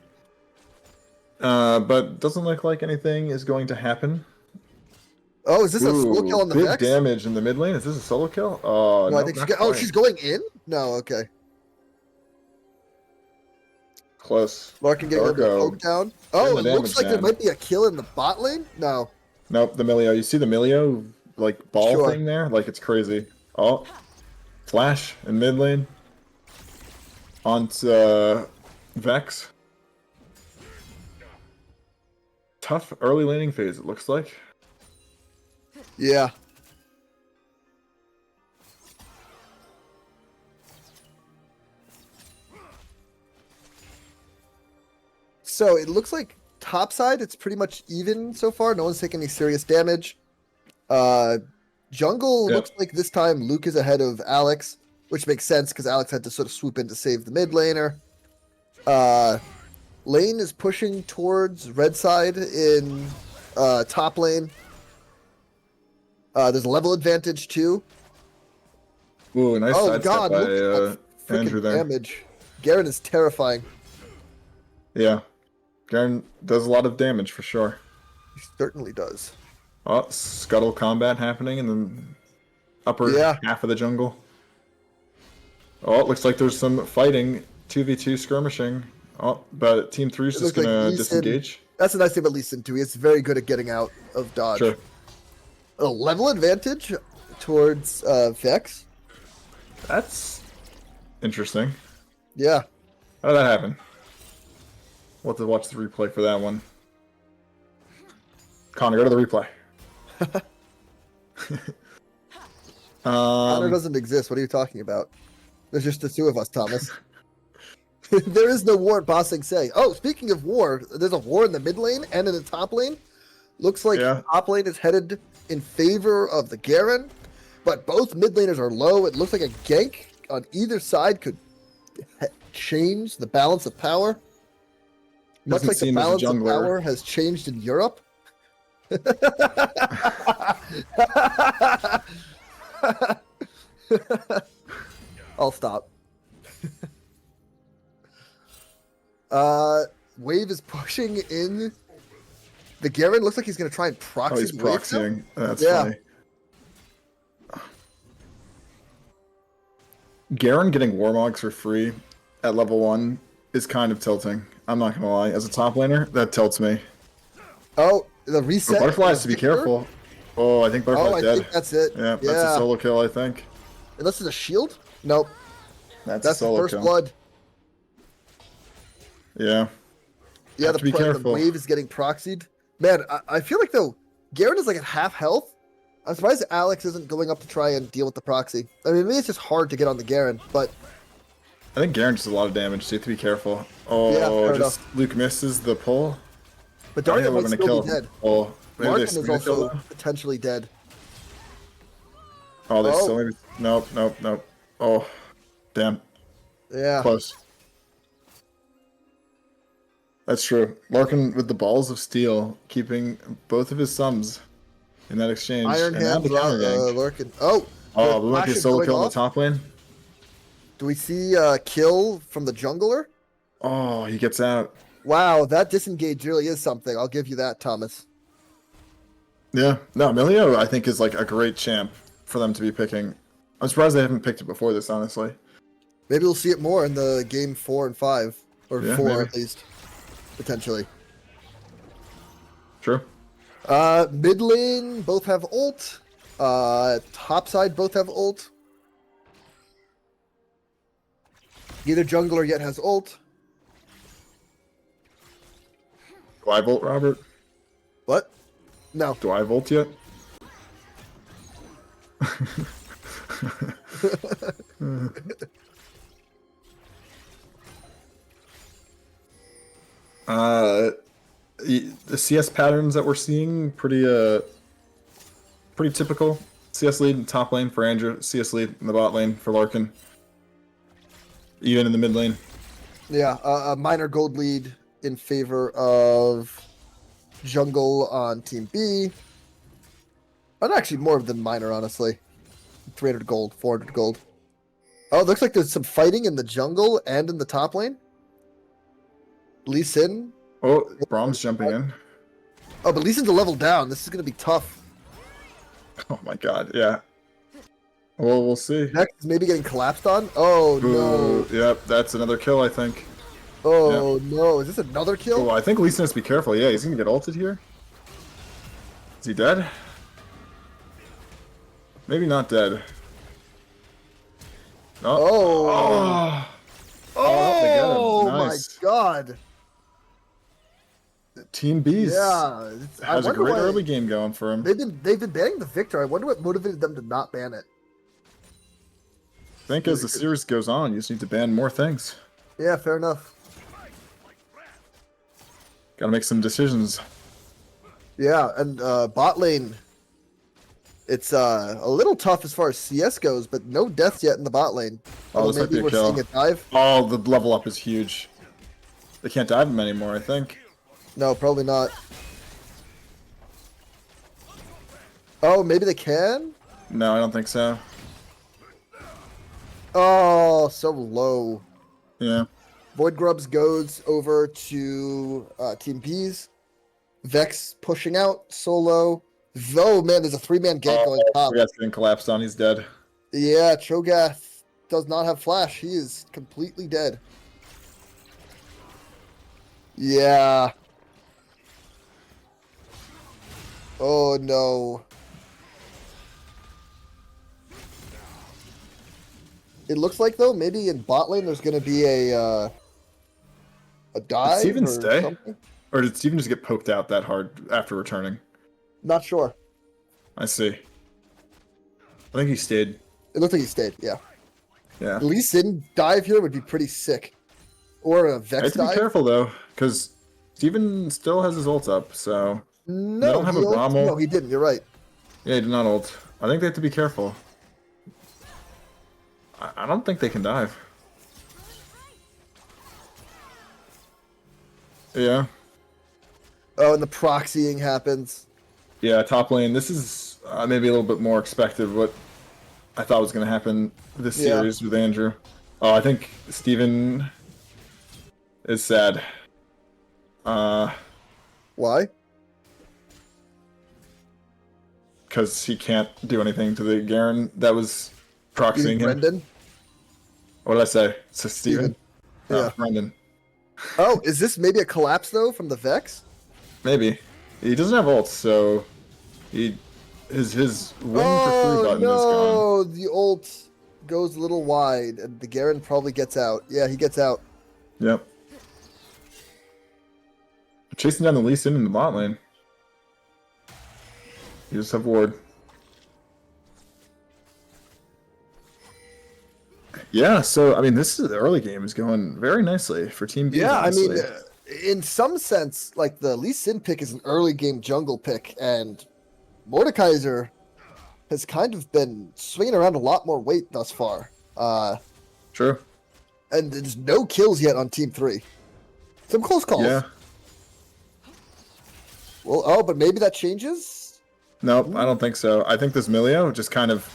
But doesn't look like anything is going to happen. Oh, is this a solo Ooh, kill on the big Vex? damage in the mid lane. Is this a solo kill? Oh, No, I no, think not oh, quite. she's going in. No, okay. Close. Larkin getting a little bit of Darko. poke down. Getting Oh, the it looks damage like there down. might be a kill in the bot lane. No, Nope, the Milio. You see the Milio like ball Sure. thing there? Like it's crazy. Oh, flash in mid lane. Onto Vex. Tough early laning phase, it looks like. yeah. So it looks like topside, it's pretty much even so far. No one's taking any serious damage. Jungle Yep. looks like this time Luke is ahead of Alex, which makes sense because Alex had to sort of swoop in to save the mid laner. Lane is pushing towards red side in top lane. There's a level advantage too. Ooh, nice Oh sidestep god, by look at that Andrew freaking there. damage. Garen is terrifying. Yeah. Garen does a lot of damage for sure. He certainly does. Oh, scuttle combat happening in the upper Yeah. half of the jungle. Oh, it looks like there's some fighting. 2v2 skirmishing. Oh, but Team 3 is It just looks like gonna Lee Sin- disengage. That's the nice thing about Lee Sin too. He's very good at getting out of dodge. Sure. A level advantage towards Vex. That's interesting. Yeah. How did that happen? We'll have to watch the replay for that one. Connor, go to the replay. Honor doesn't exist. What are you talking about? There's just the two of us, Thomas. There is no war in Ba Sing Se. Oh, speaking of war, there's a war in the mid lane and in the top lane. Looks like Yeah. top lane is headed in favor of the Garen, but both mid laners are low. It looks like a gank on either side could change the balance of power. Much Doesn't like the seem as a balance of jungler. power has changed in Europe. I'll stop. Wave is pushing in. The Garen looks like he's going to try and proxy. Oh, he's the wave now. proxying. That's Yeah. funny. Garen getting Warmogs for free at level 1 is kind of tilting. I'm not gonna lie. As a top laner, that tilts me. Oh, the But reset. Butterfly has to be Victor? careful. Oh, I think Oh, Butterfly's I dead. think that's it. Yeah, that's a solo kill, I think. Unless it's a shield? Nope. That's That's a the solo first kill. blood. Yeah. Yeah, Have to be the careful. wave is getting proxied. Man, I feel like though Garen is like at half health. I'm surprised Alex isn't going up to try and deal with the proxy. I mean, maybe it's just hard to get on the Garen, but I think Garen does a lot of damage, so you have to be careful. Oh, Yeah, fair just Luke misses the pull. but I think Dario we're might gonna still kill be him. dead. Oh, maybe Larkin they is still gonna kill also him. potentially dead. Oh, they Oh. still maybe. Nope. Oh, damn. Yeah. Close. That's true. Larkin with the balls of steel, keeping both of his sums in that exchange. Iron And now the Hands counter gank. lurking. Oh, Oh, the we might be a passion solo going kill in the off. top lane. Do we see a kill from the jungler? Oh, he gets out. Wow, that disengage really is something. I'll give you that, Thomas. Yeah. No, Emilio, I think, is like a great champ for them to be picking. I'm surprised they haven't picked it before this, honestly. Maybe we'll see it more in the game 4 and 5. Or Yeah, 4 maybe. at least. Potentially. True. Mid lane, both have ult. Top side, both have ult. Neither jungler yet has ult. Do I volt, Robert? What? No. Do I volt yet? The CS patterns that we're seeing pretty typical. CS lead in top lane for Andrew, CS lead in the bot lane for Larkin. Even in the mid lane. Yeah, a minor gold lead in favor of jungle on team B. And actually more than minor, honestly. 300 gold, 400 gold. Oh, it looks like there's some fighting in the jungle and in the top lane. Lee Sin. Oh, Brahms jumping in. Oh, but Lee Sin's a level down. This is going to be tough. Oh my god, yeah. Well, we'll see. Next is maybe getting collapsed on. Oh, no. Ooh, yep, that's another kill, I think. Oh, no. Is this another kill? Oh, I think Lee Sin has to be careful. Yeah, he's gonna get ulted here. Is he dead? Maybe not dead. No. Oh. Oh, they got him. Oh, Nice. my God. Team Bees Yeah. I has a wonder great why early game going for him. they've been banning the Victor. I wonder what motivated them to not ban it. I think as the series goes on, you just need to ban more things. Yeah, fair enough. Gotta make some decisions. Yeah, and bot lane, it's a little tough as far as CS goes, but no deaths yet in the bot lane. Oh, this might be a we're kill. seeing a dive. Oh, the level up is huge. They can't dive him anymore, I think. No, probably not. Oh, maybe they can? No, I don't think so. Oh, so low. Yeah. Void Grubs goes over to Team B's. Vex pushing out solo. Oh man, there's a 3-man gank going top. Cho'Gath's getting collapsed on. He's dead. Yeah, Cho'Gath does not have flash. He is completely dead. Yeah. Oh no. It looks like though, maybe in bot lane there's gonna be a dive. Did Steven or stay? something? Or did Steven just get poked out that hard after returning? Not sure. I see. I think he stayed. It looked like he stayed, yeah. Yeah. Lee Sin dive here would be pretty sick. Or a I Vex have to be dive. careful though, because Steven still has his ult up, so No, don't have a Braum ult. no, he didn't. You're right. yeah, he did not ult. I think they have to be careful. I don't think they can dive. Yeah. Oh, and the proxying happens. Yeah, top lane. This is maybe a little bit more expected what I thought was going to happen this Yeah. series with Andrew. Oh, I think Steven is sad. Why? Because he can't do anything to the Garen that was proxying him. Brendan? What did I say? So Steven? Yeah. Oh, Brendan. Oh, is this maybe a collapse though from the Vex? Maybe. He doesn't have ult, so his win for free button is gone. Oh, the ult goes a little wide, and the Garen probably gets out. Yeah, he gets out. Yep. Chasing down the Lee Sin in the bot lane. You just have ward. Yeah, so I mean, the early game is going very nicely for Team B. Yeah, I mean, honestly. in some sense, like the Lee Sin pick is an early game jungle pick, and Mordekaiser has kind of been swinging around a lot more weight thus far. True. And there's no kills yet on Team 3. Some close calls. Yeah. Well, oh, but maybe that changes. Nope, I don't think so. I think this Milio just kind of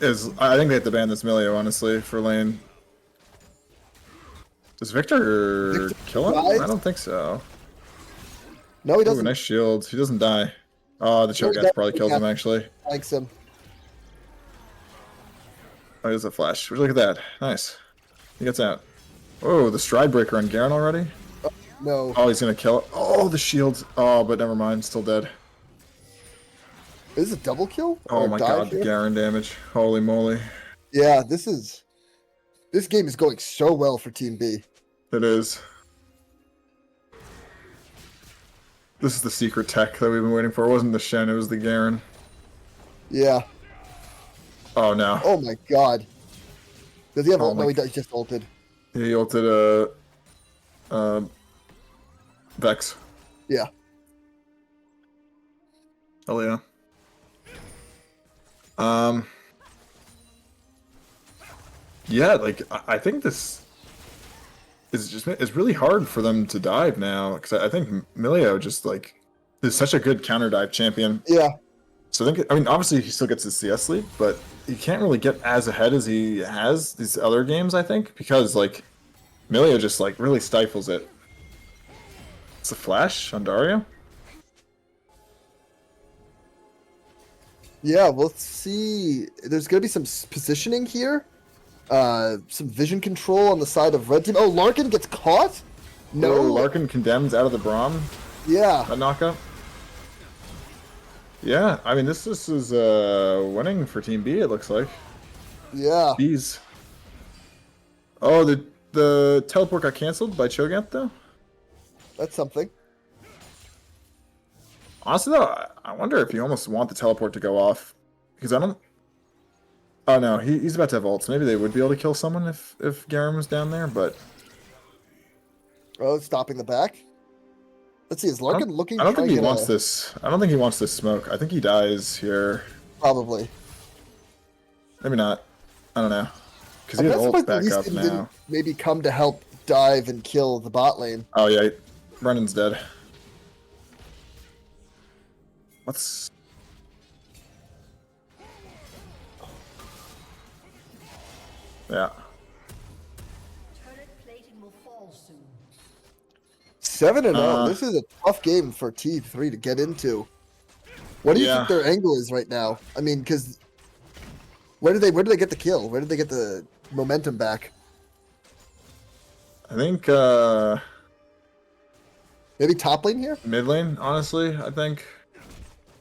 is. I think they have to ban this Milio, honestly, for lane. Does Victor kill him? dies? I don't think so. No, he Ooh, doesn't. nice shield. He doesn't die. Oh, the No, he Cho'Gath probably doesn't. kills Yeah. him, actually. Thanks him. Oh, there's a flash. Would you look at that? Nice. He gets out. Oh, the stride breaker on Garen already? No. Oh, he's gonna kill it. Oh, the shield. Oh, but never mind. Still dead. Is this a double kill? Oh Or my dive god, the here? Garen damage. Holy moly. Yeah, this game is going so well for Team B. It is. This is the secret tech that we've been waiting for. It wasn't the Shen, it was the Garen. Yeah. Oh no. Oh my god. Does he have Oh ult? No, my- he does. He just ulted. He ulted Vex. Yeah. Oh yeah. Yeah, like I think this is really hard for them to dive now because I think Milio just like is such a good counter dive champion. Yeah. So I mean, obviously he still gets his CS lead, but he can't really get as ahead as he has these other games. I think because like Milio just like really stifles it. It's a flash on Dario. Yeah, we'll see. There's going to be some positioning here. Some vision control on the side of red team. Oh, Larkin gets caught? No. Oh, Larkin condemns out of the Braum. Yeah. A knockup. Yeah, I mean this is winning for Team B. It looks like. Yeah. Bees. Oh, the teleport got canceled by Cho'Gath though. That's something. Honestly though, I wonder if you almost want the teleport to go off because I don't. Oh no, he's about to have ults. Maybe they would be able to kill someone if Garen was down there, but Oh, stopping the back. Let's see. Is Larkin looking? I don't to think try he and get wants this. I don't think he wants this smoke. I think he dies here. Probably. Maybe not. I don't know. Because he I'm has not ult surprised the back Lee up Sin now. didn't maybe come to help dive and kill the bot lane. Oh yeah, Brennan's dead. What's... Yeah. Turret plating will fall soon. 7-0. This is a tough game for T3 to get into. What do you think their angle is right now? I mean, because where did they get the kill? Where did they get the momentum back? I think Maybe top lane here? mid lane, honestly, I think.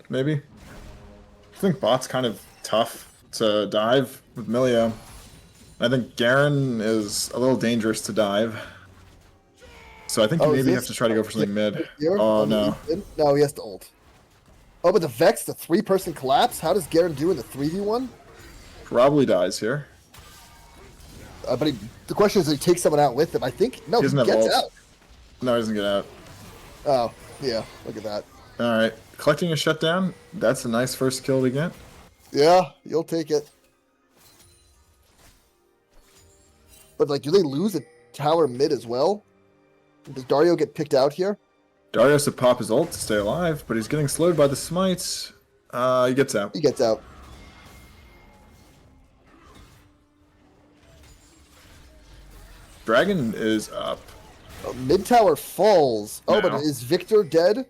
Maybe. I think bot's kind of tough to dive with Milio. I think Garen is a little dangerous to dive. So I think you maybe have to try to go for something mid. Here? Oh On the no. Lee Sin? No, he has to ult. Oh, but the Vex, the 3-person collapse? How does Garen do in the 3v1? Probably dies here. But the question is, does he take someone out with him? I think, no, he doesn't have gets ults. out. No, he doesn't get out. Oh, yeah, look at that. Alright. Collecting a shutdown. That's a nice first kill to get. Yeah, you'll take it. But, like, do they lose a tower mid as well? Does Dario get picked out here? Dario has to pop his ult to stay alive, but he's getting slowed by the smites. He gets out. He gets out. Dragon is up. Oh, mid tower falls. Oh, but No. is Victor dead?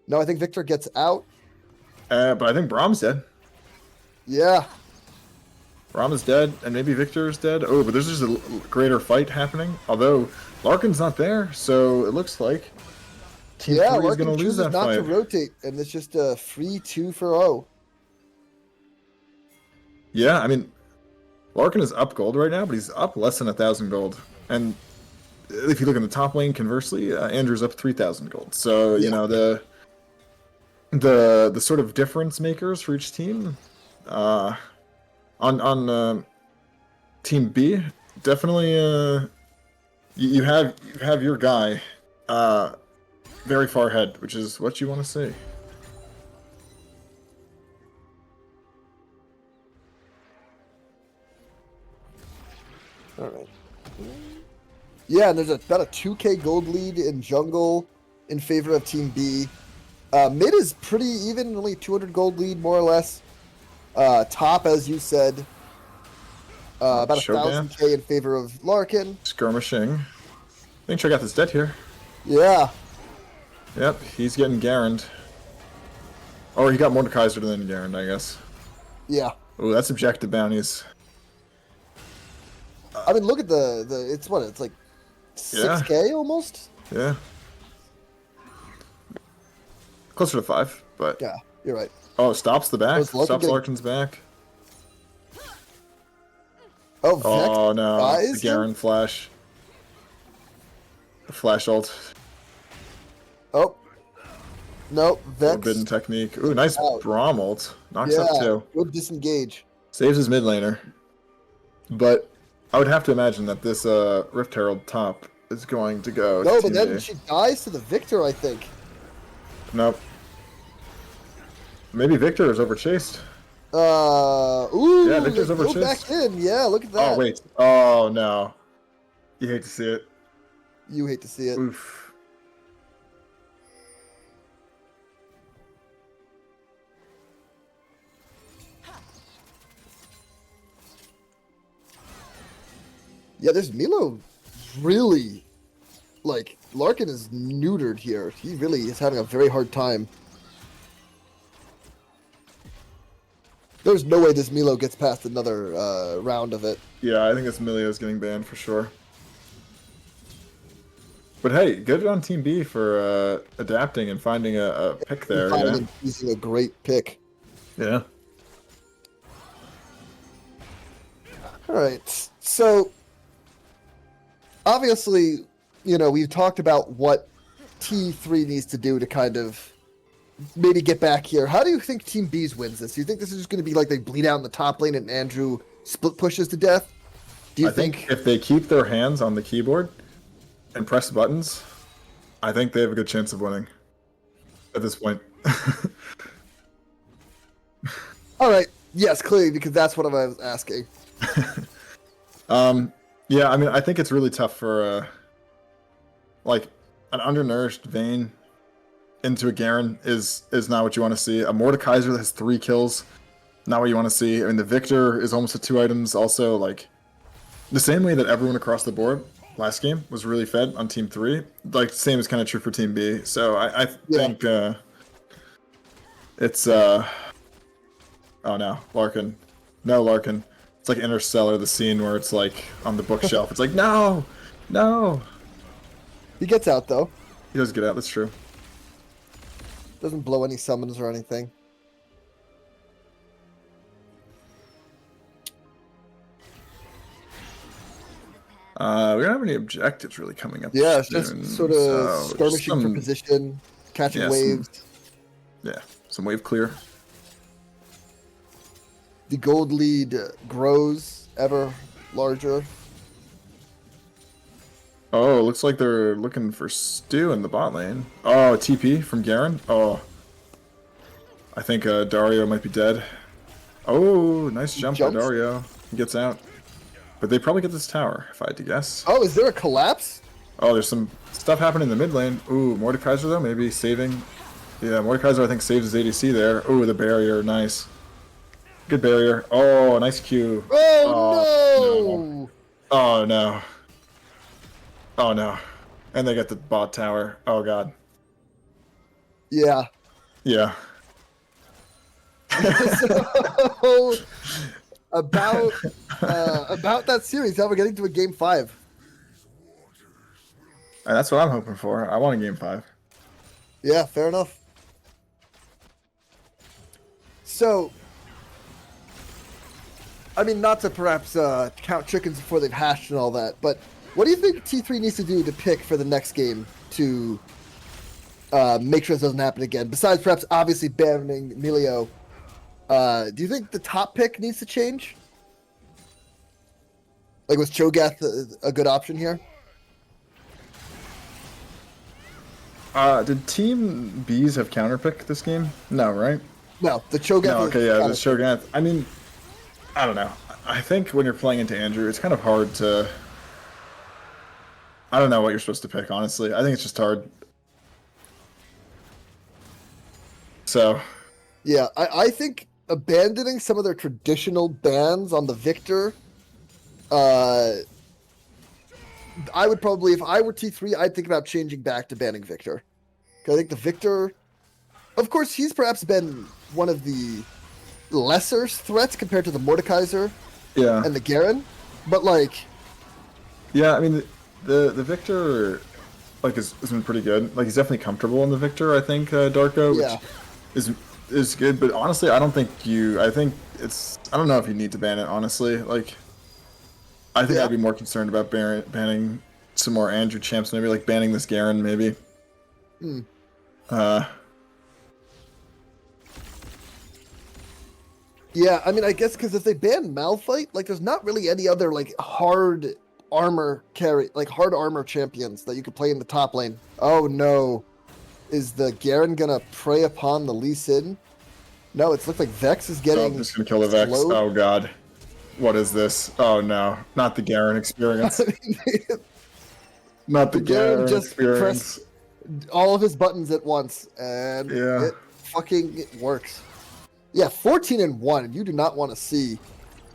No, I think Victor gets out. But I think Braum's dead. Yeah. Braum is dead, and maybe Victor is dead. Oh, but there's just a greater fight happening. Although Larkin's not there, so it looks like Team 3 is Larkin going to lose chooses that not fight. to rotate, and it's just a free 2-0. Yeah, I mean, Larkin is up gold right now, but he's up less than 1,000 gold. And if you look in the top lane, conversely, Andrew's up 3,000 gold. So you know the sort of difference makers for each team on Team B definitely you have your guy very far ahead, which is what you want to see. All right. Yeah, and there's about a 2K gold lead in jungle in favor of Team B. Mid is pretty even, only 200 gold lead, more or less. Top, as you said, about Shogun 1,000K in favor of Larkin. skirmishing. I think Cho'Gath is dead here. Yeah, Yep, he's getting Garand. Or he got Mordekaiser than Garand, I guess. yeah. Oh, that's objective bounties. I mean, look at it's what, it's like 6K almost? Yeah. Closer to 5, but... Yeah, you're right. Oh, stops the back. Was Larkin Stops getting- Larkin's back. Oh, Vex Oh, no. The dies him? Garen flash. The flash ult. Oh. Nope, Vex. Forbidden technique. Ooh, nice Out. Braum ult. Knocks Yeah, up 2. good disengage. Saves his mid laner. But I would have to imagine that this Rift Herald top is going to go No, to but then TJ. she dies to the Victor, I think. Nope. Maybe Victor is overchased. Ooh, Yeah, Victor's they over go chase. back in. Yeah, look at that. Oh, wait. Oh, no. You hate to see it. You hate to see it. Oof. Yeah, this Milo really, like, Larkin is neutered here. He really is having a very hard time. There's no way this Milo gets past another round of it. Yeah, I think this Milio is getting banned for sure. But hey, good on Team B for adapting and finding a pick there. Finding Yeah. and choosing a great pick. Yeah. All right, so obviously, you know, we've talked about what T3 needs to do to kind of maybe get back here. How do you think Team B's wins this? Do you think this is just going to be like they bleed out in the top lane and Andrew split pushes to death? Do you I think if they keep their hands on the keyboard and press buttons, I think they have a good chance of winning at this point. All right, yes, clearly, because that's what I was asking. Yeah, I mean, I think it's really tough for like an undernourished Vayne into a Garen is not what you want to see. A Mordekaiser that has 3 kills, not what you want to see. I mean, the Victor is almost at 2 items. Also, like the same way that everyone across the board last game was really fed on Team 3. Like the same is kind of true for Team B. So I think it's oh no, Larkin, no Larkin. It's like Interstellar, the scene where it's like on the bookshelf. It's like no, no. He gets out though. He does get out. That's true. Doesn't blow any summons or anything. We don't have any objectives really coming up. Yeah, it's soon, just sort of so skirmishing for some- position, catching yeah, waves. some wave clear. The gold lead grows ever larger. Oh, it looks like they're looking for Stu in the bot lane. Oh, TP from Garen. Oh, I think Dario might be dead. Oh, nice jump by jumps. Dario. He gets out. But they probably get this tower, if I had to guess. Oh, is there a collapse? Oh, there's some stuff happening in the mid lane. Ooh, Mordekaiser though, maybe saving. Yeah, Mordekaiser I think saves his ADC there. Ooh, the barrier, nice. Good barrier. Oh, nice Q. Oh, no! Oh no. Oh no. And they get the bot tower. Oh god. Yeah. Yeah. So, about that series, how we're getting to a game 5. And that's what I'm hoping for. I want a game 5. Yeah, fair enough. So, I mean, not to perhaps count chickens before they've hatched and all that, but what do you think T3 needs to do to pick for the next game to make sure this doesn't happen again? Besides perhaps obviously banning Emilio, do you think the top pick needs to change? Like, was Cho'Gath a good option here? Did Team B's have counterpick this game? No, right? No, the Cho'Gath. No, okay, yeah, the kind of- Shogun. I mean, I don't know. I think when you're playing into Andrew, it's kind of hard to I don't know what you're supposed to pick, honestly. I think it's just hard. So, Yeah, I think abandoning some of their traditional bans on the Victor, I would probably, if I were T3, I'd think about changing back to banning Victor. 'Cause I think the Victor, of course, he's perhaps been one of the lesser threats compared to the Mordekaiser yeah. and the Garen, but like, Yeah, I mean, the Victor, like, has been pretty good. Like, he's definitely comfortable in the Victor, I think, Darko, yeah, which is good. But honestly, I don't think I think I don't know if you need to ban it, honestly. Like, I think Yeah. I'd be more concerned about banning some more Andrew champs, maybe, like, banning this Garen, maybe. Hmm. Yeah, I mean, I guess because if they ban Malphite, like, there's not really any other like hard armor champions that you could play in the top lane. Oh no, is the Garen gonna prey upon the Lee Sin? No, it's looked like Vex is Oh, getting I'm just gonna kill the Vex. slowed. Oh god. What is this? Oh no. Not the Garen experience. Not the Garen Garen just experience. all of his buttons at once, and Yeah. it fucking works. Yeah, 14-1. You do not want to see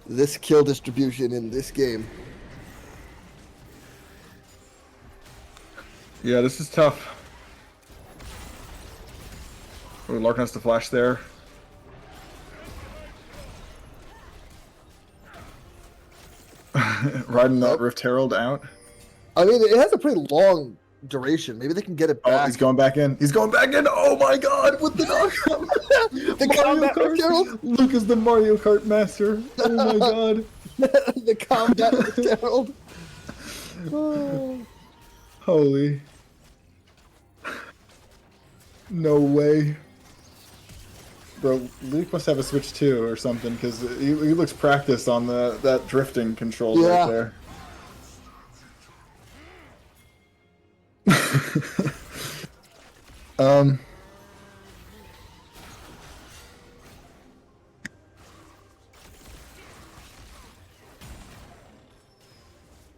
this kill distribution in this game. Yeah, this is tough. Oh, Larkin has to flash there. Riding that Rift Herald out. I mean, it has a pretty long duration. Maybe they can get it Oh, back. he's going back in. He's going back in. Oh my god, with the knockout. The combat Rift Herald? Luke is the Mario Kart master. Oh my god. The combat Rift Herald. Oh. Holy. No way. Bro, Luke must have a Switch 2 or something, because he looks practiced on that drifting control Yeah. right there.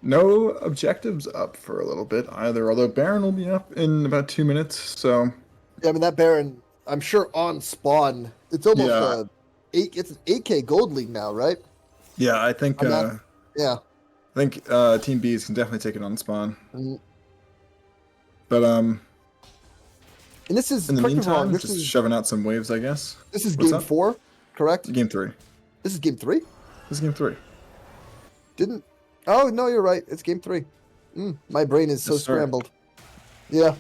No objectives up for a little bit either, although Baron will be up in about 2 minutes, so... Yeah, I mean, that Baron, I'm sure on spawn, it's almost Yeah. it's an 8K gold league now, right? Yeah, I think Yeah. Team Bs can definitely take it on spawn. Mm. But And this is, in the correct me if I'm wrong, meantime, just shoving out some waves, I guess. this is What's game up? 4, correct? Game 3. This is game 3? This is game 3. Didn't... Oh, no, you're right. It's game 3. My brain is so Yes, sir. scrambled. Yeah.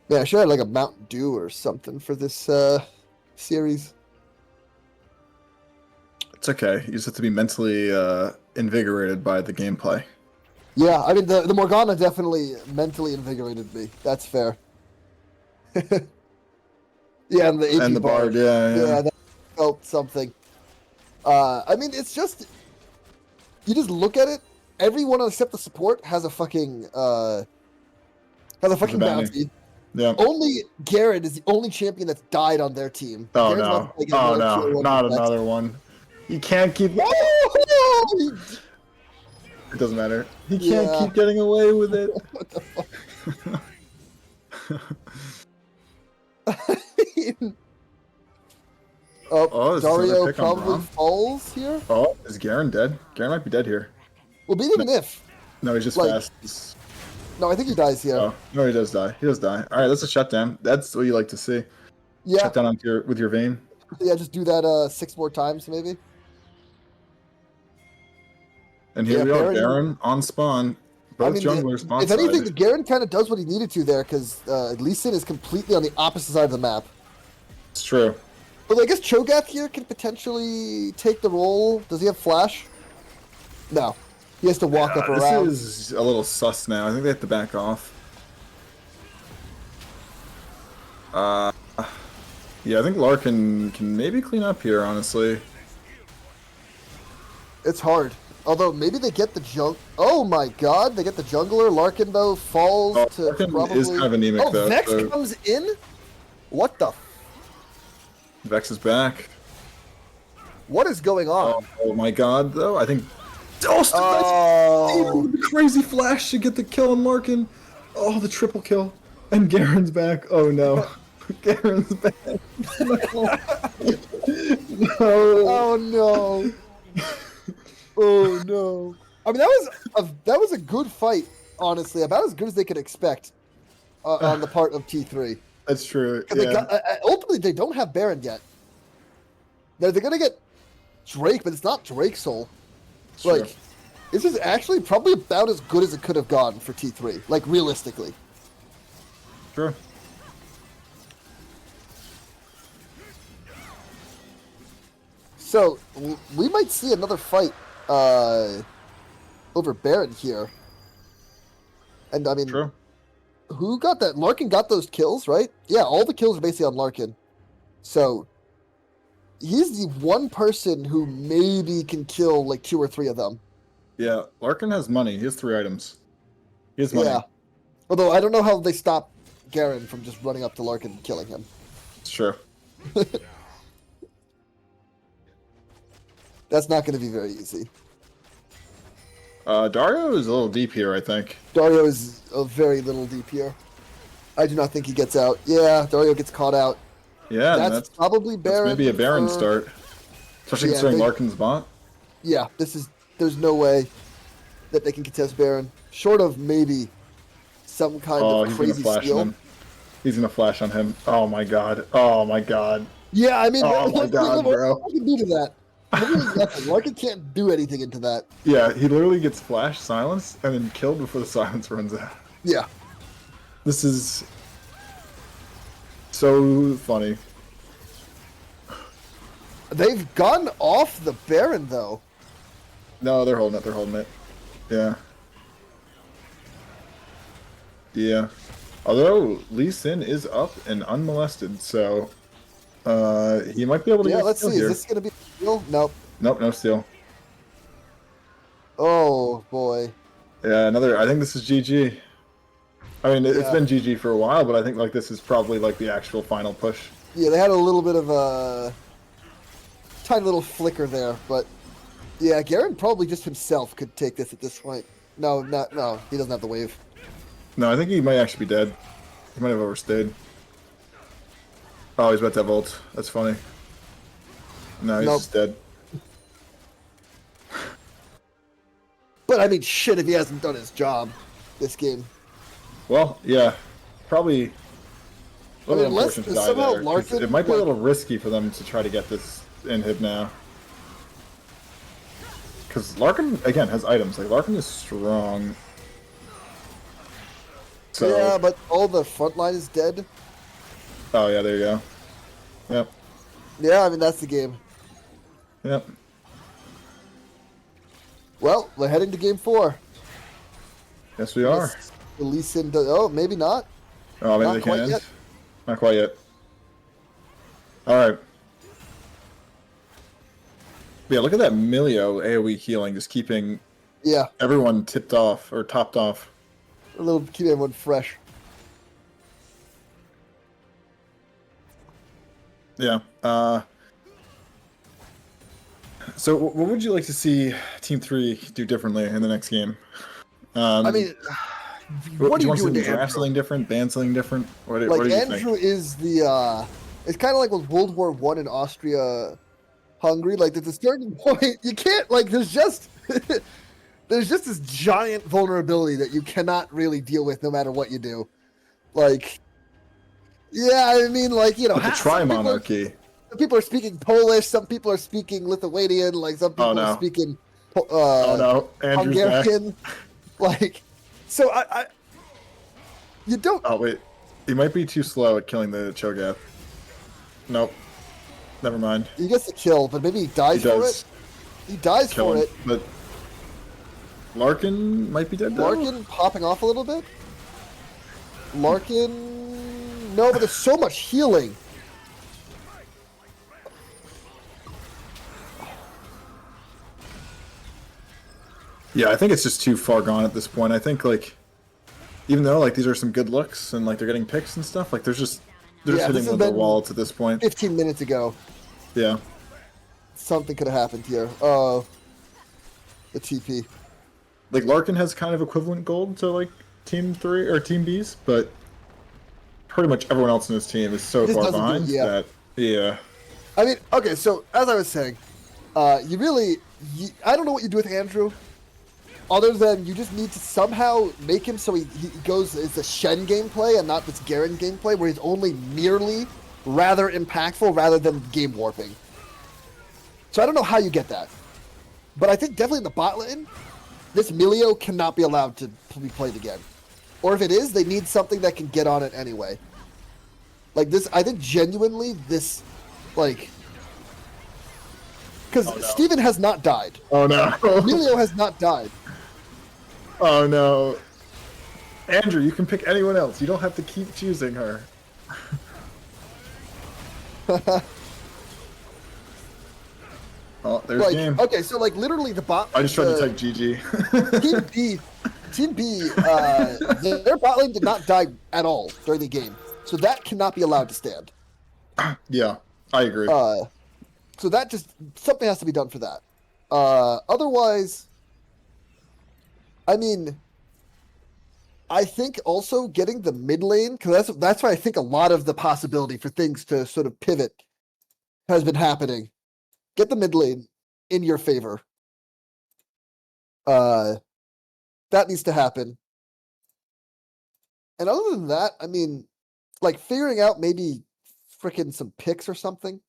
Yeah, I should have like a Mountain Dew or something for this series. It's okay. You just have to be mentally invigorated by the gameplay. Yeah, I mean, the Morgana definitely mentally invigorated me. That's fair. Yeah, and the AP And the Bard, yeah. Yeah, that felt something. I mean, it's just... You just look at it, everyone except the support has a fucking... bounty. bounty. Yeah. Only Garrett is the only champion that's died on their team. Oh Garrett's no. about to take Oh another no. kill Not with Vex. another one. You can't keep... Oh, It doesn't matter. He can't Yeah. keep getting away with it. what the fuck? Oh, is this another Dario pick on probably Braum? falls here. Oh, is Garen dead? Garen might be dead here. Well, but even if... No, he's just Like- fast. He's- No, I think he dies here. Oh, no, he does die. He does die. All right, that's a shutdown. That's what you like to see. Yeah, Shut down onto with your vein. yeah, just do that 6 more times, maybe. And here Yeah, we are, Baron- Baron on spawn. Both junglers on if anything, side. Garen kind of does what he needed to there, because Lee Sin is completely on the opposite side of the map. It's true. But I guess Cho'Gath here can potentially take the role. Does he have flash? No. He has to walk up around. This is a little sus now. I think they have to back off. Yeah, I think Larkin can maybe clean up here, honestly. It's hard. Although maybe they get the Oh my god, they get the jungler. Larkin though falls Oh, to Larkin probably. is kind of anemic, oh, though, Vex so- comes in. What the? Vex is back. What is going on? Oh my god, though. I think. Oh, The crazy flash to get the kill on Larkin. Oh, the triple kill. And Garen's back. Oh no. Garen's back. No. No. oh no. Oh no. I mean, that was a good fight, honestly. About as good as they could expect on the part of T3. That's true. 'Cause Yeah. they got, ultimately, they don't have Baron yet. They're going to get Drake, but it's not Drake's soul. Sure. Like, this is actually probably about as good as it could have gone for T3. Like, realistically. Sure. So, we might see another fight over Baron here. And, I mean, True. who got that? Larkin got those kills, right? Yeah, all the kills are basically on Larkin. So, he's the one person who maybe can kill, like, 2 or 3 of them. Yeah, Larkin has money. He has 3 items. He has money. Yeah. Although, I don't know how they stop Garen from just running up to Larkin and killing him. It's true. That's not going to be very easy. Dario is a little deep here, I think. Dario is a very little deep here. I do not think he gets out. Yeah, Dario gets caught out. Yeah, That's probably Baron. maybe a Baron for- start. Especially Yeah, considering they- Larkin's bot. Yeah, there's no way that they can contest Baron. Short of maybe some kind Oh, of he's gonna crazy flash steal. on him. He's gonna flash on him. Oh my god. Oh my god. Yeah, I mean, Oh my God, bro. What can do to that? Literally nothing. Larkin can't do anything into that. Yeah, he literally gets flash, silence, and then killed before the silence runs out. Yeah. This is so funny. They've gone off the Baron, though. No, they're holding it. They're holding it. Yeah. Yeah. Although Lee Sin is up and unmolested, so he might be able to Yeah, get a let's steal see. here. Is this going to be a steal? Nope. Nope, no steal. Oh, boy. Yeah, another. I think this is GG. I mean, it's Yeah. been GG for a while, but I think like this is probably like the actual final push. Yeah, they had a little bit of a tiny little flicker there, but yeah, Garen probably just himself could take this at this point. No, he doesn't have the wave. No, I think he might actually be dead. He might have overstayed. Oh, he's about to have ult. That's funny. No, he's Nope. just dead. But I mean, shit, if he hasn't done his job this game. Well, yeah, probably. A I little mean, unless unfortunate to die somehow there, 'cause Larkin, it might be a like- little risky for them to try to get this inhib now. Because Larkin, again, has items. Like, Larkin is strong. So, Yeah, but all the front line is dead. oh, yeah, there you go. Yep, Yeah, I mean, that's the game. yep. Well, we're heading to game 4. Yes, we are. At least in oh, maybe not. Oh, maybe Not they quite can't end? yet. Not quite yet. Alright. Yeah, look at that Milio AoE healing, just keeping Yeah, everyone tipped off, or topped off. a little keep everyone fresh. Yeah. So, what would you like to see Team 3 do differently in the next game? I mean, what do are you you want to doing see to draft Andrew? something different, ban something different? What Like do you Andrew think? is the it's kind of like with World War One in Austria, Hungary. Like there's a certain point you can't like. There's just there's just this giant vulnerability that you cannot really deal with no matter what you do. Like, yeah, I mean, like you know, With the tri-monarchy. Some people are speaking Polish. Some people are speaking Lithuanian. Like some people no. are speaking Oh no, Andrew's back. Hungarian. Like, so I you don't. Oh wait, he might be too slow at killing the Cho'Gath. Nope. Never mind. He gets the kill, but maybe he dies He for does. it. He dies Kill for him. it. But Larkin might be dead though. Larkin popping off a little bit. Larkin, no, but there's so much healing. Yeah, I think it's just too far gone at this point. I think like, even though like these are some good looks and like they're getting picks and stuff, like they're just Yeah, hitting this has the been- walls at this point. 15 minutes ago. Yeah. something could have happened here. Oh, the TP. Like Larkin has kind of equivalent gold to like Team 3 or Team B's, but pretty much everyone else in his team is so He just far doesn't do it. behind Yeah. that yeah. I mean, okay. So as I was saying, you really, I don't know what you do with Andrew, other than you just need to somehow make him so he goes. It's a Shen gameplay and not this Garen gameplay where he's only merely rather impactful rather than game warping. So I don't know how you get that, but I think definitely in the bot lane, this Milio cannot be allowed to be played again. Or if it is, they need something that can get on it anyway. Like this, I think genuinely this, like, because Oh, no. Steven has not died. Oh no. Milio has not died. Oh no. Andrew, you can pick anyone else. You don't have to keep choosing her. Oh, there's Like, game. okay, so like literally the bot. I just tried to type GG. Team B, their bot lane did not die at all during the game, so that cannot be allowed to stand. Yeah, I agree. So that just something has to be done for that. Otherwise, I mean, I think also getting the mid lane because that's why I think a lot of the possibility for things to sort of pivot has been happening. Get the mid lane in your favor. That needs to happen. And other than that, I mean, like figuring out maybe freaking some picks or something.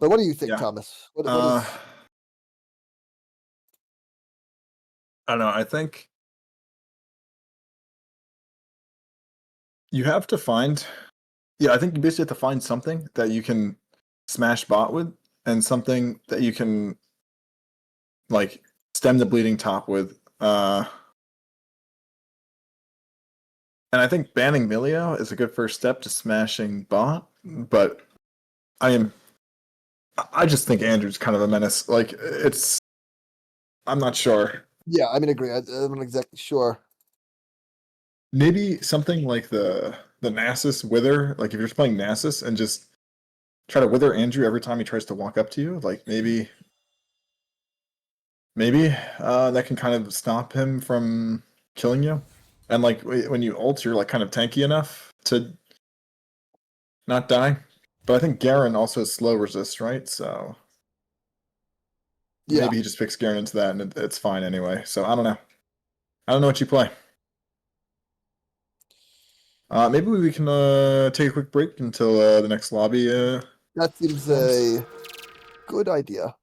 But what do you think, Yeah. Thomas? What is? I don't know. I think you have to find. Yeah, I think you basically have to find something that you can smash bot with, and something that you can like stem the bleeding top with. And I think banning Milio is a good first step to smashing bot, but I just think Andrew's kind of a menace. Like I'm not sure. Yeah, I mean, agree. I'm not exactly sure. Maybe something like the Nasus Wither. Like if you're just playing Nasus and just try to wither Andrew every time he tries to walk up to you, like maybe that can kind of stop him from killing you. And like when you ult, you're like kind of tanky enough to not die. But I think Garen also has slow resist, right? So Yeah, maybe he just picks Garen into that, and it's fine anyway. So I don't know. I don't know what you play. Maybe we can take a quick break until the next lobby. that seems Forms. a good idea.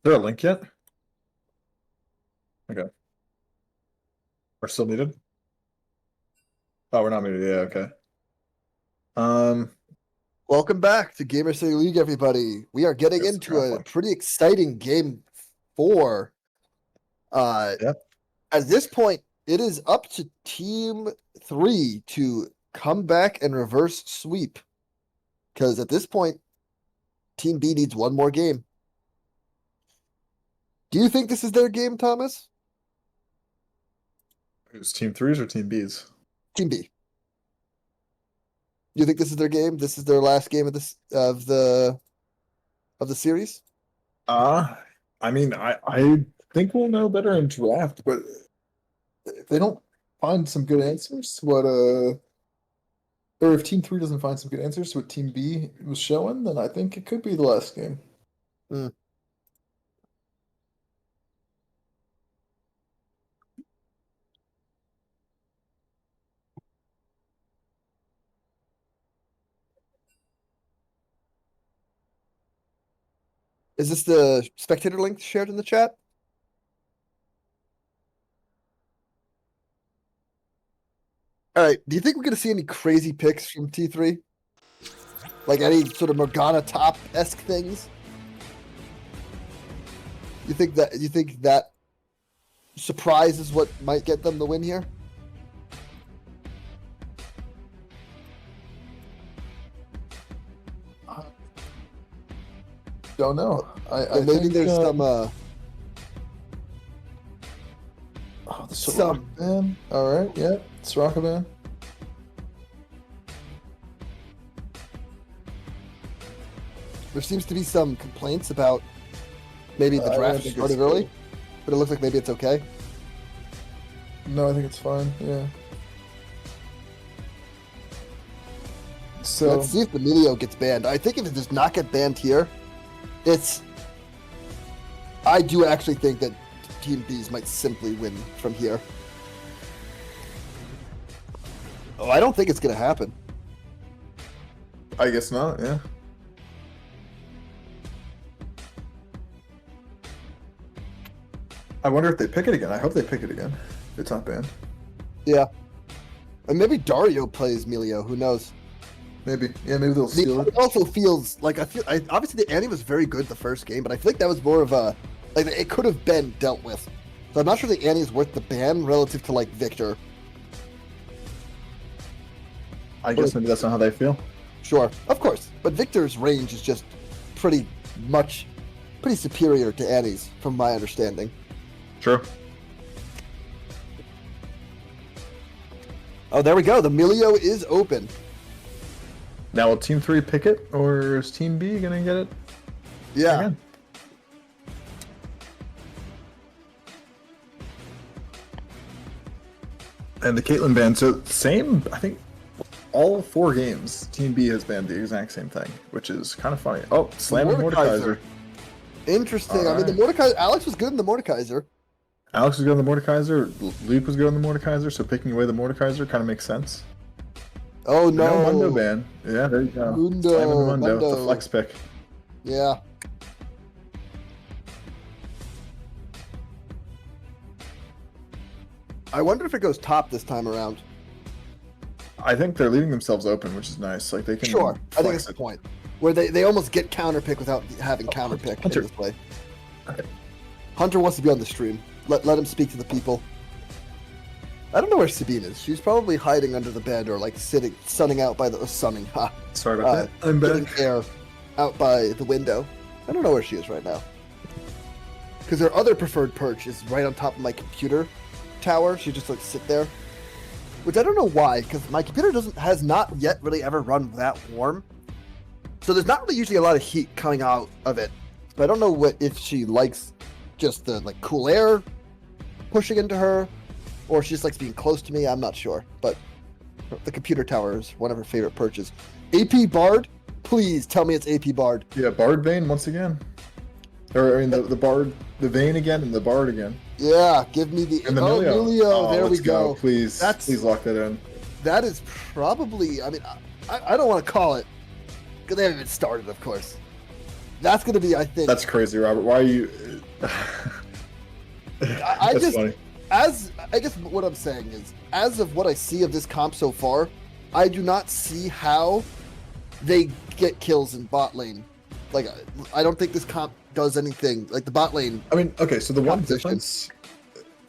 there a link yet? Okay. We're still muted? Oh, we're not muted. Yeah, okay. Welcome back to Gamer City League, everybody. We are getting Guess into a draft pretty exciting game 4. Yep. At this point, it is up to Team 3 to come back and reverse sweep. Because at this point, Team B needs one more game. Do you think this is their game, Thomas? Who's Team 3s or Team Bs? Team B. You think this is their game? This is their last game of the series? I mean, I think we'll know better in draft, but If they don't find some good answers, or if Team 3 doesn't find some good answers to what Team B was showing, then I think it could be the last game. Is this the spectator link shared in the chat? All right. Do you think we're going to see any crazy picks from T3? Like any sort of Morgana top-esque things? You think that surprise is what might get them the win here? Don't know. I Maybe think, there's some oh, the some- Soraka ban. All right, yeah, Soraka ban. there seems to be some complaints about maybe the I don't draft think started it's early, good. but it looks like maybe it's okay. No, I think it's fine. Yeah. So Let's see if the Emilio gets banned. I think if it does not get banned here, I do actually think that Team B's might simply win from here. Oh, I don't think it's going to happen. I guess not. Yeah. I wonder if they pick it again. I hope they pick it again. If it's not banned. Yeah. And maybe Dario plays Emilio. Who knows? maybe, yeah, maybe they'll steal it. It also feels like obviously the Annie was very good the first game, but I feel like that was more of a like it could have been dealt with. So I'm not sure the Annie is worth the ban relative to like Victor. I guess maybe that's not how they feel. Sure, of course, but Victor's range is just pretty superior to Annie's, from my understanding. True. Oh, there we go. The Emilio is open. Now, will Team 3 pick it, or is Team B gonna get it Yeah. again? And the Caitlyn ban, so same, I think, all 4 games, Team B has banned the exact same thing, which is kind of funny. Oh, slamming Mordekaiser. Interesting. I mean, the Mordekaiser. Alex was good in the Mordekaiser. Alex was good on the Mordekaiser, Luke was good on the Mordekaiser, so picking away the Mordekaiser kind of makes sense. Oh no. No Mundo ban. Yeah, there you go. Mundo, Slamming Mundo, Mundo. the flex pick. Yeah. I wonder if it goes top this time around. I think they're leaving themselves open, which is nice. Like they can Sure. I think flex that's the it. point. Where they almost get counter pick without having counter pick in Hunter. this play. Okay. Hunter wants to be on the stream. Let him speak to the people. I don't know where Sabine is. She's probably hiding under the bed or like sunning out by the sunning. Ha. Sorry about that. I'm Getting back. air out by the window. I don't know where she is right now. Because her other preferred perch is right on top of my computer tower. She just like sit there. Which I don't know why, because my computer has not yet really ever run that warm. So there's not really usually a lot of heat coming out of it. But I don't know if she likes just the like cool air pushing into her, or she just likes being close to me. I'm not sure. But the computer tower is one of her favorite perches. AP Bard, please tell me it's AP Bard. Yeah, Bard Vane once again. Or I mean the Bard, the Vane again, and the Bard again. Yeah, give me the And the Emilio. Emilio, there we let's go. Please, please lock that in. That is probably. I mean, I don't want to call it because they haven't even started, of course. That's going to be, I think. That's crazy, Robert. Why are you? I That's just, funny. I guess what I'm saying is, as of what I see of this comp so far, I do not see how they get kills in bot lane. Like, I don't think this comp does anything. Like the bot lane. I mean, okay, so the one Composition. difference,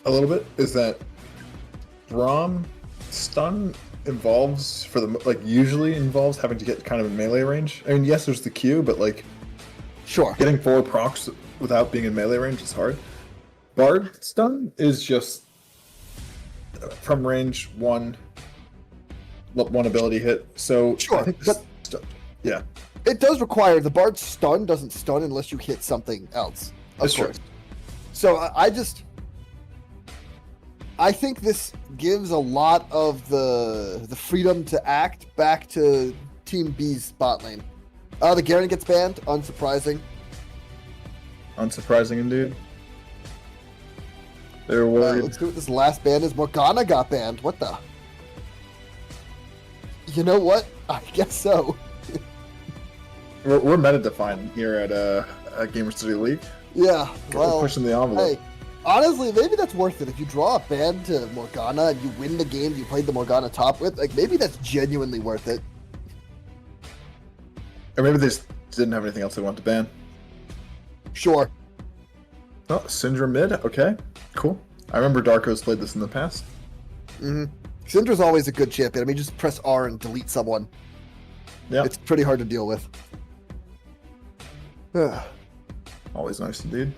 a little bit, is that Braum stun involves usually involves having to get kind of in melee range. I mean, yes, there's the Q, but like Sure. getting 4 procs without being in melee range is hard. Bard stun is just from range one ability hit. So Sure, I think but- yeah, It does require the Bard's stun doesn't stun unless you hit something else. Of That's true. course. So I think this gives a lot of the freedom to act back to Team B's bot lane. The Garen gets banned, unsurprising. unsurprising indeed. They're worried. Let's see what this last ban is. Morgana got banned. What the? You know what? I guess so. We're meta defined here at Gamer City League. Yeah. Well, We're pushing the envelope. hey, honestly, maybe that's worth it. If you draw a ban to Morgana and you win the game you played the Morgana top with, like maybe that's genuinely worth it. Or maybe they just didn't have anything else they wanted to ban. Sure. Oh, Syndra mid. Okay, cool. I remember Darko's played this in the past. Mm-hmm. Syndra's always a good champion. I mean, just press R and delete someone. Yeah, It's pretty hard to deal with. always nice indeed.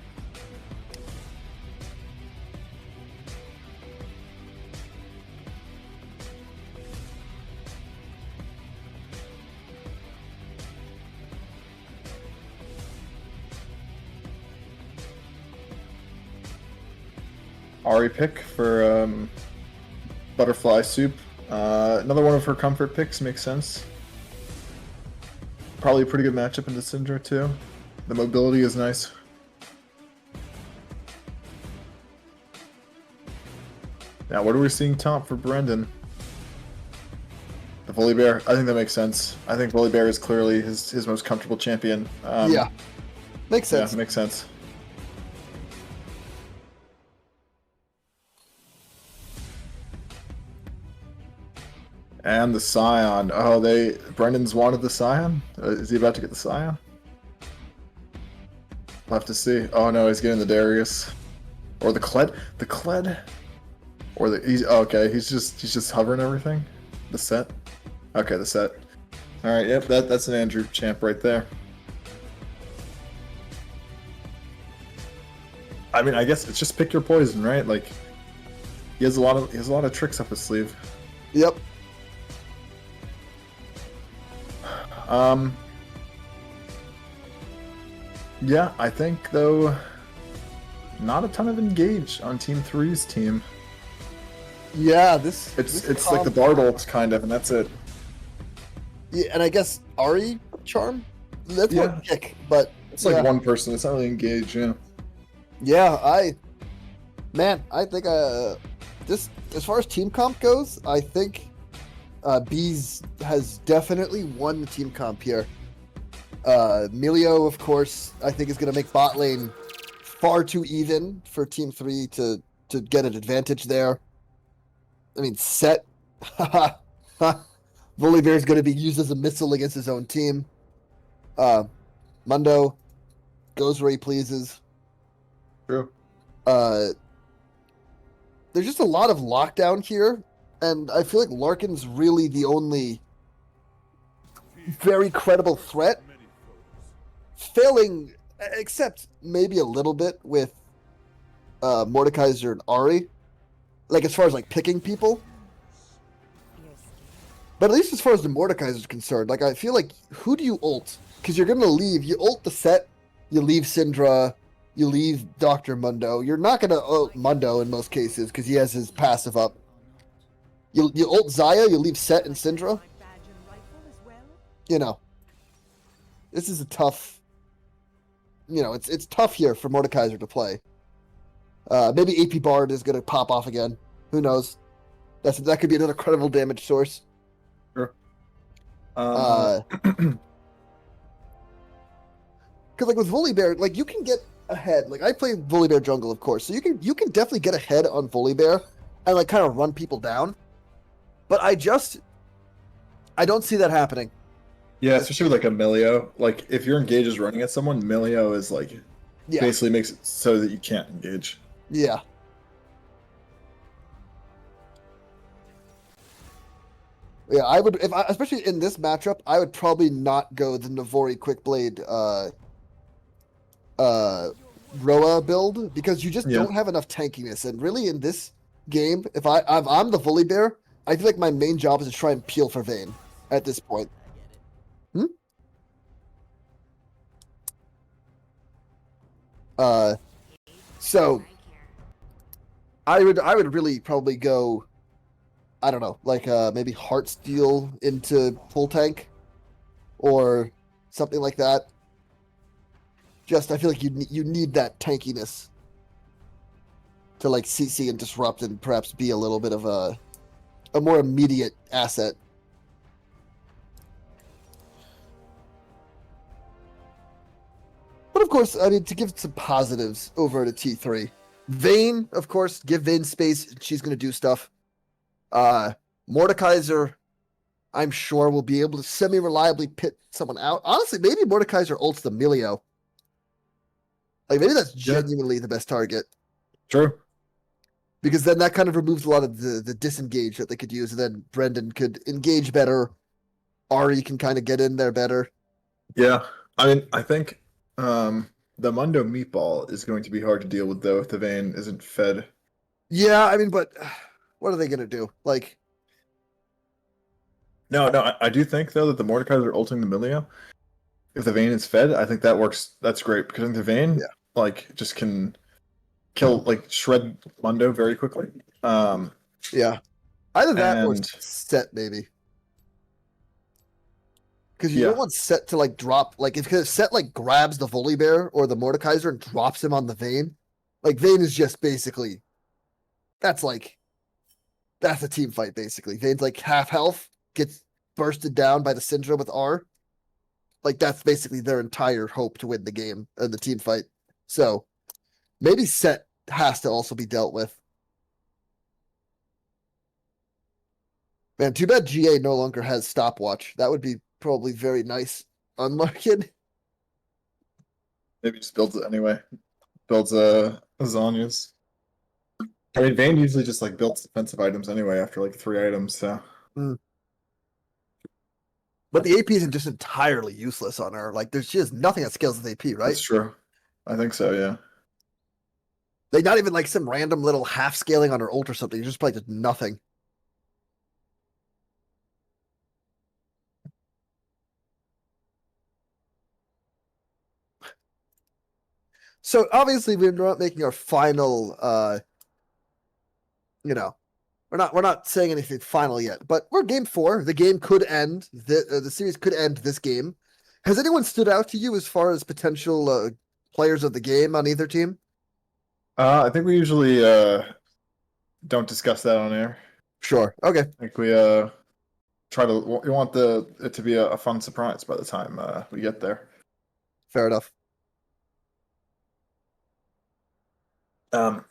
Ari pick for Butterfly Soup. Another one of her comfort picks makes sense. Probably a pretty good matchup into Syndra too. The mobility is nice. Now, what are we seeing top for Brendan? The Volibear. I think that makes sense. I think Volibear is clearly his most comfortable champion. Yeah. Makes sense. Yeah, makes sense. And the Scion. Oh, Brendan's wanted the Scion? Is he about to get the Scion? We'll have to see. Oh no, he's getting the Darius. Or the Kled. The Kled? Or okay, he's just hovering everything. The set. Okay, the set. Alright, yep, that's an Andrew champ right there. I mean, I guess it's just pick your poison, right? Like he has a lot of tricks up his sleeve. Yep. Yeah, I think though not a ton of engage on Team 3's team. Yeah, It's like the Bard ult kind of, and that's it. Yeah, and I guess Ari charm. That's Yeah. one pick, but It's like yeah. one person. It's not really engage. Yeah. Yeah, I think this as far as team comp goes, I think Bees has definitely won the team comp here. Milio, of course, I think is going to make bot lane far too even for Team 3 to get an advantage there. I mean, Set, Volibear is going to be used as a missile against his own team. Mundo goes where he pleases. True. There's just a lot of lockdown here, and I feel like Larkin's really the only very credible threat. Failing, except maybe a little bit with Mordekaiser and Ari, like as far as like picking people. But at least as far as the Mordekaiser is concerned, like I feel like who do you ult? Because you're gonna leave. You ult the set, you leave Syndra, you leave Dr. Mundo. You're not gonna ult Mundo in most cases because he has his passive up. You ult Zaya, you leave Set and Syndra. You know, this is a tough. You know, it's tough here for Mordekaiser to play. Maybe AP Bard is gonna pop off again. Who knows? That could be another credible damage source. Sure. Because like with Volibear, like you can get ahead. Like I play Volibear jungle, of course, so you can definitely get ahead on Volibear and like kind of run people down. But I don't see that happening. Yeah, especially with like a Milio. Like if your engage is running at someone, Milio is like Yeah, basically makes it so that you can't engage. yeah. Yeah, I would especially in this matchup, I would probably not go the Navori Quickblade Roa build because you just Yeah. don't have enough tankiness. And really in this game, if I'm the Volibear, I feel like my main job is to try and peel for Vayne at this point. Hmm? Uh so I would really probably go, I don't know, like maybe Heartsteel into full tank or something like that. Just I feel like you need that tankiness to like CC and disrupt and perhaps be a little bit of a more immediate asset. But of course, I mean to give some positives over to T3. Vayne, of course, give Vayne space. She's gonna do stuff. Mordekaiser, I'm sure will be able to semi-reliably pit someone out. Honestly, maybe Mordekaiser ults the Milio. Like maybe that's Yeah. genuinely the best target. True. Because then that kind of removes a lot of the disengage that they could use, and then Brendan could engage better. Ari can kind of get in there better. Yeah. I mean, I think the Mundo meatball is going to be hard to deal with though if the vein isn't fed. Yeah, I mean, but what are they gonna do? Like, No, no, I do think though that the Mordekaiser ulting the Milio, if the vein is fed, I think that works. That's great because I think the vein Yeah. like just can kill like shred Mundo very quickly. yeah, either that or And set maybe. Because you don't yeah, want set to like drop like if set like grabs the Volibear or the Mordekaiser and drops him on the Vayne, like Vayne is just basically that's like that's a team fight basically. Vayne's like half health, gets bursted down by the Syndra with R. Like that's basically their entire hope to win the game and the team fight. So maybe set has to also be dealt with. Man, too bad GA no longer has stopwatch. That would be probably very nice on market. maybe just builds it anyway. Builds Zhonya's. I mean, Vayne usually just like builds defensive items anyway after like 3 items. So But the AP isn't just entirely useless on her. Like she has nothing that scales with AP, right? that's true. I think so. Yeah. Like not even like some random little half scaling on her ult or something. You just play just nothing. So obviously we're not making our final you know, we're not saying anything final yet, but we're game 4. The game could end. The series could end this game. Has anyone stood out to you as far as potential players of the game on either team? I think we usually don't discuss that on air. Sure. Okay. I think we try to we want it to be a fun surprise by the time we get there. Fair enough. Um,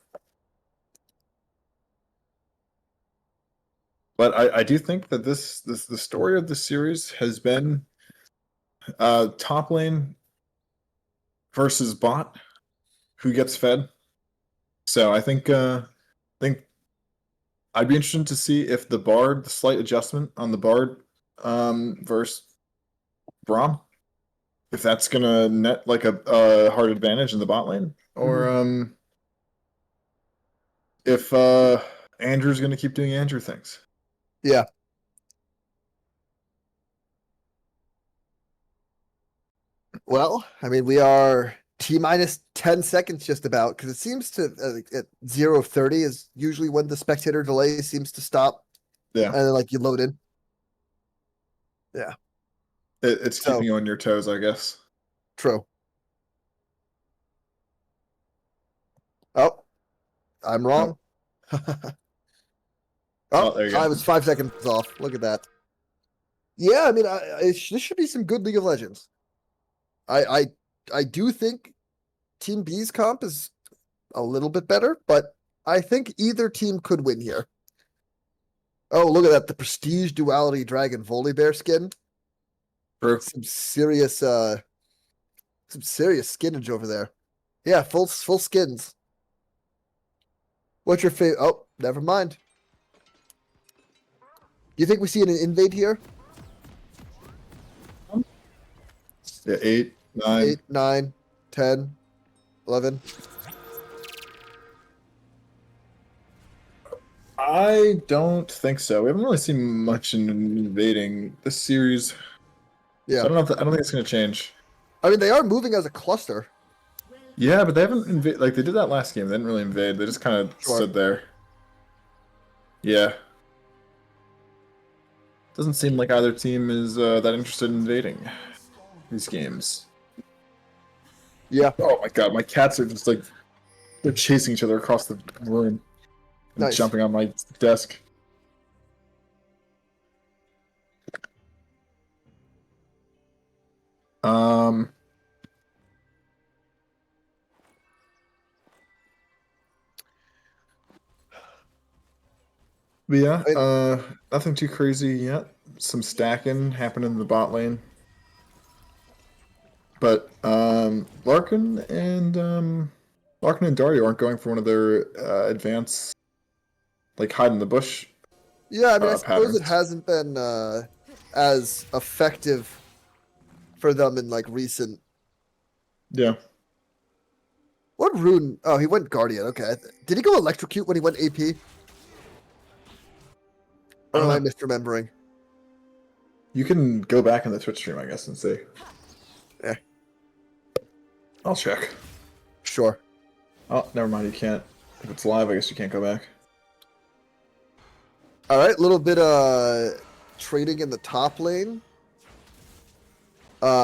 but I do think that this the story of the series has been top lane versus bot who gets fed. So I think I'd be interested to see if the slight adjustment on the Bard versus Braum, if that's gonna net like a hard advantage in the bot lane, or if Andrew's gonna keep doing Andrew things. Yeah. Well, I mean, we are T minus 10 seconds just about because it seems to at 0:30 is usually when the spectator delay seems to stop. Yeah, And then like you load in. Yeah, it's So- keeping you on your toes, I guess. true. Oh, I'm wrong. Oh, there you go. I was 5 seconds off. Look at that. Yeah, I mean, this should be some good League of Legends. I I do think Team B's comp is a little bit better, but I think either team could win here. Oh, look at that. The Prestige Duality Dragon Volibear skin. True. Some serious skinnage over there. Yeah, full skins. What's your favorite? Oh, never mind. You think we see an invade here? Yeah, 8, 9. 8, 9, 10, 11. I don't think so. We haven't really seen much in invading this series. Yeah. So I don't know if I don't think it's going to change. I mean, they are moving as a cluster. Yeah, but they haven't invaded. Like, they did that last game. They didn't really invade. They just kind of stood there. Yeah. Doesn't seem like either team is that interested in invading these games. Yeah. Oh my god, my cats are just like, they're chasing each other across the room and Nice. jumping on my desk. Um. But yeah, nothing too crazy yet. Some stacking happened in the bot lane. But Larkin and Dario aren't going for one of their advanced, like, hide in the bush Yeah, I mean, I suppose patterns. it hasn't been as effective for them in like recent. Yeah. What rune? Oh, he went Guardian. Okay. Did he go Electrocute when he went AP? Or am I misremembering? You can go back in the Twitch stream, I guess, and see. Yeah. I'll check. Sure. Oh, never mind. You can't. If it's live, I guess you can't go back. All right, little bit trading in the top lane.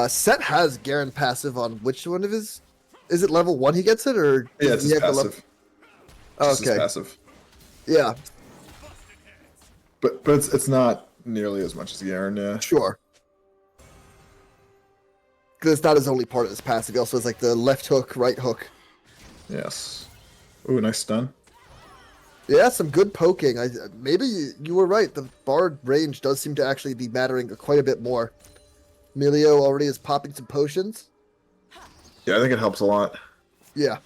Set has Garen passive on which one of his? Is it level 1 he gets it, or Yeah, does it's he his have the passive. Just his Okay. passive. Yeah, But it's not nearly as much as Garen, yeah. sure. Because it's not his only part of his passive. He also has like the left hook, right hook. Yes. Ooh, nice stun. Yeah, some good poking. Maybe you were right. The Bard range does seem to actually be mattering quite a bit more. Emilio already is popping some potions. Yeah, I think it helps a lot. Yeah.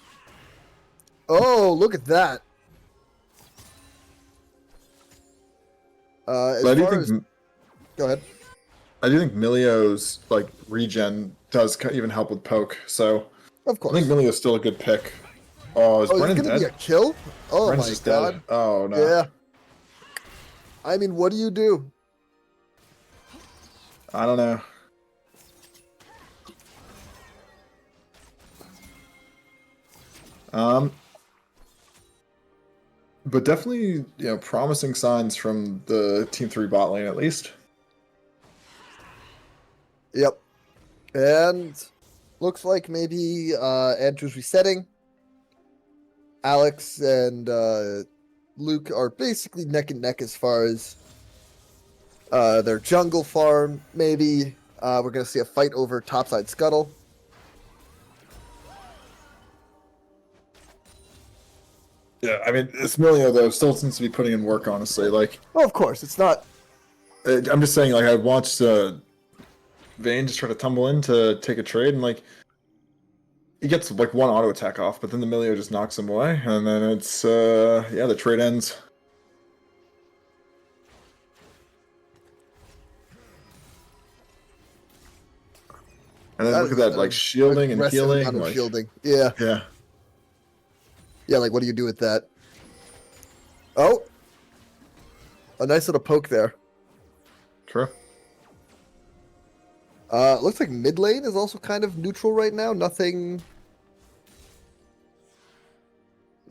Oh, look at that. As But I do far think as... Go ahead. I do think Milio's like regen does even help with poke. So Of I course. think Milio's still a good pick. Oh, is Oh, is Brennan it going to dead? be a kill? Oh Brennan's my just god. dead. Oh no. Yeah. I mean, what do you do? I don't know. But definitely, promising signs from the Team 3 bot lane at least. Yep. And looks like maybe Andrew's resetting. Alex and Luke are basically neck and neck as far as their jungle farm. Maybe we're going to see a fight over topside scuttle. Yeah, I mean, this Milio, though, still seems to be putting in work, honestly. Like, Well, of course, it's not. I'm just saying, like, I watched Vayne just try to tumble in to take a trade, and, like, he gets, like, one auto attack off, but then the Milio just knocks him away, and then it's, yeah, the trade ends. And then look at that, like, shielding and aggressive healing. amount of Like, shielding. Yeah. yeah. Yeah, like, what do you do with that? Oh. A nice little poke there. True. Looks like mid lane is also kind of neutral right now. Nothing.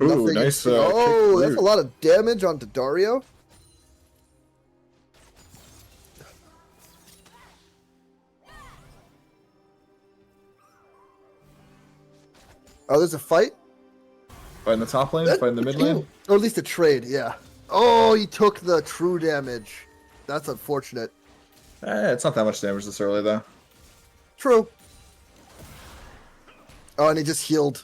Ooh, nice. Oh, kick that's a root. lot of damage onto Dario. Oh, there's a fight? Fight in the top lane, fight in the mid lane. Or at least a trade, yeah. Oh, he took the true damage. That's unfortunate. It's not that much damage this early, though. True. Oh, and he just healed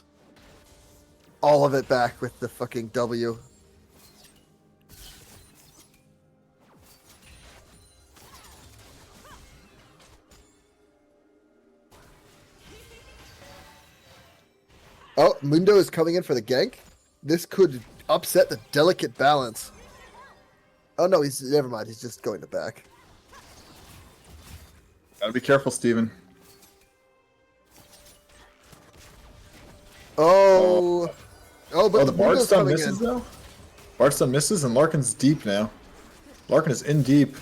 all of it back with the fucking W. Oh, Mundo is coming in for the gank. This could upset the delicate balance. Oh no, he's never mind. He's just going to back. Gotta be careful, Steven. Oh, but Oh, the Bard Mundo's stun coming misses in. though? Bard stun misses and Larkin's deep now. Larkin is in deep.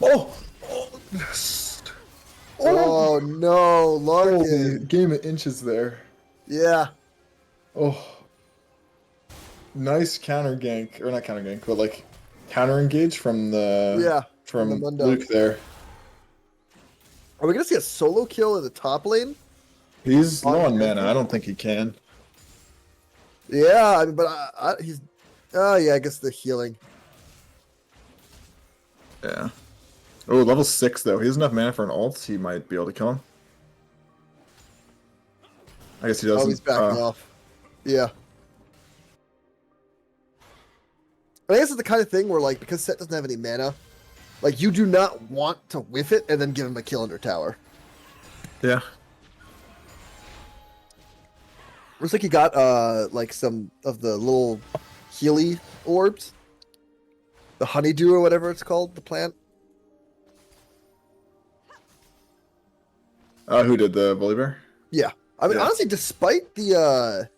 Oh! Oh no, Holy Larkin. game of inches there. Yeah. Oh. Nice counter gank. Or not counter gank, but like counter engage from the from the from Mundo. Luke there. Are we gonna see a solo kill in the top lane? He's low on mana. I don't think he can. Yeah, I mean, but he's. Oh yeah, I guess the healing. Yeah. Oh, level 6 though. He has enough mana for an ult. He might be able to kill him. I guess he doesn't. Oh, he's backing off. Yeah. I guess it's the kind of thing where, like, because Set doesn't have any mana, like, you do not want to whiff it and then give him a kill under tower. Yeah. Looks like he got, like, some of the little Healy orbs. The honeydew or whatever it's called, the plant. Who did the Bully Bear? Yeah. I mean, Yeah. honestly, despite the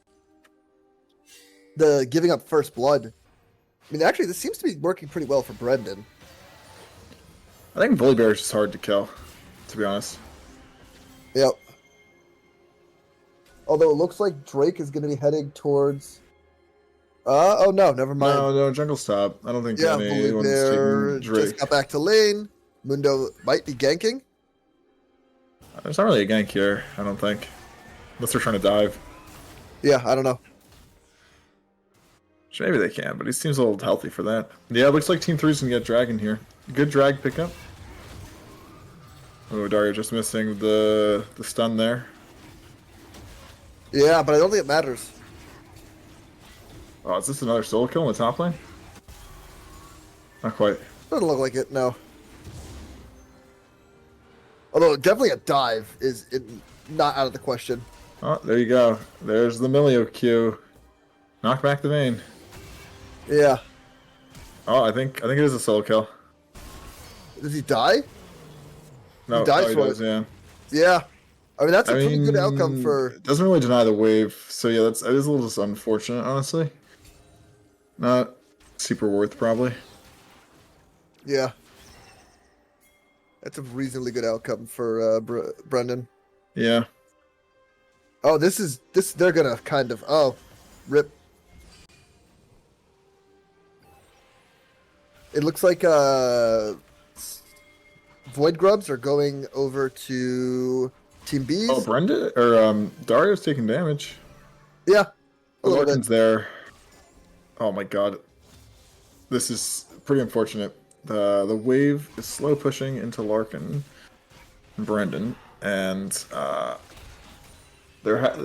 giving up first blood, I mean, actually, this seems to be working pretty well for Brendan. I think Bully Bear is just hard to kill, to be honest. Yep. Although it looks like Drake is going to be heading towards. Oh no, never mind. No, jungle stop. I don't think Yeah, Bully anyone's Bear taking Drake. just got back to lane. Mundo might be ganking. There's not really a gank here, I don't think. Unless they're trying to dive. Yeah, I don't know. Which maybe they can, but he seems a little healthy for that. Yeah, it looks like Team 3's gonna get Dragon here. Good drag pickup. Oh, Dario just missing the stun there. Yeah, but I don't think it matters. Oh, is this another solo kill in the top lane? Not quite. Doesn't look like it, no. Although definitely a dive is not out of the question. Oh, there you go. There's the Milio Q. Knock back the Vayne. Yeah. Oh, I think it is a solo kill. Does he die? No, He dies he for does, it. yeah. Yeah. I mean, that's a I pretty good mean, outcome for. It doesn't really deny the wave, so yeah, it is a little just unfortunate, honestly. Not super worth, probably. Yeah. That's a reasonably good outcome for Brendan. Yeah. Oh, they're gonna kind of. Oh, rip. It looks like Void Grubs are going over to Team B's. Oh, Brenda or Dario's taking damage. Yeah. A little Larkin's bit. there. Oh my god. This is pretty unfortunate. The wave is slow pushing into Larkin and Brendan, and they're a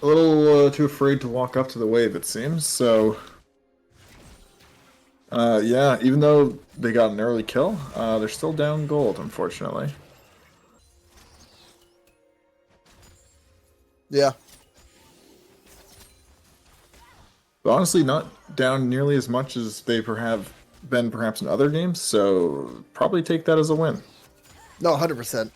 little too afraid to walk up to the wave, it seems. So yeah, even though they got an early kill, they're still down gold, unfortunately. Yeah. But honestly, not down nearly as much as they have been perhaps in other games, so probably take that as a win. No, 100%.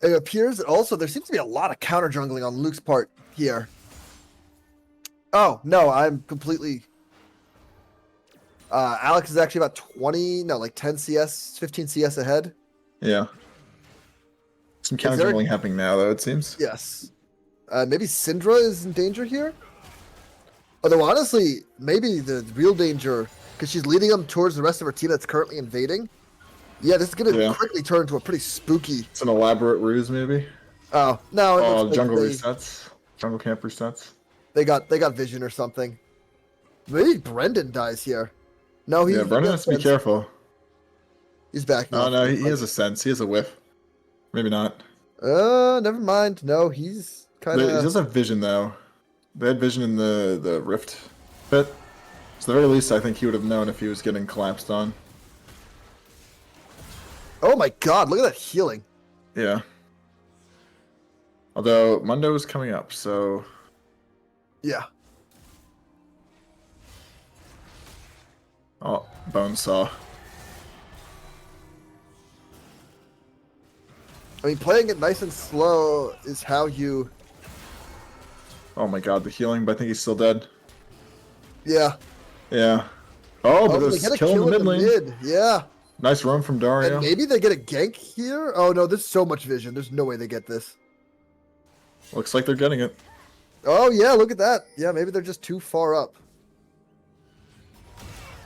It appears that also there seems to be a lot of counter jungling on Luke's part here. Oh, no, I'm completely. Alex is actually about 10 CS, 15 CS ahead. Yeah. Some counter jungling happening now, though, it seems. Yes. Maybe Syndra is in danger here? Although, honestly, maybe the real danger, because she's leading them towards the rest of her team that's currently invading. Yeah, this is going to quickly turn into a pretty spooky. It's an elaborate ruse, maybe. Oh, no. Oh, jungle resets. Jungle camp resets. They got vision or something. Maybe Brendan dies here. No, Yeah, Brendan has to be careful. He's back now. Oh, no, he has a sense. He has a whiff. Maybe not. Never mind. No, he's kind He of. does have vision though. They had vision in the rift pit. So at the very least, I think he would have known if he was getting collapsed on. Oh my god! Look at that healing. Yeah. Although Mundo is coming up, so Yeah. oh, bone saw. I mean, playing it nice and slow is how you. Oh my god, the healing, but I think he's still dead. Yeah. Yeah. Oh, but Oh, they there's get a kill in the mid lane. mid. Yeah. Nice roam from Dario. And maybe they get a gank here. Oh no, there's so much vision. There's no way they get this. Looks like they're getting it. Oh yeah, look at that. Yeah, maybe they're just too far up.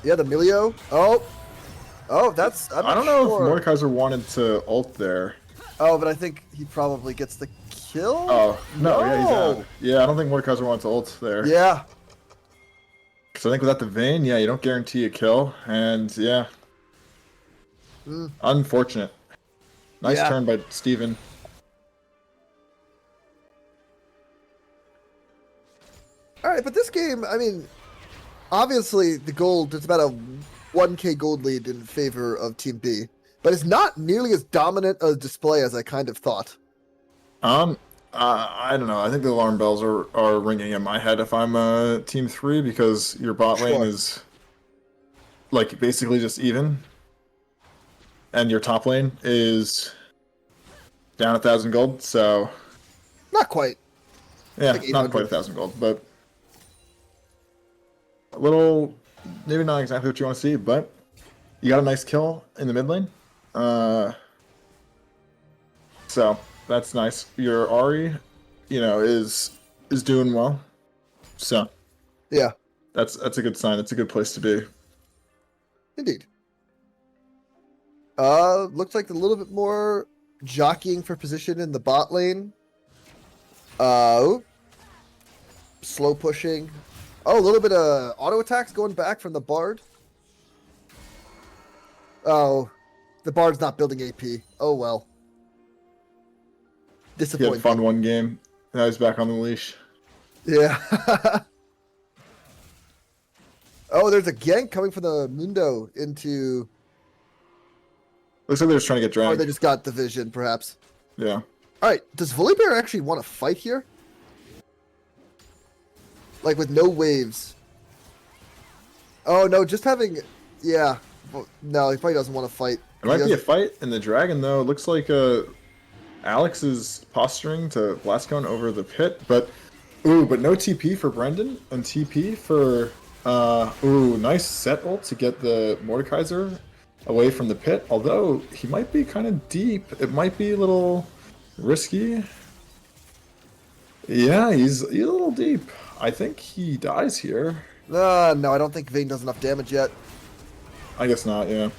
Yeah, the Milio. Oh, that's. I don't know if Mordekaiser wanted to ult there. Oh, but I think he probably gets the kill. Oh no, yeah, he's out. Yeah, I don't think Mordekaiser wants to ult there. Yeah. Because I think without the Vayne, yeah, you don't guarantee a kill, and yeah, unfortunate. Nice turn by Steven. All right, but this game, I mean, obviously the gold, it's about a 1k gold lead in favor of Team B, but it's not nearly as dominant a display as I kind of thought. I don't know. I think the alarm bells are ringing in my head if I'm Team 3 because your bot lane is like basically just even, and your top lane is down 1,000 gold. So Not quite. yeah, Like not quite 1,000 gold, but a little, maybe not exactly what you want to see, but you got a nice kill in the mid lane. So that's nice. Your Ari, is doing well. So Yeah, that's a good sign. That's a good place to be. indeed. Looks like a little bit more jockeying for position in the bot lane. Slow pushing. Oh, a little bit of auto attacks going back from the Bard. Oh, the Bard's not building AP. Oh well. He Disappointing. had fun one game. Now he's back on the leash. Yeah. Oh, there's a gank coming from the Mundo into. Looks like they're just trying to get Or dragged. they just got the vision, perhaps. Yeah. All right, does Volibear actually want to fight here? Like with no waves. Oh no, just having. Yeah. Well, no, he probably doesn't want to fight. It might be a fight in the dragon though. It looks like Alex is posturing to Blastcone over the pit, but but no TP for Brendan and TP for nice set ult to get the Mordekaiser away from the pit. Although he might be kind of deep, it might be a little risky. Yeah, he's a little deep. I think he dies here. No, I don't think Vayne does enough damage yet. I guess not. Yeah.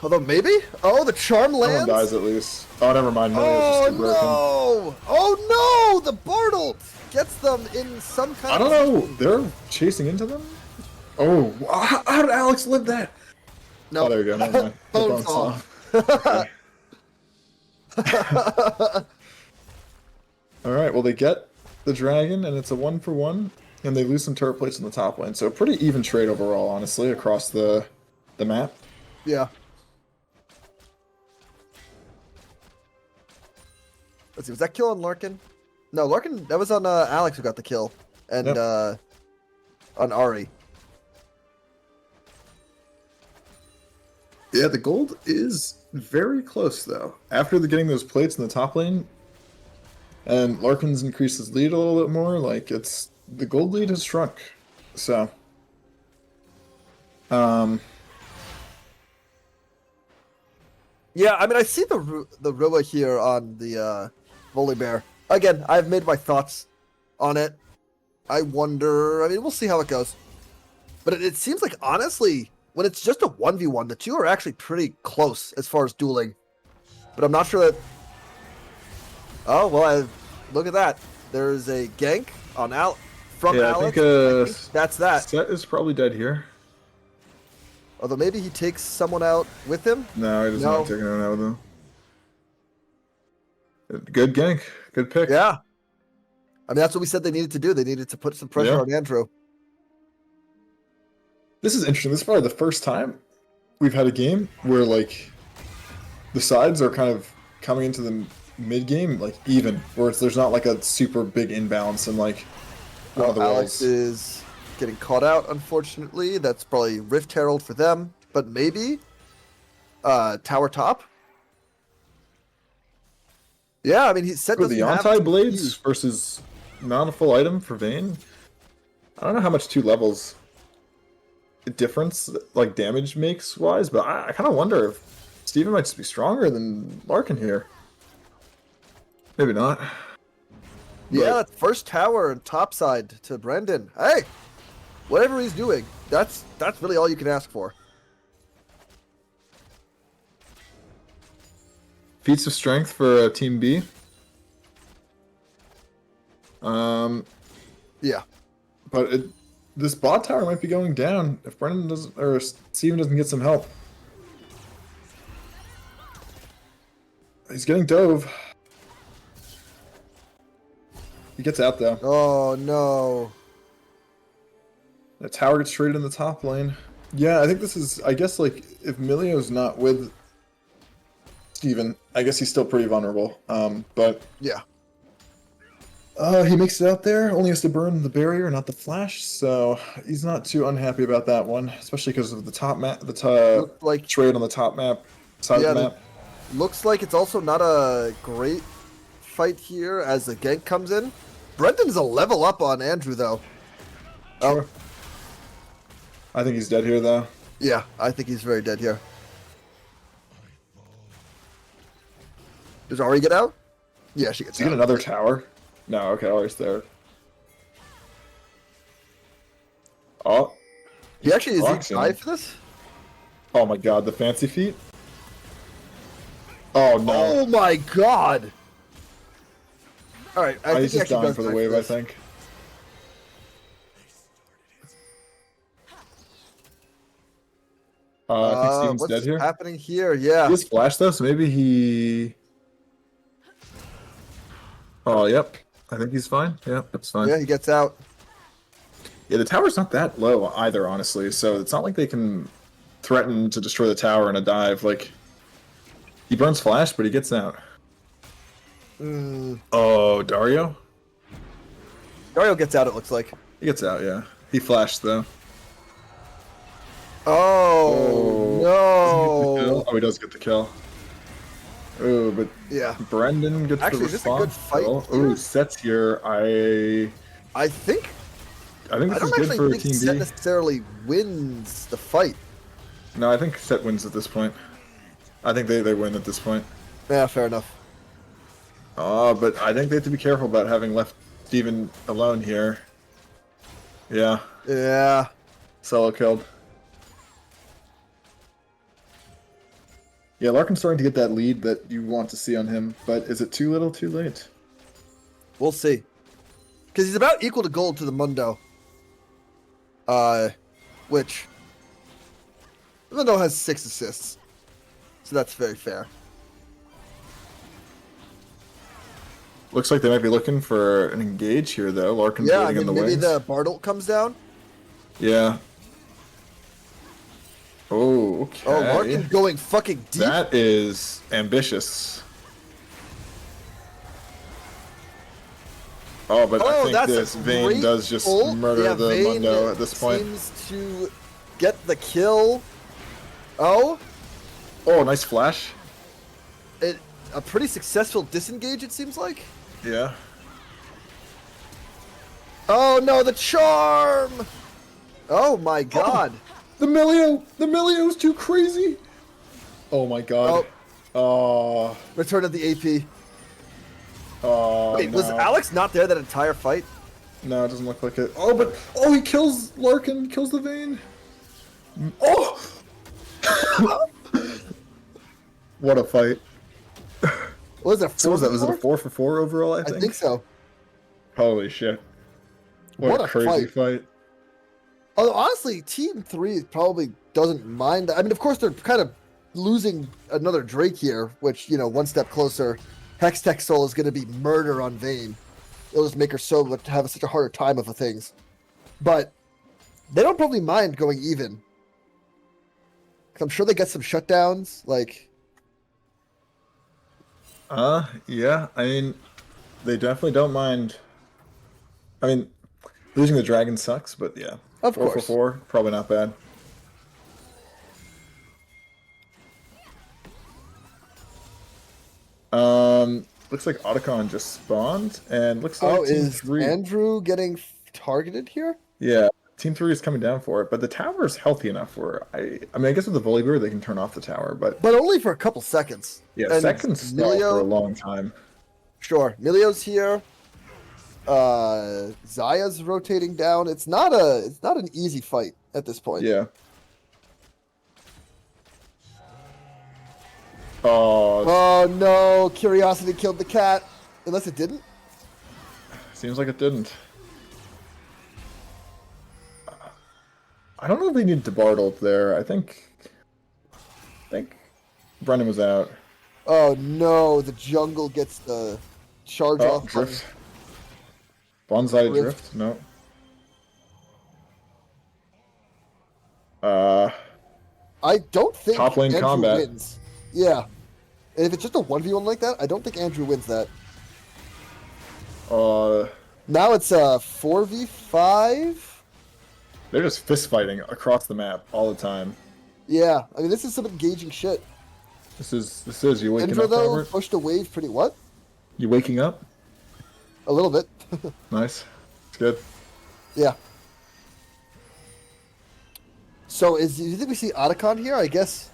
Although maybe? Oh, the charm Someone lands. dies at least. Oh, never mind. Maybe it's Oh just too broken. no! Oh no! The Bartle gets them in some kind I of. don't know. They're chasing into them. Oh, how did Alex live that? No. Oh, there we go. Never mind. The Bone bone saw. saw. Okay. All right. Well, they get the dragon, and it's a 1-for-1, and they lose some turret plates in the top lane. So pretty even trade overall, honestly, across the map. Yeah. Let's see. Was that kill on Larkin? No, Larkin. That was on Alex who got the kill, and Yep. On Ari. Yeah, the gold is very close though. After getting those plates in the top lane, and Larkin's increased his lead a little bit more, like the gold lead has shrunk. So, Yeah, I mean, I see the Rua here on the Volibear. Again, I've made my thoughts on it. I wonder. I mean, we'll see how it goes. But it seems like, honestly, when it's just a 1v1, the two are actually pretty close as far as dueling. But I'm not sure that. Oh well, look at that. There's a gank on from yeah, Alex. I think That's that. Set is probably dead here. Although maybe he takes someone out with him. No, he doesn't No. want to take anyone out with him. Good gank. Good pick. Yeah. I mean, that's what we said they needed to do. They needed to put some pressure Yeah. on Andrew. This is interesting. This is probably the first time we've had a game where like the sides are kind of coming into the mid game like even, where there's not like a super big imbalance and like Well, the Alex walls. is getting caught out, unfortunately. That's probably Rift Herald for them, but maybe Tower Top. Yeah, I mean, he said With the Yontai blades versus not a full item for Vayne. I don't know how much 2 levels difference like damage makes wise, but I kind of wonder if Steven might just be stronger than Larkin here. Maybe not. Yeah, But first tower and top side to Brendan. Hey, whatever he's doing, that's really all you can ask for. feats of strength for Team B. Yeah. But this bot tower might be going down if Brendan doesn't or Steven doesn't get some help. He's getting dove. He gets out though. Oh no. The tower gets traded in the top lane. Yeah, I think this is. I guess like if Milio's not with Steven, I guess he's still pretty vulnerable. But Yeah. he makes it out there. Only has to burn the barrier, not the flash. So he's not too unhappy about that one, especially because of the top map, Looked like trade on the top map side of the map. looks like it's also not a great fight here as the gank comes in. Brendan's a level up on Andrew though. Sure. I think he's dead here though. Yeah, I think he's very dead here. Does Ari get out? Yeah, she gets Does he out. get another tower? No, okay, Ari's there. Oh. He actually is he boxing. die for this? Oh my god, the fancy feet? Oh no. Oh my god! Alright, I think He's he just actually dying does for the die wave, I this. think. I think Steven's What's dead here. happening here? Yeah. He has flash though, so maybe he. Oh, yep. I think he's fine. Yep, that's fine. Yeah, he gets out. Yeah, the tower's not that low either, honestly. So it's not like they can threaten to destroy the tower in a dive. Like he burns flash, but he gets out. Oh, Dario? Dario gets out, it looks like. He gets out, yeah. He flashed though. Oh, no. Oh, he does get the kill. Oh, but Yeah. Brendan gets Actually, the is this a good response. fight Oh, here? sets here. I think I think I this is don't good actually for think Team Set B. necessarily wins the fight. No, I think Set wins at this point. I think they win at this point. Yeah, fair enough. Oh, but I think they have to be careful about having left Steven alone here. Yeah, Yeah. solo killed. Yeah, Larkin's starting to get that lead that you want to see on him, but is it too little, too late? We'll see. Because he's about equal to gold to the Mundo. Which Mundo has 6 assists. So that's very fair. Looks like they might be looking for an engage here, though. Larkin's Yeah, I waiting mean, in the maybe wings. the Bardolt comes down. Yeah. Oh, okay. Oh, Larkin going fucking deep. That is ambitious. Oh, but I think that's this a Vayne great does just pull. murder Yeah, the Vayne Mundo at this point. seems to get the kill. Oh, Oh, nice flash. a pretty successful disengage, it seems like. Yeah. Oh no, the charm! Oh my god. The Milio is too crazy. Oh my god. Oh. Return of the AP. Oh. Wait, no. was Alex not there that entire fight? No, it doesn't look like it. Oh, but he kills Larkin, kills the Vayne. Oh. What a fight. What was it? So what was that? Was it a 4 4 for 4 overall? I I think. think so. Holy shit! What a a crazy fight. Although honestly, Team 3 probably doesn't mind. I mean, of course, they're kind of losing another Drake here, which, you know, one step closer Hextech Soul is going to be murder on Vayne. It'll just make her so much have such a harder time of things. But they don't probably mind going even. 'Cause I'm sure they get some shutdowns. Like, Yeah. I mean, they definitely don't mind. I mean, losing the dragon sucks, but yeah. Of 4 course. for 4, probably not bad. Looks like Otacon just spawned, and looks like oh, Team is 3. Andrew getting targeted here? Yeah, Team 3 is coming down for it, but the tower is healthy enough where I mean, I guess with the Volibear they can turn off the tower, but But only for a couple seconds. yeah, And seconds stall for a Milio, long time. sure. Milio's here. Zaya's rotating down. It's not an easy fight at this point. Yeah. Oh, Oh no, Curiosity killed the cat. Unless it didn't. seems like it didn't. I don't know if they need to Bartle there. I think Brennan was out. Oh no, the jungle gets the charge Oh, off. on- drift. Bonsai Drift. drift? No. I don't think Top lane Andrew combat. wins. Yeah. And if it's just a 1v1 like that, I don't think Andrew wins that. Now it's a 4v5. They're just fist fighting across the map all the time. Yeah, I mean this is some engaging shit. This is you waking Indra up, though Robert? pushed a wave pretty what? You waking up? A little bit. Nice. It's good. Yeah. So do you think we see Otacon here? I guess.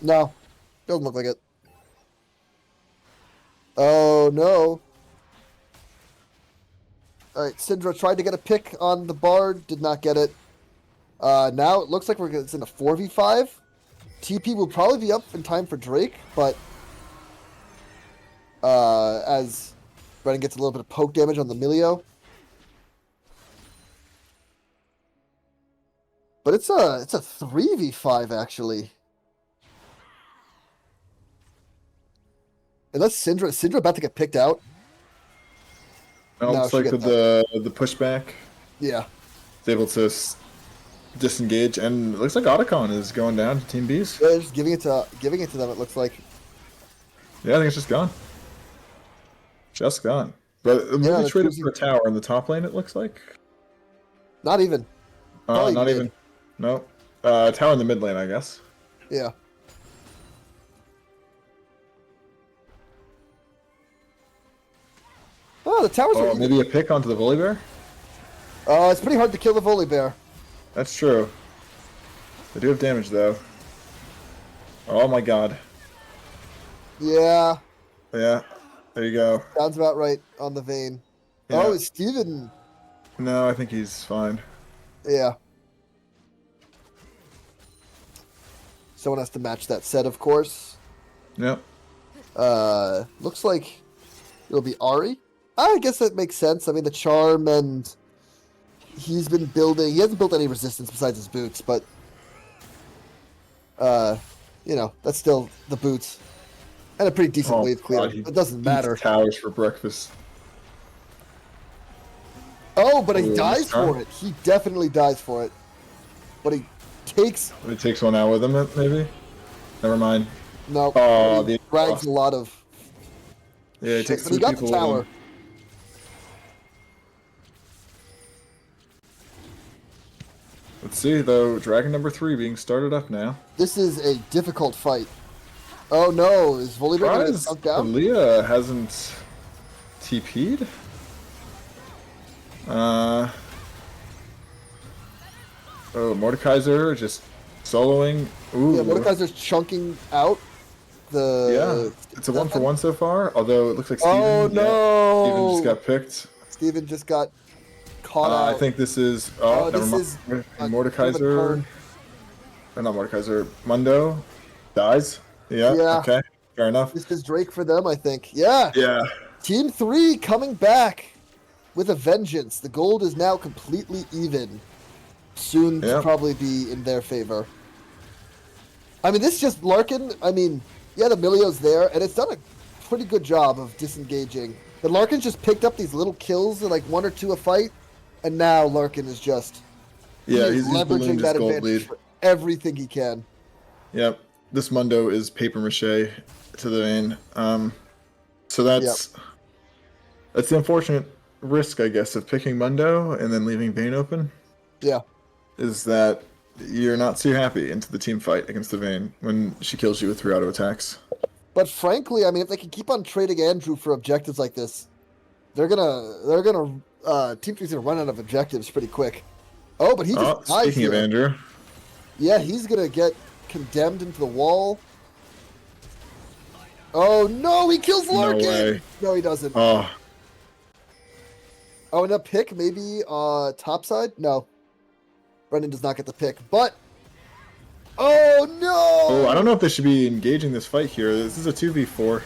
No, doesn't look like it. Oh no. Alright, Syndra tried to get a pick on the Bard, did not get it. Now it looks like it's in a 4v5. TP will probably be up in time for Drake, but as Brennan gets a little bit of poke damage on the Milio. But it's a 3v5 actually. Unless Syndra about to get picked out. It looks she like got with the pushback, Yeah. it's able to disengage, and it looks like Otacon is going down to Team B's. They're just giving it to them, it looks like. Yeah, I think it's just gone. Just gone. But it Yeah, movie that's traded crazy. for a tower in the top lane, it looks like. Not even. Probably Not mid. even. No. Tower in the mid lane, I guess. Yeah. Oh, the towers are Oh, even. maybe a pick onto the Volibear? It's pretty hard to kill the Volibear. That's true. They do have damage, though. Oh my god. Yeah. Yeah. There you go. Sounds about right on the vein. Yeah. Oh, is Steven. No, I think he's fine. Yeah. Someone has to match that set, of course. Yep. Looks like it'll be Ari. I guess that makes sense. I mean, the charm and he's been building. He hasn't built any resistance besides his boots, but that's still the boots and a pretty decent wave clear. God, he It doesn't eats matter. towers for breakfast. Oh, but he Ooh, dies charm. for it. He definitely dies for it. But he takes He takes one out with him, maybe? Never mind. no. Oh, he the drags a lot of. Yeah, he shit, takes but two he got the people with tower. him. Let's see, though. Dragon number 3 being started up now. This is a difficult fight. Oh no, is Volibear going to get Surprised sunk down? Aaliyah hasn't TP'd. Oh, Mordekaiser just soloing. Ooh. Yeah, Mordekaiser's chunking out the. Yeah, it's a 1-for-1 so far. Although it looks like Steven. Oh no! Steven just got picked. Steven just got caught out. I think this is. Oh, Never this mind. is And a Mordekaiser. turn. Or not Mordekaiser. Mundo dies. Yeah. Yeah. Okay. Fair enough. This is Drake for them, I think. Yeah. Yeah. Team 3 coming back with a vengeance. The gold is now completely even. Soon to Yeah. probably be in their favor. I mean, this just Larkin. I mean, yeah, the Milio's there, and it's done a pretty good job of disengaging. But Larkin's just picked up these little kills in like 1 or 2 a fight, and now Larkin is just Yeah, he is he's ballooned leveraging his that gold advantage lead. for everything he can. Yep. This Mundo is paper mache to the vein. So Yep. that's the unfortunate risk, I guess, of picking Mundo and then leaving Vayne open. Yeah. Is that you're not too happy into the team fight against the Vayne when she kills you with 3 auto attacks. But frankly, I mean, if they can keep on trading Andrew for objectives like this, Team 3's gonna run out of objectives pretty quick. Oh, but he just dies Speaking of here. Andrew, Yeah, he's gonna get condemned into the wall. Oh no, he kills Larkin! no way. No, he doesn't. Oh, Oh, and a pick, maybe top side? No. Brendan does not get the pick, but oh no! I don't know if they should be engaging this fight here. This is a 2v4,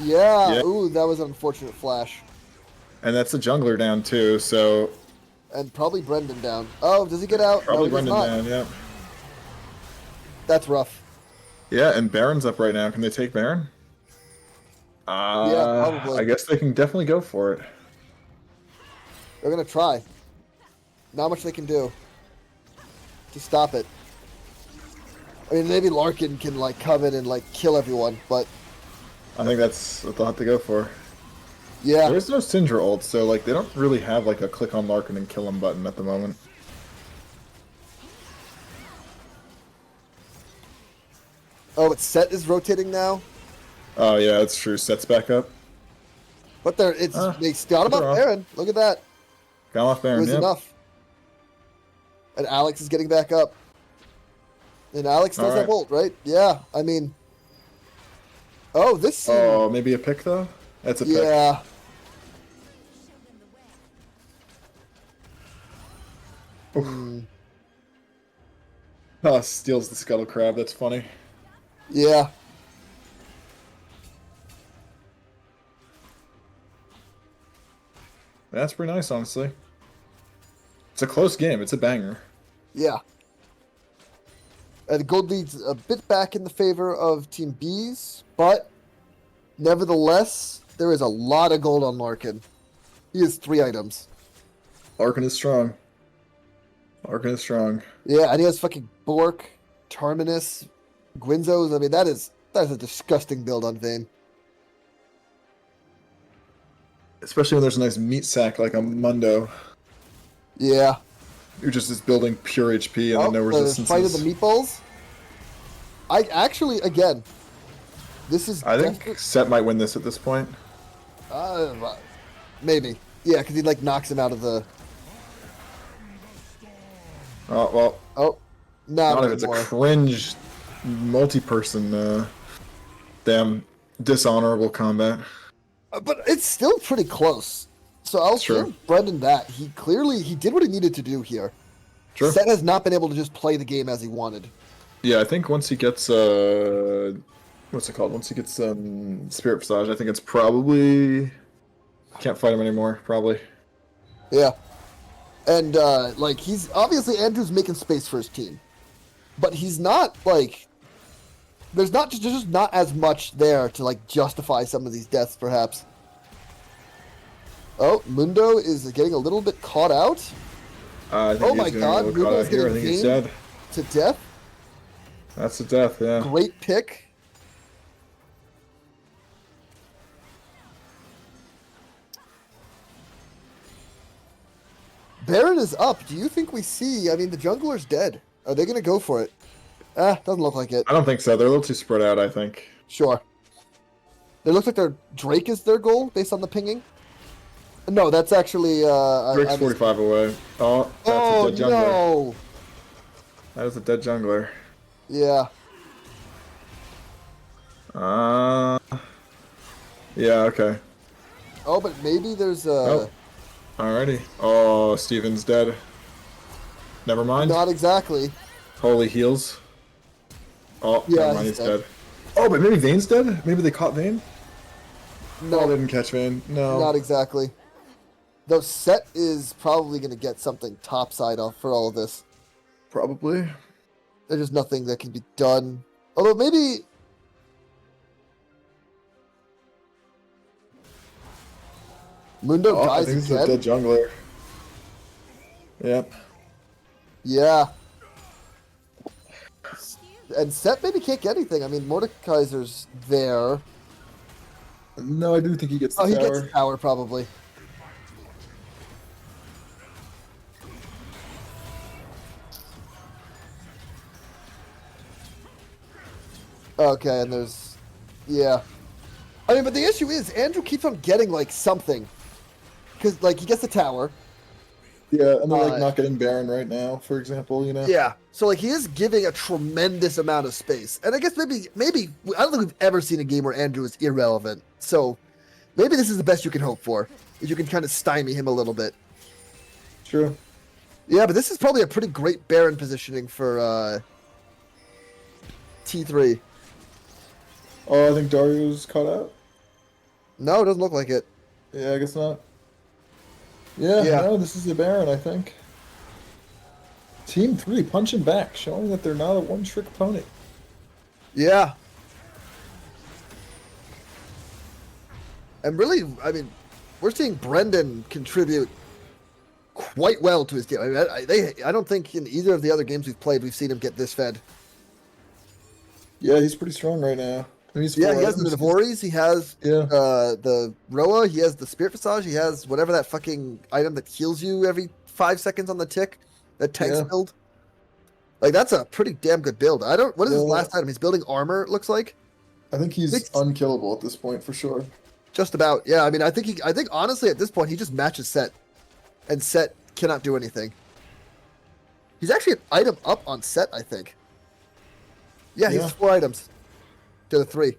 Yeah. Yeah. Ooh, that was an unfortunate flash. and that's a jungler down too, so And probably Brendan down. Oh, does he get out? probably no, he does Brendan not. down, yeah. That's rough. Yeah, and Baron's up right now. Can they take Baron? Yeah, probably. I guess they can definitely go for it. They're gonna try. Not much they can do to stop it. I mean, maybe Larkin can like come in and like kill everyone, but I think that's what they'll have to go for. yeah. There's no Syndra ult, so like they don't really have like a click on Larkin and kill him button at the moment. Oh, but Set is rotating now. Oh yeah, that's true. Sets back up. But they got him they're up, off. Aaron. Look at that. Got him off It Baron. was Yep. enough. And Alex is getting back up. And Alex does All have right. ult, right? Yeah, I mean. Oh, this seemed, Oh, maybe a pick though. That's a pick. yeah. Oh, steals the scuttle crab. That's funny. Yeah. That's pretty nice, honestly. It's a close game. It's a banger. Yeah. And the gold lead's a bit back in the favor of Team B's, but nevertheless, there is a lot of gold on Larkin. He has 3 items. Larkin is strong. Larkin is strong. Yeah, and he has fucking Bork, Terminus, Gwynzos. I mean, that is a disgusting build on Vayne. Especially when there's a nice meat sack like a Mundo, Yeah. who just is building pure HP and then no the resistances. fight of the meatballs. I actually, again, this is. I think Set might win this at this point. Maybe. Yeah, because he like knocks him out of the. Oh well, Oh, not if it's a anymore. cringe multi-person, damn dishonorable combat. But it's still pretty close. So I'll True. give Brendan that. He did what he needed to do here. True. Set has not been able to just play the game as he wanted. Yeah, I think once he gets what's it called? Once he gets Spirit Visage, I think it's probably can't fight him anymore. Probably. Yeah. And like he's obviously Andrew's making space for his team. But he's not like there's just not as much there to like justify some of these deaths perhaps. Oh, Mundo is getting a little bit caught out I think Oh he's my gonna God, get caught Mundo's out here. I getting think he's Vayne? dead. to death. That's a death. Yeah. Great pick. Baron is up. Do you think we see? I mean, the jungler's dead. Are they going to go for it? Doesn't look like it. I don't think so. They're a little too spread out. I think. Sure. It looks like their Drake is their goal based on the pinging. No, that's actually. Drake's 45 away. Oh, that's Oh a dead jungler. no! That is a dead jungler. Yeah. Yeah. Okay. Oh, but maybe there's Oh. Alrighty. Oh, Steven's dead. Never mind. not exactly. Holy heals. Oh, Yeah, never mind. he's He's dead. dead. Oh, but maybe Vayne's dead. Maybe they caught Vayne. No, Oh, they didn't catch Vayne. No. not exactly. Though Set is probably going to get something topside off for all of this. Probably. There's just nothing that can be done. Although maybe Mundo Oh, I dies think this is a again. dead jungler. Yep. Yeah. And Set maybe can't get anything. I mean, Mordekaiser's there. No, I do think he gets the Oh, he tower. gets power probably. Okay, and there's, yeah. I mean, but the issue is Andrew keeps on getting like something, because like he gets the tower. Yeah, and they're like Uh, not getting Baron right now, for example. You know. Yeah, so like he is giving a tremendous amount of space, and I guess maybe I don't think we've ever seen a game where Andrew is irrelevant. So maybe this is the best you can hope for, is you can kind of stymie him a little bit. True. Yeah, but this is probably a pretty great Baron positioning for T3. Oh, I think Dario's caught out. No, it doesn't look like it. Yeah, I guess not. Yeah, Yeah. no, this is the Baron, I think. Team 3 punching back, showing that they're not a one-trick pony. Yeah. And really, I mean, we're seeing Brendan contribute quite well to his team. I mean, I don't think in either of the other games we've played we've seen him get this fed. Yeah, he's pretty strong right now. And he's Yeah, four he has the items. Navores, he has Yeah. the Roa, he has the Spirit Visage, he has whatever that fucking item that heals you every 5 seconds on the tick, that tanks Yeah. build. Like, that's a pretty damn good build. What is his Yeah. last item? He's building armor, it looks like. I think he's Six. unkillable at this point for sure. Just about. Yeah, I mean, I think honestly at this point he just matches Set, and Set cannot do anything. He's actually an item up on Set, I think. Yeah, he's Yeah. 4 items to the 3,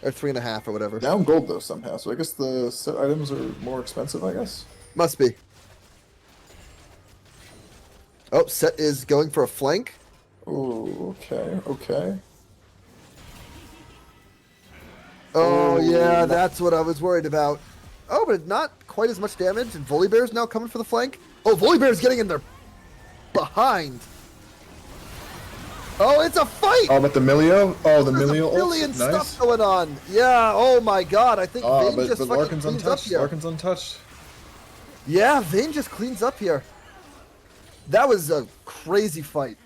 or 3.5 or whatever. Down gold though somehow, so I guess the set items are more expensive, I guess. Must be. Oh, Set is going for a flank. Oh, okay, okay. Oh, Oh. yeah, that's what I was worried about. Oh, but not quite as much damage, and Volibear's now coming for the flank. Oh, Volibear's getting in there behind. Oh, it's a fight! Oh, but the Milio? Oh, the There's Milio a ult? billion Nice. stuff going on. Yeah, oh my god, I think Oh, Vayne but just fucking Larkin's cleans up untouched. here. Larkin's untouched. Yeah, Vayne just cleans up here. That was a crazy fight.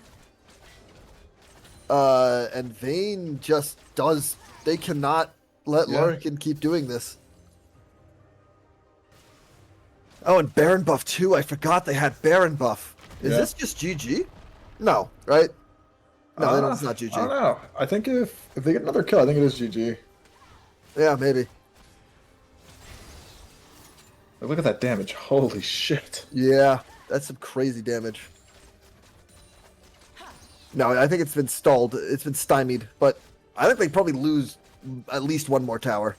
And Vayne just does... They cannot let Yeah. Larkin keep doing this. Oh, and Baron buff too. I forgot they had Baron buff. Is Yeah. this just GG? No, right? No, it's not I don't GG. know. I think if they get another kill, I think it is GG. Yeah, maybe. Like, look at that damage. Holy shit. Yeah, that's some crazy damage. No, I think it's been stalled. It's been stymied, but I think they probably lose at least one more tower.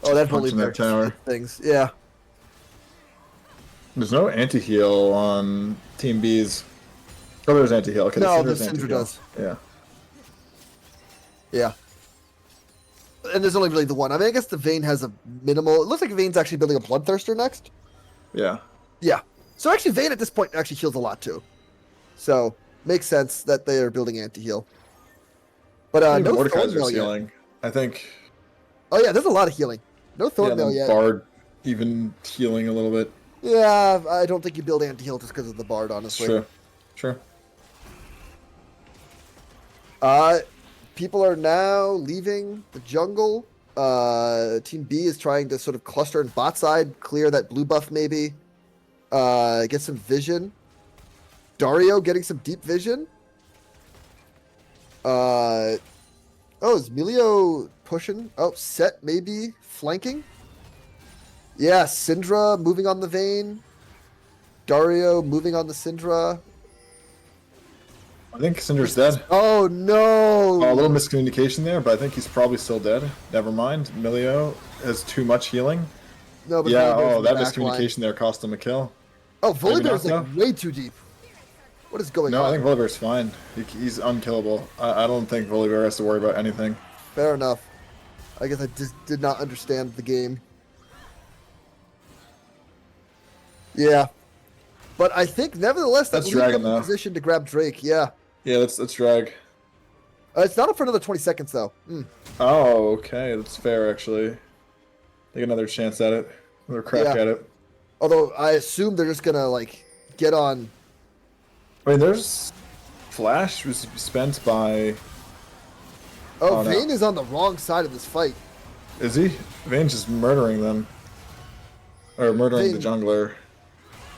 Oh, that's Punching really that tower. things. Yeah. There's no anti-heal on Team B's. Oh, there's anti-heal. Okay, No, Syndra's the Syndra anti-heal. does. Yeah. Yeah. And there's only really the one. I mean, I guess the Vayne has a minimal. It looks like Vayne's actually building a Bloodthirster next. Yeah. Yeah. So actually, Vayne at this point actually heals a lot too. So makes sense that they are building anti-heal. But Even no Mordekaiser's Thornmail yet. healing. I think. Oh yeah, there's a lot of healing. No Yeah, Thornmail the yet. Bard even healing a little bit. Yeah, I don't think you build anti-heal just because of the Bard, honestly. Sure. Sure. People are now leaving the jungle. Team B is trying to sort of cluster in bot side, clear that blue buff maybe. Get some vision. Dario getting some deep vision. Oh, is Milio pushing? Oh, Set maybe flanking. Yeah, Syndra moving on the Vayne. Dario moving on the Syndra. I think Syndra's dead. Oh no! Oh, a little miscommunication there, but I think he's probably still dead. Never mind. Milio has too much healing. No, but Yeah, Volibear's oh, in the that back line. miscommunication there cost him a kill. Oh, Maybe Volibear's not, like though. way too deep. What is going No, on? I think Volibear's fine. He's unkillable. I don't think Volibear has to worry about anything. Fair enough. I guess I just did not understand the game. Yeah. But I think, nevertheless, that That's leaves them dragging, in though. position to grab Drake. Yeah. Yeah, let's drag. It's not up for another 20 seconds, though. Oh, okay, that's fair actually. Take another chance at it. Another crack Yeah. at it. Although I assume they're just gonna like get on. I mean, there's Flash was spent by. Oh, Oh, no. Vayne is on the wrong side of this fight. Is he? Vayne's just murdering them, or murdering the Vayne- jungler.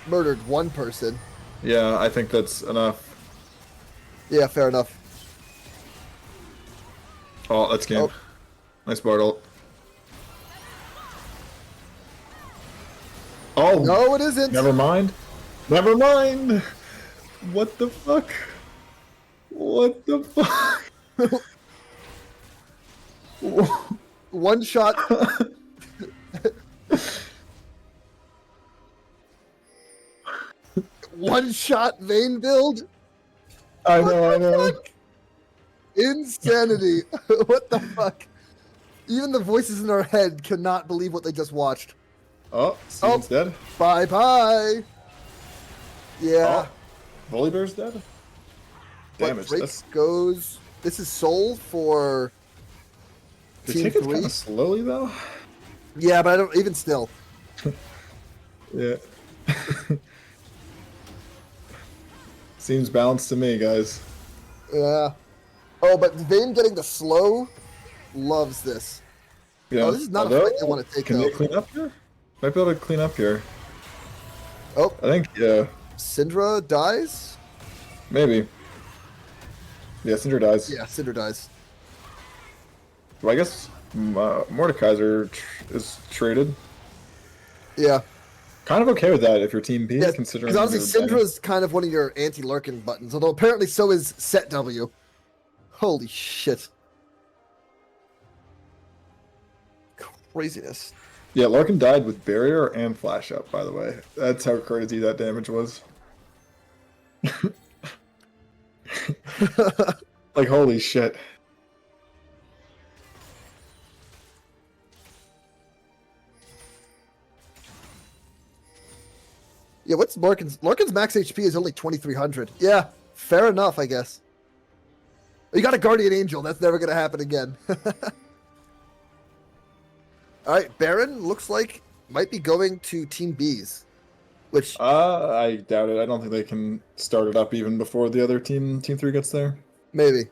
Murdered one person. Yeah, I think that's enough. Yeah, fair enough. Oh, that's game. Oh. Nice Bard ult. Oh No, it isn't. Never mind. Never mind. What the fuck? What the fuck? One shot. One shot Vayne build. I know. Insanity. What the fuck? Even the voices in our head cannot believe what they just watched. Oh, Steven's dead. Bye bye. Yeah. Oh, Volibear's dead. But Damage. Drake That's goes. This is Soul for they Team take it 3. kind of slowly though. Yeah, but I don't even still. Yeah. Seems balanced to me, guys. Yeah. Oh, but Vayne getting the slow loves this. Yeah. Oh, this is not a fight they want to take, Can though. they clean up here? Might be able to clean up here. Oh, I think, yeah, Syndra dies? maybe. Yeah, Syndra dies. Yeah, Syndra dies. Well, I guess Mordekaiser is traded. Yeah. Kind of okay with that if you're Team B, Yeah, considering. because honestly, you're Syndra is kind of one of your anti-lurking buttons, although apparently so is Set W. Holy shit. Craziness. Yeah, Larkin died with barrier and flash up, by the way. That's how crazy that damage was. Like, holy shit. Yeah, what's Larkin's? Larkin's max HP is only 2,300. Yeah, fair enough, I guess. You got a Guardian Angel. That's never going to happen again. All right, Baron looks like might be going to Team B's, which I doubt it. I don't think they can start it up even before the other Team 3 gets there. maybe.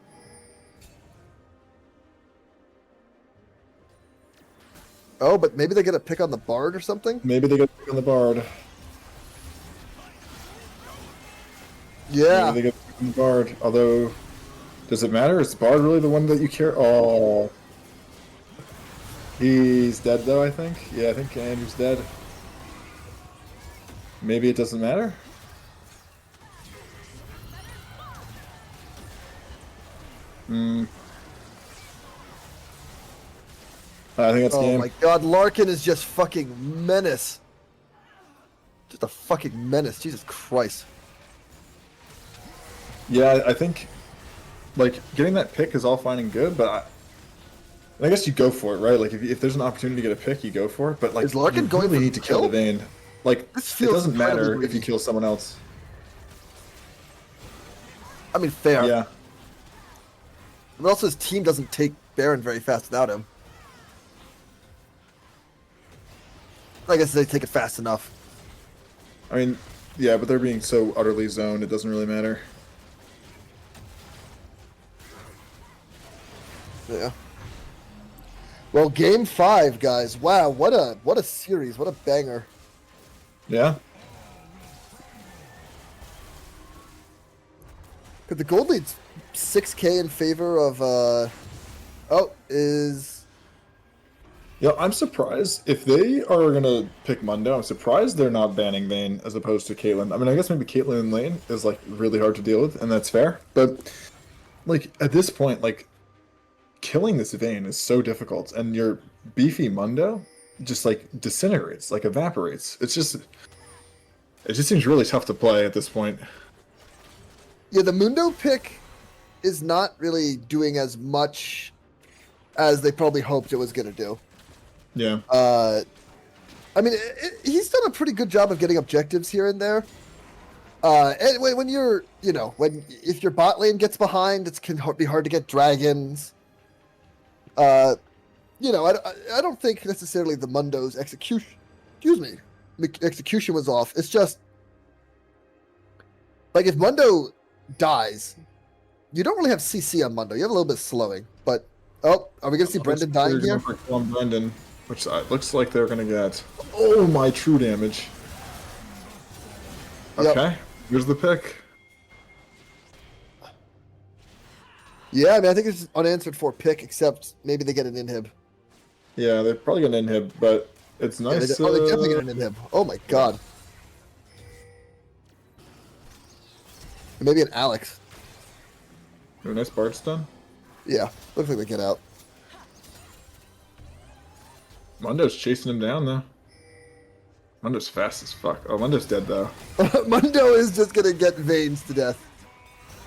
Oh, but maybe they get a pick on the Bard or something? Maybe they get on the Bard. Yeah. Maybe they get on the Bard. Although, does it matter? Is Bard really the one that you care? Oh. He's dead, though, I think. Yeah, I think Andrew's dead. Maybe it doesn't matter? Hmm. I think that's Oh game. my god, Larkin is just fucking menace. Just a fucking menace. Jesus Christ. Yeah, I think, like, getting that pick is all fine and good, but I guess you go for it, right? Like, if there's an opportunity to get a pick, you go for it. But like, Is Larkin you going really for need to the kill the kill? Vayne. Like, This it feels doesn't incredibly matter if you greedy. kill someone else. I mean, fair. Yeah, But also his team doesn't take Baron very fast without him. I guess they take it fast enough. I mean, yeah, but they're being so utterly zoned, it doesn't really matter. Yeah. Well, game 5, guys. Wow, what a series. What a banger. Yeah, Could the gold lead's 6k in favor of is yeah. I'm surprised if they are gonna pick Mundo. I'm surprised they're not banning Vayne as opposed to Caitlyn. I mean, I guess maybe Caitlyn in lane is like really hard to deal with, and that's fair. But like at this point, like killing this Vayne is so difficult, and your beefy Mundo just like disintegrates, like evaporates. It just seems really tough to play at this point. Yeah, the Mundo pick is not really doing as much as they probably hoped it was going to do. Yeah. I mean, he's done a pretty good job of getting objectives here and there. And when you're, if your bot lane gets behind, it can be hard to get dragons. I don't think necessarily the Mundo's execution was off. It's just like if Mundo dies, you don't really have CC on Mundo. You have a little bit of slowing, but are we gonna see Brendan dying here? Brendan, which looks like they're gonna get. Oh my true damage. Okay, Yep. Here's the pick. Yeah, I mean, I think it's unanswered for pick, except maybe they get an inhib. Yeah, they're probably gonna inhib, but it's Yeah, nice. they definitely get an inhib. Oh my god. Maybe an Alex. Nice Bard stun. Yeah, looks like they get out. Mundo's chasing him down though. Mundo's fast as fuck. Oh, Mundo's dead though. Mundo is just gonna get veins to death.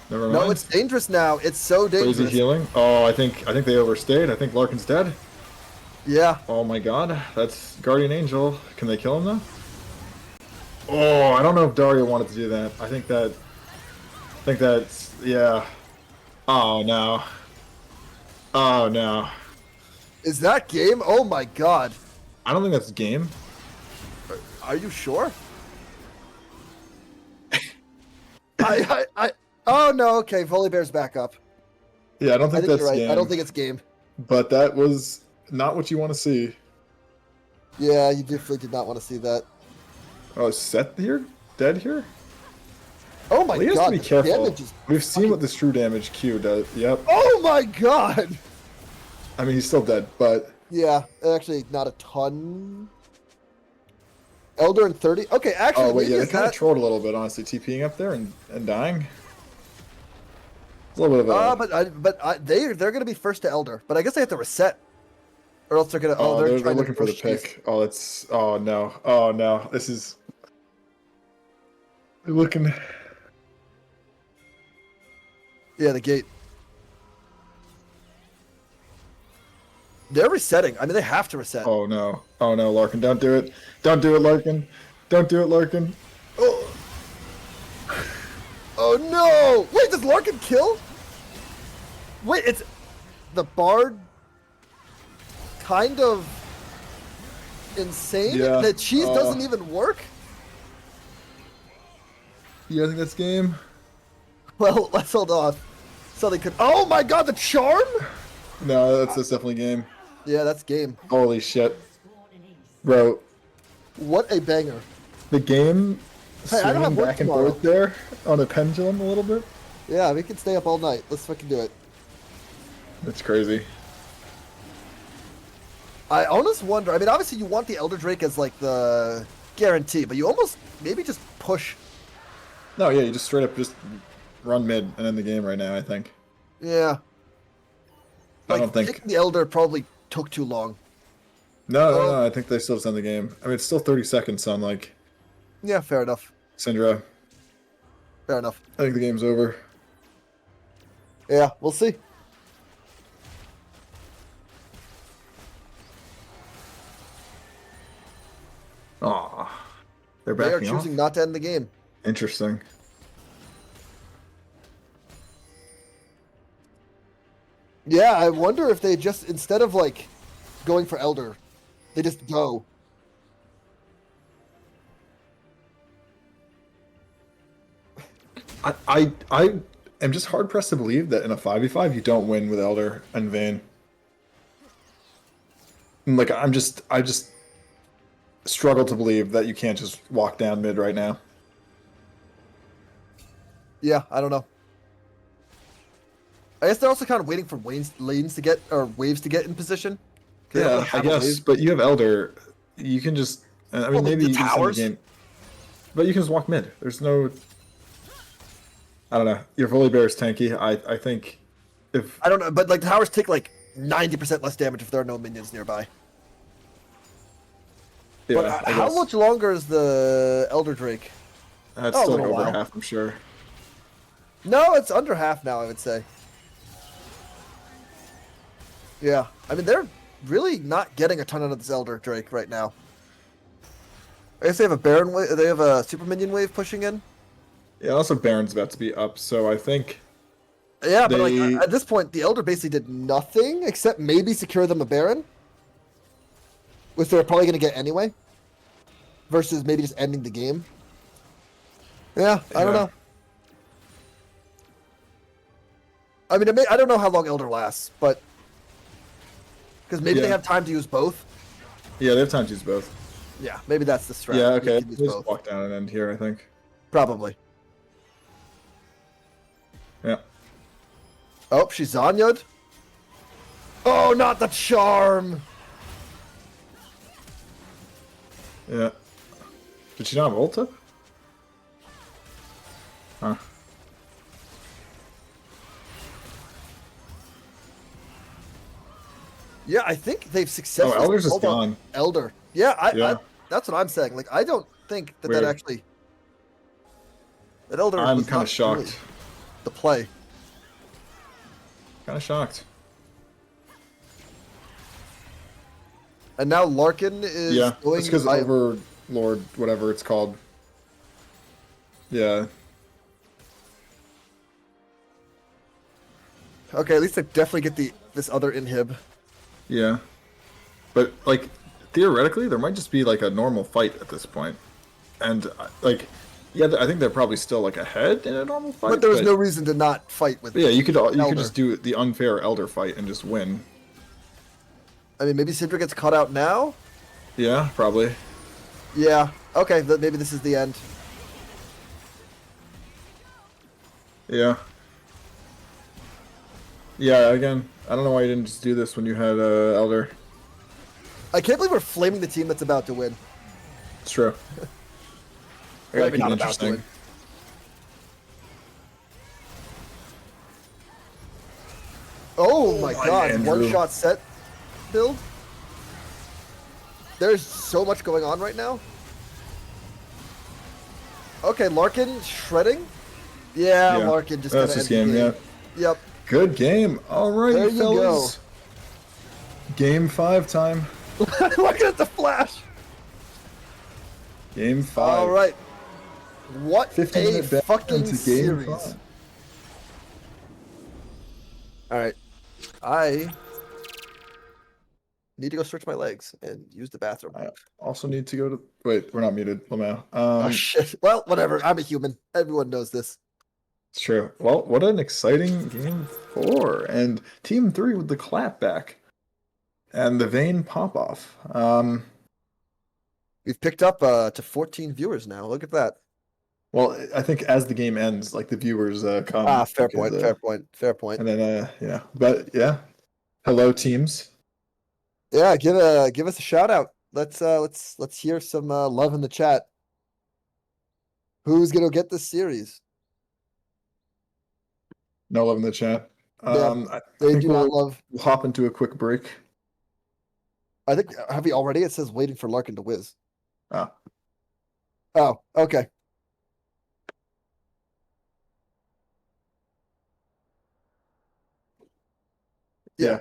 Never mind. No, it's dangerous now. It's so dangerous. Crazy healing. Oh, I think they overstayed. I think Larkin's dead. Yeah. Oh my god, that's Guardian Angel. Can they kill him though? Oh, I don't know if Dario wanted to do that. I think that's yeah. Oh no. Oh no. Is that game? Oh my god. I don't think that's game. Are you sure? Oh no, okay, Volibear's back up. Yeah, I don't I think think that's you're right. game. I don't think it's game. But that was not what you want to see. Yeah, you definitely did not want to see that. Oh, is Seth here? Dead here? Oh my Well, he has god, to be the careful. damage is We've seen what this true damage Q does. Yep. Oh my god! I mean, he's still dead, but Yeah, actually not a ton. Elder and 30. Okay, actually, oh wait, maybe yeah, they it's kind of that. trolled a little bit, honestly, TPing up there and dying. It's a little bit of a. They're gonna be first to Elder, but I guess they have to reset, or else they're gonna. Oh, they're trying to looking for the push these. pick. Oh, it's. Oh no. Oh no. This is. They're looking. Yeah, the gate. They're resetting. I mean, they have to reset. Oh no. Oh no, Larkin, don't do it. Don't do it, Larkin. Don't do it, Larkin. Oh. Oh no! Wait, does Larkin kill? Wait, it's the Bard. Kind of insane. Yeah, The cheese doesn't even work. You guys think that's game? Well, let's hold off. So they could. Oh my god, the charm! No, that's definitely game. Yeah, that's game. Holy shit. Bro, What a banger. the game Hey, I don't have swinging work back and tomorrow. forth there on a pendulum a little bit. Yeah, we can stay up all night. Let's fucking do it. That's crazy. I almost wonder. I mean, obviously, you want the Elder Drake as like the guarantee, but you almost maybe just push. No, yeah, you just straight up just run mid and end the game right now, I think. Yeah. I don't think. Picking the Elder probably took too long. No, I think they still just end the game. I mean, it's still 30 seconds, so I'm like, Yeah, fair enough. Syndra, Fair enough. I think the game's over. Yeah, we'll see. Aw. They're They are backing off? choosing not to end the game. Interesting. Yeah, I wonder if they just instead of like going for Elder, they just go. I am just hard pressed to believe that in a 5v5 you don't win with Elder and Vayne. Like I just struggle to believe that you can't just walk down mid right now. Yeah, I don't know. I guess they're also kind of waiting for lanes to get or waves to get in position. 'Cause they don't Yeah, really I have a guess, wave. but you have Elder. You can just. I mean, Well, maybe the you can just end towers? game, but you can just walk mid. There's no. I don't know. Your Volibear is tanky. I think if I don't know, but like the towers take like 90% less damage if there are no minions nearby. yeah, But I how guess. much longer is the Elder Drake? That's Oh, a still like little over while. half, I'm sure. No, it's under half now, I would say. Yeah, I mean they're really not getting a ton out of this Elder Drake right now. I guess they have a Baron wave. They have a Super Minion wave pushing in. Yeah, also Baron's about to be up, so I think Yeah, but like they. at this point, the Elder basically did nothing except maybe secure them a Baron, which they're probably going to get anyway, versus maybe just ending the game. Yeah, I don't Yeah, know. I mean, I don't know how long Elder lasts, but because maybe they yeah, have time to use both. yeah. They have time to use both. Yeah, maybe that's the strat. Yeah, They okay. can use They just both. walk down and end here, I think. Probably. Yeah. Oh, she's Zanya'd. Oh, not the charm. Yeah. Did she not have ulta? Huh. Yeah, I think they've Oh, successfully Elder's just sold out gone. Elder. Yeah, I Yeah. that's what I'm saying. Like, I don't think that Weird. actually that Elder I'm was kind not of really shocked. the play. Kind of shocked. And now Larkin is Yeah, that's going because by. Overlord, whatever it's called. Yeah. Okay, at least I definitely get this other inhib. Yeah. But, like, theoretically, there might just be, like, a normal fight at this point. And, like, yeah, I think they're probably still, like, ahead in a normal fight, But there was no reason to not fight with but yeah, you could Elder. just do the unfair Elder fight and just win. I mean, maybe Sidra gets caught out now? Yeah, probably. Yeah. Okay, maybe this is the end. Yeah. Yeah, again, I don't know why you didn't just do this when you had Elder. I can't believe we're flaming the team that's about to win. It's true. Or Yeah, maybe not about to interesting. win. Oh my god, Andrew. one-shot set build? There's so much going on right now. Okay, Larkin shredding? Yeah, Yeah, Larkin just that's gonna this end the game, game. yeah. Yep. Good game. All right, There you fellas. Game 5 time. Look at the flash. Game 5. All right. What 15-minute a back fucking into game series. 5. All right. I need to go stretch my legs and use the bathroom. I also need to go to. Wait, we're not muted, Lamau. Oh shit. Well, whatever. I'm a human. Everyone knows this. It's true. Well, what an exciting game 4, and Team 3 with the clap back and the Vayne pop off. We've picked up to 14 viewers now. Look at that. Well, I think as the game ends, like the viewers come. Ah, fair because, point. Fair point. Fair point. And then yeah, but yeah, hello teams. Yeah, give us a shout out. Let's hear some love in the chat. Who's gonna get this series? No love in the chat. Yeah, I they think do not love. we'll hop into a quick break. I think have we already? It says waiting for Larkin to whiz. Ah, Oh, okay. Yeah. yeah.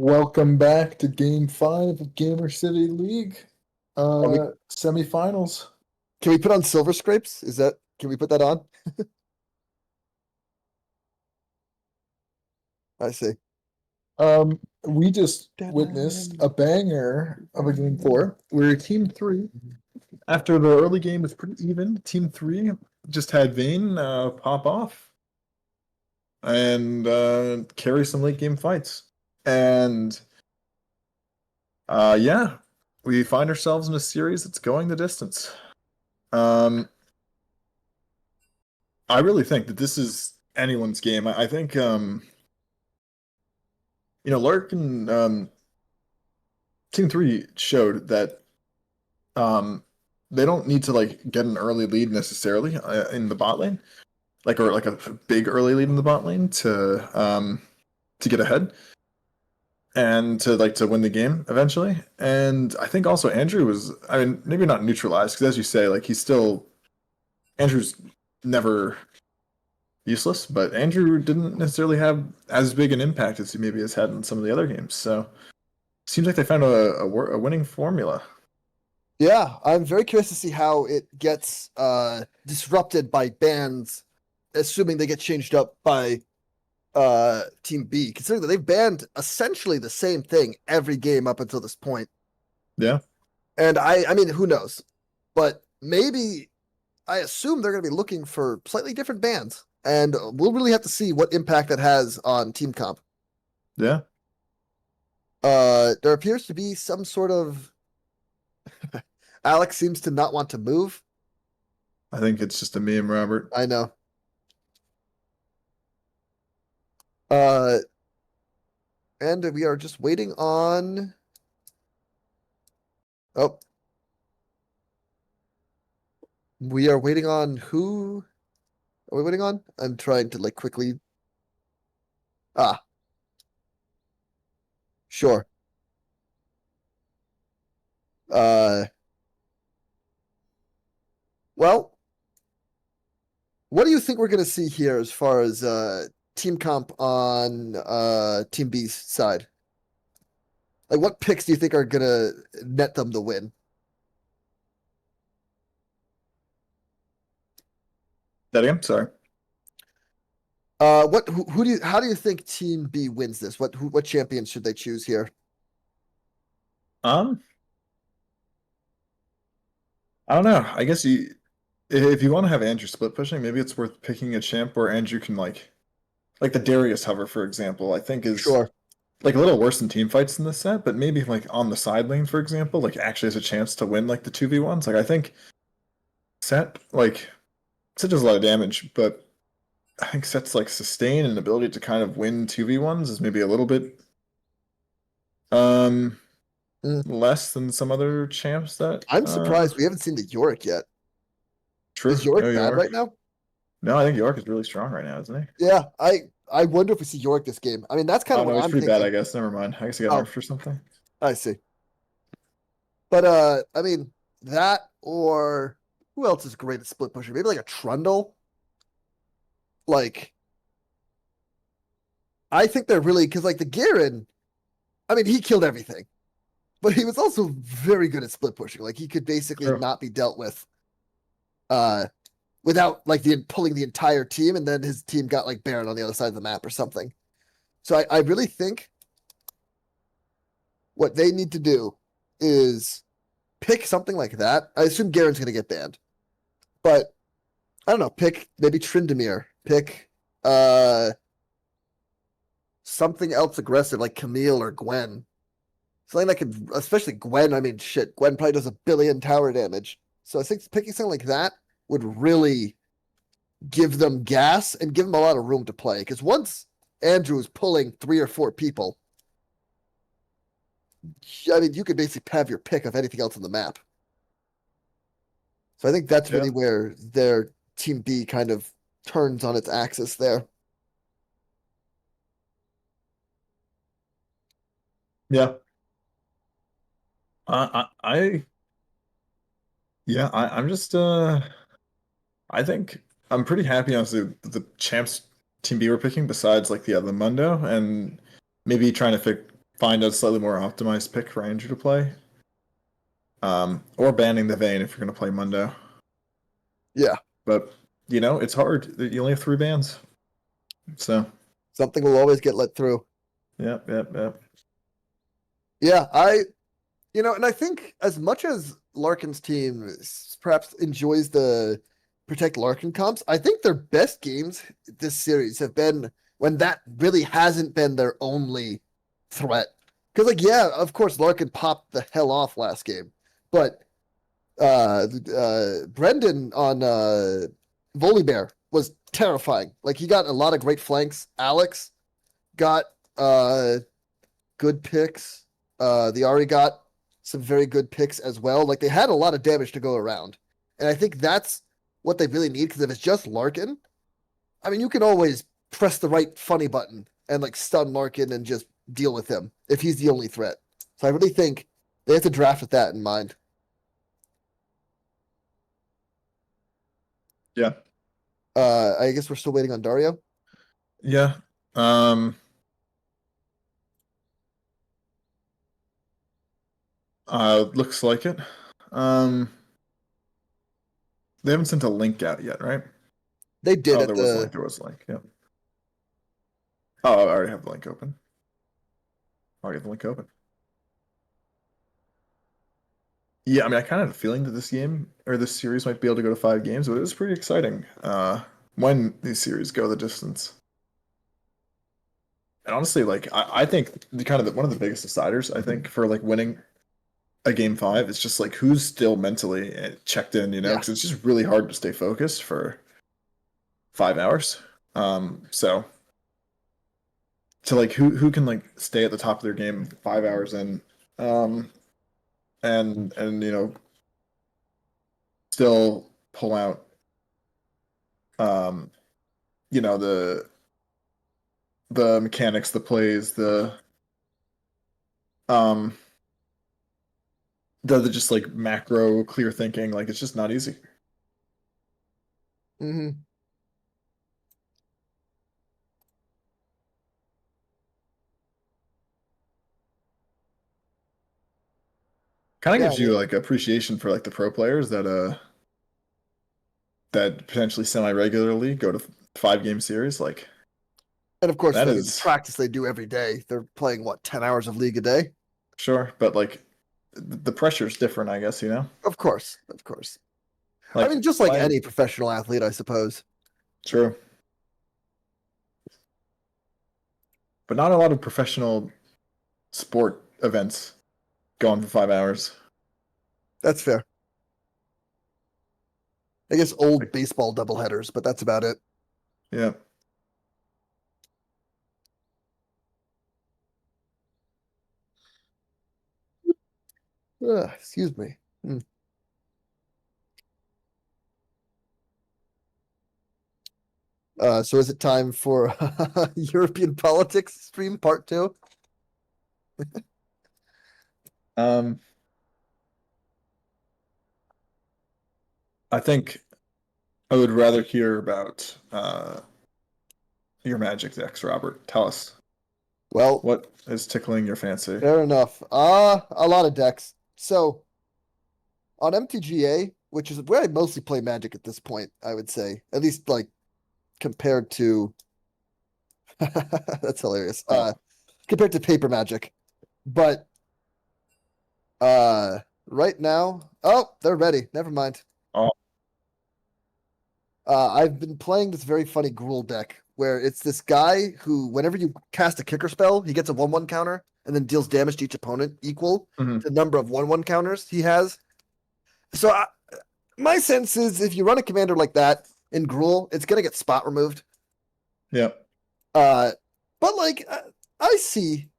Welcome back to Game 5 of Gamer City League. Are we, Semifinals. can we put on Silver Scrapes? Can we put that on? I see. We just witnessed a banger of a Game 4 where Team 3, after the early game was pretty even, Team 3 just had Vayne pop off and carry some late game fights. And yeah, we find ourselves in a series that's going the distance. I really think that this is anyone's game. I think Lark and Team 3 showed that um they don't need to like get an early lead necessarily in the bot lane, or like a big early lead in the bot lane to get ahead and to win the game eventually. And I think also Andrew was, I mean, maybe not neutralized because as you say, like Andrew's never useless, but Andrew didn't necessarily have as big an impact as he maybe has had in some of the other games. So seems like they found a winning formula. Yeah, I'm very curious to see how it gets disrupted by bans, assuming they get changed up by Team B, considering that they've banned essentially the same thing every game up until this point. Yeah. And I mean, who knows? But maybe I assume they're going to be looking for slightly different bans, and we'll really have to see what impact that has on team comp. Yeah. There appears to be some sort of Alex seems to not want to move. I think it's just a meme, Robert. I know. Uh, and we are just waiting on. Oh, we are waiting on who? Are we waiting on? I'm trying to like quickly. Ah, sure. Uh, well, what do you think we're going to see here as far as team comp on Team B's side? Like, what picks do you think are going to net them the win? That again? Sorry. Who do you how do you think Team B wins this? What champions should they choose here? Um, I don't know. I guess if you want to have Andrew split pushing, maybe it's worth picking a champ where Andrew can like the Darius hover, for example, I think is Sure. like a little worse in team fights in this set, but maybe like on the side lane, for example, like actually has a chance to win like the 2v1s. Like I think set does a lot of damage, but I think sets like sustain and ability to kind of win 2v1s is maybe a little bit um Mm. less than some other champs that I'm surprised we haven't seen the Yorick yet. true. Is No Yorick bad York. right now? No, I think York is really strong right now, isn't he? Yeah, I wonder if we see Yorick this game. I mean, that's kind Oh of no, what he's I'm pretty bad, thinking. I guess. Never mind. I guess he got Oh, nerfed or something. I see. But I mean that or who else is great at split pushing? Maybe like a Trundle. Like I think they're really because like the Garen, I mean he killed everything, but he was also very good at split pushing. Like he could basically True. not be dealt with, uh, without like the pulling the entire team, and then his team got like Baron on the other side of the map or something. So I really think what they need to do is pick something like that. I assume Garen's gonna get banned, but I don't know. Pick maybe Tryndamere. Pick uh something else aggressive like Camille or Gwen. Something that could, especially Gwen. I mean, shit, Gwen probably does 1 billion tower damage. So I think picking something like that would really give them gas and give them a lot of room to play. Because once Andrew is pulling 3 or 4 people, I mean, you could basically have your pick of anything else on the map. So I think that's Yeah. really where their team B kind of turns on its axis there. Yeah. I yeah, I'm just I think I'm pretty happy honestly with the champs team B we're picking besides like the Mundo and maybe trying to find a slightly more optimized pick for Andrew to play. Or banning the Vayne if you're going to play Mundo. Yeah. But, it's hard. You only have 3 bans. So, Something will always get let through. yep. Yeah, and I think as much as Larkin's team perhaps enjoys the protect Larkin comps, I think their best games this series have been when that really hasn't been their only threat. Because, yeah, of course, Larkin popped the hell off last game, but Brendan on Volibear was terrifying. Like, he got a lot of great flanks. Alex got good picks. The Ari got some very good picks as well. Like, they had a lot of damage to go around. And I think that's what they really need, because if it's just Larkin, I mean, you can always press the right funny button and like stun Larkin and just deal with him if he's the only threat. So I really think they have to draft with that in mind. Yeah. I guess we're still waiting on Dario. Yeah. Looks like it. They haven't sent a link out yet, right? They did Oh, at there was a the link. There was a link. Yep. Oh, I already have the link open. Already have the link open. Yeah, I mean, I kind of have a feeling that this game or this series might be able to go to 5 games, but it was pretty exciting. When these series go the distance. And honestly, like I think one of the biggest deciders, I think, for like winning a game 5 is just like who's still mentally checked in, Yeah. because it's just really hard to stay focused for 5 hours. So to like who can like stay at the top of their game 5 hours in, and still pull out, um, you know the mechanics, the plays, um the just like macro clear thinking, like it's just not easy. Mhm. Kind of Yeah, gives you like appreciation for like the pro players that potentially semi regularly go to 5 game series. Like and of course that the is practice they do every day. They're playing 10 hours of league a day? sure, but like the pressure's different, I guess, Of course, of course. I like mean, just like playing. any professional athlete, I suppose. True, but not a lot of professional sport events go on for 5 hours. That's fair. I guess old Like, baseball doubleheaders, but that's about it. yeah. Excuse me. So is it time for European politics stream part 2? Um, I think I would rather hear about your Magic decks, Robert. Tell us Well, what is tickling your fancy. fair enough. A lot of decks. So on MTGA, which is where I mostly play Magic at this point, I would say, at least like compared to that's hilarious. Oh, Compared to paper Magic. But right now, oh, they're ready. Never mind. oh, I've been playing this very funny Gruul deck where it's this guy who, whenever you cast a kicker spell, he gets a 1/1 counter and then deals damage to each opponent equal mhm. to the number of 1/1 counters he has. So my sense is if you run a commander like that in Gruul, it's gonna get spot removed. Yeah. Uh, but like I see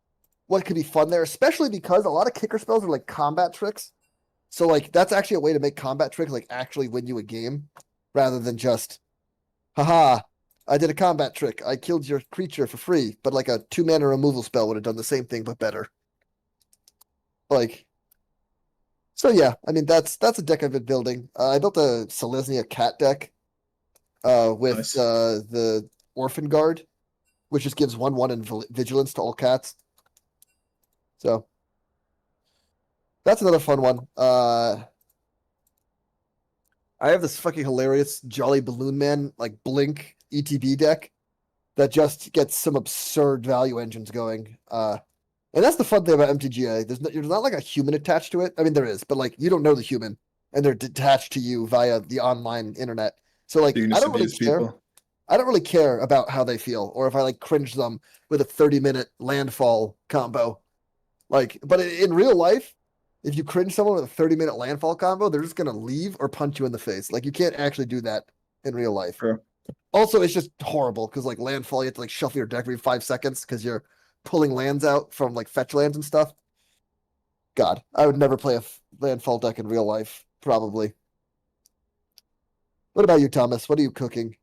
what could be fun there, especially because a lot of kicker spells are like combat tricks. So like that's actually a way to make combat tricks like actually win you a game rather than just, haha, I did a combat trick. I killed your creature for free, but like a 2-mana removal spell would have done the same thing but better. Like, so yeah, I mean that's a deck I've been building. I built a Selesnya cat deck with Nice. the Orphan Guard, which just gives 1/1 and vigilance to all cats. So that's another fun one. I have this fucking hilarious Jolly Balloon Man like Blink ETB deck that just gets some absurd value engines going. And that's the fun thing about MTGA. There's not like a human attached to it. I mean, there is, but like you don't know the human, and they're detached to you via the online internet. So like, You can I just don't really abuse care. people. I don't really care about how they feel, or if I like cringe them with a 30-minute landfall combo. Like, but in real life, if you cringe someone with a 30-minute landfall combo, they're just gonna leave or punch you in the face. Like, you can't actually do that in real life. True. Also, it's just horrible because like landfall, you have to like shuffle your deck every 5 seconds because you're pulling lands out from like fetch lands and stuff. God, I would never play a landfall deck in real life, probably. What about you, Thomas? What are you cooking?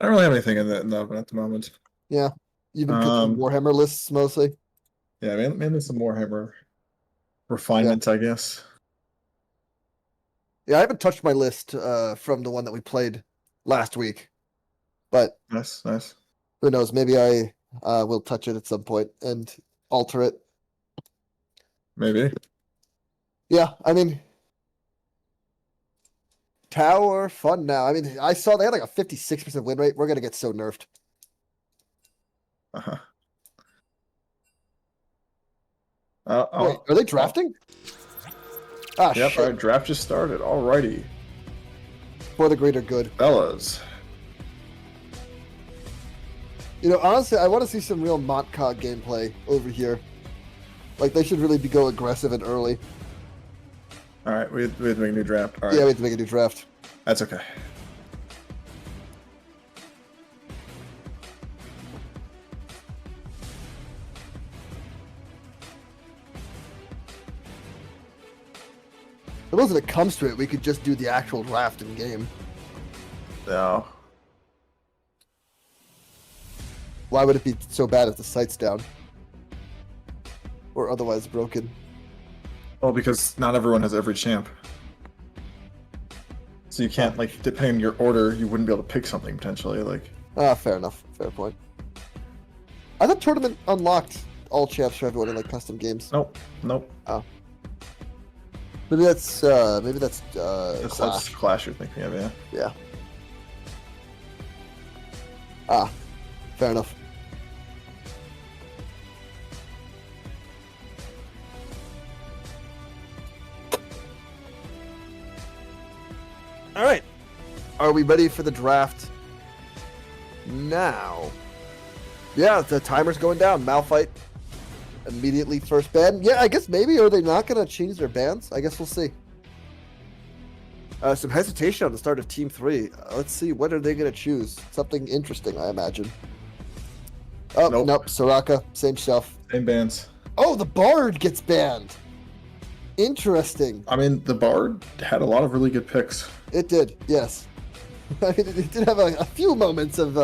I don't really have anything in the oven at the moment. Yeah, you've been cooking Warhammer lists mostly. Yeah, mainly some Warhammer refinements, I guess. Yeah, I haven't touched my list from the one that we played last week, but Nice, nice. who knows? Maybe I will touch it at some point and alter it. Maybe. Yeah, I mean, Tower fun now. I mean, I saw they had like a 56% win rate. We're gonna get so nerfed. Uh-huh. Wait, are they drafting? Ah, Yep, shit. our draft just started. Alrighty. For the greater good. Fellas. You know, honestly, I want to see some real Montcog gameplay over here. Like, they should really go aggressive and early. Alright, we have to make a new draft. Alright. Yeah, we have to make a new draft. That's okay. Suppose when it comes to it, we could just do the actual draft in game. No. Why would it be so bad if the site's down? Or otherwise broken? Well, because not everyone has every champ. So you can't, like, depending on your order, you wouldn't be able to pick something potentially, like... Ah, fair enough. Fair point. I thought tournament unlocked all champs for everyone in like custom games. Nope. Nope. Oh. Maybe that's That's Clash. Clash you're thinking of, yeah. Yeah. Ah, fair enough. All right. Are we ready for the draft now? Yeah, the timer's going down. Malphite immediately first ban. Yeah, I guess maybe. Are they not going to change their bans? I guess we'll see. Some hesitation on the start of Team 3. Let's see. What are they going to choose? Something interesting, I imagine. Oh, nope. Soraka, same stuff. Same bans. Oh, the Bard gets banned. Interesting. I mean, the Bard had a lot of really good picks. It did, yes. I mean, it did have a few moments of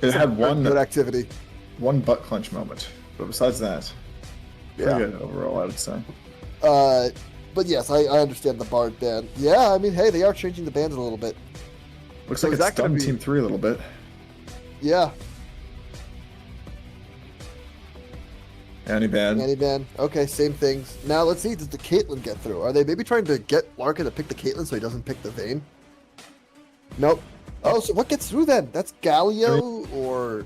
It had one good activity. One butt clench moment, but besides that, pretty good overall, I would say. But yes, I understand the Bard ban. Yeah, I mean, hey, they are changing the bans a little bit. Looks So like is it's that gonna done be- Team 3 a little bit. Yeah, Annie ban. Annie ban. Okay, same things. Now let's see, does the Caitlyn get through? Are they maybe trying to get Larkin to pick the Caitlyn so he doesn't pick the Vayne? Nope. Oh, so what gets through then? That's Galio or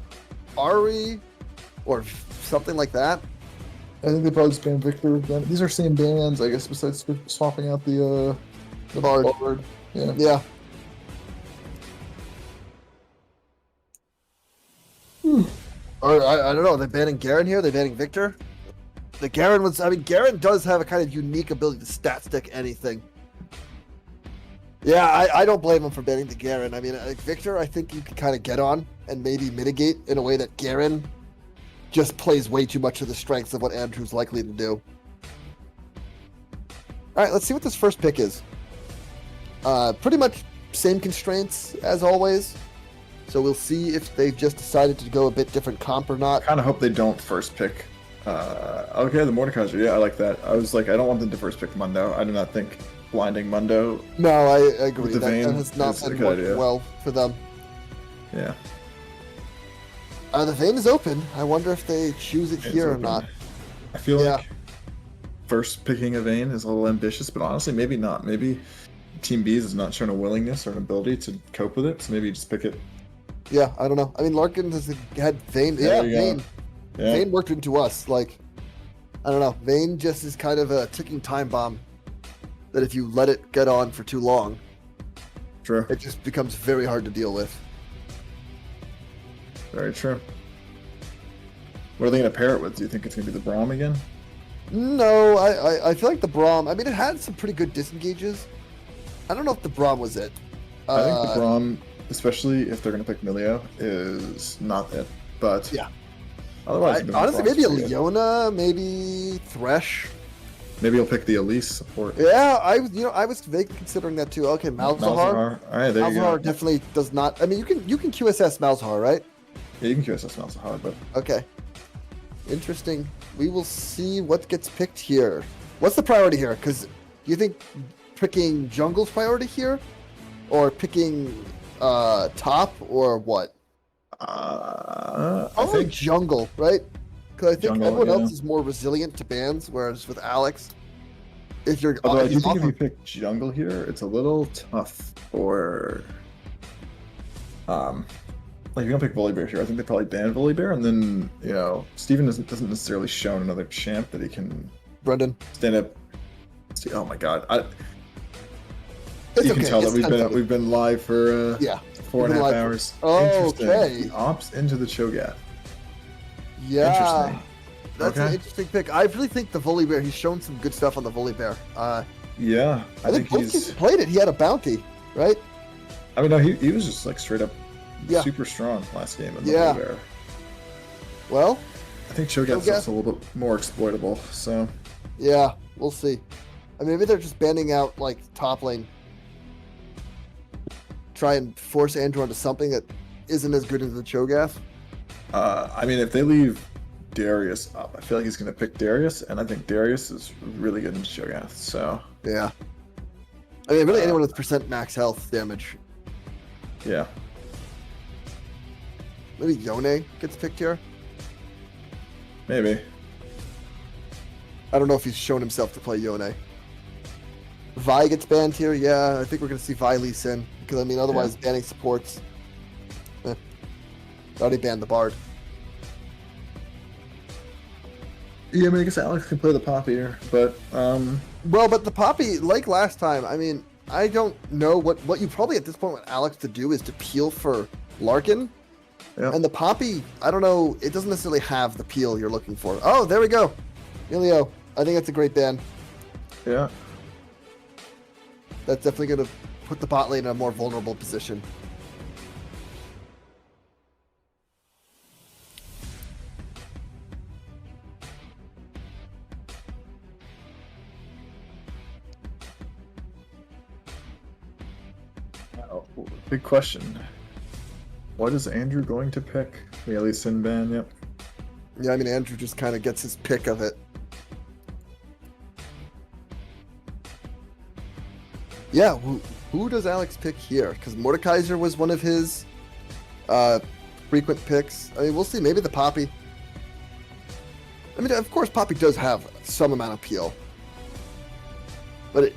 Ari or something like that? I think they probably just ban Victor again. These are same bans, I guess, besides swapping out the Bard. Yeah. Yeah. Or I don't know. They're banning Garen here. They're banning Victor. The Garen was. I mean, Garen does have a kind of unique ability to stat stick anything. Yeah, I don't blame him for banning the Garen. I mean, like Victor, I think you could kind of get on and maybe mitigate in a way that Garen just plays way too much to the strengths of what Andrew's likely to do. All right, let's see what this first pick is. Pretty much same constraints as always. So we'll see if they've just decided to go a bit different comp or not. I kind of hope they don't first pick. Okay, the Mordekaiser. Yeah, I like that. I was like, I don't want them to first pick Mundo. I do not think blinding Mundo. No, I agree. With the That Vayne has not is a been good working idea. well for them. Yeah. The Vayne is open. I wonder if they choose it It's here or open. not. I feel Yeah. like first picking a Vayne is a little ambitious, but honestly, maybe not. Maybe Team B's is not showing a willingness or an ability to cope with it, so maybe you just pick it. Yeah, I don't know. I mean, Larkin has had Vayne. There Yeah, you go. Vayne. Yeah, Vayne worked into us. Like, I don't know. Vayne just is kind of a ticking time bomb that if you let it get on for too long, true. it just becomes very hard to deal with. Very true. What are they going to pair it with? Do you think it's going to be the Braum again? No, I feel like the Braum. I mean, it had some pretty good disengages. I don't know if the Braum was it. I think the Braum, especially if they're going to pick Milio, is not it. But Yeah. otherwise, Honestly, maybe a pretty good. Leona, maybe Thresh. Maybe you'll pick the Elise support. Yeah, I was vaguely considering that too. Okay, Malzahar. Malzahar. All right, there you go. Malzahar definitely does not. I mean, you can QSS Malzahar, right? Yeah, you can QSS Malzahar, but Okay. Interesting. We will see what gets picked here. What's the priority here? Because do you think picking jungle's priority here, or picking top, or what? I Probably think jungle, right? Because I think Jungle, everyone else yeah. is more resilient to bans, whereas with Alex, if you're Although I do he's think if off you of- pick jungle here, it's a little tough for like if you don't pick Volibear here, I think they probably ban Volibear, and then Steven doesn't necessarily show another champ that he can Brendan, stand up. Oh my god, it's you okay. can tell that It's 10 we've been live for Yeah. 4.5 We've been live for- hours. Interesting. Okay. He opts into the Cho'Gath. Yeah. Interesting. That's an Okay. interesting pick. I really think the Volibear, he's shown some good stuff on the Volibear. Yeah, I think both teams played it. He had a bounty, right? I mean, no, he was just like straight up Yeah. super strong last game in the Yeah. Volibear. Well, I think Cho'Gath's Cho'Gath- also a little bit more exploitable. So yeah, we'll see. I mean, maybe they're just banning out like top lane. Try and force Andrew onto something that isn't as good as the Cho'Gath. I mean, if they leave Darius up, I feel like he's going to pick Darius, and I think Darius is really good in Cho'Gath. So Yeah. I mean, really anyone with percent max health damage. yeah, Maybe Yone gets picked here. maybe. I don't know if he's shown himself to play Yone. Vi gets banned here. Yeah, I think we're going to see Vi Lee Sin. Because, I mean, otherwise banning supports. Already banned the Bard. Yeah, I mean, I guess Alex can play the Poppy here, but Well, but the Poppy, like last time, I mean, I don't know what you probably at this point want Alex to do is to peel for Larkin. yeah. And the Poppy, I don't know, it doesn't necessarily have the peel you're looking for. Oh, there we go. Ilio. I think that's a great ban. Yeah. That's definitely going to put the bot lane in a more vulnerable position. Oh, big question. What is Andrew going to pick? The Ellie Sin ban, yep. Yeah, I mean, Andrew just kind of gets his pick of it. Yeah, who does Alex pick here? Because Mordekaiser was one of his frequent picks. I mean, we'll see. Maybe the Poppy. I mean, of course, Poppy does have some amount of peel. But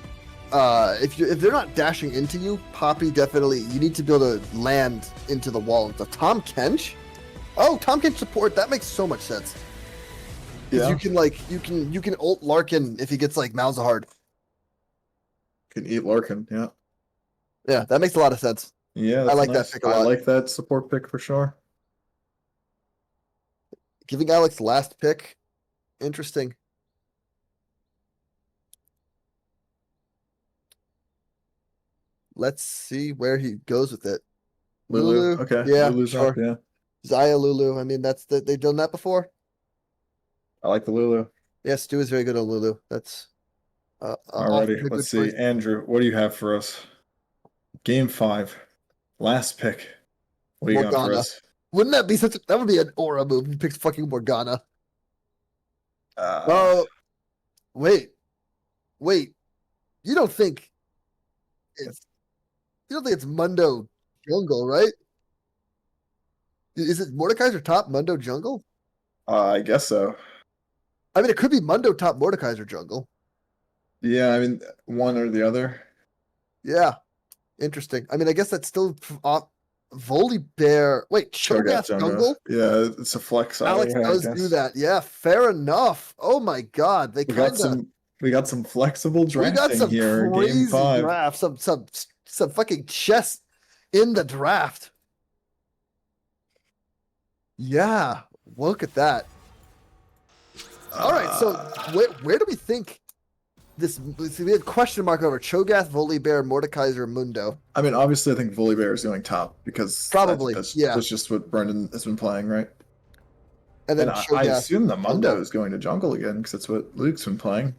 if they're not dashing into you, Poppy definitely, you need to be able to land into the wall and stuff. Tom Kench? Oh, Tom Kench support. That makes so much sense. Because you can ult Larkin if he gets like Malzahar. Can eat Larkin, yeah. Yeah, that makes a lot of sense. Yeah, that's like that nice. pick a I lot. like that support pick for sure. Giving Alex last pick. Interesting. Let's see where he goes with it. Lulu. Okay. Yeah, Lulu's sure. up, yeah. Zaya Lulu. I mean, they've done that before. I like the Lulu. Yeah, Stu is very good on Lulu. That's often Alrighty, a good let's see. choice. Andrew, what do you have for us? Game 5. Last pick. What do you got for Morgana. us? Wouldn't that be that would be an aura move? He picks fucking Morgana. Uh, Oh, wait. You don't think it's Mundo Jungle, right? Is it Mordekaiser top Mundo Jungle? I guess so. I mean, it could be Mundo top Mordekaiser jungle. Yeah, I mean, one or the other. Yeah, interesting. I mean, I guess that's still Volibear. Wait, Cho'Gath Cho'Gath jungle. jungle? Yeah, it's a flex either Alex way, I does do guess. that. Yeah, fair enough. Oh my god, they We got kind of some flexible we got drafting some here. Game crazy 5. drafts, some fucking chess in the draft. Yeah, look at that. All right, so where do we think this? We have question mark over Cho'Gath, Volibear, Mordekaiser, Mundo. I mean, obviously, I think Volibear is going top because Probably, yeah. that's just what Brendan has been playing, right? And And then I Cho'Gath assume the Mundo jungle. is going to jungle again because that's what Luke's been playing.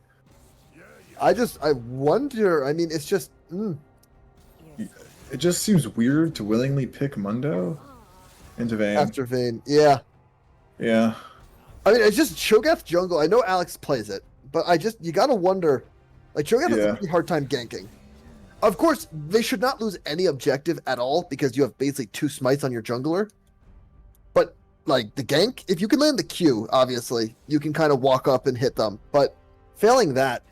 I wonder. I mean, it's just. It just seems weird to willingly pick Mundo into Vayne. After Vayne, yeah. Yeah. I mean, it's just Cho'Gath jungle. I know Alex plays it, but you gotta wonder. Like Cho'Gath has a Yeah. pretty hard time ganking. Of course, they should not lose any objective at all because you have basically 2 smites on your jungler. But like the gank, if you can land the Q, obviously you can kind of walk up and hit them. But failing that,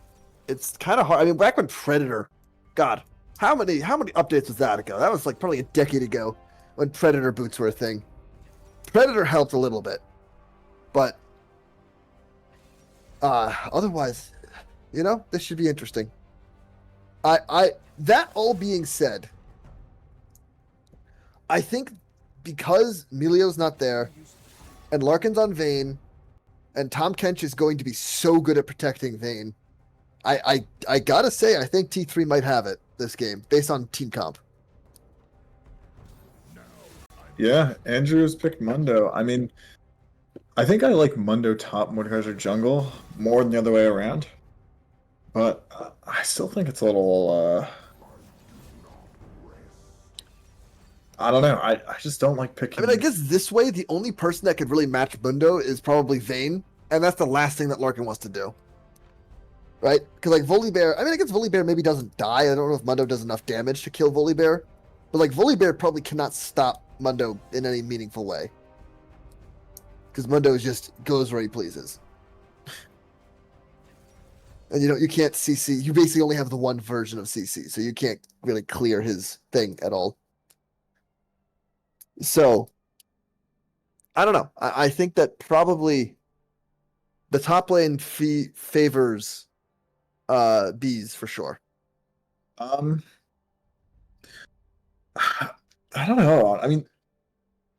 it's kind of hard. I mean, back when Predator, God, how many updates was that ago? That was like probably a decade ago when Predator boots were a thing. Predator helped a little bit, but otherwise, this should be interesting. That all being said, I think because Melio's not there, and Larkin's on Vayne, and Tom Kench is going to be so good at protecting Vayne, I gotta say I think T3 might have it this game based on team comp. Yeah, Andrew's picked Mundo. I mean, I think I like Mundo top Mordekaiser jungle more than the other way around. But I still think it's a little, I don't know. I just don't like picking. I mean, I guess this way, the only person that could really match Mundo is probably Vayne, and that's the last thing that Larkin wants to do. Right? Because, like, Volibear, I mean, I guess Volibear maybe doesn't die. I don't know if Mundo does enough damage to kill Volibear. But, like, Volibear probably cannot stop Mundo in any meaningful way. Because Mundo just goes where he pleases. And, you can't CC. You basically only have the one version of CC, so you can't really clear his thing at all. So, I don't know. I think that probably the top lane favors bees for sure. I don't know. I mean,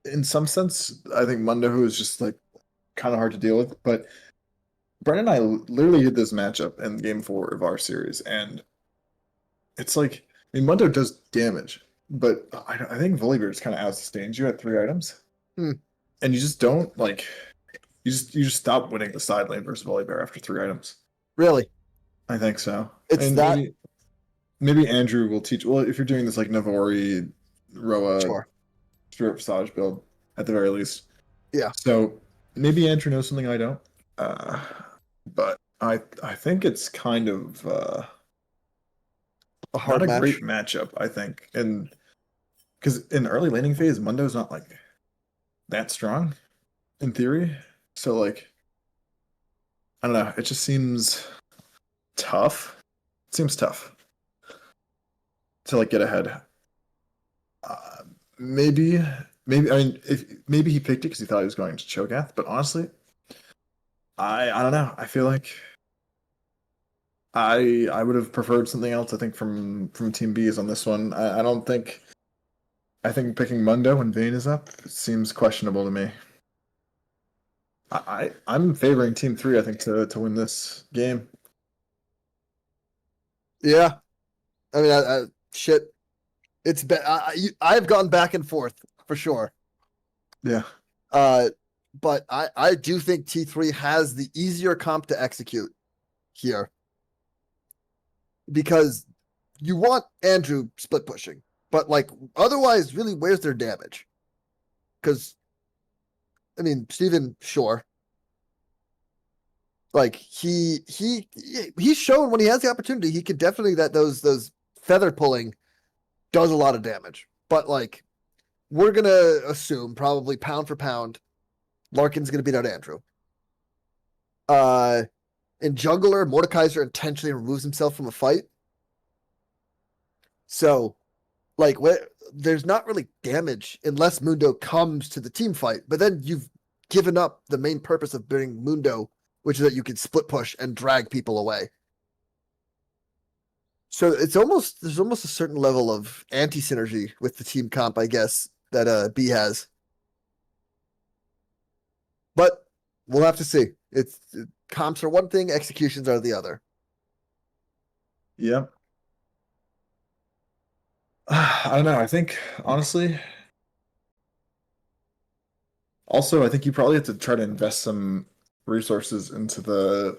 in some sense, I think Mundo is just like kind of hard to deal with. But Brennan and I literally did this matchup in game 4 of our series, and it's like, I mean, Mundo does damage, but I think Volibear just kind of outsustains you at 3 items, and you just don't like. You just stop winning the side lane versus Volibear after 3 items. Really? I think so. It's and that. Maybe Andrew will teach. Well, if you're doing this like Navori, Roa, Sure. Spirit Visage build at the very least. Yeah. So maybe Andrew knows something I don't. But I think it's kind of a hard not a match. great matchup. I think, and because in early laning phase, Mundo's not like that strong in theory. So like, I don't know. It just seems tough. It seems tough to like get ahead. Maybe I mean, if maybe he picked it because he thought he was going to Cho'Gath, but honestly, I don't know. I feel like I would have preferred something else. I think from Team B's on this one. I don't think. I think picking Mundo when Vayne is up seems questionable to me. I'm favoring Team 3. I think to win this game. Yeah. I mean, shit. It's been. I've gone back and forth for sure. Yeah. But I do think T3 has the easier comp to execute here. Because you want Andrew split pushing. But like otherwise, really, where's their damage? Because I mean, Steven, sure. Like he's shown when he has the opportunity, he could definitely those feather pulling does a lot of damage. But like we're gonna assume probably pound for pound, Larkin's gonna beat out Andrew. In jungler, Mordekaiser intentionally removes himself from a fight. So, like, there's not really damage unless Mundo comes to the team fight. But then you've given up the main purpose of bringing Mundo, which is that you can split push and drag people away. So there's almost a certain level of anti-synergy with the team comp, I guess, that B has. But we'll have to see. Comps are one thing, executions are the other. Yeah. I don't know. I think honestly, also I think you probably have to try to invest some resources into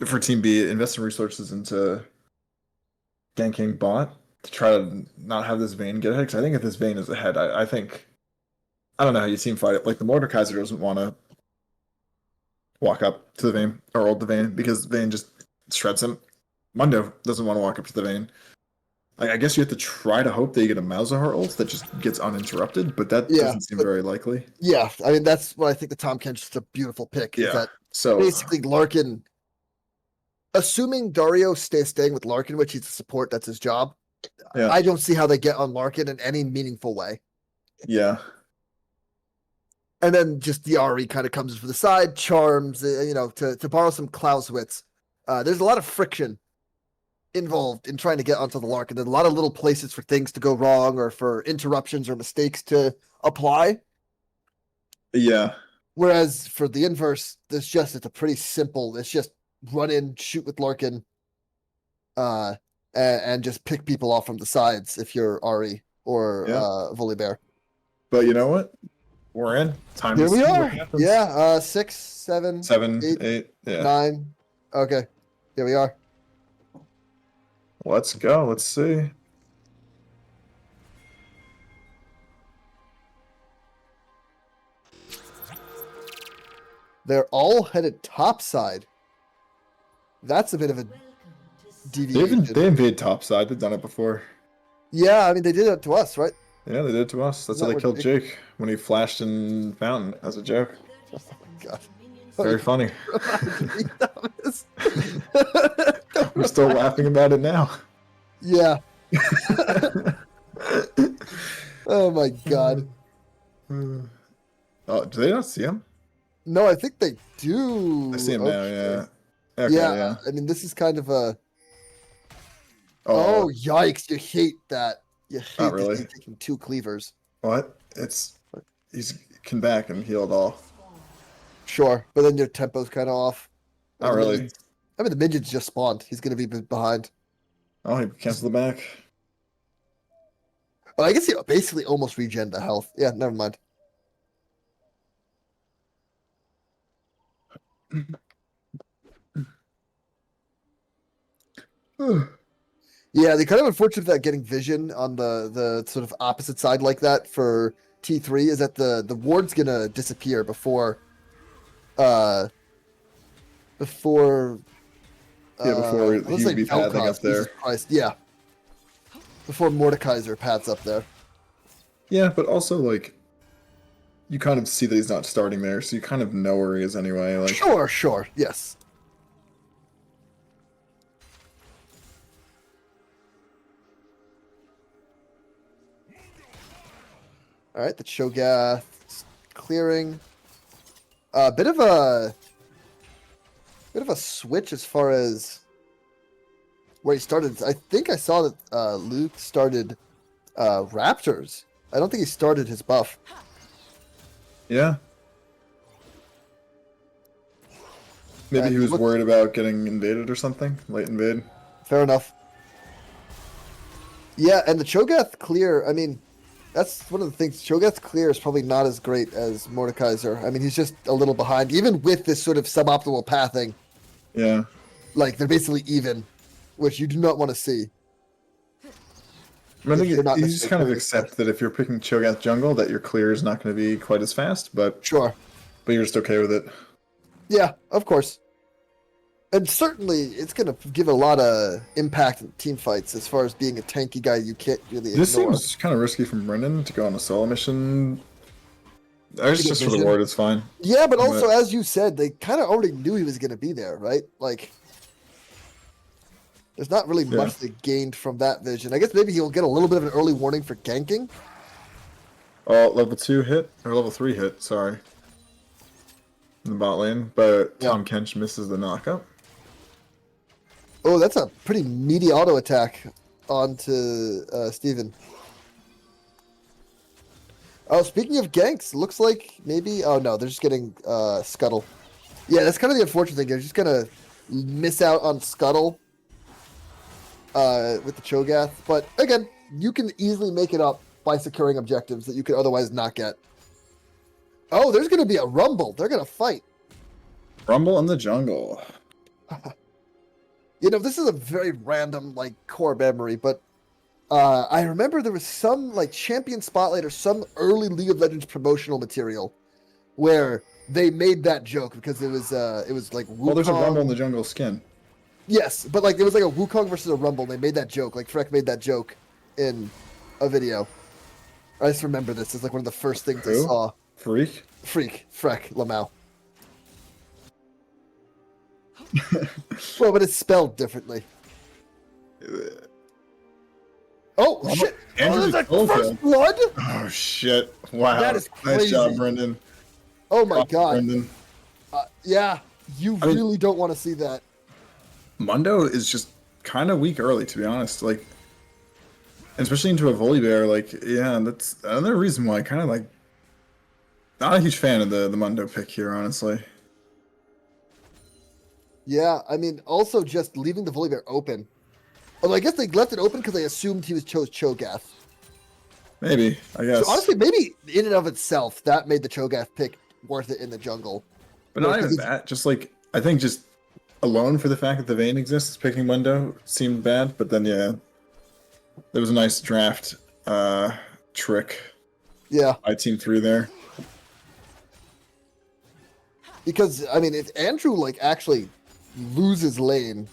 for Team B, invest some resources into ganking bot to try to not have this Vayne get ahead. Because I think if this Vayne is ahead, I think I don't know how you team fight it. Like the Mordekaiser doesn't want to walk up to the Vayne or ult the Vayne because Vayne just shreds him. Mundo doesn't want to walk up to the Vayne. Like, I guess you have to try to hope that you get a Malzahar ult that just gets uninterrupted, but that doesn't seem very likely. Yeah, I mean that's what I think the Tahm Kench is a beautiful pick. Yeah. Is that So basically Larkin, assuming Dario staying with Larkin, which he's a support, that's his job. yeah, I don't see how they get on Larkin in any meaningful way. yeah, And then just the RE kind of comes from the side, charms, to borrow some Clausewitz. There's a lot of friction involved in trying to get onto the Larkin. There's a lot of little places for things to go wrong or for interruptions or mistakes to apply. yeah. Whereas for the inverse, it's a pretty simple. It's just run in, shoot with Larkin, and just pick people off from the sides if you're Ari or Yeah. Volibear. But you know what? We're in. Time Here to we see what are. happens. Yeah, 6, 7, 7, 8, 8. Yeah. 9. Okay, here we are. Let's go. Let's see. They're all headed topside. That's a bit of a deviation. They invade topside. They've done it before. Yeah, I mean they did it to us, right? Yeah, they did it to us. That's how they killed Jake when he flashed in Fountain as a joke. Oh my god. Very funny. We're still laughing about it now. Yeah. Oh my god. Oh, do they not see him? No, I think they do. I see him now, yeah. Okay, yeah. I mean, this is kind of a. Oh, Oh, yikes! You hate that. You hate Not really. that he's taking 2 cleavers. what? He's come back and healed all. Sure, but then your tempo's kind of off. Not really. The minions just spawned. He's gonna be behind. Oh, he canceled the back. Well, I guess he basically almost regen the health. Yeah, never mind. Yeah, the kind of unfortunate that getting vision on the sort of opposite side like that for T3 is that the ward's gonna disappear before before he would be pathing up there. Jesus Christ, yeah. Before Mordekaiser paths up there. Yeah, but also like you kind of see that he's not starting there, so you kind of know where he is anyway. Like Sure, yes. All right, the Cho'Gath clearing. Bit of a switch as far as where he started. I think I saw that Luke started Raptors. I don't think he started his buff. yeah. Maybe he was worried about getting invaded or something. Late invade. Fair enough. Yeah, and the Cho'Gath clear, I mean, that's one of the things. Cho'Gath's clear is probably not as great as Mordekaiser. I mean, he's just a little behind, even with this sort of suboptimal pathing. Yeah. Like, they're basically even, which you do not want to see. I think you just kind of accept that if you're picking Cho'Gath jungle, that your clear is not going to be quite as fast, but Sure. but you're just okay with it. Yeah, of course. And certainly, it's going to give a lot of impact in team fights as far as being a tanky guy you can't really ignore. This seems kind of risky from Brendan to go on a solo mission I was just for the vision. ward. It's fine. Yeah, but also, as you said, they kind of already knew he was going to be there, right? Like, there's not really much they gained from that vision. I guess maybe he'll get a little bit of an early warning for ganking. Oh, level 2 hit or level 3 hit. Sorry. In the bot lane, but Tom Kench misses the knockup. Oh, that's a pretty meaty auto attack onto Steven. Oh, speaking of ganks, looks like maybe... Oh, no, they're just getting Scuttle. Yeah, that's kind of the unfortunate thing. They're just going to miss out on Scuttle with the Cho'Gath. But, again, you can easily make it up by securing objectives that you could otherwise not get. Oh, there's going to be a Rumble. They're going to fight. Rumble in the jungle. You know, this is a very random, like, core memory, but I remember there was some, like, Champion Spotlight or some early League of Legends promotional material where they made that joke because it was like Wukong. Well, there's a Rumble in the jungle skin. Yes, but, like, it was like a Wukong versus a Rumble. And they made that joke. Like, Freck made that joke in a video. I just remember this. It's like one of the first things I saw. Freak, Freck, Lamau. Well, but it's spelled differently. Oh, shit! Andrew, there's a first blood? Oh, shit. Wow. That is crazy. Nice job, Brendan. Oh, my God. Brendan. Yeah, you really don't want to see that. Mundo is just kind of weak early, to be honest. Like, especially into a Volibear. Like, yeah, that's another reason why I kind of, like, not a huge fan of the Mundo pick here, honestly. Yeah, I mean, also just leaving the Volibear open. Although I guess they left it open because they assumed he chose Cho'Gath. Maybe, I guess. So honestly, maybe in and of itself, that made the Cho'Gath pick worth it in the jungle. But not even that. Just like, I think just alone for the fact that the Vayne exists, picking Mundo seemed bad. But then, yeah, there was a nice draft trick. Yeah. By Team 3 there. Because, I mean, if Andrew, like, actually loses lane,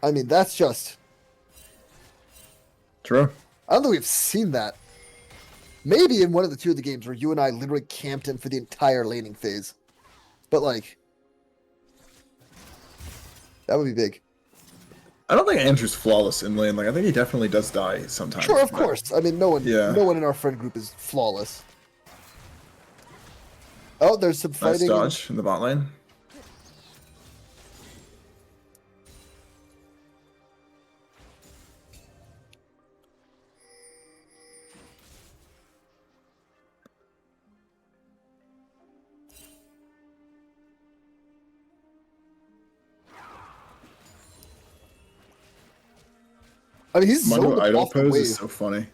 I mean, that's just... True. I don't think we've seen that. Maybe in one of the two of the games where you and I literally camped him for the entire laning phase. But, like, that would be big. I don't think Andrew's flawless in lane. Like, I think he definitely does die sometimes. Sure, of course. I mean, no one in our friend group is flawless. Oh, there's some fighting. Nice dodge in the bot lane. I mean, he's Mundo idle off the pose wave. is so funny.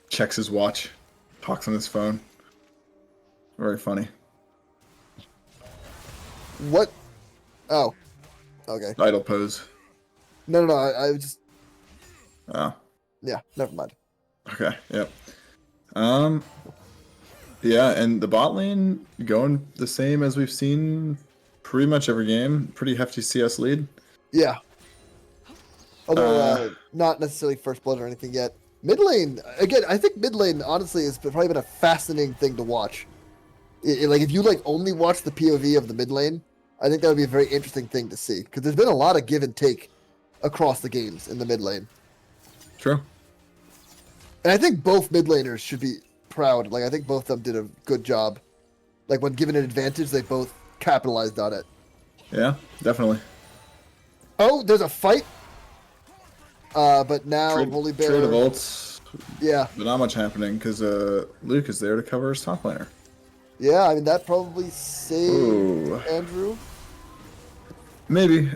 Checks his watch, talks on his phone. Very funny. What? Oh. Okay. Idle pose. No. I just... Oh. Yeah, never mind. Okay, yep. Yeah, and the bot lane going the same as we've seen pretty much every game. Pretty hefty CS lead. Yeah. Although, not necessarily first blood or anything yet. Mid lane, again, I think mid lane, honestly, has probably been a fascinating thing to watch. Like, if you, like, only watch the POV of the mid lane, I think that would be a very interesting thing to see. Because there's been a lot of give and take across the games in the mid lane. True. And I think both mid laners should be proud. Like, I think both of them did a good job. Like, when given an advantage, they both capitalized on it. Yeah, definitely. Oh, there's a fight. But now Volibear... Trade of ults. Yeah. But not much happening because Luke is there to cover his top laner. Yeah, I mean, that probably saved Ooh. Andrew. Maybe.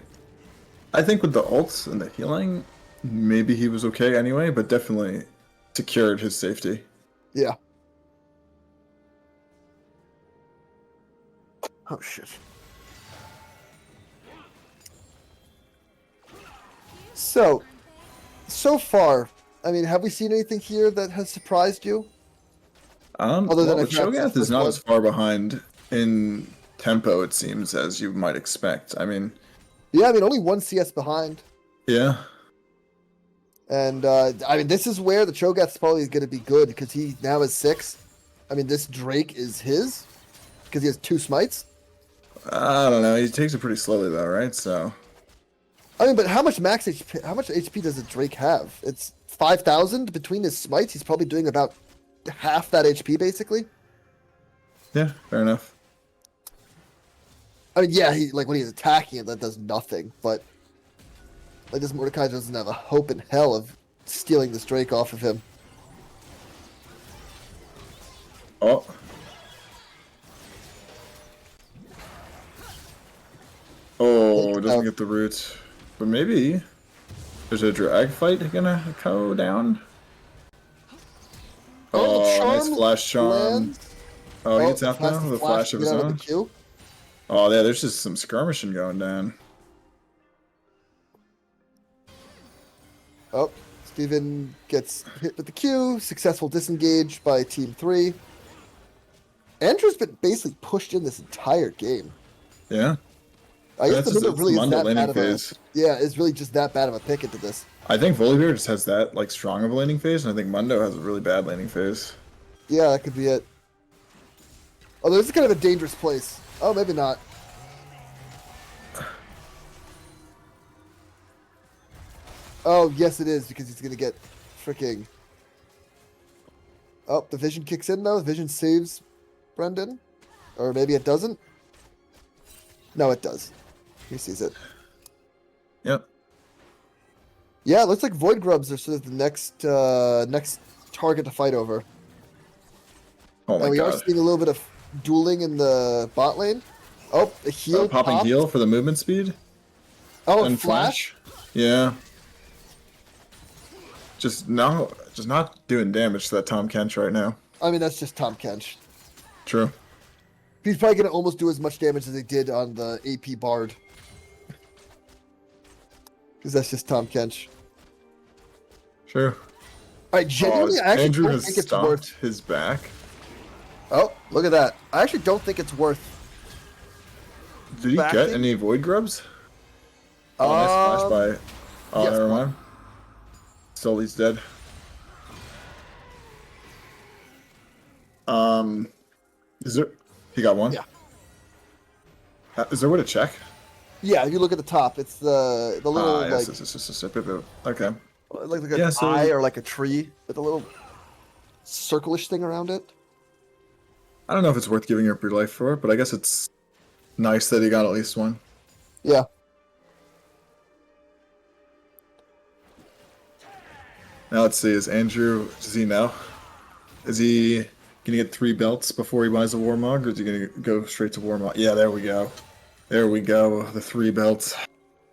I think with the ults and the healing, maybe he was okay anyway, but definitely secured his safety. Yeah. Oh, shit. So far, I mean, have we seen anything here that has surprised you? Other than Cho'Gath is not as far behind in tempo, it seems, as you might expect. I mean... Yeah, I mean, only one CS behind. Yeah. And, I mean, this is where the Cho'Gath's probably going to be good, because he now has 6. I mean, this Drake is his because he has 2 smites. I don't know. He takes it pretty slowly though, right? So I mean, but how much max HP? How much HP does a Drake have? It's 5,000 between his smites. He's probably doing about half that HP, basically. yeah, fair enough. I mean, yeah, he like when he's attacking it, that does nothing. But like this Mordecai doesn't have a hope in hell of stealing this Drake off of him. Oh. Oh, doesn't get the roots. But maybe there's a drag fight gonna go down. Oh, the Oh, charm nice flash charm. lands. Oh, he gets out has now to with a flash to of get his out own. the queue. Oh, yeah, there's just some skirmishing going down. Oh, Steven gets hit with the Q. Successful disengage by Team 3. Andrew's been basically pushed in this entire game. Yeah. I guess That's the Mundo just really is Mundo that laning bad of a... phase. Yeah, is really just that bad of a pick into this. I think Volibear just has that like strong of a laning phase, and I think Mundo has a really bad laning phase. Yeah, that could be it. Although this is kind of a dangerous place. Oh, maybe not. Oh, yes it is, because he's going to get freaking... Oh, the vision kicks in though. The vision saves Brendan. Or maybe it doesn't. No, it does. He sees it. Yep. Yeah, it looks like Void Grubs are sort of the next next target to fight over. Oh my And we are god. seeing a little bit of dueling in the bot lane. Oh, a heal Popping popped. heal for the movement speed. Oh, And flash. Yeah. Just not doing damage to that Tom Kench right now. I mean, that's just Tom Kench. True. He's probably going to almost do as much damage as he did on the AP Bard. Because that's just Tom Kench. True. I genuinely, I actually Andrew don't has think it's stopped worth... his back. Oh, look at that. I actually don't think it's worth... Did he backing? get any Void Grubs? Oh, nice flash by... Oh, yes, never one. mind. Still, he's dead. Is there... He got one? Yeah. Is there a way to check? Yeah, if you look at the top, it's the little, like... Okay. Like an Yeah, so- eye or like a tree with a little circle-ish thing around it. I don't know if it's worth giving up your life for, but I guess it's nice that he got at least one. Yeah. Now let's see, does he know? Is he gonna get 3 belts before he buys a Warmog, or is he gonna go straight to Warmog? Yeah, there we go. There we go, the 3 belts.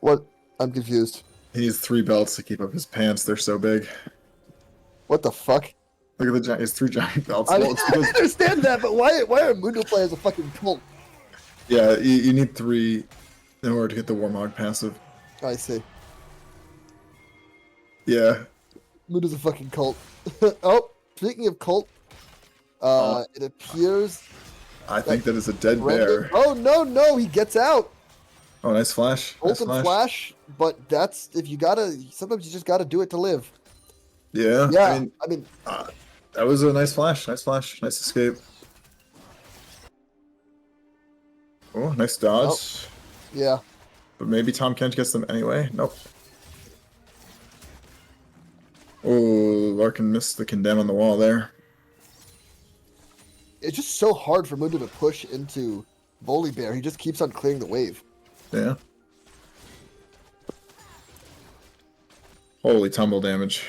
What? I'm confused. He needs 3 belts to keep up his pants, they're so big. What the fuck? Look at the giant, his 3 giant belts. I, Well, mean, it's I because, understand that, but why are Mundo players a fucking cult? yeah, you need 3 in order to get the Warmog passive. I see. Yeah. Mundo's a fucking cult. Oh, speaking of cult, it appears I think that is a dead Brendan... bear. Oh, no, he gets out. Oh, nice flash. Ult Nice and flash. flash, but that's, if you gotta, sometimes you just gotta do it to live. Yeah, Yeah, I mean, that was a nice flash. Nice flash. Nice escape. Oh, nice dodge. yeah. But maybe Tom Kench gets them anyway. Nope. Oh, Larkin missed the condemn on the wall there. It's just so hard for Mundo to push into Volibear. He just keeps on clearing the wave. Yeah. Holy tumble damage.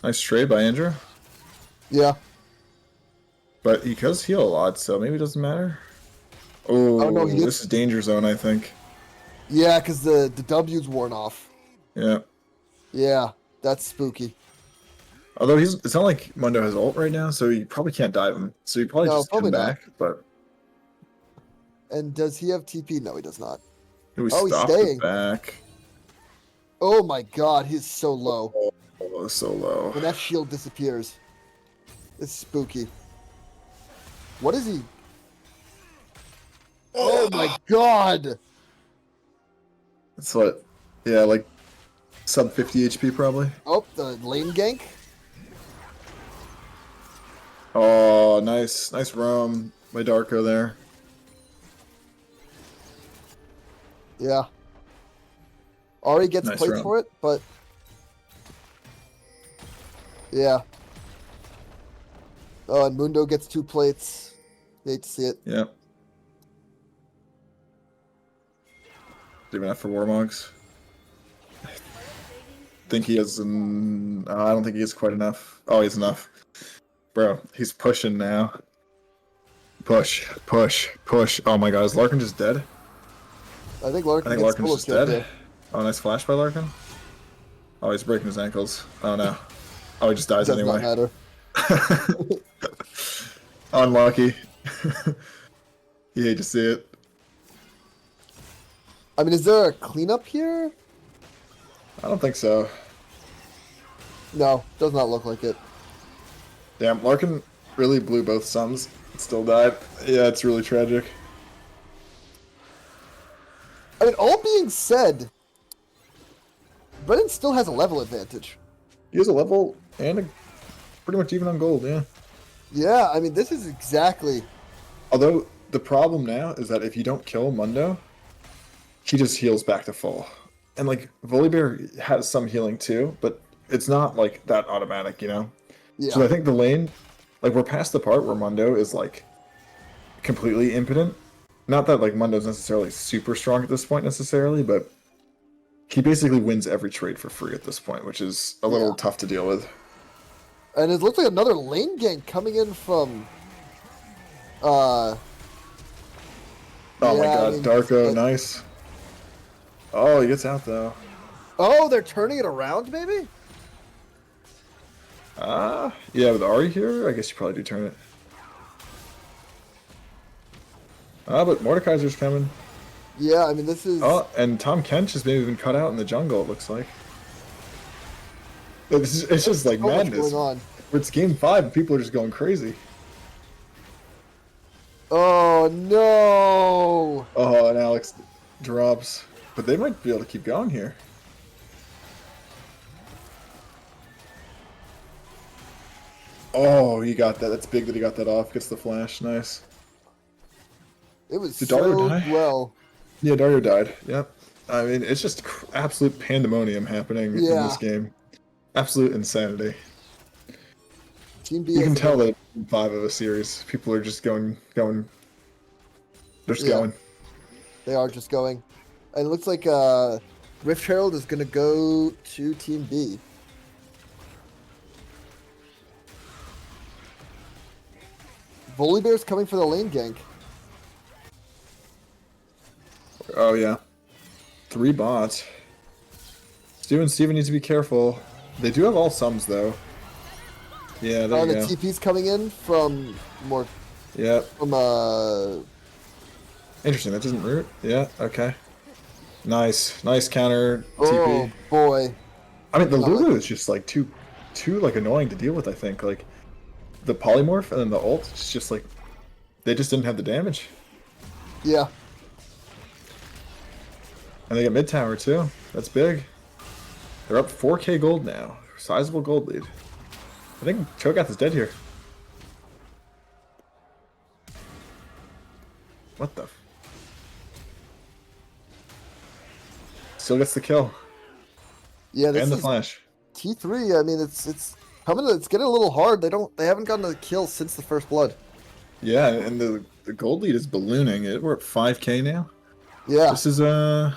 Nice trade by Andrew. Yeah. But he does heal a lot, so maybe it doesn't matter. Oh, no, he this is danger zone, I think. Yeah, because the W's worn off. Yeah. Yeah, that's spooky. Although it's not like Mundo has ult right now, so you probably can't dive him. So you probably No, just probably come not. back. But And does he have TP? No, he does not. we Oh, he's stopped staying. it back. Oh my god, he's so low. Oh, so low. When that shield disappears. It's spooky. What is he? Oh my god! It's what? Yeah, like sub 50 HP probably. Oh, the lane gank? Oh, nice. Nice roam by Darko there. Yeah. Ari gets Nice plates roam. for it, but yeah. Oh, and Mundo gets 2 plates. Hate to see it. Yep. Even enough for Warmogs. Think he has I don't think he has quite enough. Oh, he's enough. Bro, he's pushing now. Push, push, push. Oh my god, is Larkin just dead? I think I Larkin think gets Larkin's solo just killed dead. here. Oh, nice flash by Larkin. Oh, he's breaking his ankles. Oh no. Oh, he just dies Does not anyway. matter. Unlucky. You hate to see it. I mean, is there a cleanup here? I don't think so. No, does not look like it. Damn, Larkin really blew both sums. Still died. Yeah, it's really tragic. I mean, all being said, Brennan still has a level advantage. He has a level and pretty much even on gold, yeah. Yeah, I mean, this is exactly... Although, the problem now is that if you don't kill Mundo, he just heals back to full. And, like, Volibear has some healing too, but it's not, like, that automatic, you know? Yeah. So I think the lane, like, we're past the part where Mundo is, like, completely impotent. Not that, like, Mundo's necessarily super strong at this point, necessarily, but he basically wins every trade for free at this point, which is a little tough to deal with. And it looks like another lane gank coming in from... Oh Oh my god, Darko, nice. Oh, he gets out, though. Oh, they're turning it around, maybe? Yeah, with Ari here, I guess you probably do turn it. But Mordekaiser's coming. Yeah, I mean, this is... Oh, and Tom Kench has maybe been cut out in the jungle, it looks like. It's just like so much madness. going on. It's game 5 and people are just going crazy. Oh, no! Oh, and Alex drops. But they might be able to keep going here. Oh, he got that. That's big that he got that off. Gets the flash. Nice. It was Did Dario so die? well. Yeah, Dario died. Yep. I mean, it's just absolute pandemonium happening in this game. Absolute insanity. Team B You can tell that 5 of a series. People are just going. They're just going. They are just going. And it looks like Rift Herald is going to go to Team B. Volibear's coming for the lane gank. Oh, yeah. 3 bots. Stu and Steven need to be careful. They do have all sums, though. Yeah, there you the go. TP's coming in from more... Yeah. From, Interesting, that doesn't root. Yeah, okay. Nice. Nice counter TP. Oh, boy. I mean, the Lulu is just, like, too like, annoying to deal with, I think. Like, the polymorph and then the ult, it's just, like, they just didn't have the damage. Yeah. And they get mid tower, too. That's big. They're up 4k gold now. Sizable gold lead. I think Cho'Gath is dead here. What the? Still gets the kill. Yeah, this And the is flash. T3. I mean, it's coming. It's getting a little hard. They haven't gotten a kill since the first blood. Yeah, and the gold lead is ballooning. We're at 5k now. Yeah. This is in the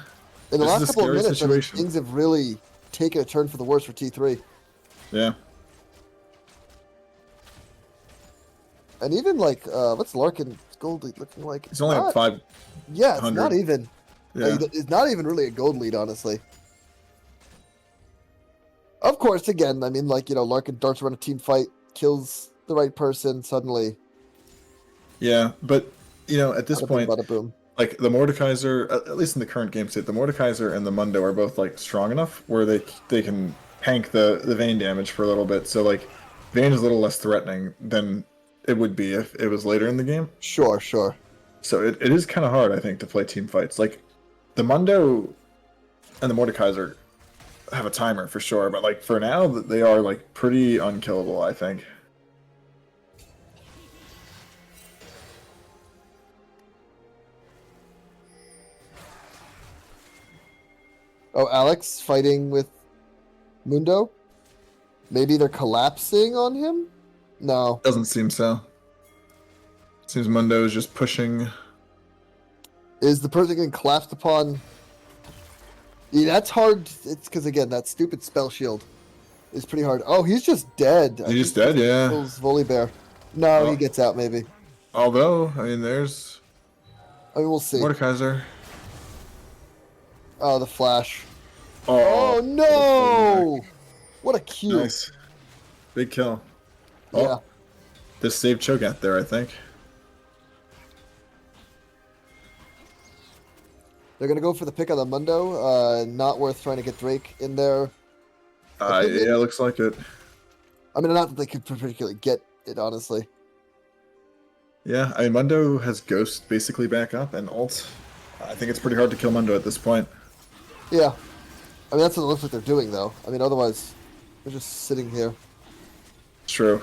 last couple of minutes, situation. things have really taken a turn for the worse for T3. Yeah. And even like, what's Larkin's gold lead looking like? It's only at 5. Yeah, it's not even. Yeah. It's not even really a gold lead, honestly. Of course, again, I mean, like, Larkin darts around a team fight, kills the right person, suddenly. Yeah, but, at this point, bada boom. like, the Mordekaiser, at least in the current game state, the Mordekaiser and the Mundo are both, like, strong enough where they can tank the Vayne damage for a little bit. So, like, Vayne is a little less threatening than it would be if it was later in the game. Sure. So it is kind of hard, I think, to play team fights. Like, the Mundo and the Mordekaiser have a timer for sure, but, like, for now, they are, like, pretty unkillable, I think. Oh, Alex fighting with Mundo? Maybe they're collapsing on him? No. Doesn't seem so. Seems Mundo is just pushing. Is the person getting collapsed upon? Yeah, that's hard. It's because, again, that stupid spell shield is pretty hard. Oh, he's just dead. I He's think just dead, yeah. kills Volibear. No, he Oh. gets out, maybe. Although, I mean, there's I mean, we'll see. Mordekaiser. Oh, the flash. Oh, Oh, no! What a Q. nice. Big kill. Yeah. Oh, this saved Cho'Gath there, I think. They're going to go for the pick on the Mundo. Not worth trying to get Drake in there. Yeah, looks like it. I mean, not that they could particularly get it, honestly. Yeah, I mean, Mundo has Ghost basically back up and ult. I think it's pretty hard to kill Mundo at this point. Yeah. I mean, that's what it looks like they're doing, though. I mean, otherwise, they're just sitting here. It's true.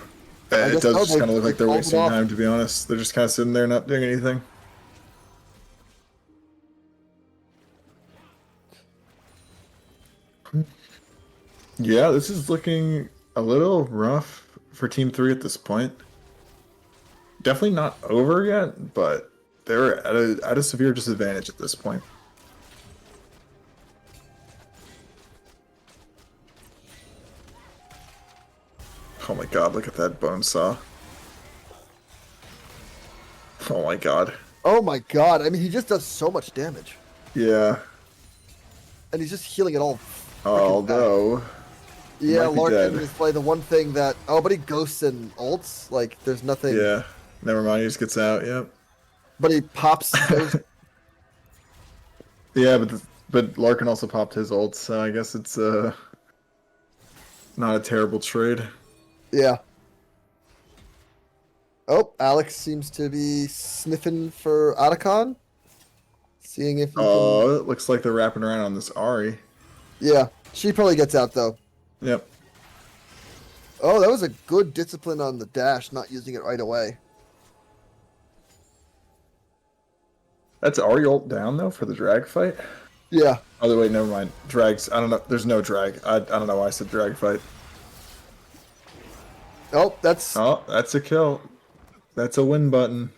It guess does so, just kind of look like they're called it wasting off. time, to be honest. They're just kind of sitting there not doing anything. Yeah, this is looking a little rough for Team 3 at this point. Definitely not over yet, but they're at a severe disadvantage at this point. Oh my god, look at that bone saw. Oh my god. Oh my god. I mean, he just does so much damage. Yeah. And he's just healing it all. Although... Yeah, might be Larkin dead. is probably the one thing that... Oh, but he ghosts and ults. Like, there's nothing... Yeah. Never mind, he just gets out, yep. But he pops... Yeah, but Larkin also popped his ult, so I guess it's not a terrible trade. Yeah. Oh, Alex seems to be sniffing for Otacon. Seeing if he can... Oh, it looks like they're wrapping around on this Ari. Yeah, she probably gets out, though. Yep. Oh, that was a good discipline on the dash, not using it right away. That's Ari ult down, though, for the drag fight? Yeah. Oh, wait, never mind. Drags, I don't know. There's no drag. I don't know why I said drag fight. Oh, that's... Oh, that's a kill. That's a win button.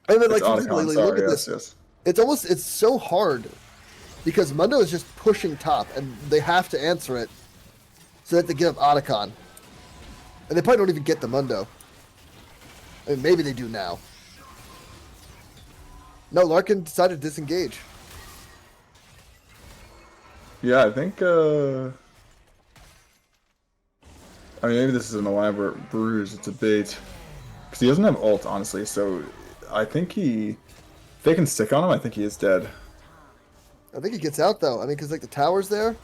I mean, like, It's Otacon, physically, sorry, look at yes, this. yes. It's almost... It's so hard. Because Mundo is just pushing top, and they have to answer it. So they have to give up Otacon. And they probably don't even get the Mundo. I mean, maybe they do now. No, Larkin decided to disengage. Yeah, I think, I mean, maybe this is an elaborate bruise. It's a bait. Because he doesn't have ult, honestly, so I think if they can stick on him, I think he is dead. I think he gets out, though. I mean, because, like, the tower's there.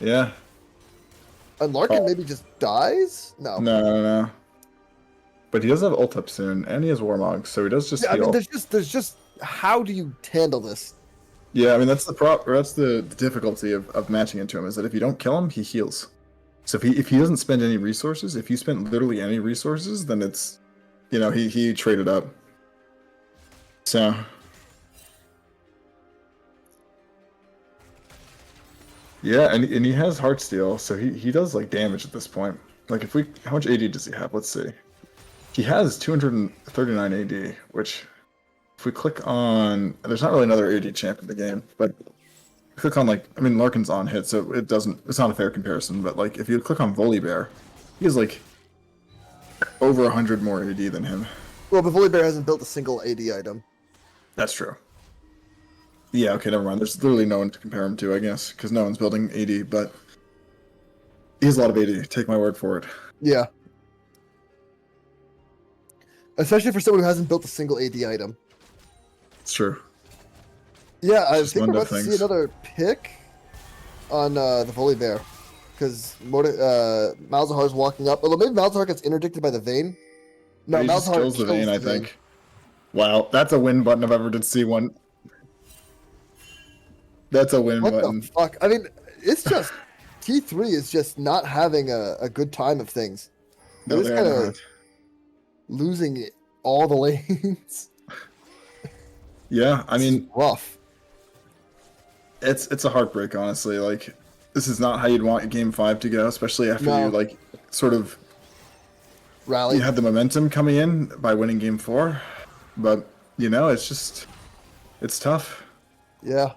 Yeah. And Larkin Oh. maybe just dies? No. No. But he does have ult up soon, and he has Warmog, so he does just Yeah, I heal. mean, there's just... How do you handle this? Yeah, I mean, that's the difficulty of matching into him, is that if you don't kill him, he heals. So if he doesn't spend any resources, if you spend literally any resources, then it's, he traded up. So... Yeah, and he has Heartsteel, so he does, like, damage at this point. Like, how much AD does he have? Let's see. He has 239 AD, which, if we click on... There's not really another AD champ in the game, but click on, like... I mean, Larkin's on hit, so it's not a fair comparison, but, like, if you click on Volibear, he has, like, over 100 more AD than him. Well, but Volibear hasn't built a single AD item. That's true. Yeah, okay, never mind. There's literally no one to compare him to, I guess, because no one's building AD, but he has a lot of AD. Take my word for it. Yeah. Especially for someone who hasn't built a single AD item. It's true. Yeah, I Just think we're Mundo about to see things. another pick on the Volibear. Because Malzahar's walking up. Although maybe Malzahar gets interdicted by the Vayne. No, He just Malzahar kills the Vayne, I Vayne. think. Wow, that's a win button if I ever did see one. That's a win What button. the fuck? I mean, it's just... T3 is just not having a good time of things. They're No, just they're kind not. of losing all the lanes. Yeah, I mean, It's rough. It's a heartbreak, honestly. Like, this is not how you'd want Game 5 to go, especially after No. you, like, sort of, you Rally. had the momentum coming in by winning Game 4. But, it's just, it's tough. Yeah.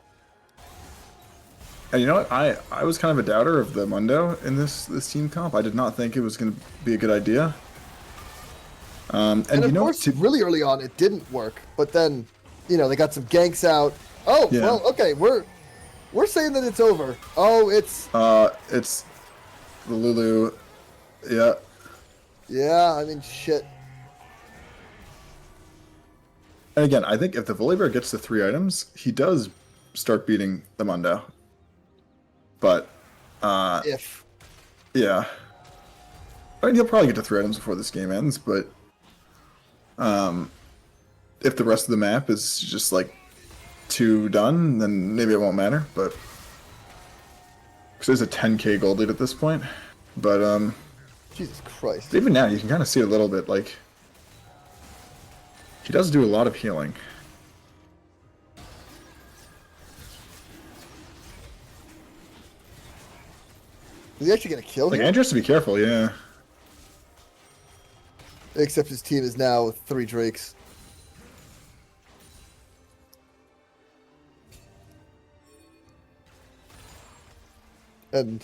And you know what? I was kind of a doubter of the Mundo in this team comp. I did not think it was going to be a good idea. And of you know, course, really early on, it didn't work. But then, they got some ganks out. Oh, Yeah. well, okay, we're saying that it's over. Oh, it's the Lulu. Yeah. yeah. I mean, shit. And again, I think if the Volibear gets the 3 items, he does start beating the Mundo. But, If yeah. I mean, he'll probably get to 3 items before this game ends, but if the rest of the map is just, like, 2 done, then maybe it won't matter, but... Because there's a 10k gold lead at this point. But, Jesus Christ. even now, you can kind of see a little bit, like... He does do a lot of healing. Is he actually gonna kill Like, him? Andrew has to be careful, yeah. Except his team is now with 3 Drakes. And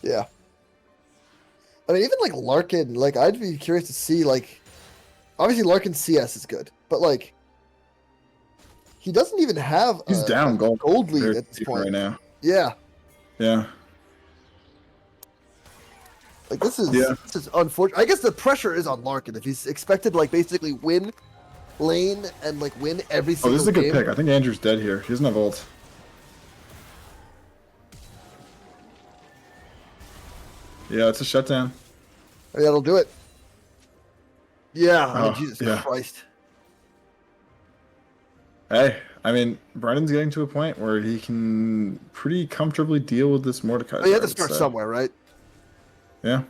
yeah. I mean, even like Larkin, like I'd be curious to see like obviously Larkin's CS is good, but like he doesn't even have He's down a gold, gold lead at this point. right now. Yeah. Yeah. Like this is Yeah. unfortunate. I guess the pressure is on Larkin if he's expected to like basically win lane and like win every Oh, single this is a good game. pick. I think Andrew's dead here. He doesn't have ult. Yeah, it's a shutdown. Oh, yeah, it'll do it. Yeah, I mean, Oh, Jesus yeah. Christ. Hey, I mean, Brendan's getting to a point where he can pretty comfortably deal with this Mordecai. Oh, you have to start somewhere, right? Yeah.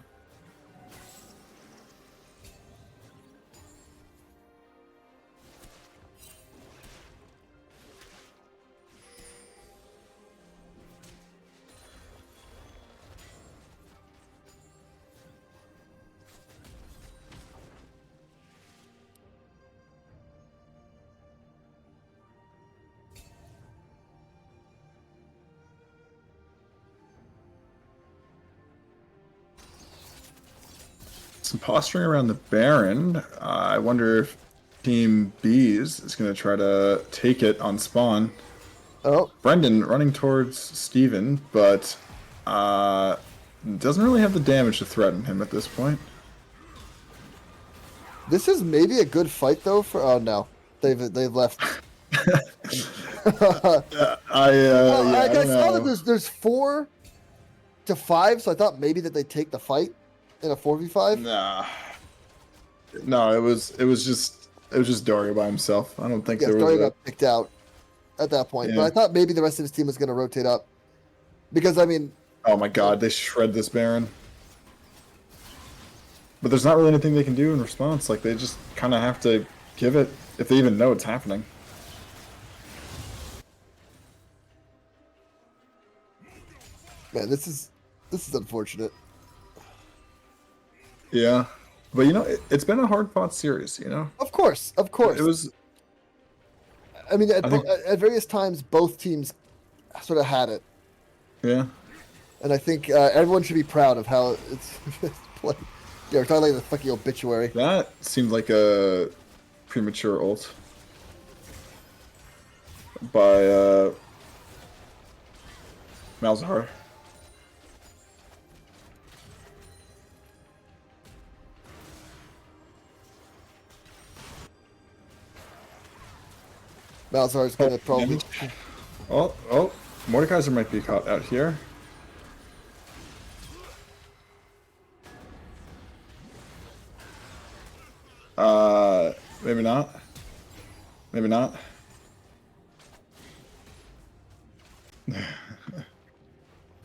Some posturing around the Baron. I wonder if Team Bees is going to try to take it on spawn. Oh, Brendan running towards Steven, but doesn't really have the damage to threaten him at this point. this is maybe a good fight though. For oh no, they've left. I I don't saw know. that there's 4 to 5, so I thought maybe that they take the fight in a 4v5. Nah. No, it was just Dario by himself. I don't think Yes, there was Dario a... got picked out at that point, but Yeah. I thought maybe the rest of his team was going to rotate up because I mean, Oh my god, they shred this Baron. But there's not really anything they can do in response. Like, they just kind of have to give it, if they even know it's happening. man, this is unfortunate. Yeah. But, it's been a hard-fought series, Of course. It was... I mean, I think- at various times, both teams sort of had it, Yeah. and I think everyone should be proud of how it's played. Yeah, we're talking like the fucking obituary. That seemed like a premature ult. By, Malzahar. Malzar's gonna probably. Oh, Mordekaiser might be caught out here. Maybe not. Maybe not.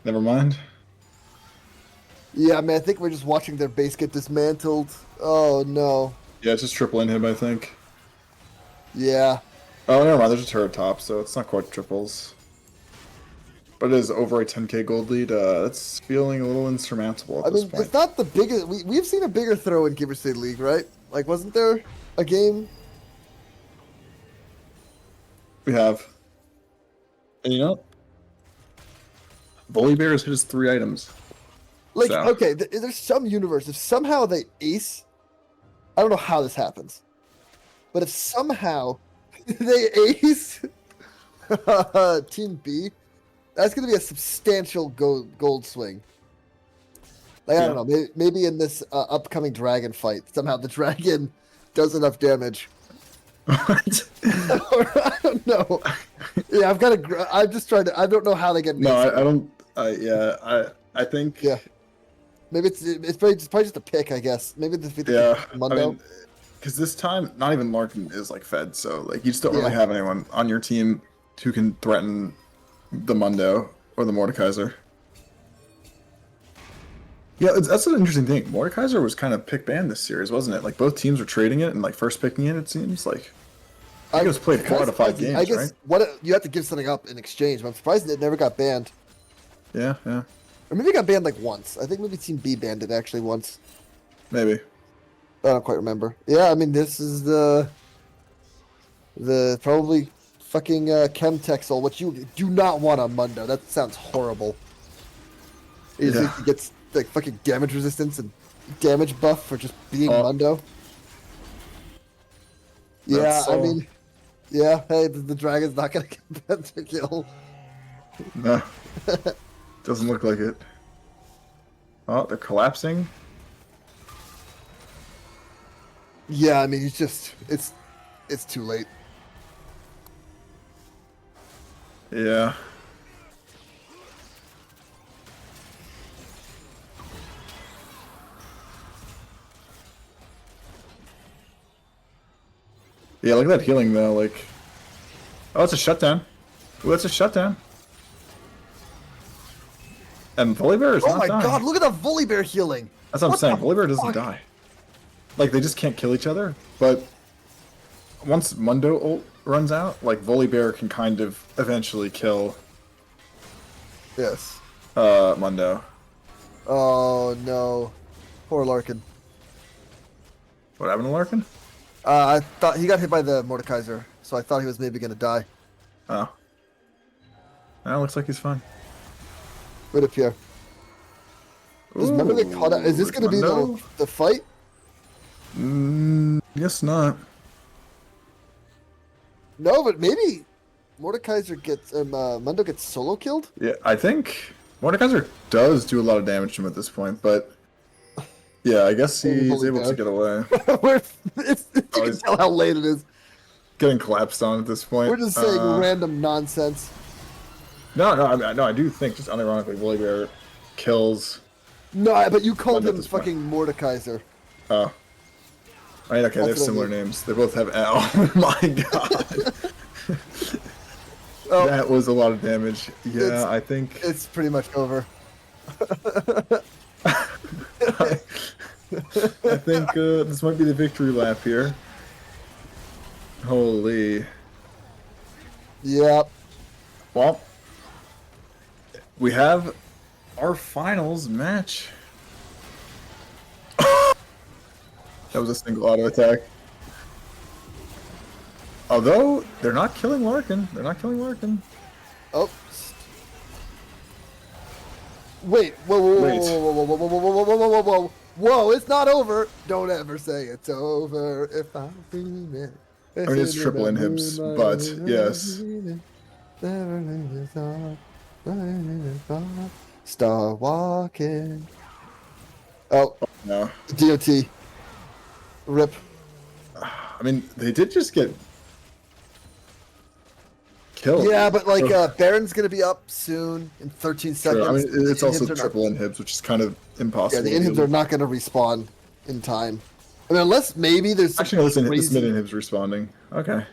Never mind. Yeah, man, I think we're just watching their base get dismantled. Oh no. Yeah, it's just triple in him, I think. Yeah. Oh, never mind. There's a turret top, so it's not quite triples. But it is over a 10k gold lead. That's feeling a little insurmountable at I this mean, point. it's not the biggest. We've seen a bigger throw in Keeper State League, right? Like, wasn't there a game? We have. And you know, Bully Bears hit his 3 items. Like, So. okay, there's some universe. If somehow they ace, I don't know how this happens, but if somehow they ace Team B, that's going to be a substantial gold swing. Like, I don't know, maybe in this upcoming dragon fight, somehow the dragon does enough damage. What? I don't know. Yeah, I'm just trying to. I don't know how they get. No, I don't. I think. Yeah. Maybe it's probably just a pick, I guess. Maybe I mean, because this time not even Larkin is like fed, so like you just don't really have anyone on your team who can threaten the Mundo or the Mordekaiser. Yeah, that's an interesting thing. Mordekaiser was kind of pick banned this series, wasn't it? Like both teams were trading it and like first picking it. It seems like I think it was played 4 out of 5 games, I guess right? what you have to give something up in exchange. But I'm surprised it never got banned. Yeah. Or maybe it got banned like once. I think maybe Team B banned it actually once. Maybe. I don't quite remember. Yeah, I mean this is the probably fucking Chemtexel, which you do not want on Mundo. That sounds horrible. He gets like fucking damage resistance and damage buff for just being Mundo. Yeah, I mean, yeah. Hey, the dragon's not gonna get better kill. No, doesn't look like it. Oh, they're collapsing. Yeah, I mean, he's just it's too late. Yeah. Yeah, look at that healing though, like... Oh, it's a shutdown. Ooh, that's a shutdown. And Volibear is not dying. Oh my god, look at the Volibear healing! That's what I'm saying, Volibear doesn't die. Like, they just can't kill each other, but... Once Mundo ult runs out, like, Volibear can kind of eventually kill... Yes. Mundo. Oh no. Poor Larkin. What happened to Larkin? I thought he got hit by the Mordekaiser, so I thought he was maybe gonna die. Oh. Well, looks like he's fine. Right up here. Remember they caught out. Is this gonna be the fight? Guess not. No, but maybe Mordekaiser gets Mundo gets solo killed. Yeah, I think Mordekaiser does do a lot of damage to him at this point, but yeah, I guess he's able to get away. You can tell how late it is. Getting collapsed on at this point. We're just saying random nonsense. No, I do think, just unironically, Volibear kills. No, but you called him fucking Mordekaiser. Oh. I mean, okay, they have similar names. They both have... Oh my god. That was a lot of damage. Yeah, I think... It's pretty much over. I think this might be the victory lap here. Holy. Yep. Well, we have our finals match. That was a single auto attack. Although, they're not killing Larkin. They're not killing Larkin. Oh. Wait. Whoa. Whoa, it's not over. Don't ever say it's over if I'm feeling it. I mean, it's triple inhibs, but yes. Star walking. Oh. No. DOT. Rip. I mean, they did just get killed. Yeah, but like Baron's gonna be up soon in 13 seconds. True. I mean, it's also triple inhibs, which is kind of impossible. Yeah, the inhibs are not gonna respawn in time. I mean, unless maybe there's actually no, this mid inhibs responding. Okay.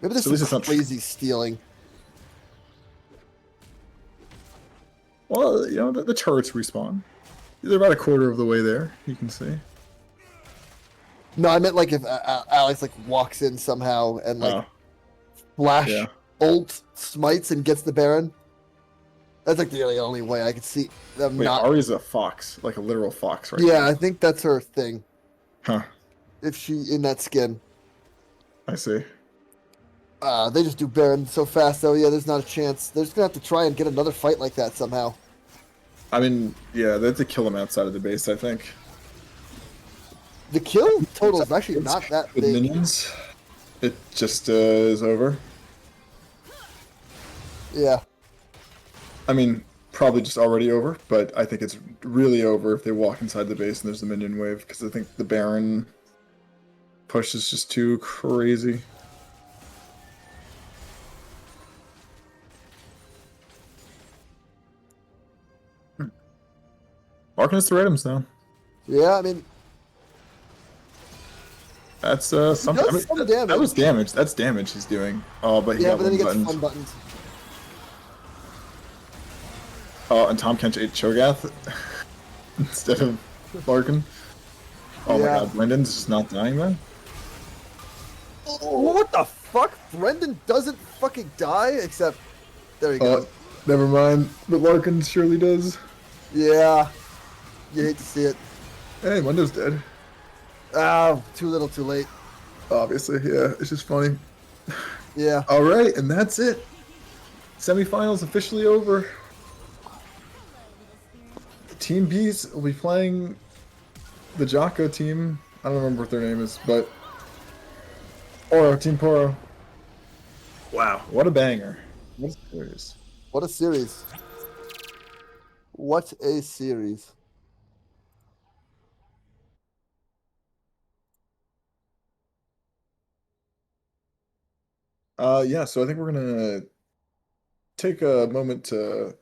Maybe there's some crazy stealing. Well, you know, the turrets respawn. They're about a quarter of the way there. You can see. No, I meant like if Alex like walks in somehow and like flash ult smites and gets the Baron. That's like the only way I could see them Wait, not. Ari's a fox, like a literal fox, right? Yeah, now. I think that's her thing. Huh. If she in that skin. I see. They just do Baron so fast, though. Yeah, there's not a chance. They're just gonna have to try and get another fight like that somehow. I mean, yeah, they have to kill him outside of the base, I think. The kill total is actually not that With big. minions, it just is over. Yeah. I mean, probably just already over, but I think it's really over if they walk inside the base and there's the minion wave, because I think the Baron push is just too crazy. Larkin has 3 items now. Yeah, I mean, That's something. does I mean, some that damage. was damage. That's damage he's doing. Oh, but he yeah, got but then he one gets button. fun buttons. Oh, and Tom Kench ate Cho'Gath instead of Larkin. Oh Yeah. my god, Brendan's just not dying then? Oh, what the fuck? Brendan doesn't fucking die, except there he goes. Never mind. But Larkin surely does. Yeah. You hate to see it. Hey, Mundo's dead. Ah, too little, too late. Obviously, yeah. It's just funny. Yeah. Alright, and that's it. Semifinals officially over. Team B's will be playing the Jocko team. I don't remember what their name is, but Oro, Team Poro. Wow, what a banger. What a series. What a series. What a series. Yeah, so I think we're gonna take a moment to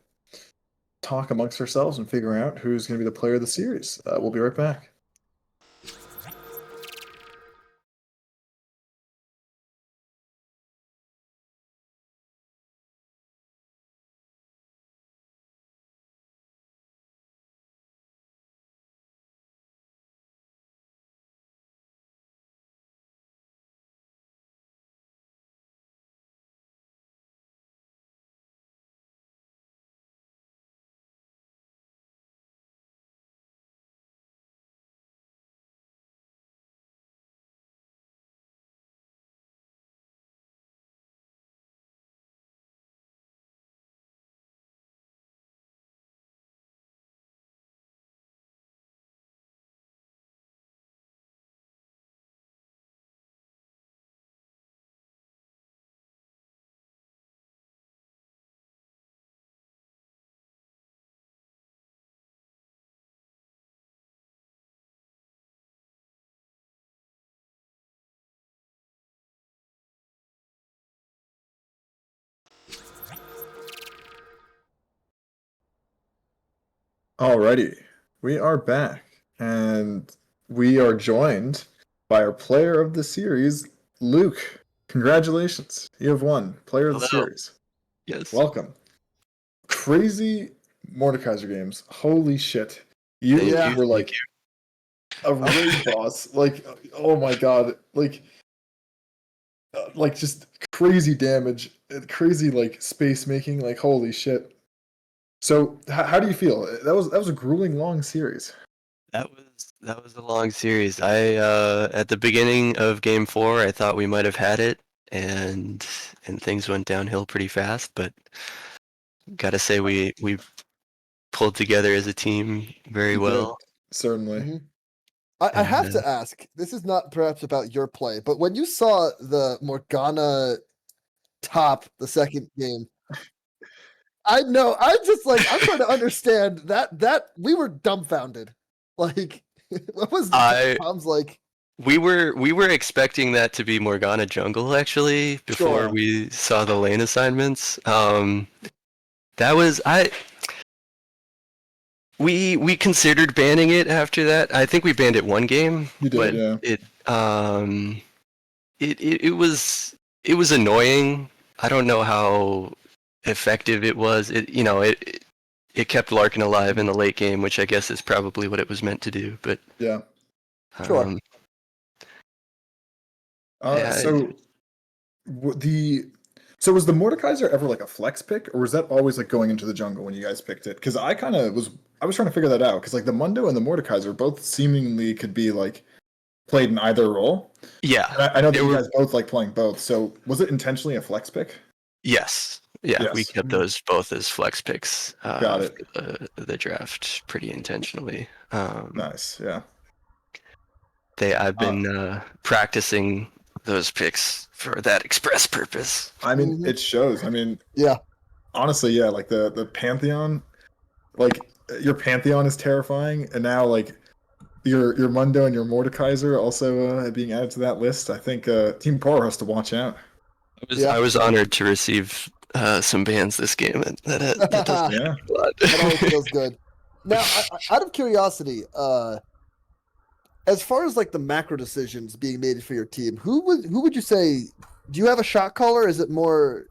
talk amongst ourselves and figure out who's gonna be the player of the series. We'll be right back. Alrighty, we are back, and we are joined by our player of the series, Luke. Congratulations, you have won player of the Hello. series. Yes. Welcome. Crazy Mordekaiser games. Holy shit! You Yeah. were like a raid boss. Like, oh my god! Like just crazy damage, crazy like space making. Like, holy shit! So, how do you feel? That was a grueling long series. That was a long series. I at the beginning of game 4, I thought we might have had it, and things went downhill pretty fast. But gotta say we pulled together as a team very You well. did, certainly. Mhm. I have to ask, this is not perhaps about your play, but when you saw the Morgana top the second game, I know, I'm just like, I'm trying to understand that we were dumbfounded. Like, what was I Tom's like? we were expecting that to be Morgana jungle actually before Sure. we saw the lane assignments. That was we considered banning it after that. I think we banned it one game, You did, but yeah. it was annoying. I don't know how effective it was. It kept Larkin alive in the late game, which I guess is probably what it was meant to do. But Yeah. Sure. um, yeah, So w- the So was the Mordekaiser ever like a flex pick, or was that always like going into the jungle when you guys picked it? Because I was trying to figure that out. Because like the Mundo and the Mordekaiser both seemingly could be like played in either role. Yeah, And I know that you guys both like playing both. So was it intentionally a flex pick? yes, yeah, we Yes. kept those both as flex picks Got it. for the draft pretty intentionally. Nice. Yeah. I've been practicing those picks for that express purpose. I mean, it shows. I mean, Yeah. honestly, yeah. Like the Pantheon, like your Pantheon is terrifying, and now like your Mundo and your Mordekaiser also being added to that list. I think Team Power has to watch out. I was honored to receive some bans this game. That does Yeah. a lot. That always feels good. Now, out of curiosity, as far as like the macro decisions being made for your team, who would you say? Do you have a shot caller? Is it more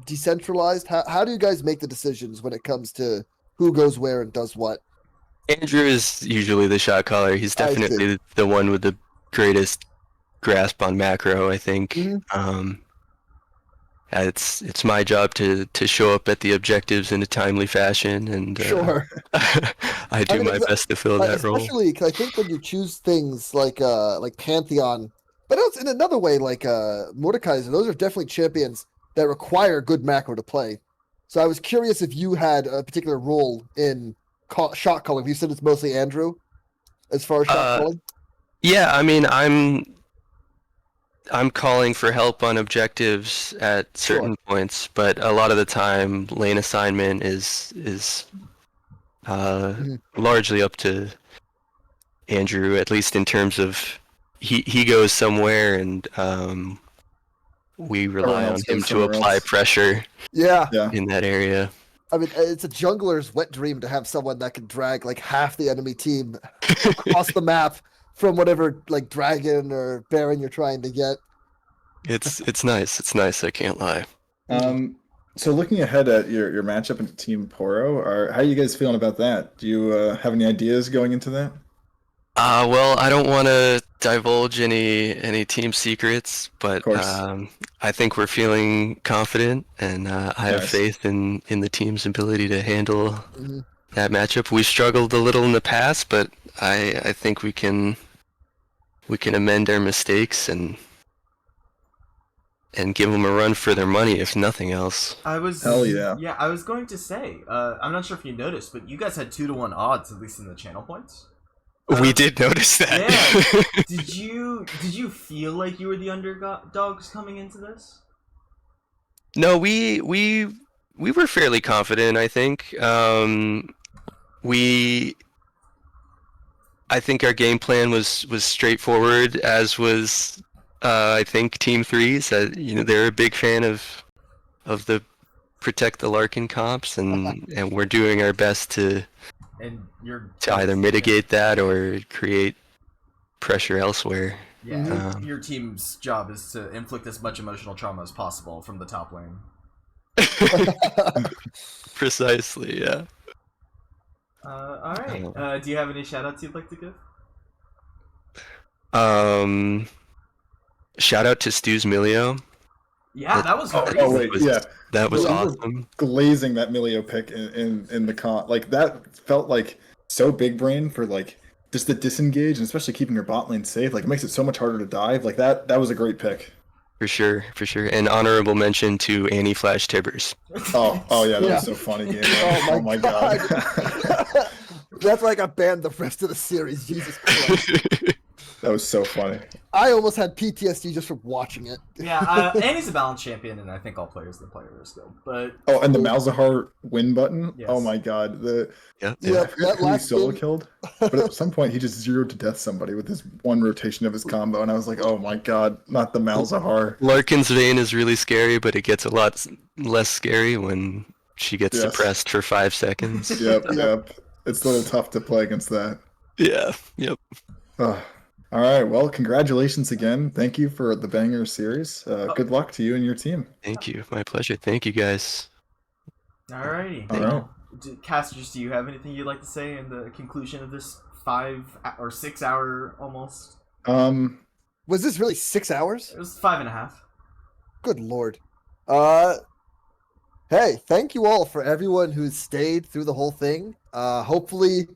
decentralized? How do you guys make the decisions when it comes to who goes where and does what? Andrew is usually the shot caller. He's definitely the one with the greatest grasp on macro, I think. It's my job to show up at the objectives in a timely fashion, and Sure. I do my best to fill that role. Especially because I think when you choose things like Pantheon, but it's in another way like Mordekaiser, those are definitely champions that require good macro to play. So I was curious if you had a particular role in shot calling. You said it's mostly Andrew, as far as shot calling. Yeah, I mean, I'm calling for help on objectives at certain points, but a lot of the time, lane assignment is largely up to Andrew, at least in terms of he goes somewhere and we rely on him to apply pressure. Yeah. In that area. I mean, it's a jungler's wet dream to have someone that can drag like half the enemy team across the map from whatever like dragon or baron you're trying to get. It's nice. It's nice. I can't lie. So looking ahead at your matchup into Team Poro, how are you guys feeling about that? Do you have any ideas going into that? Well, I don't want to divulge any team secrets, but I think we're feeling confident, and I have faith in the team's ability to handle that matchup. We struggled a little in the past, but I think we can amend our mistakes and give them a run for their money, if nothing else. Hell yeah. Yeah, I was going to say, I'm not sure if you noticed, but you guys had 2-to-1 odds, at least in the channel points. We did notice that. Yeah. Did you feel like you were the underdogs coming into this? No, we were fairly confident, I think. I think our game plan was straightforward, as was I think Team 3's. They're a big fan of the Protect the Larkin comps, and we're doing our best to either mitigate that or create pressure elsewhere. Yeah, your team's job is to inflict as much emotional trauma as possible from the top lane. Precisely, yeah. Alright, do you have any shoutouts you'd like to give? Shout out to Stu's Milio. Yeah, that was crazy. Oh wait, yeah. That was awesome. Glazing that Milio pick in the con, like that felt like so big brain for like just the disengage and especially keeping your bot lane safe. Like it makes it so much harder to dive. Like that was a great pick. For sure. And honorable mention to Annie Flash Tibbers. Oh yeah, that was so funny. Game. Oh my god. That's why I got banned the rest of the series. Jesus Christ. That was so funny. I almost had PTSD just from watching it. Yeah, Annie's a balanced champion, and I think all players that play her still. But and the Malzahar win button. Yes. Oh my god, that last solo killed. But at some point, he just zeroed to death somebody with his one rotation of his combo, and I was like, oh my god, not the Malzahar. Larkin's Vein is really scary, but it gets a lot less scary when she gets suppressed for 5 seconds. Yep. It's a little tough to play against that. Yeah. Yep. All right. Well, congratulations again. Thank you for the banger series. Good luck to you and your team. Thank you. My pleasure. Thank you, guys. Alrighty. All right. Casters, do you have anything you'd like to say in the conclusion of this 5 or 6 hour almost? Was this really 6 hours? It was 5.5. Good lord. Hey, thank you all for everyone who's stayed through the whole thing. Hopefully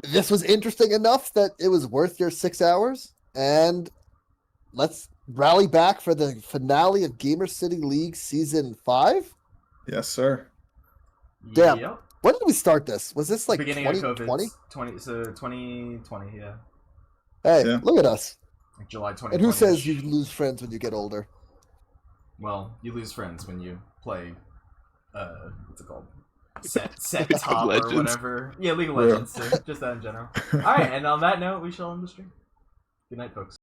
this was interesting enough that it was worth your 6 hours. And let's rally back for the finale of Gamer City League Season 5. Yes, sir. Damn. Yep. When did we start this? Was this like Beginning 2020? of COVID. 2020, yeah. Hey, Yeah. look at us. Like July 2020. And who says you lose friends when you get older? Well, you lose friends when you play, what's it called? Set top or Legends. whatever. Yeah, League of Yeah. Legends too. Just that in general. Alright, and on that note, we shall end the stream. Good night, folks.